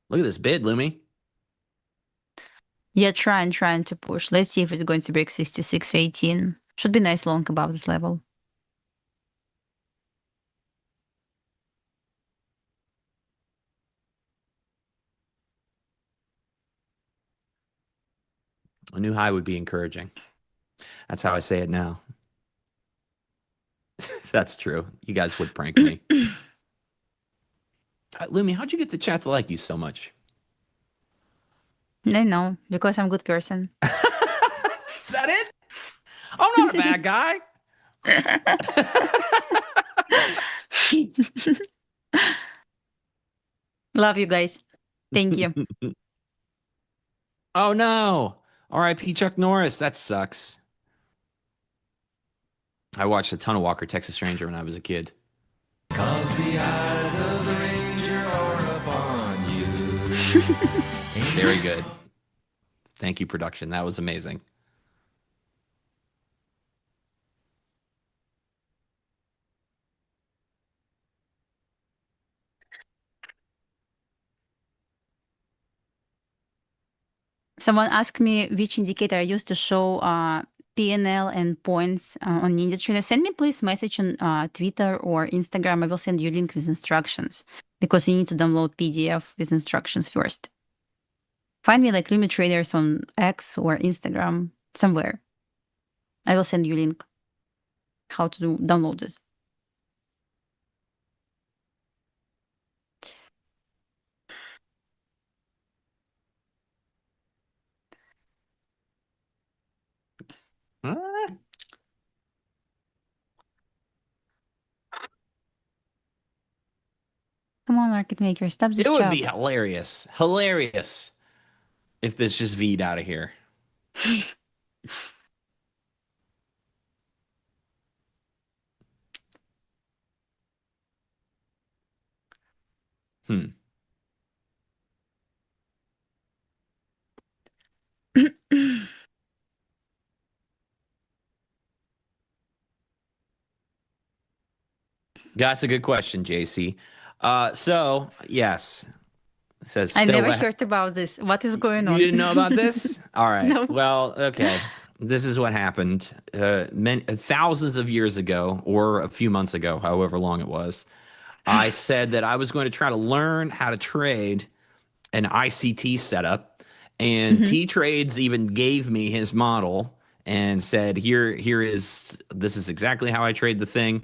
Look at this bid, Lumi. yeah, trying to push. Let's see if it's going to break 66.18. Should be nice long above this level. A new high would be encouraging. That's how I say it now. That's true. You guys would prank me. Lumi, how'd you get the chat to like you so much? I know, because I'm a good person. Is that it? I'm not a bad guy. Love you guys. Thank you. Oh no. R.I.P. Chuck Norris. That sucks. I watched a ton of Walker, Texas Ranger when I was a kid. Cause the eyes of the ranger are upon you. Very good. Thank you, production. That was amazing. Someone asked me which indicator I use to show PNL and points on NinjaTrader. Send me please message on Twitter or Instagram. I will send you a link with instructions because you need to download PDF with instructions first. Find me like Lumi Traders on X or Instagram somewhere. I will send you a link how to download this. Come on, market maker, stop this It would job. be hilarious. Hilarious if this just V'd out of here. That's a good question, JC. So yes, it says I Stowe. never heard about this. What is going on? You didn't know about this? All right. No. Well, okay. This is what happened. Thousands of years ago, or a few months ago, however long it was, I said that I was going to try to learn how to trade an ICT setup, and T-Trades even gave me his model and said, this is exactly how I trade the thing.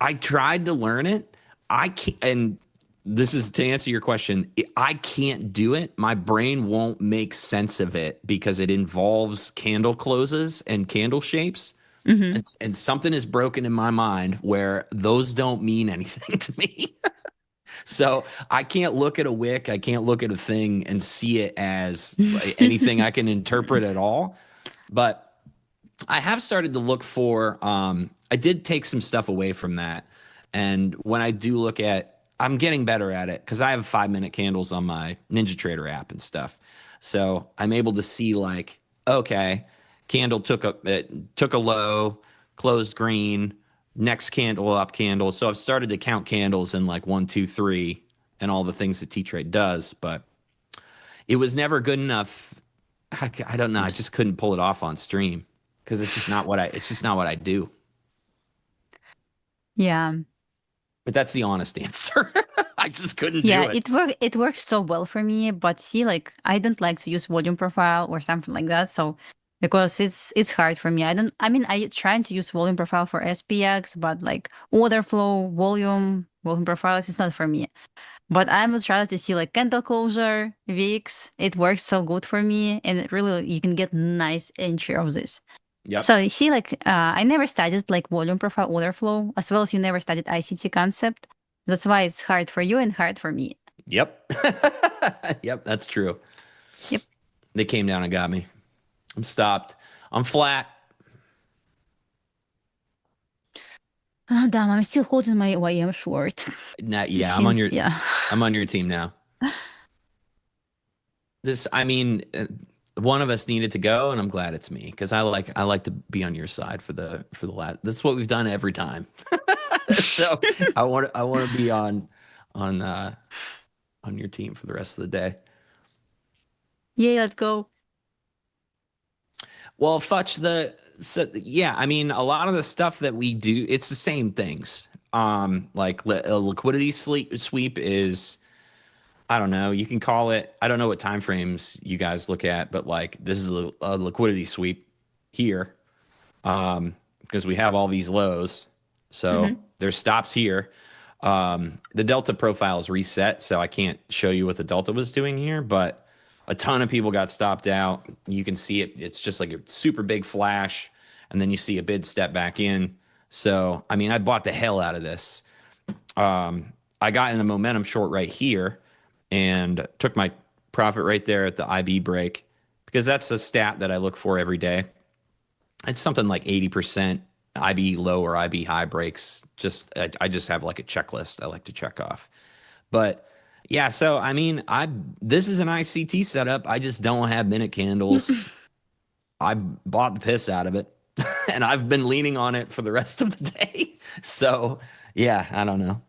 I tried to learn it. I can't, and this is to answer your question. I can't do it. My brain won't make sense of it because it involves candle closes and candle shapes. And something is broken in my mind where those don't mean anything to me. So I can't look at a wick. I can't look at a thing and see it as anything I can interpret at all. But I have started to look for, I did take some stuff away from that. And when I do look at, I'm getting better at it because I have 5-minute candles on my NinjaTrader app and stuff. So I'm able to see like, okay, candle took a low, closed green, next candle up candle. So I've started to count candles in like 1, 2, 3 and all the things that T-Trade does, but it was never good enough. I don't know. I just couldn't pull it off on stream because it's just not what I do. Yeah. But that's the honest answer. I just couldn't do it. Yeah, it works so well for me, but see, like I don't like to use volume profile or something like that. So because it's hard for me. I trying to use volume profile for SPX, but like order flow, volume profiles, it's not for me. But I'm trying to see like candle closure, VIX. It works so good for me, and really you can get nice entry of this. Yep. So you see, like I never studied like volume profile, order flow, as well as you never studied ICT concept. That's why it's hard for you and hard for me. Yep. Yep, that's true. Yep. They came down and got me. I'm stopped. I'm flat. Damn, I'm still holding my YM short. I'm on your team now. One of us needed to go, and I'm glad it's me because I like to be on your side for the last. That's what we've done every time. So I want to be on your team for the rest of the day. Yeah, let's go. Well, a lot of the stuff that we do, it's the same things. Like a liquidity sweep is, I don't know, you can call it, I don't know what time frames you guys look at, but like this is a liquidity sweep here because we have all these lows. So there's stops here. The delta profile is reset, so I can't show you what the delta was doing here, but a ton of people got stopped out. You can see it. It's just like a super big flash, and then you see a bid step back in. So, I mean, I bought the hell out of this. I got in a momentum short right here and took my profit right there at the IB break because that's a stat that I look for every day. It's something like 80% IB low or IB high breaks. I just have like a checklist I like to check off. But yeah, so I mean, this is an ICT setup. I just don't have minute candles. I bought the piss out of it, and I've been leaning on it for the rest of the day. So yeah, I don't know.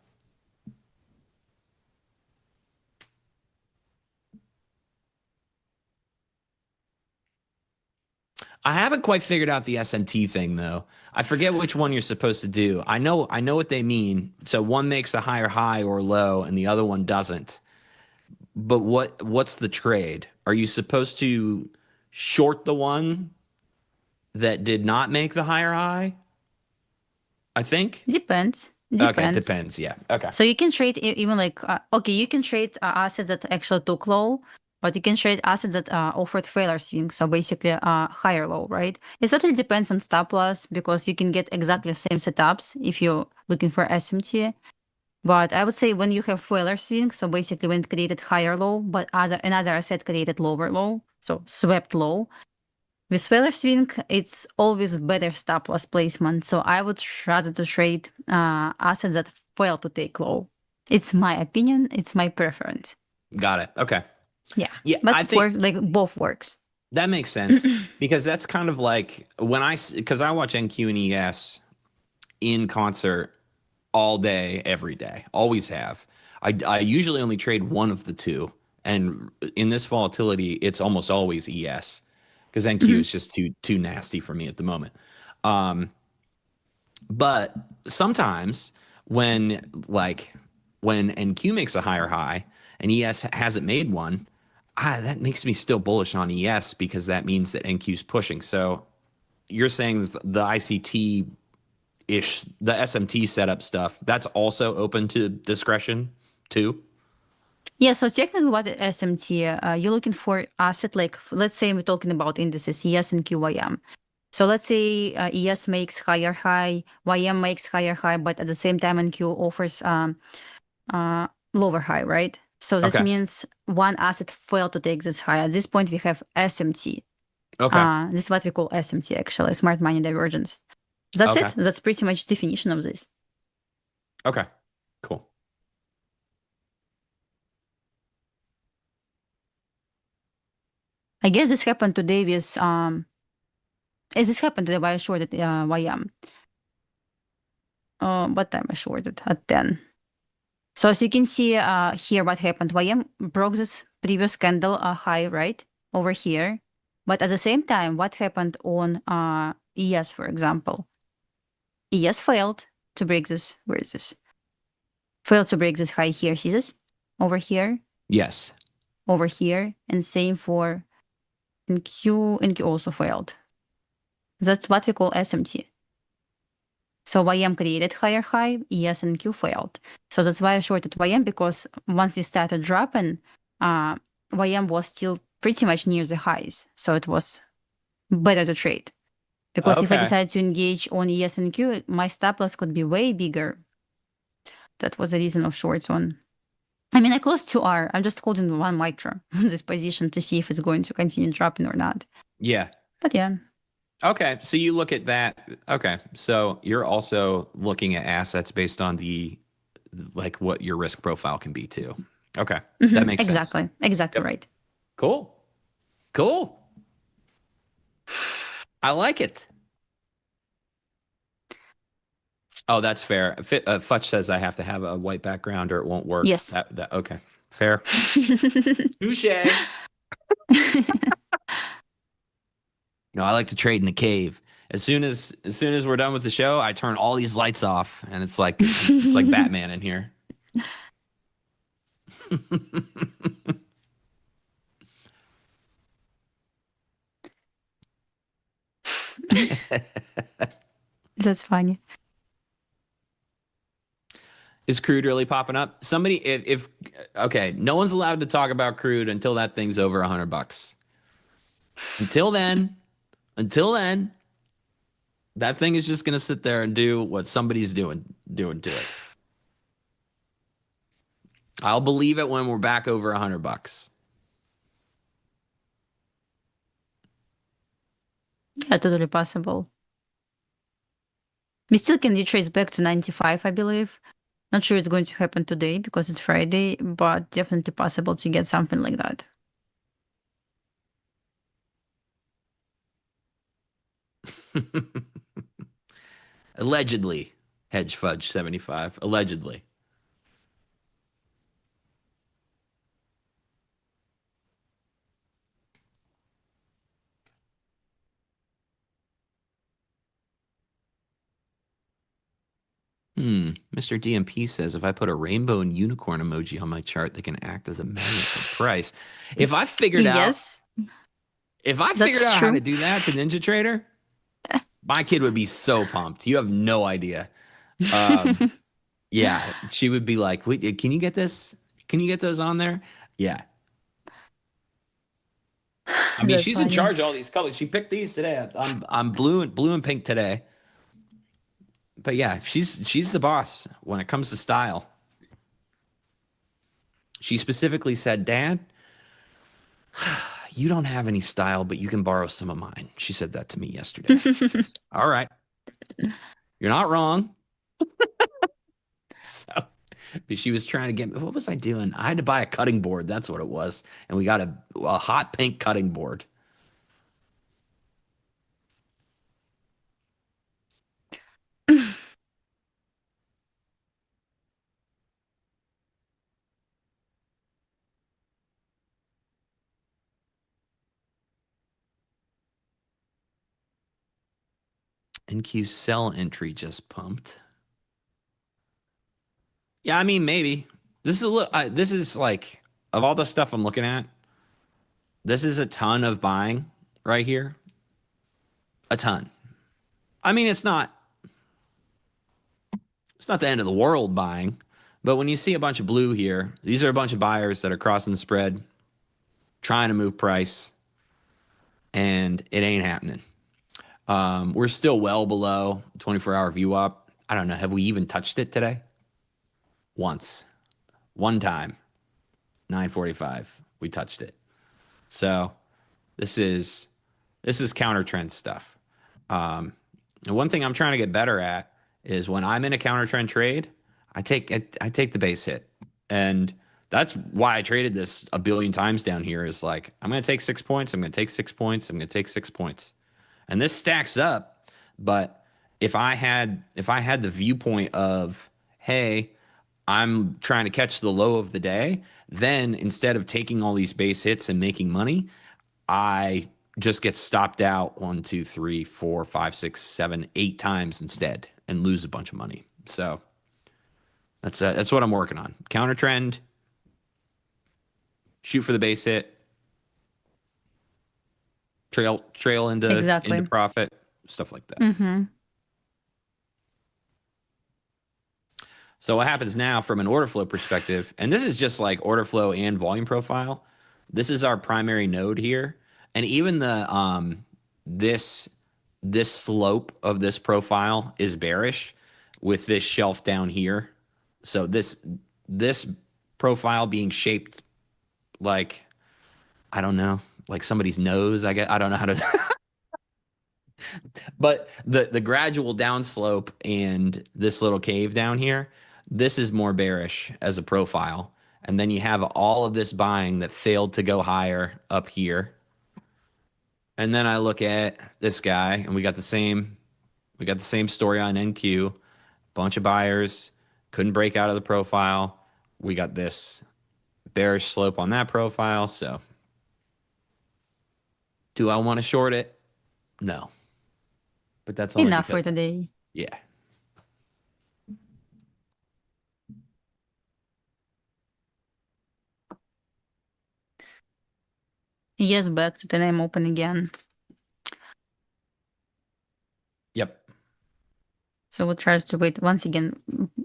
I haven't quite figured out the SMT thing though. I forget which one you're supposed to do. I know what they mean. So one makes a higher high or low and the other one doesn't. But what's the trade? Are you supposed to short the one that did not make the higher high? I think. Depends. Okay, depends. Yeah. Okay. So you can trade even like okay, you can trade assets that actually took low, but you can trade assets that offered failure swing. So basically, higher low, right? It totally depends on stop loss because you can get exactly the same setups if you're looking for SMT. But I would say when you have failure swing, so basically when it created higher low, but another asset created lower low, so swept low. With failure swing, it's always better stop loss placement. So I would rather to trade assets that fail to take low. It's my opinion. It's my preference. Got it. Okay. Yeah. Yeah, But I think like both works. that makes sense because that's kind of like because I watch NQ and ES in concert all day, every day, always have. I usually only trade one of the two, and in this volatility, it's almost always ES because NQ is just too nasty for me at the moment. But sometimes when NQ makes a higher high and ES hasn't made one, that makes me still bullish on ES because that means that NQ's pushing. So you're saying the ICT ish, the SMT setup stuff, that's also open to discretion too? Yeah, so technically what is SMT, you're looking for asset like, let's say we're talking about indices, ES and QYM. So let's say ES makes higher high, YM makes higher high, but at the same time NQ offers lower high, right? So this means one asset failed to take this high. At this point, we have SMT. Okay. This is what we call SMT, actually, smart money divergence. That's it. That's pretty much definition of this. Okay, cool. I guess this happened today with this happened today why I shorted YM. What time I shorted? At 10. So as you can see here what happened. YM broke this previous candle high, right? Over here. But at the same time, what happened on ES, for example? ES failed to break this. Where is this? Failed to break this high here. See this? Over here. Yes. Over here. And same for NQ. NQ also failed. That's what we call SMT. So YM created higher high, ES and Q failed. So that's why I shorted YM, because once we started dropping, YM was still pretty much near the highs. So it was better to trade. Because if I decided to engage on ES and Q, my stop loss could be way bigger. That was the reason of shorts on. I mean, I closed 2R. I'm just holding one micro in this position to see if it's going to continue dropping or not. Yeah. But yeah. Okay, so you look at that. Okay, so you're also looking at assets based on like what your risk profile can be too. Okay, that makes sense. Exactly right. Cool. I like it. Oh, that's fair. Futch says I have to have a white background or it won't work. Yes. Okay, fair. Touche. No, I like to trade in a cave. As soon as we're done with the show, I turn all these lights off, and it's like Batman in here. That's funny. Is crude really popping up? Somebody, if okay, no one's allowed to talk about crude until that thing's over $100. Until then, that thing is just gonna sit there and do what somebody's doing to it. I'll believe it when we're back over $100. Yeah, totally possible. We still can retrace back to 95, I believe. Not sure it's going to happen today because it's Friday, but definitely possible to get something like that. Allegedly, hedge fudge 75. Allegedly. Mr. DMP says if I put a rainbow and unicorn emoji on my chart, they can act as a magnet for price. If I figured Yes, out how true. to do that to NinjaTrader, my kid would be so pumped. You have no idea. Yeah, she would be like, "Wait, can you get this? Can you get those on there?" Yeah. I mean, That's she's in funny. charge of all these colors. She picked these today. I'm blue and pink today. But yeah, she's the boss when it comes to style. She specifically said, "Dad, you don't have any style, but you can borrow some of mine." She said that to me yesterday. All right. You're not wrong. So, but she was trying to get me. What was I doing? I had to buy a cutting board. That's what it was. And we got a hot pink cutting board. NQ sell entry just pumped. Yeah, I mean, maybe. This is a little, this is like, of all the stuff I'm looking at, this is a ton of buying right here. A ton. I mean, it's not the end of the world buying, but when you see a bunch of blue here, these are a bunch of buyers that are crossing the spread, trying to move price, and it ain't happening. We're still well below 24-hour VWAP. I don't know. Have we even touched it today? Once. One time. 9:45. We touched it. So this is counter trend stuff. And one thing I'm trying to get better at is when I'm in a counter trend trade, I take the base hit. And that's why I traded this a billion times down here is like, I'm going to take 6 points. I'm going to take 6 points. I'm going to take 6 points. And this stacks up. But if I had the viewpoint of, hey, I'm trying to catch the low of the day, then instead of taking all these base hits and making money, I just get stopped out 1, 2, 3, 4, 5, 6, 7, 8 times instead and lose a bunch of money. So that's what I'm working on. Counter trend, shoot for the base hit, trail into profit, stuff like that. Mm-hmm. So what happens now from an order flow perspective, and this is just like order flow and volume profile. This is our primary node here. And even the this slope of this profile is bearish with this shelf down here. So this profile being shaped like, I don't know, like somebody's nose, I guess. I don't know how to but the gradual downslope and this little cave down here, this is more bearish as a profile. And then you have all of this buying that failed to go higher up here. And then I look at this guy and we got the same story on NQ. Bunch of buyers couldn't break out of the profile. We got this bearish slope on that profile. So do I want to short it? No. But that's only Enough for because, today. yeah. Yes, back to 10 a.m. open again. Yep. So we'll try to wait once again.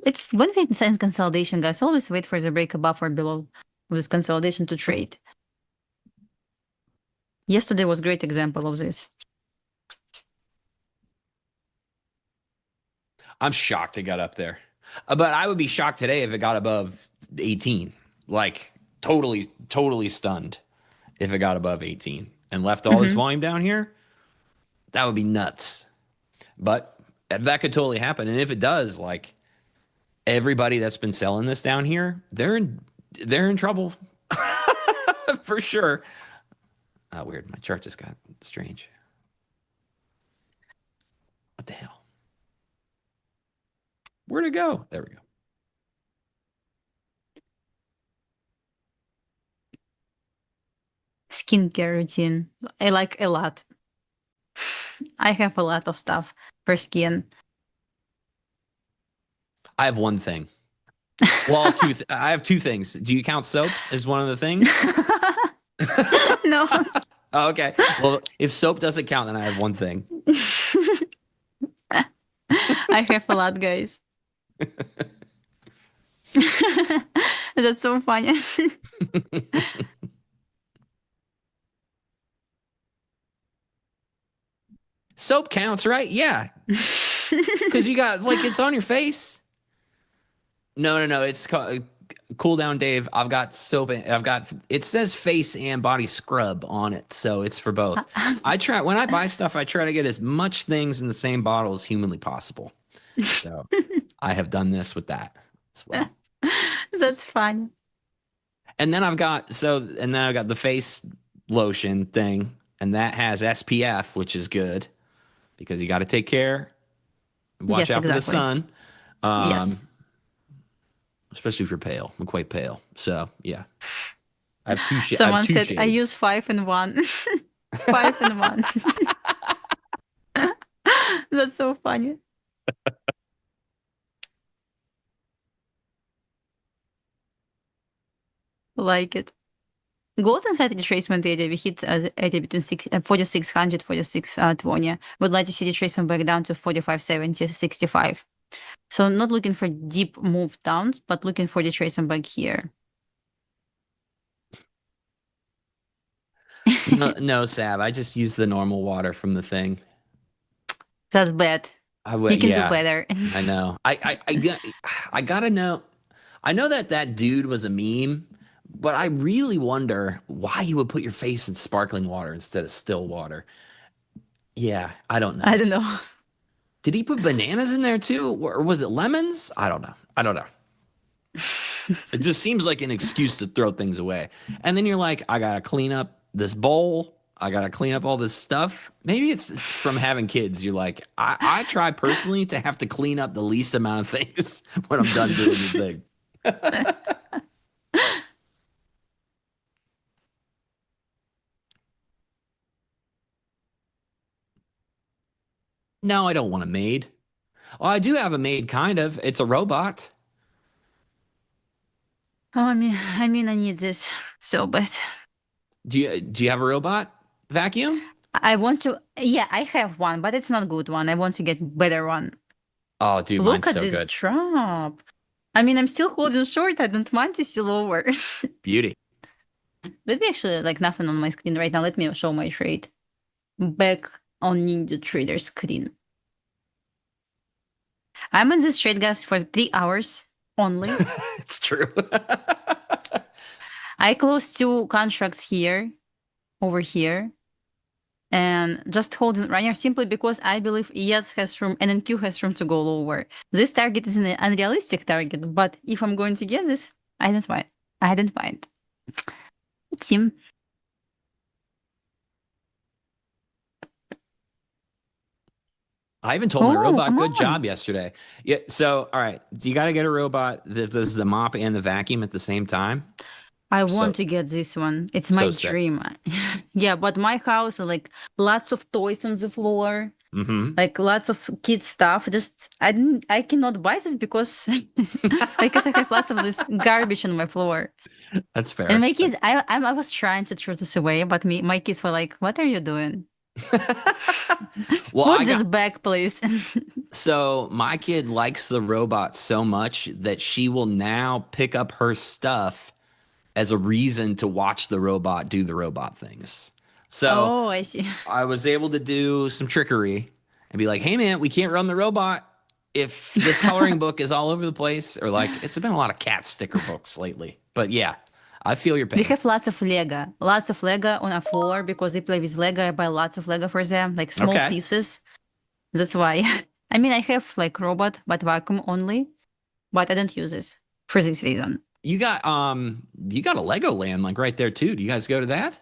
it's when we send consolidation, guys, always wait for the break above or below this consolidation to trade. Yesterday was a great example of this. I'm shocked it got up there. But I would be shocked today if it got above 18. Like totally stunned if it got above 18 and left all this volume down here. That would be nuts. But that could totally happen. And if it does, like everybody that's been selling this down here, they're in trouble. For sure. Oh, weird. My chart just got strange. What the hell? Where'd it go? There we go. Skincare routine. I like a lot. I have a lot of stuff for skin. I have one thing. Well, I have two things. Do you count soap as one of the things? No. Oh, okay. Well, if soap doesn't count, then I have one thing. I have a lot, guys. That's so funny. Soap counts, right? Yeah. Because you got, like, it's on your face. No. It's called, cool down, Dave. I've got soap. It says face and body scrub on it. So it's for both. When I buy stuff, I try to get as much things in the same bottle as humanly possible. So I have done this with that as well. That's fun. And then I've got the face lotion thing, and that has SPF, which is good because you got to take care, watch out for the sun. Yes. Especially if you're pale. I'm quite pale. So yeah. I have two shades. Someone said shades. I use 5 in 1. 5 in 1. That's so funny. Like it. Gold and slight retracement area, we hit area between 4,600, 4,620. Would like to see retracement back down to 45.70, 65. So not looking for deep move down, but looking for retracement back here. No, Sab. I just use the normal water from the thing. That's bad. You can do better. I know. I gotta know. I know that dude was a meme, but I really wonder why you would put your face in sparkling water instead of still water. Yeah, I don't know. I don't know. Did he put bananas in there too? Or was it lemons? I don't know. It just seems like an excuse to throw things away. And then you're like, I got to clean up this bowl. I got to clean up all this stuff. Maybe it's from having kids. You're like, I try personally to have to clean up the least amount of things when I'm done doing the thing. No, I don't want a maid. Well, I do have a maid, kind of. It's a robot. Oh, I mean, I need this so bad. Do you have a robot vacuum? I want to. Yeah, I have one, but it's not a good one. I want to get better one. Oh, dude, Look mine's at so this good. drop. I mean, I'm still holding short. I don't mind to see lower. Beauty. Let me actually, like, nothing on my screen right now. Let me show my trade back on NinjaTrader screen. I'm in this trade, guys, for 3 hours only. It's true. I closed 2 contracts here, over here, and just holding right here simply because I believe ES has room and NQ has room to go lower. This target is an unrealistic target, but if I'm going to get this, I don't mind. Team. I even told my robot, good job yesterday. Yeah. So, all right. You got to get a robot that does the mop and the vacuum at the same time. I want to get this one. It's my dream. Yeah, but my house, like, lots of toys on the floor, like lots of kids stuff. Just I cannot buy this because I have lots of this garbage on my floor. That's fair. And my kids, I was trying to throw this away, but my kids were like, "What are you doing?" Well, Put this back, please. so my kid likes the robot so much that she will now pick up her stuff as a reason to watch the robot do the robot things. So Oh, I see. I was able to do some trickery and be like, hey man, we can't run the robot if this coloring book is all over the place, or like it's been a lot of cat sticker books lately. But yeah, I feel your We pain. have lots of Lego on our floor because they play with Lego. I buy lots of Lego for them, like small Okay. pieces. That's why. I mean, I have like robot, but vacuum only, but I don't use this for this reason. You got a Legoland like right there too. Do you guys go to that?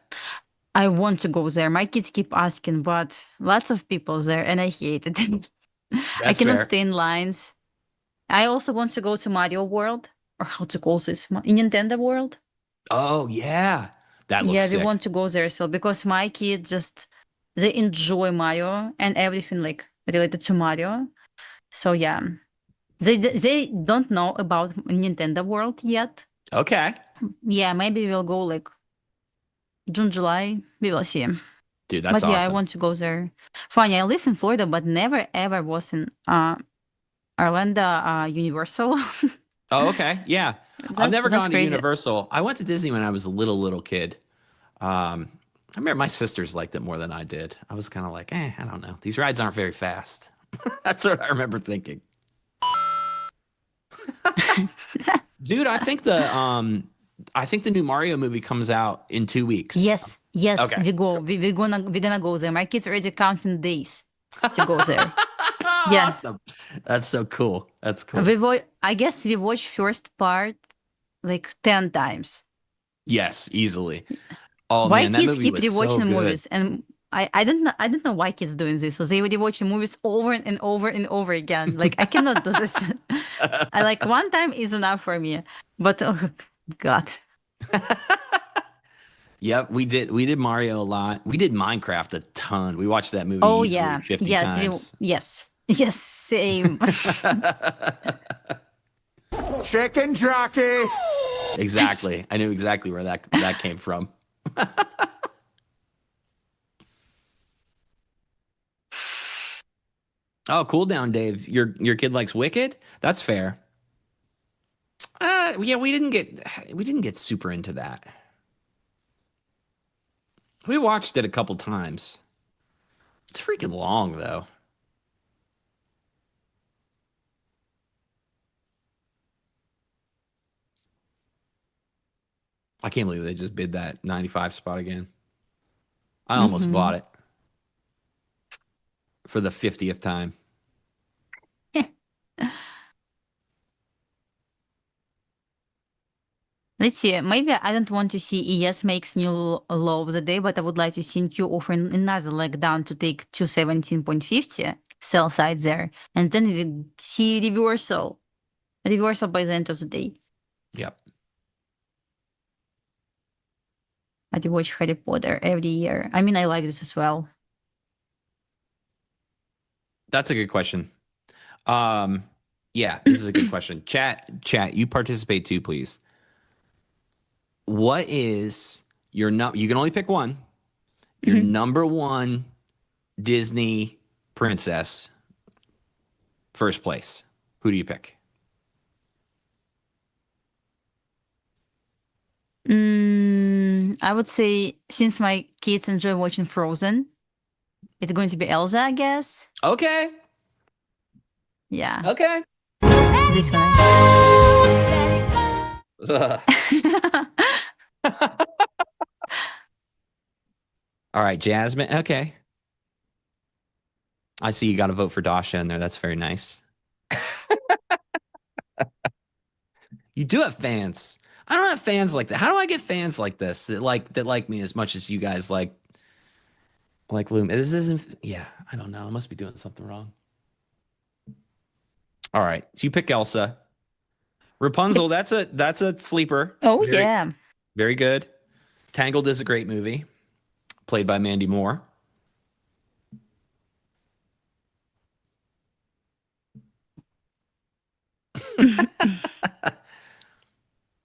I want to go there. My kids keep asking, but lots of people there, and I hate it. I That's cannot fair. stay in lines. I also want to go to Mario World, or how to call this, Nintendo World. Oh yeah, that looks Yeah, we sick. want to go there so because my kids just they enjoy Mario and everything like related to Mario. So yeah, they don't know about Nintendo World yet. Okay, Yeah, maybe we'll go like June, July. We will see. dude, that's But yeah, I awesome. want to go there. Funny, I live in Florida, but never ever was in Orlando Universal. Oh, okay, yeah. I've never That's gone to crazy. Universal. I went to Disney when I was a little kid. I remember my sisters liked it more than I did. I was kind of like, I don't know. These rides aren't very fast. That's what I remember thinking. Dude, I think the new Mario movie comes out in 2 weeks. Yes, Okay. we go. We're gonna go there. My kids already counting days to go there. Yeah. Awesome. That's so cool. That's cool. I guess we watched first part like 10 times. Yes, easily. Oh Why man, that kids movie keep was so rewatching good. movies? And I don't know why kids doing this. So they would watch the movies over and over and over again. Like I cannot do this. I like one time is enough for me. But oh God. Yep, we did Mario a lot. We did Minecraft a ton. We watched that movie Oh easily yeah. 50 Yes, times. yes, same. Chicken jockey. Exactly. I knew exactly where that came from. Oh, cool down, Dave. Your kid likes Wicked? That's fair. Yeah, we didn't get super into that. We watched it a couple times. It's freaking long though. I can't believe they just bid that 95 spot again. I almost bought it for the 50th time. Let's see. Maybe I don't want to see ES makes new low of the day, but I would like to see Q offering another leg down to take 217.50 sell side there, and then we see reversal by the end of the day. Yep. I do watch Harry Potter every year. I mean, I like this as well. That's a good question. Yeah, this is a good question. Chat, you participate too, please. What is your you can only pick one. Your number one Disney princess, first place. Who do you pick? I would say since my kids enjoy watching Frozen, it's going to be Elsa, I guess. Okay. Yeah. Okay. This one. All right, Jasmine. Okay. I see you got to vote for Dasha in there. That's very nice. You do have fans. I don't have fans like that. How do I get fans like this that like me as much as you guys like Lumi? This isn't. Yeah, I don't know. I must be doing something wrong. All right, so you pick Elsa. Rapunzel. That's a sleeper. Oh yeah. Very good. Tangled is a great movie, played by Mandy Moore.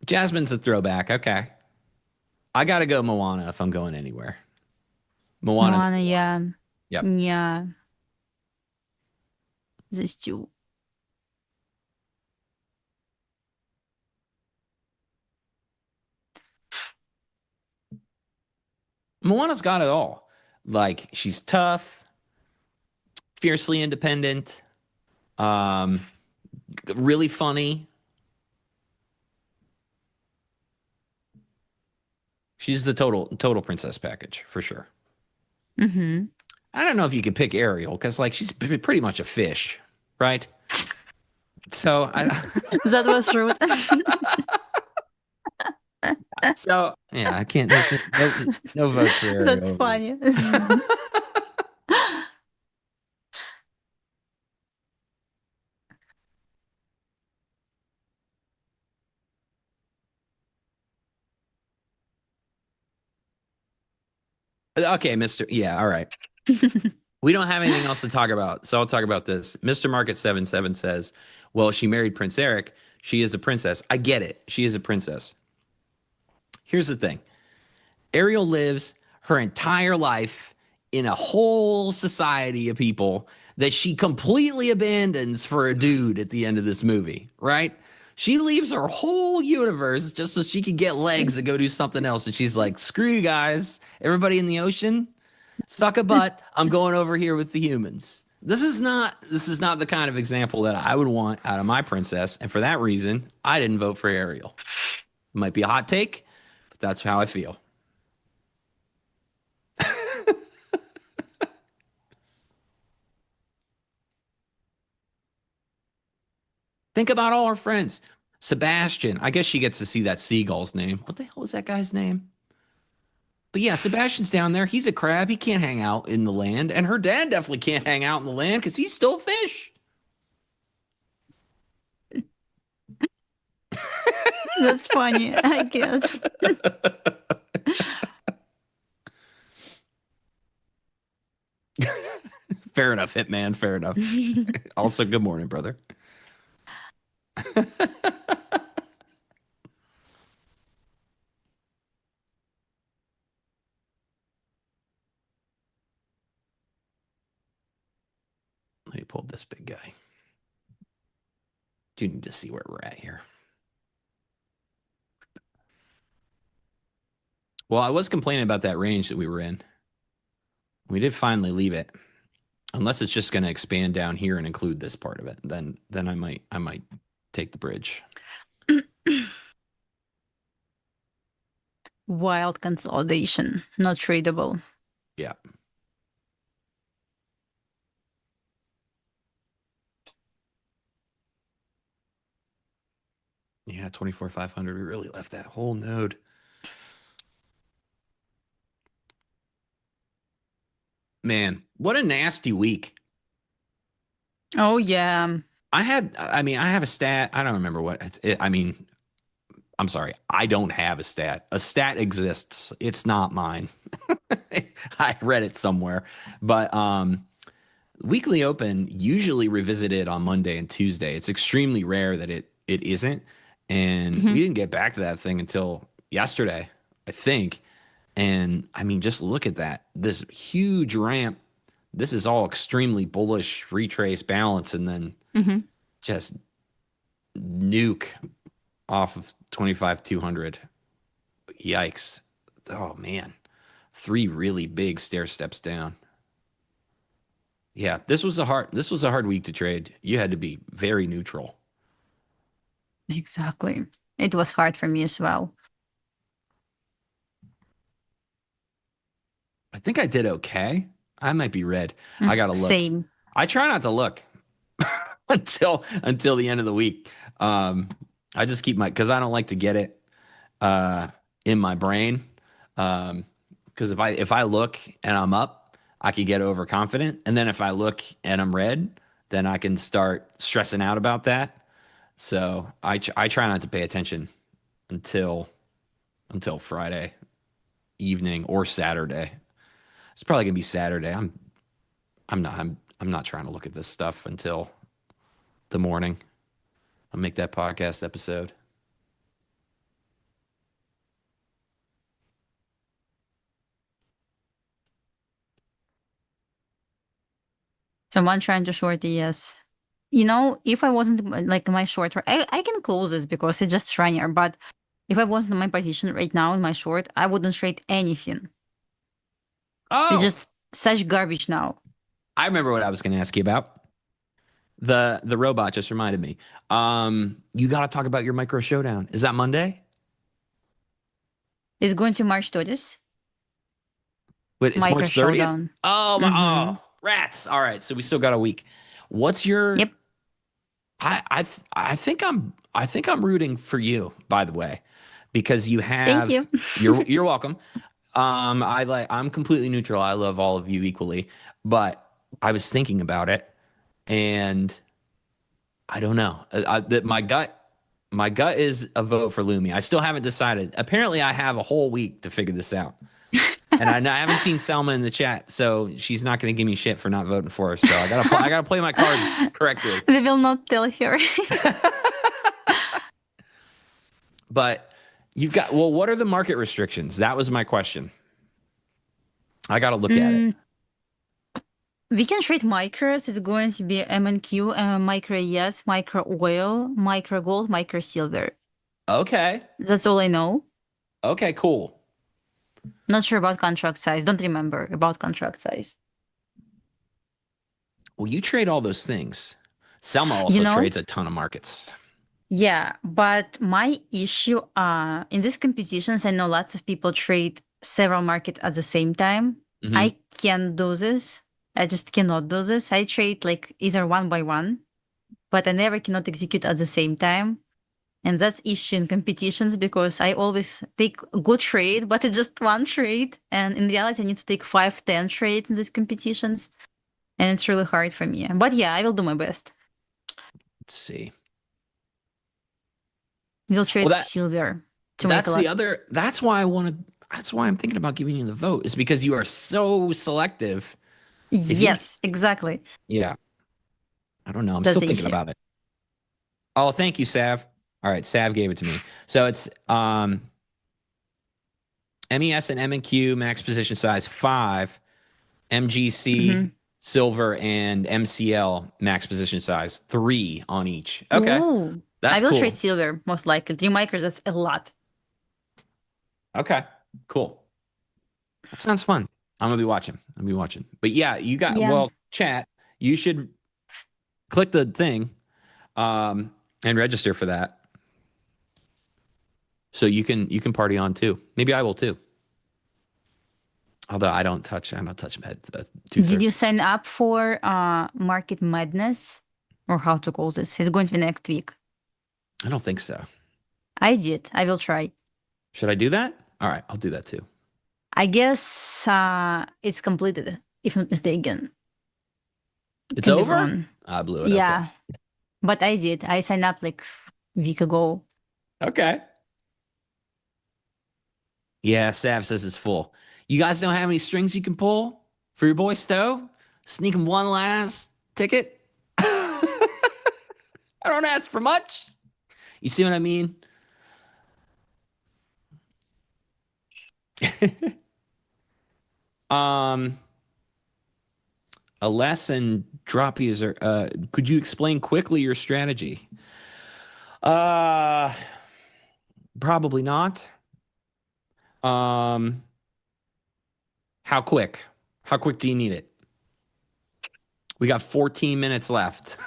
Jasmine's a throwback. Okay. I got to go Moana if I'm going anywhere. Moana. Moana, yeah. Yep. Yeah. These two. Moana's got it all. Like, she's tough, fiercely independent, really funny. She's the total princess package for sure. Mm-hmm. I don't know if you can pick Ariel because like she's pretty much a fish, right? So That was rude. so yeah, I can't. No votes for Ariel. That's funny. Okay, Mr. Yeah, all right. We don't have anything else to talk about, so I'll talk about this. Mr. Market 77 says, "Well, she married Prince Eric. She is a princess. I get it. She is a princess. Here's the thing: Ariel lives her entire life in a whole society of people that she completely abandons for a dude at the end of this movie, right? She leaves her whole universe just so she can get legs to go do something else. And she's like, screw you guys, everybody in the ocean, suck a butt. I'm going over here with the humans. This is not the kind of example that I would want out of my princess. And for that reason, I didn't vote for Ariel. It might be a hot take, but that's how I feel. Think about all her friends. Sebastian. I guess she gets to see that seagull's name. What the hell was that guy's name? But yeah, Sebastian's down there. He's a crab. He can't hang out in the land. And her dad definitely can't hang out in the land because he's still a fish. That's funny. I guess. Fair enough, Hitman. Fair enough. Also, good morning, brother. Let me pull up this big guy. Do you need to see where we're at here? Well, I was complaining about that range that we were in. We did finally leave it. Unless it's just going to expand down here and include this part of it, then I might take the bridge. Wild consolidation, not tradable. Yeah. Yeah, 24,500. We really left that whole node. Man, what a nasty week. Oh, yeah. I have a stat. I don't remember what I'm sorry. I don't have a stat. A stat exists. It's not mine. I read it somewhere. But weekly open usually revisited on Monday and Tuesday. It's extremely rare that it isn't. And we didn't get back to that thing until yesterday, I think. And I mean, just look at that. This huge ramp. This is all extremely bullish retrace balance and then just nuke off of 25,200. Yikes. Oh man. 3 really big stair steps down. Yeah, this was a hard week to trade. You had to be very neutral. Exactly. It was hard for me as well. I think I did okay. I might be red. I gotta look. Same. I try not to look until the end of the week. I just keep because I don't like to get it in my brain. Because if I look and I'm up, I could get overconfident, and then if I look and I'm red, then I can start stressing out about that. So I try not to pay attention until Friday evening or Saturday. It's probably gonna be Saturday. I'm not trying to look at this stuff until the morning. I'll make that podcast episode. Someone trying to short the yes. You know, if I wasn't like my short, I can close this because it's just funnier. But if I wasn't in my position right now in my short, I wouldn't trade anything. It's Oh, just such garbage now. I remember what I was going to ask you about. The robot just reminded me. You got to talk about your micro showdown. Is that Monday? It's going to March 30th. Wait, it's Micro March 30th? showdown. Oh, Mm-hmm. oh, rats. All right, so we still got a week. What's your Yep. I think I'm rooting for you, by the way, because you Thank have you. you're welcome. I'm completely neutral. I love all of you equally, but I was thinking about it and I don't know. My gut is a vote for Lumi. I still haven't decided. Apparently, I have a whole week to figure this out. And I haven't seen Selma in the chat, so she's not going to give me shit for not voting for her. So I gotta play my cards correctly. We will not tell her. But you've got what are the market restrictions? That was my question. I got to look at it. We can trade micros. It's going to be MNQ, micro yes, micro oil, micro gold, micro silver. Okay. That's all I know. Okay, cool. Not sure about contract size. Don't remember about contract size. Well, you trade all those things. Selma also know, trades a ton of markets. Yeah, but my issue in these competitions, I know lots of people trade several markets at the same time. Mhm. I can't do this. I just cannot do this. I trade like either one by one, but I never cannot execute at the same time. And that's issue in competitions because I always take a good trade, but it's just one trade. And in reality, I need to take 5, 10 trades in these competitions. And it's really hard for me. But yeah, I will do my best. Let's see. We'll trade silver to that's make a the lot. other. That's why That's why I'm thinking about giving you the vote. Is because you are so selective. Yes, exactly. Yeah. I don't know. I'm That's still the thinking issue. about it. Oh, thank you, Sav. All right, Sav gave it to me. So it's MES and M&Q max position size 5, MGC silver and MCL max position size 3 on each. Okay. Ooh, That's I will cool. trade silver most likely. 3 micros, that's a lot. Okay, cool. That sounds fun. I'm gonna be watching. But yeah, you got well, chat. You should click the thing and register for that. So you can party on too. Maybe I will too. Although I don't touch med. Did you sign up for Market Madness? Or how to call this? It's going to be next week. I don't think so. I did. I will try. Should I do that? All right, I'll do that too. I guess it's completed, if not mistaken. It's over? I blew it. Yeah. Okay. But I did. I signed up like a week ago. Okay. Yeah, Sav says it's full. You guys don't have any strings you can pull for your boy Stowe? Sneak him one last ticket? I don't ask for much. You see what I mean? A lesson drop user. Could you explain quickly your strategy? Probably not. How quick? How quick do you need it? We got 14 minutes left.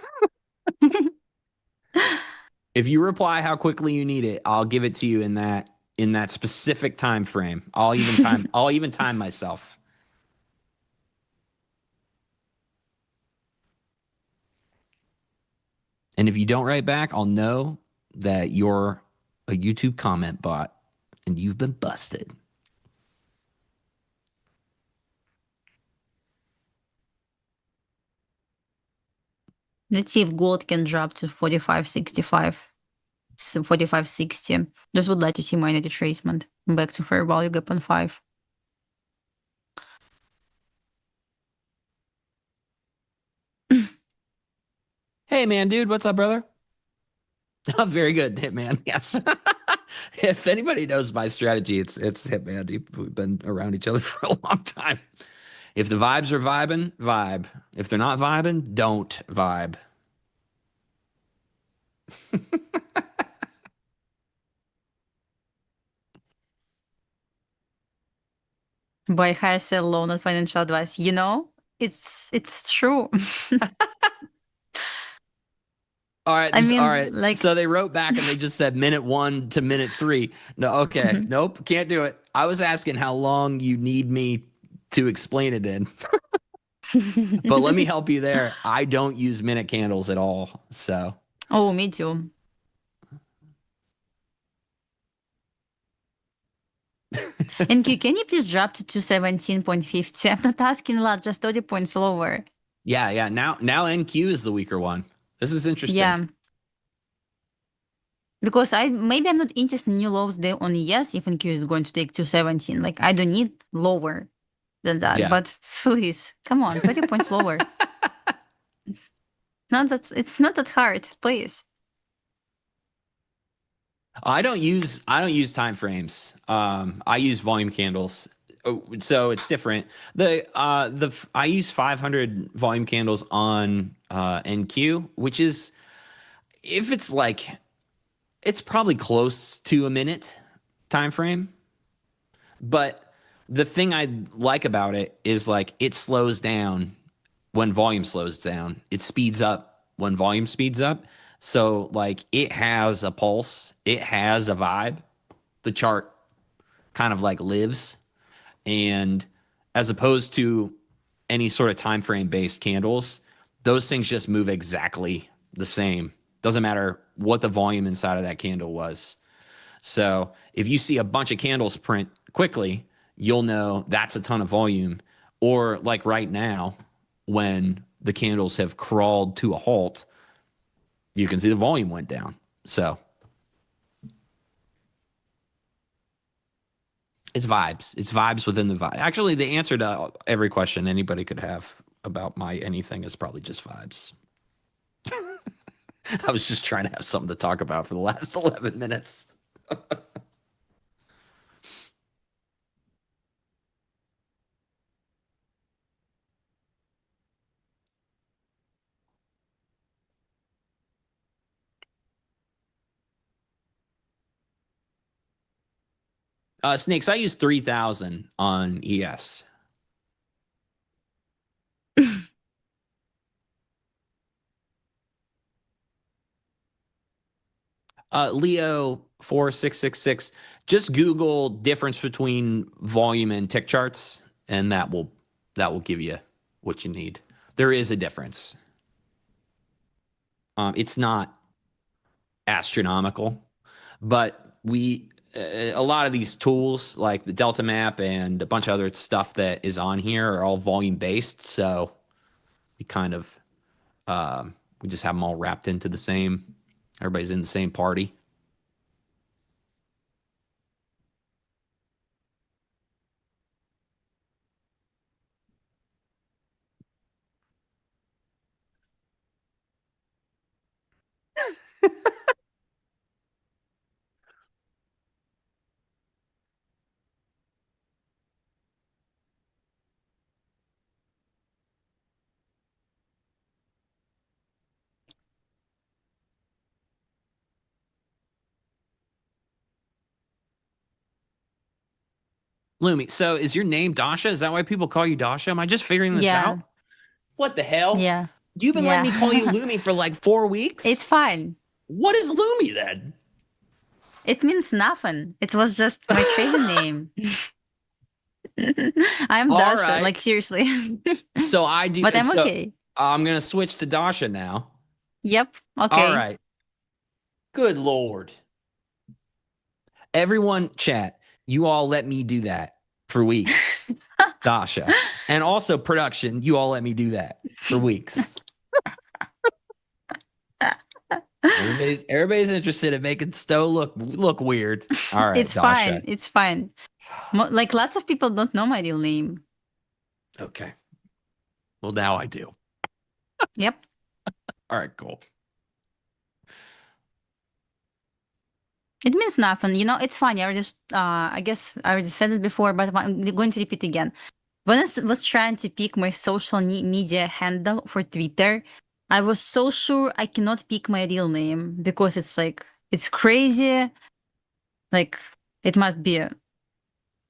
If you reply how quickly you need it, I'll give it to you in that specific time frame. I'll even time myself. And if you don't write back, I'll know that you're a YouTube comment bot and you've been busted. Let's see if gold can drop to 45.65, so 45.60. Just would like to see my net retracement back to fair value gap on 5. Hey, man, dude, what's up, brother? Oh, very good, Hitman. Yes. If anybody knows my strategy, it's Hitman. We've been around each other for a long time. If the vibes are vibing, vibe. If they're not vibing, don't vibe. Buy high, sell low, not financial advice. You know, it's true. All right, I mean, all right. like, So they wrote back and they just said minute 1 to minute 3. No, okay. Nope, can't do it. I was asking how long you need me to explain it in. But let me help you there. I don't use minute candles at all. So oh, me too. And can you please drop to 217.50? I'm not asking a lot, just 30 points lower. yeah. Now NQ is the weaker one. This is interesting. Yeah. Because maybe I'm not interested in new lows there on yes if NQ is going to take 217. Like I don't need lower than that. Yeah. But please, come on, 30 points lower. It's not that hard, please. I don't use time frames. I use volume candles. So it's different. I use 500 volume candles on NQ, which is if it's like it's probably close to a minute time frame. But the thing I like about it is like it slows down when volume slows down. It speeds up when volume speeds up. So like it has a pulse, it has a vibe. The chart kind of like lives, and as opposed to any sort of time frame based candles, those things just move exactly the same. Doesn't matter what the volume inside of that candle was. So if you see a bunch of candles print quickly, you'll know that's a ton of volume. Or like right now, when the candles have crawled to a halt, you can see the volume went down. So it's vibes. It's vibes within the vibe. Actually, the answer to every question anybody could have about my anything is probably just vibes. I was just trying to have something to talk about for the last 11 minutes. Snakes, I use 3,000 on ES. Leo 4666. Just Google difference between volume and tick charts, and that will give you what you need. There is a difference. It's not astronomical, but a lot of these tools like the Delta Map and a bunch of other stuff that is on here are all volume based. So we kind of we just have them all wrapped into the same. Everybody's in the same party. Lumi, so is your name Dasha? Is that why people call you Dasha? Am I just figuring this Yeah. out? What the hell? Yeah. You've been letting me call you Lumi for like 4 weeks? It's fine. What is Lumi then? It means nothing. It was just my trading name. I'm All Dasha, right. like seriously. So I do. But I'm so okay. I'm going to switch to Dasha now. Yep. Okay. All right. Good Lord. Everyone, chat, you all let me do that for weeks. Dasha. And also production, you all let me do that for weeks. Everybody's interested in making Stowe look weird. All right, It's Dasha. fine. It's fine. Like lots of people don't know my real name. Okay. Well, now I do. Yep. All right, cool. It means nothing. You know, it's funny. I guess I already said it before, but I'm going to repeat again. when I was trying to pick my social media handle for Twitter, I was so sure I cannot pick my real name because it's crazy. Like it must be.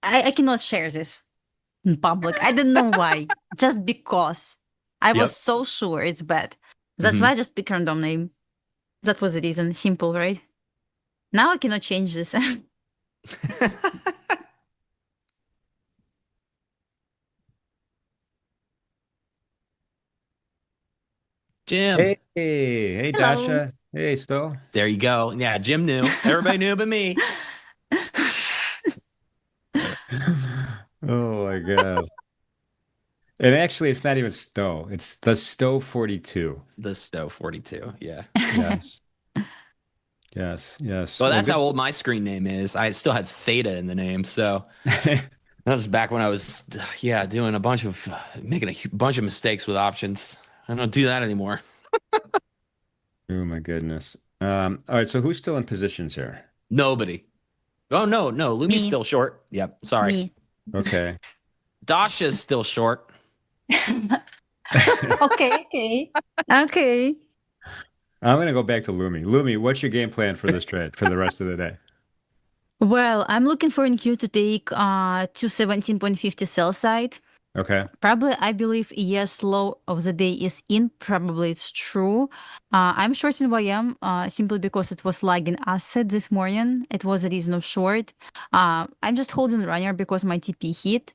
I cannot share this in public. I don't know why. Just because I was Yep. so sure it's bad. That's why I just picked random name. That was the reason. Simple, right? Now I cannot change this. Jim. Hey, Hello. Dasha. Hey, Stowe. There you go. Yeah, Jim knew. Everybody knew but me. Oh my God. And actually, it's not even Stowe. It's the Stowe 42. The Stowe 42. Yeah. Yes. Yes. Well, that's good. how old my screen name is. I still had Theta in the name. So that was back when I was, doing making a bunch of mistakes with options. I don't do that anymore. Oh my goodness. All right. So who's still in positions here? Nobody. Oh, no. Lumi's Me. still short. Yep. Sorry. Me. Okay. Dasha's still short. Okay. I'm going to go back to Lumi. Lumi, what's your game plan for this trade for the rest of the day? Well, I'm looking for NQ to take to 17.50 sell side. Okay. Probably, I believe yes, low of the day is in. Probably it's true. I'm short in YM simply because it was lagging asset this morning. It was a reason of short. I'm just holding runner because my TP hit.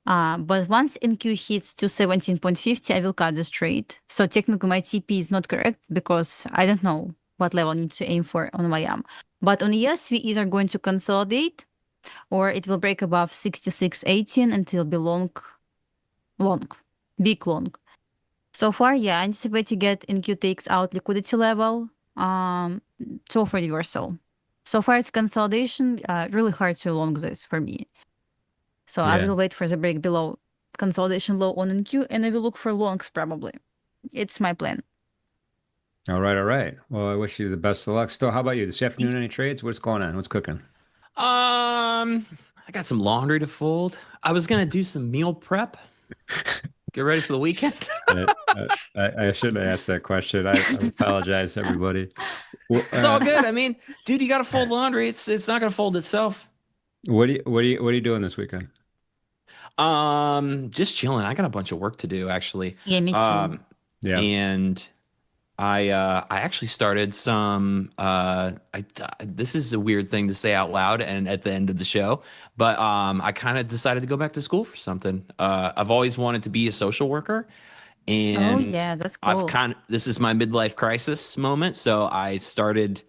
But once NQ hits to 17.50, I will cut this trade. So technically my TP is not correct because I don't know what level I need to aim for on YM. But on ES, we either going to consolidate or it will break above 66.18 and it will be big long. So far, I anticipate to get NQ takes out liquidity level to offer reversal. So far, it's consolidation, really hard to long this for me. So I will wait for the break below consolidation low on NQ and I will look for longs probably. It's my plan. All right. Well, I wish you the best of luck. Still, how about you? This afternoon, any trades? What's going on? What's cooking? I got some laundry to fold. I was gonna do some meal prep. Get ready for the weekend. I shouldn't have asked that question. I apologize, everybody. It's all good. I mean, dude, you got to fold laundry. It's not gonna fold itself. What are you doing this weekend? Just chilling. I got a bunch of work to do actually. Yeah, me too. And I actually started some this is a weird thing to say out loud and at the end of the show, but I kind of decided to go back to school for something. I've always wanted to be a social worker, and That's cool. this is my midlife crisis moment, so I started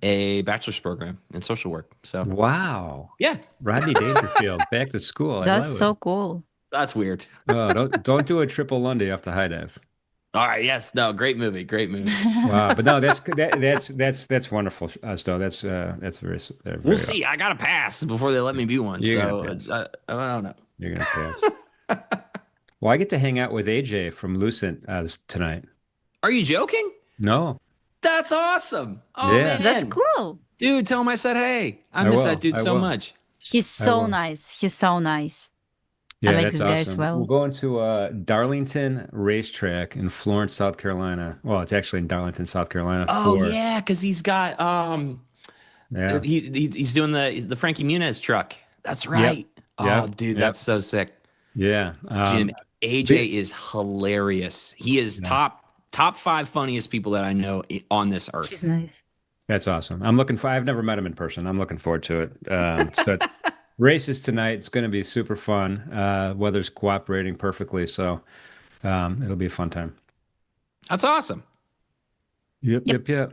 a bachelor's program in social work. So wow. Yeah. Rodney Dangerfield back to school. That's I love so it. cool. That's weird. Oh, don't do a triple Lundy off the high dive. All right. Yes. No. Great movie. Wow. But no, that's wonderful, Stowe. That's very. We'll see. I got to pass before they let me be one. You're So gonna pass. I don't know. You're gonna pass. Well, I get to hang out with AJ from Lucent tonight. Are you joking? No. That's awesome. Oh, Yeah. man. That's cool. Dude, tell him I said hey. I I miss will. that dude I so will. much. He's so nice. Yeah, I like that's this awesome. guy as well. We're going to Darlington Racetrack in Florence, South Carolina. Well, it's actually in Darlington, South Carolina. Oh yeah, because he's got Yeah. he's doing the Frankie Muniz truck. That's right. Oh, dude, that's so sick. Yeah. Jim, AJ is hilarious. He is top 5 funniest people that I know on this earth. He's nice. That's awesome. I've never met him in person. I'm looking forward to it. So races tonight. It's going to be super fun. Weather's cooperating perfectly. So it'll be a fun time. That's awesome. Yep.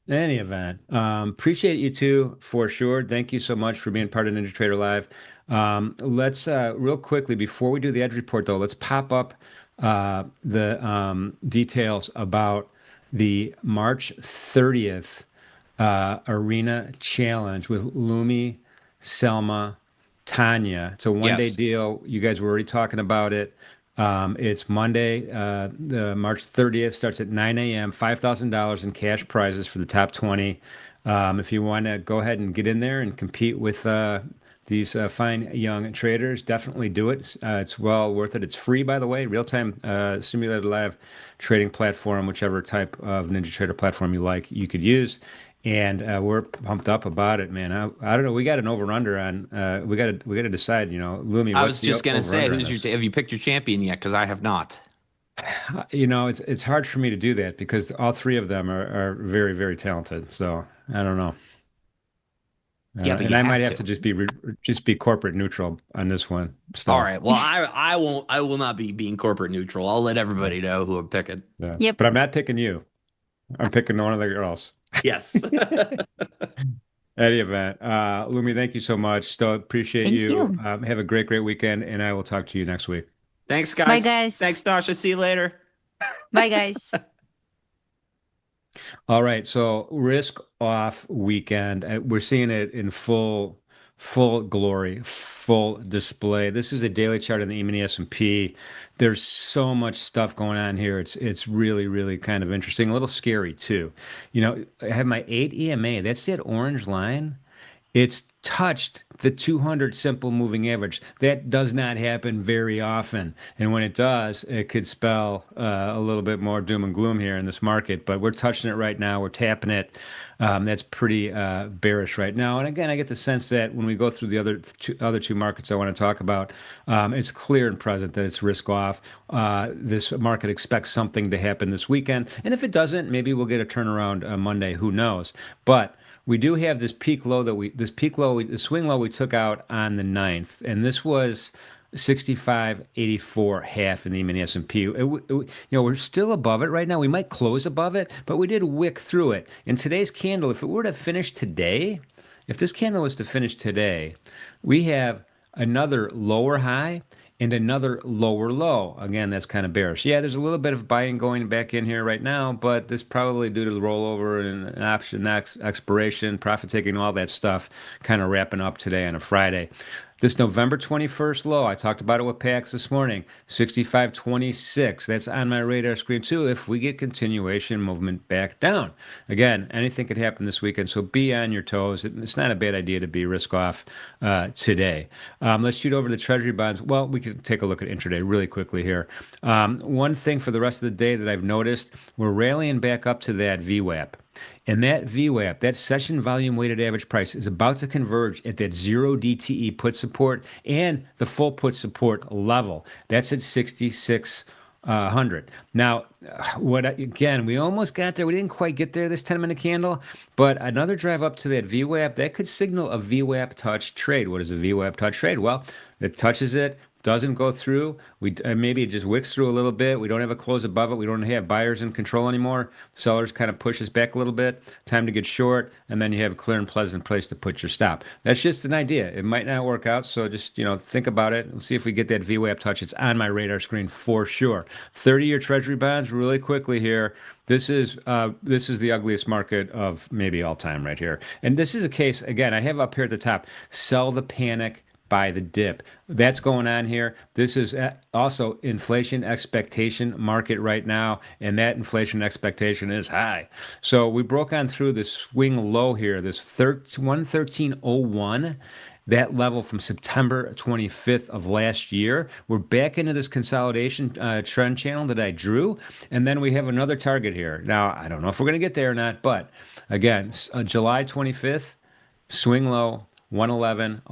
Any event. Appreciate you two for sure. Thank you so much for being part of NinjaTrader Live. Let's real quickly, before we do the Edge report though, let's pop up the details about the March 30th Arena Challenge with Lumi, Selma, Tanya. It's a one-day deal. You guys were already talking about it. It's Monday, the March 30th, starts at 9 a.m., $5,000 in cash prizes for the top 20. If you want to go ahead and get in there and compete with these fine young traders. Definitely do it. It's well worth it. It's free, by the way, real-time simulated live trading platform, whichever type of NinjaTrader platform you like, you could use. And we're pumped up about it, man. I don't know. We got an over/under on. We got to decide. Lumi. I What's was the just gonna say, over/under on who's this? have you picked your champion yet? Because I have not. It's hard for me to do that because all three of them are very, very talented. So I don't know. Yeah, but And you I might have have to just be corporate neutral on this one. So, All right. Well, I won't. I will not be being corporate neutral. I'll let everybody know who I'm picking. yeah. Yep. But I'm not picking you. I'm picking one of the girls. Yes. Any event, Lumi, thank you so much. Still appreciate Thank you. you. Have a great weekend, and I will talk to you next week. Thanks, guys. Bye, guys. Thanks, Tasha. See you later. Bye, guys. All right, so risk off weekend. We're seeing it in full glory, full display. This is a daily chart on the E-mini S&P. There's so much stuff going on here. It's really, really kind of interesting, a little scary too. I have my 8 EMA. That's that orange line. It's touched the 200 simple moving average. That does not happen very often. And when it does, it could spell a little bit more doom and gloom here in this market. But we're touching it right now. We're tapping it. That's pretty bearish right now. And again, I get the sense that when we go through the other two markets I want to talk about, it's clear and present that it's risk off. This market expects something to happen this weekend. And if it doesn't, maybe we'll get a turnaround Monday. Who knows? But we do have this the swing low we took out on the 9th, and this was 65.84 half in the mini S&P. We're still above it right now. We might close above it, but we did wick through it. In today's candle, if it were to finish today, if this candle was to finish today, we have another lower high and another lower low. Again, that's kind of bearish. Yeah, there's a little bit of buying going back in here right now, but this probably due to the rollover and an option expiration, profit taking, all that stuff kind of wrapping up today on a Friday. This November 21st low, I talked about it with Pax this morning, 65.26. That's on my radar screen too if we get continuation movement back down. Again, anything could happen this weekend, so be on your toes. It's not a bad idea to be risk off today. Let's shoot over the Treasury bonds. Well, we can take a look at intraday really quickly here. One thing for the rest of the day that I've noticed, we're rallying back up to that VWAP. And that VWAP, that session volume weighted average price, is about to converge at that 0 DTE put support and the full put support level. That's at 6600. Now, we almost got there. We didn't quite get there this 10-minute candle, but another drive up to that VWAP, that could signal a VWAP touch trade. What is a VWAP touch trade? Well, it touches it, doesn't go through. Maybe it just wicks through a little bit. We don't have a close above it. We don't have buyers in control anymore. Sellers kind of pushes back a little bit. Time to get short, and then you have a clear and pleasant place to put your stop. That's just an idea. It might not work out, so just think about it. We'll see if we get that VWAP touch. It's on my radar screen for sure. 30-year Treasury bonds, really quickly here. This is the ugliest market of maybe all time right here. And this is a case, again, I have up here at the top, sell the panic, buy the dip. That's going on here. This is also inflation expectation market right now, and that inflation expectation is high. So we broke on through the swing low here, this 113.01, that level from September 25th of last year. We're back into this consolidation trend channel that I drew, and then we have another target here. Now, I don't know if we're going to get there or not, but again, July 25th, swing low, 111,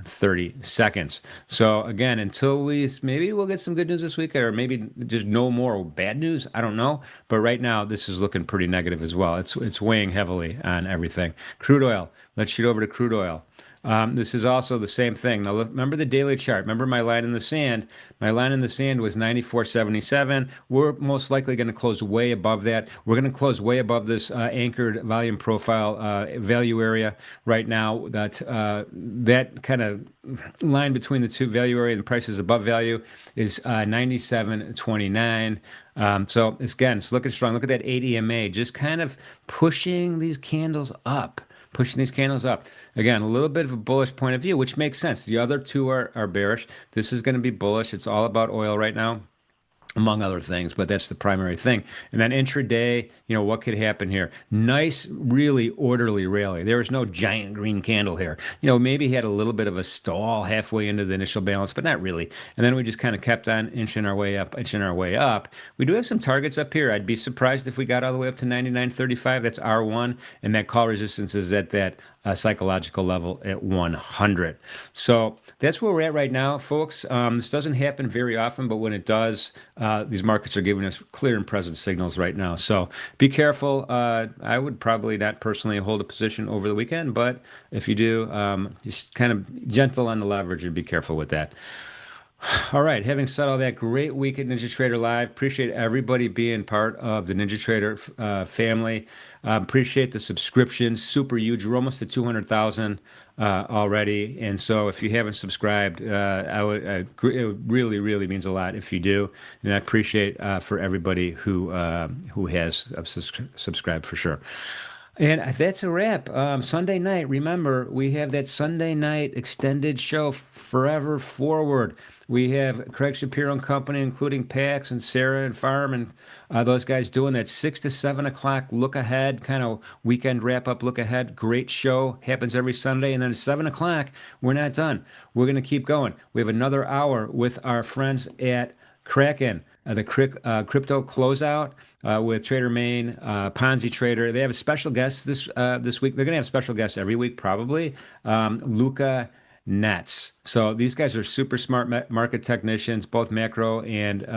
30 seconds. So again, until maybe we'll get some good news this week, or maybe just no more bad news. I don't know. But right now, this is looking pretty negative as well. It's weighing heavily on everything. Crude oil. Let's shoot over to crude oil. This is also the same thing. Now, remember the daily chart. Remember my line in the sand. My line in the sand was 94.77. We're most likely going to close way above that. We're going to close way above this anchored volume profile value area right now. That kind of line between the two value area and the prices above value is 97.29. So again, it's looking strong. Look at that 8 EMA, just kind of pushing these candles up. Again, a little bit of a bullish point of view, which makes sense. The other two are bearish. This is going to be bullish. It's all about oil right now. among other things, but that's the primary thing. And then intraday, what could happen here? Nice, really orderly rally. There was no giant green candle here. Maybe had a little bit of a stall halfway into the initial balance, but not really. And then we just kind of kept on inching our way up, inching our way up. We do have some targets up here. I'd be surprised if we got all the way up to 99.35. That's R1, and that call resistance is at that psychological level at 100. So that's where we're at right now, folks. This doesn't happen very often, but when it does, these markets are giving us clear and present signals right now. So be careful. I would probably not personally hold a position over the weekend, but if you do, just kind of gentle on the leverage and be careful with that. All right. Having said all that, great week at NinjaTrader Live. Appreciate everybody being part of the NinjaTrader family. Appreciate the subscriptions. Super huge. We're almost at 200,000 already. And so if you haven't subscribed, it really, really means a lot if you do. And I appreciate for everybody who has subscribed for sure. And that's a wrap. Sunday night, remember, we have that Sunday night extended show, Forever Forward. We have Craig Shapiro and company, including Pax and Sarah and Farm and those guys doing that 6 to 7 o'clock look ahead, kind of weekend wrap up look ahead. Great show. Happens every Sunday. And then at 7 o'clock, we're not done. We're going to keep going. We have another hour with our friends at Kraken, the crypto closeout with Trader Main, Ponzi Trader. They have a special guest this week. They're going to have special guests every week, probably. Luca Nets. So these guys are super smart market technicians, both macro and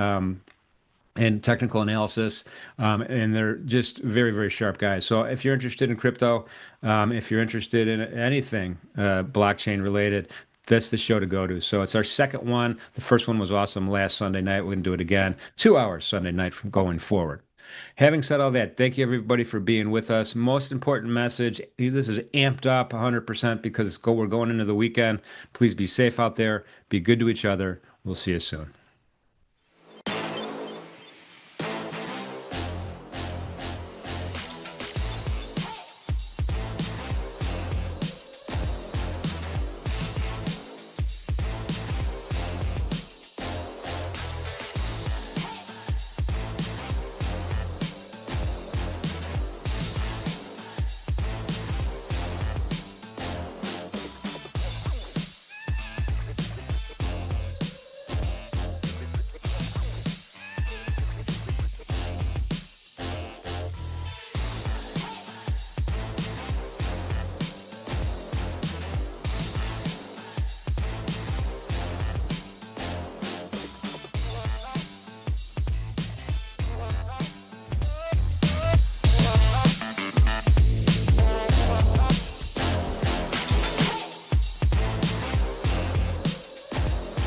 technical analysis, and they're just very, very sharp guys. So if you're interested in crypto, if you're interested in anything blockchain related, that's the show to go to. So it's our second one. The first one was awesome last Sunday night. We're going to do it again. 2 hours Sunday night from going forward. Having said all that, thank you everybody for being with us. Most important message, this is amped up 100% because we're going into the weekend. Please be safe out there. Be good to each other. We'll see you soon.